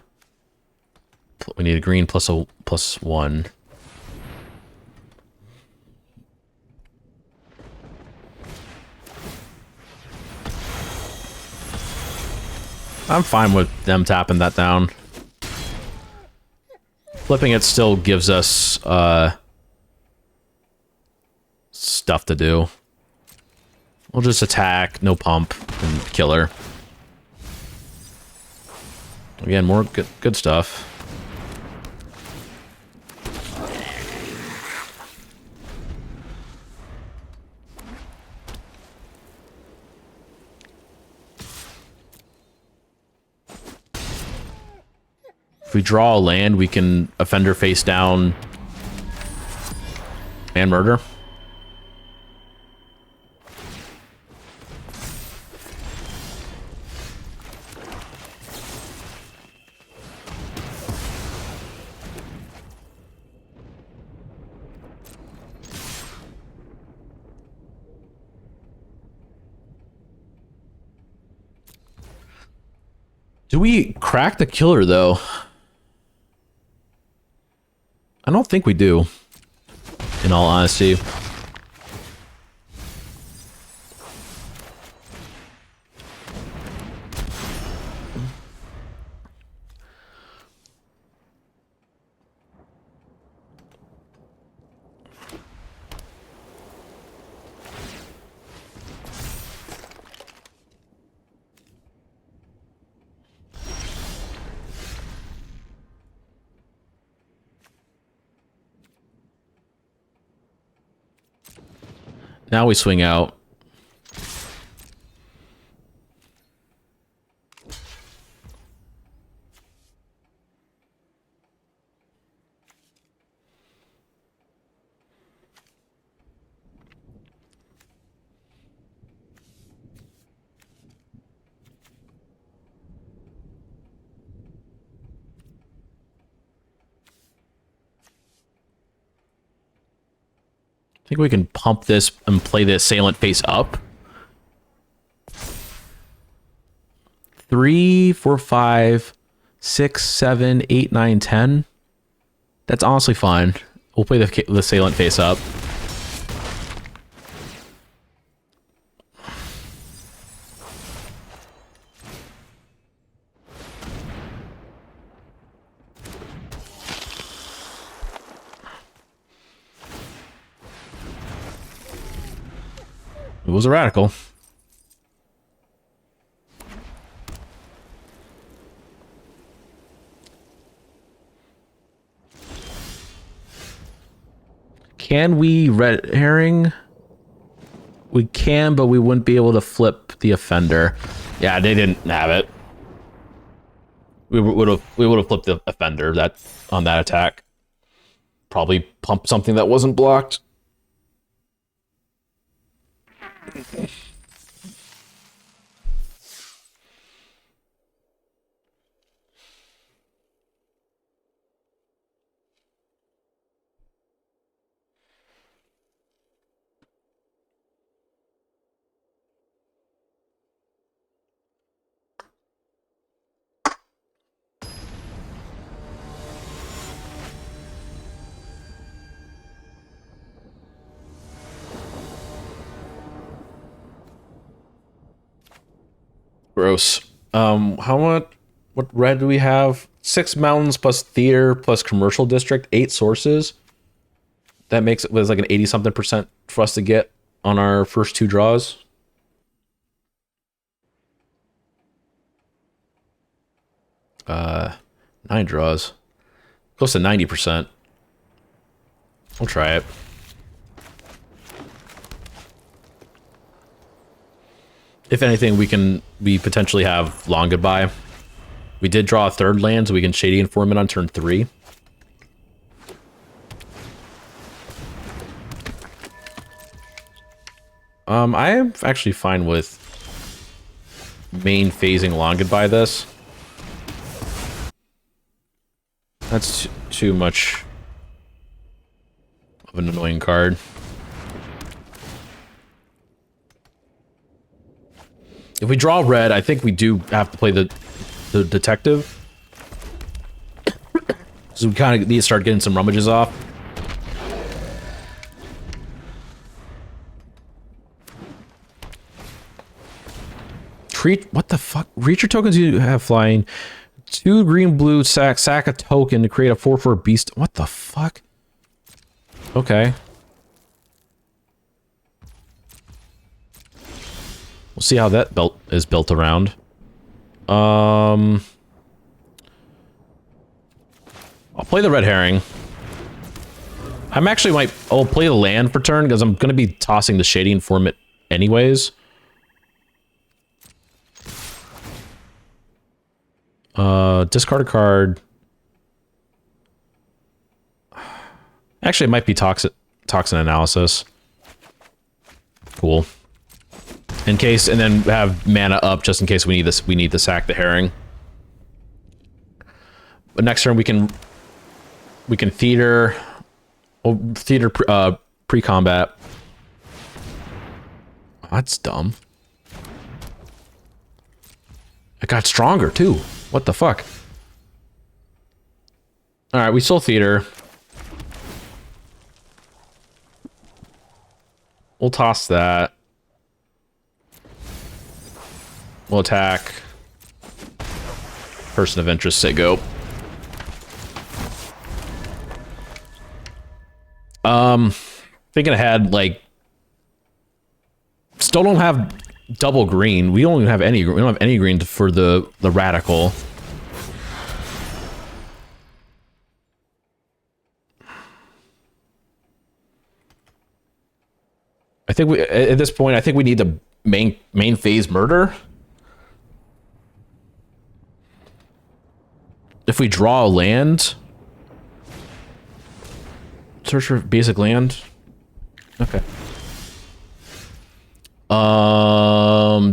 We need a green +1. I'm fine with them tapping that down. Flipping it still gives us stuff to do. We'll just attack, no pump, and kill her. Again, more good stuff. If we draw a land, we can offender face down and murder. Do we crack the killer, though? I don't think we do, in all honesty. Now we swing out. I think we can pump this and play the assailant face up. 3, 4, 5, 6, 7, 8, 9, 10. That's honestly fine. We'll play the assailant face up. It was a radical. Can we red herring? We can, but we wouldn't be able to flip the offender. Yeah, they didn't have it. We would have flipped the offender on that attack. Probably pumped something that wasn't blocked. Gross. How much? What red do we have? 6 mountains plus theater plus commercial district, 8 sources. That makes it was like an 80-something% for us to get on our first 2 draws. Uh, 9 draws, close to 90%. We'll try it. If anything, we potentially have long goodbye. We did draw a 3rd land, so we can Shady Informant on turn 3. I am actually fine with main phasing long goodbye this. That's too much of an annoying card. If we draw red, I think we do have to play the detective. So we kind of need to start getting some rummages off. What the fuck? Creature tokens you have flying. 2 green blue sack a token to create a 4/4 beast. What the fuck? Okay. We'll see how that belt is built around. I'll play the red herring. I'll play the land for turn because I'm going to be tossing the shady informant anyways. Discard a card. Actually, it might be toxin analysis. Cool. In case, and then have mana up just in case we need this. We need to sack the herring. But next turn we can theater. Oh, theater pre-combat. Oh, that's dumb. It got stronger too. What the fuck? All right, we still theater. We'll toss that. We'll attack. Person of interest, say go. Thinking ahead, like, still don't have double green. We don't even have any. We don't have any green for the radical. I think we at this point. I think we need the main phase murder. If we draw a land, search for basic land. Okay.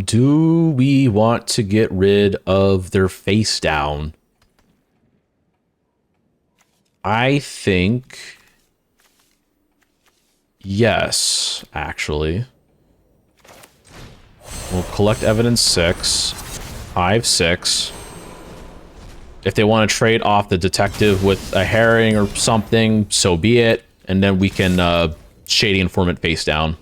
Do we want to get rid of their face down? I think yes, actually. We'll collect evidence 6, hive 6. If they want to trade off the detective with a herring or something, so be it. And then we can shady informant face down.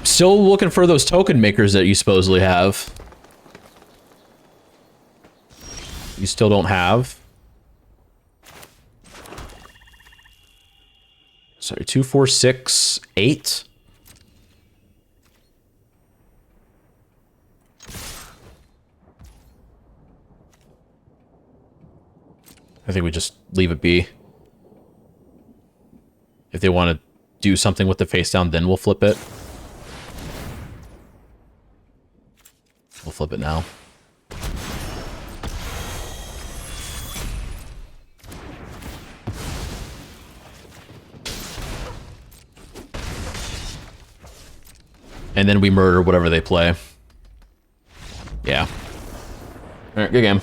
Still looking for those token makers that you supposedly have. You still don't have. Sorry, 2, 4, 6, 8. I think we just leave it be. If they want to do something with the face down, then we'll flip it. We'll flip it now. And then we murder whatever they play. Yeah. All right, good game.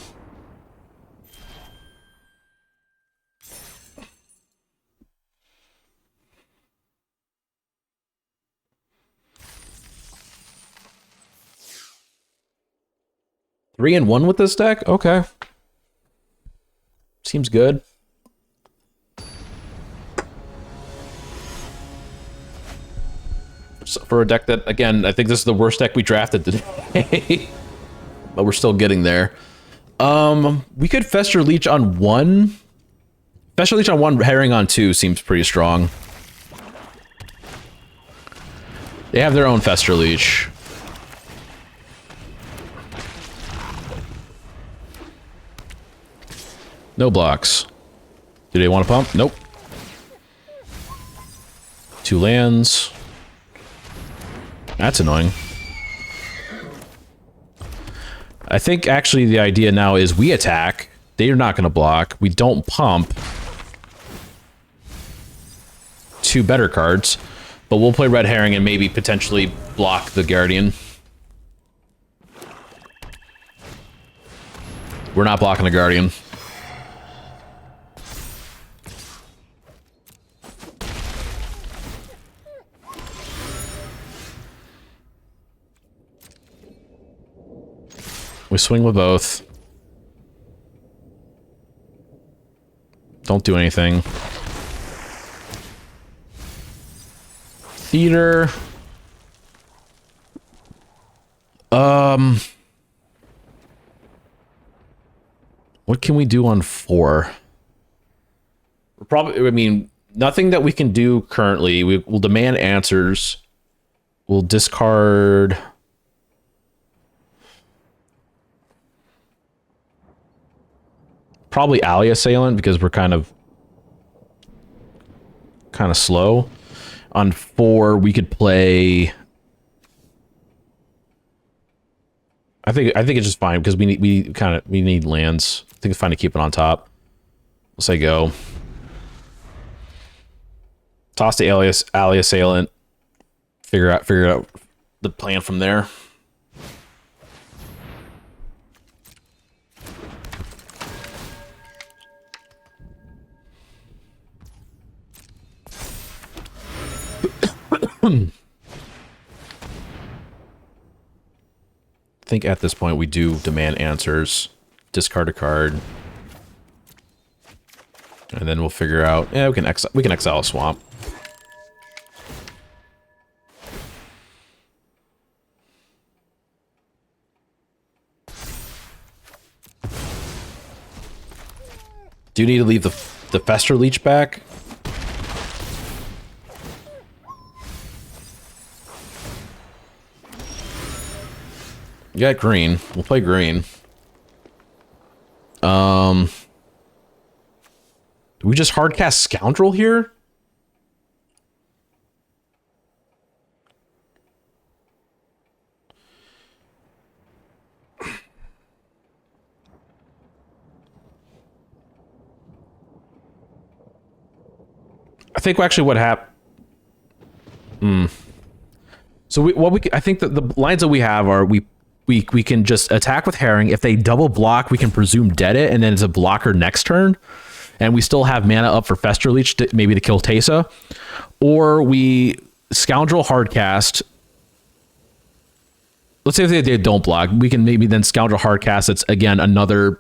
Three and 1 with this deck? Okay. Seems good. For a deck that, again, I think this is the worst deck we drafted today. But we're still getting there. We could Fester Leech on 1. Fester Leech on 1, Herring on 2 seems pretty strong. They have their own Fester Leech. No blocks. Do they want to pump? Nope. 2 lands. That's annoying. I think actually the idea now is we attack. They're not going to block. We don't pump. 2 better cards. But we'll play Red Herring and maybe potentially block the Guardian. We're not blocking the Guardian. We swing with both. Don't do anything. Theater. What can we do on 4? We're probably, I mean, nothing that we can do currently. We'll demand answers. We'll discard. Probably Ally Assailant because we're kind of slow. On 4, we could play. I think it's just fine because we need lands. I think it's fine to keep it on top. We'll say go. Toss the Ally Assailant. Figure out the plan from there. I think at this point we do demand answers, discard a card, and then we'll figure out. Yeah, we can exile a swamp. Do you need to leave the Fester Leech back? You got green. We'll play green. Do we just hardcast Scoundrel here? I think actually what happened. So I think that the lines that we have are we can just attack with Herring. If they double block, we can presume dead it, and then it's a blocker next turn. And we still have mana up for Fester Leech, maybe to kill Teysa. Or we Scoundrel hardcast. Let's say if they don't block, we can maybe then Scoundrel hardcast. It's again another.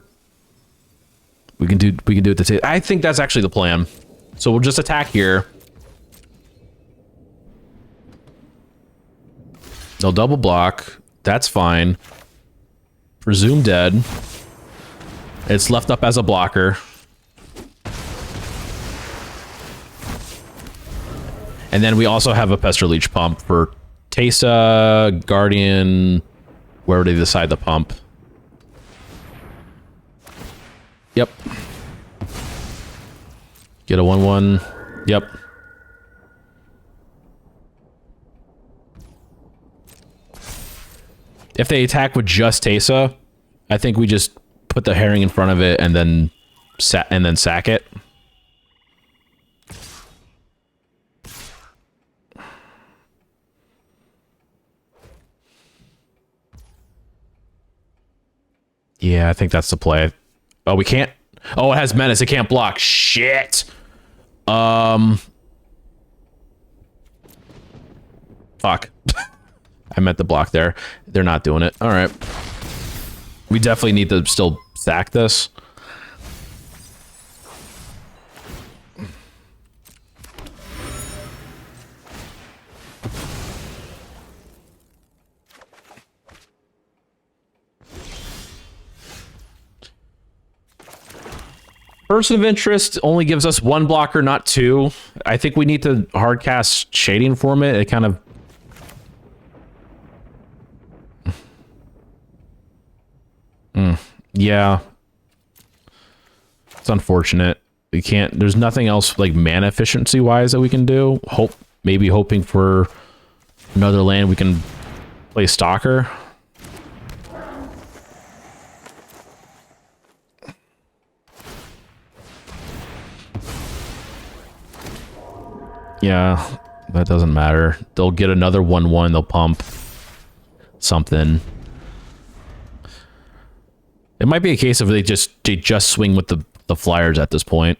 We can do it the Teysa. I think that's actually the plan. So we'll just attack here. They'll double block. That's fine. Presume dead. It's left up as a blocker. And then we also have a Pester Leech pump for Teysa, Guardian, wherever they decide to pump. Yep. Get a 1/1. Yep. If they attack with just Teysa, I think we just put the Herring in front of it and then sack it. Yeah, I think that's the play. Oh, we can't. Oh, it has menace. It can't block. Shit. Fuck. I meant the block there. They're not doing it. All right. We definitely need to still sack this. Person of Interest only gives us 1 blocker, not 2. I think we need to hardcast Shading Formant. It kind of... Yeah. It's unfortunate. We can't... There's nothing else, like, mana efficiency-wise that we can do. Maybe hoping for another land we can play Stalker. Yeah, that doesn't matter. They'll get another 1/1. They'll pump something. It might be a case of they just swing with the flyers at this point.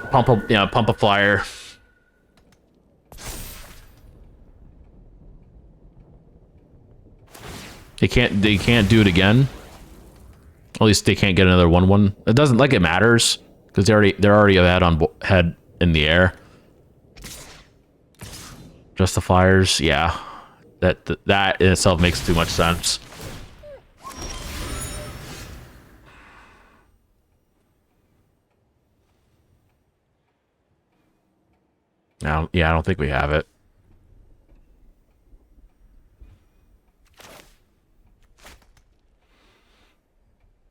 Pump a flyer. They can't do it again. At least they can't get another 1/1. It doesn't like it matters because they're already head in the air. Just the flyers, yeah. That in itself makes too much sense. Now, yeah, I don't think we have it.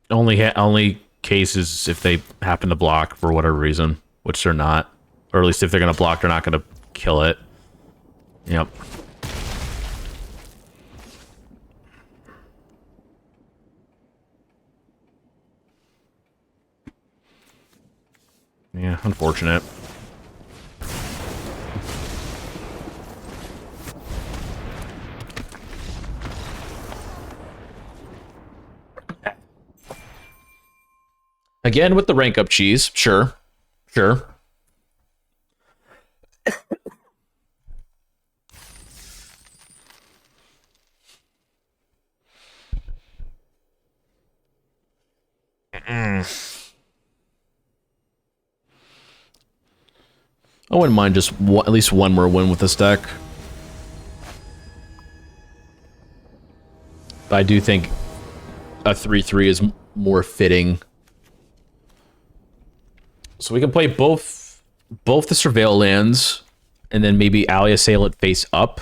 Only cases if they happen to block for whatever reason, which they're not, or at least if they're gonna block, they're not gonna kill it. Yep. Yeah, unfortunate. Again, with the rank up cheese, sure. Sure. I wouldn't mind just at least one more win with this deck. But I do think a 3/3 is more fitting. So we can play both the Surveil lands, and then maybe Ally Assailant face up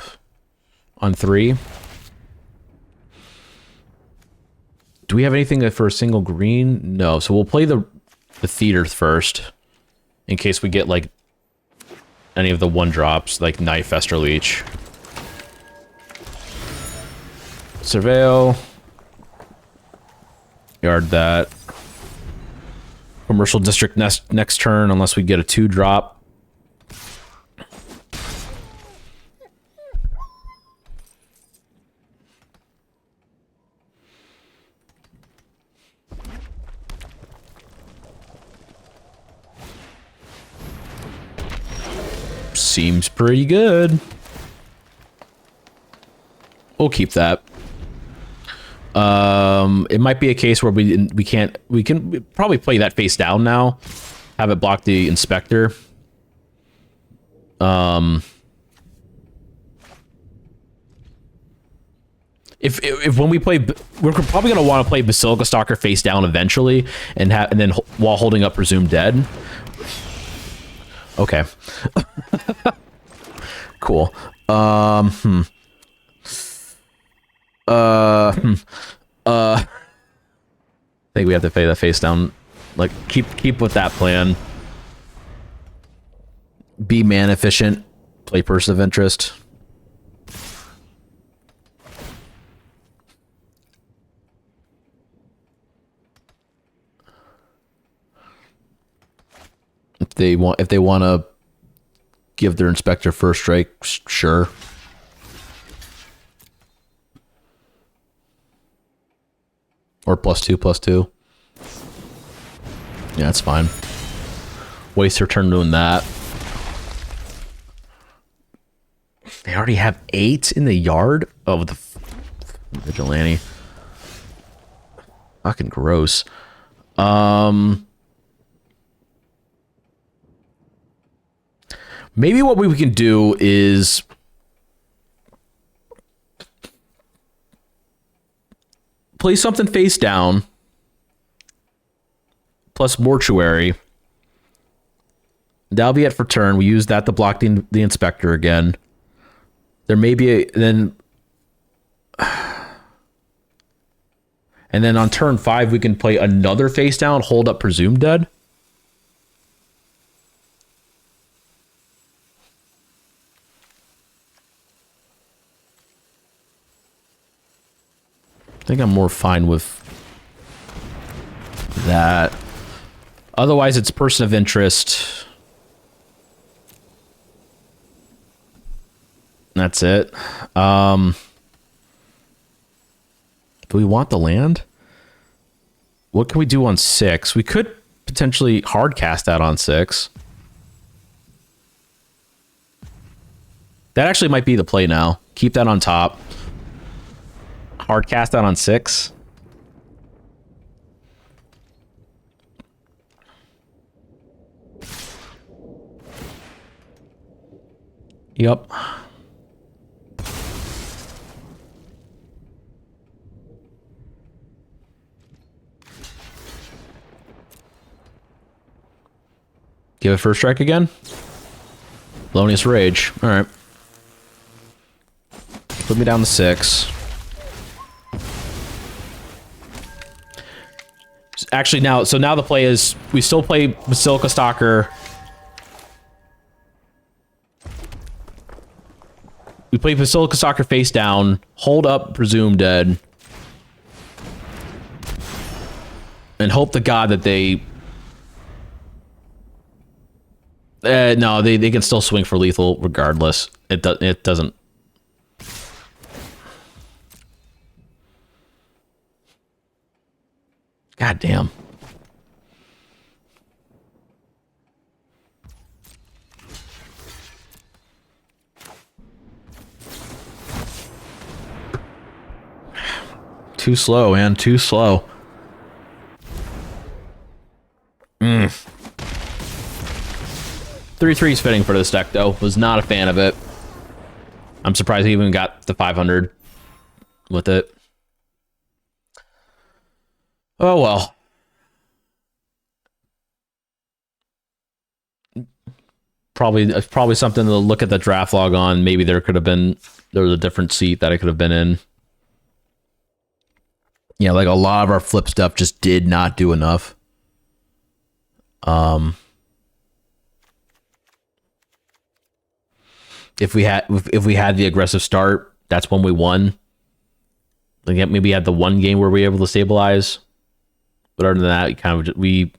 on 3. Do we have anything for a single green? No. So we'll play the Theater first, in case we get like any of the 1-drops, like Knife, Fester, Leech. Surveil. Yard that. Commercial District next turn, unless we get a 2-drop. Seems pretty good. We'll keep that. It might be a case where we can probably play that face down now. Have it block the Inspector. If when we play, we're probably gonna want to play Basilica Stalker face down eventually, and then while holding up Presumed Dead. Okay. Cool. I think we have to play that face down. Like, keep with that plan. Be man efficient. Play Person of Interest. If they want to give their Inspector first strike, sure. Or +2/+2. Yeah, that's fine. Waste their turn doing that. They already have 8 in the yard of the Vigilante. Fucking gross. Maybe what we can do is play something face down, plus Mortuary. That'll be it for turn. We use that to block the Inspector again. There may be and then on turn 5 we can play another face down, hold up Presumed Dead. I think I'm more fine with that. Otherwise, it's Person of Interest. That's it. Do we want the land? What can we do on 6? We could potentially hard cast that on 6. That actually might be the play now. Keep that on top. Hard cast that on 6. Yep. Give it first strike again. Lonius Rage. All right. Put me down to 6. Actually, now the play is we still play Basilica Stalker. We play Basilica Stalker face down, hold up, presume dead, and hope to God that they. No, they can still swing for lethal regardless. It doesn't. God damn. Too slow, man. Too slow. 3/3 is fitting for this deck, though. Was not a fan of it. I'm surprised he even got the 500 with it. Oh, well. Probably something to look at the draft log on. Maybe there was a different seat that I could have been in. Yeah, like a lot of our flip stuff just did not do enough. If we had the aggressive start, that's when we won. Like maybe had the one game where we were able to stabilize. But other than that,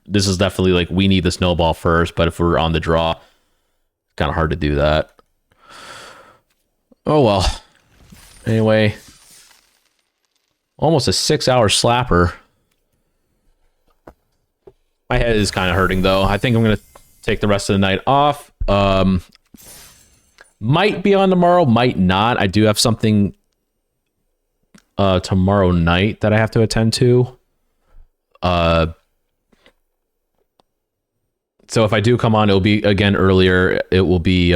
this is definitely like we need the snowball first, but if we're on the draw, it's kind of hard to do that. Oh well. Anyway, almost a 6-hour slapper. My head is kind of hurting though. I think I'm gonna take the rest of the night off. Might be on tomorrow, might not. I do have something tomorrow night that I have to attend to. So if I do come on, it'll be again earlier. It will be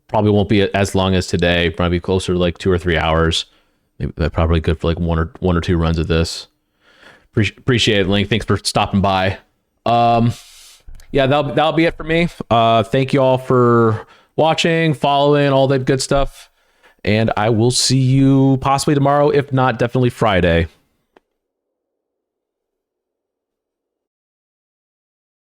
probably won't be as long as today. Probably closer to like 2 or 3 hours. Maybe probably good for like one or two runs of this. Appreciate it, Link. Thanks for stopping by. Yeah, that'll be it for me. Thank you all for watching, following, all that good stuff. And I will see you possibly tomorrow, if not, definitely Friday.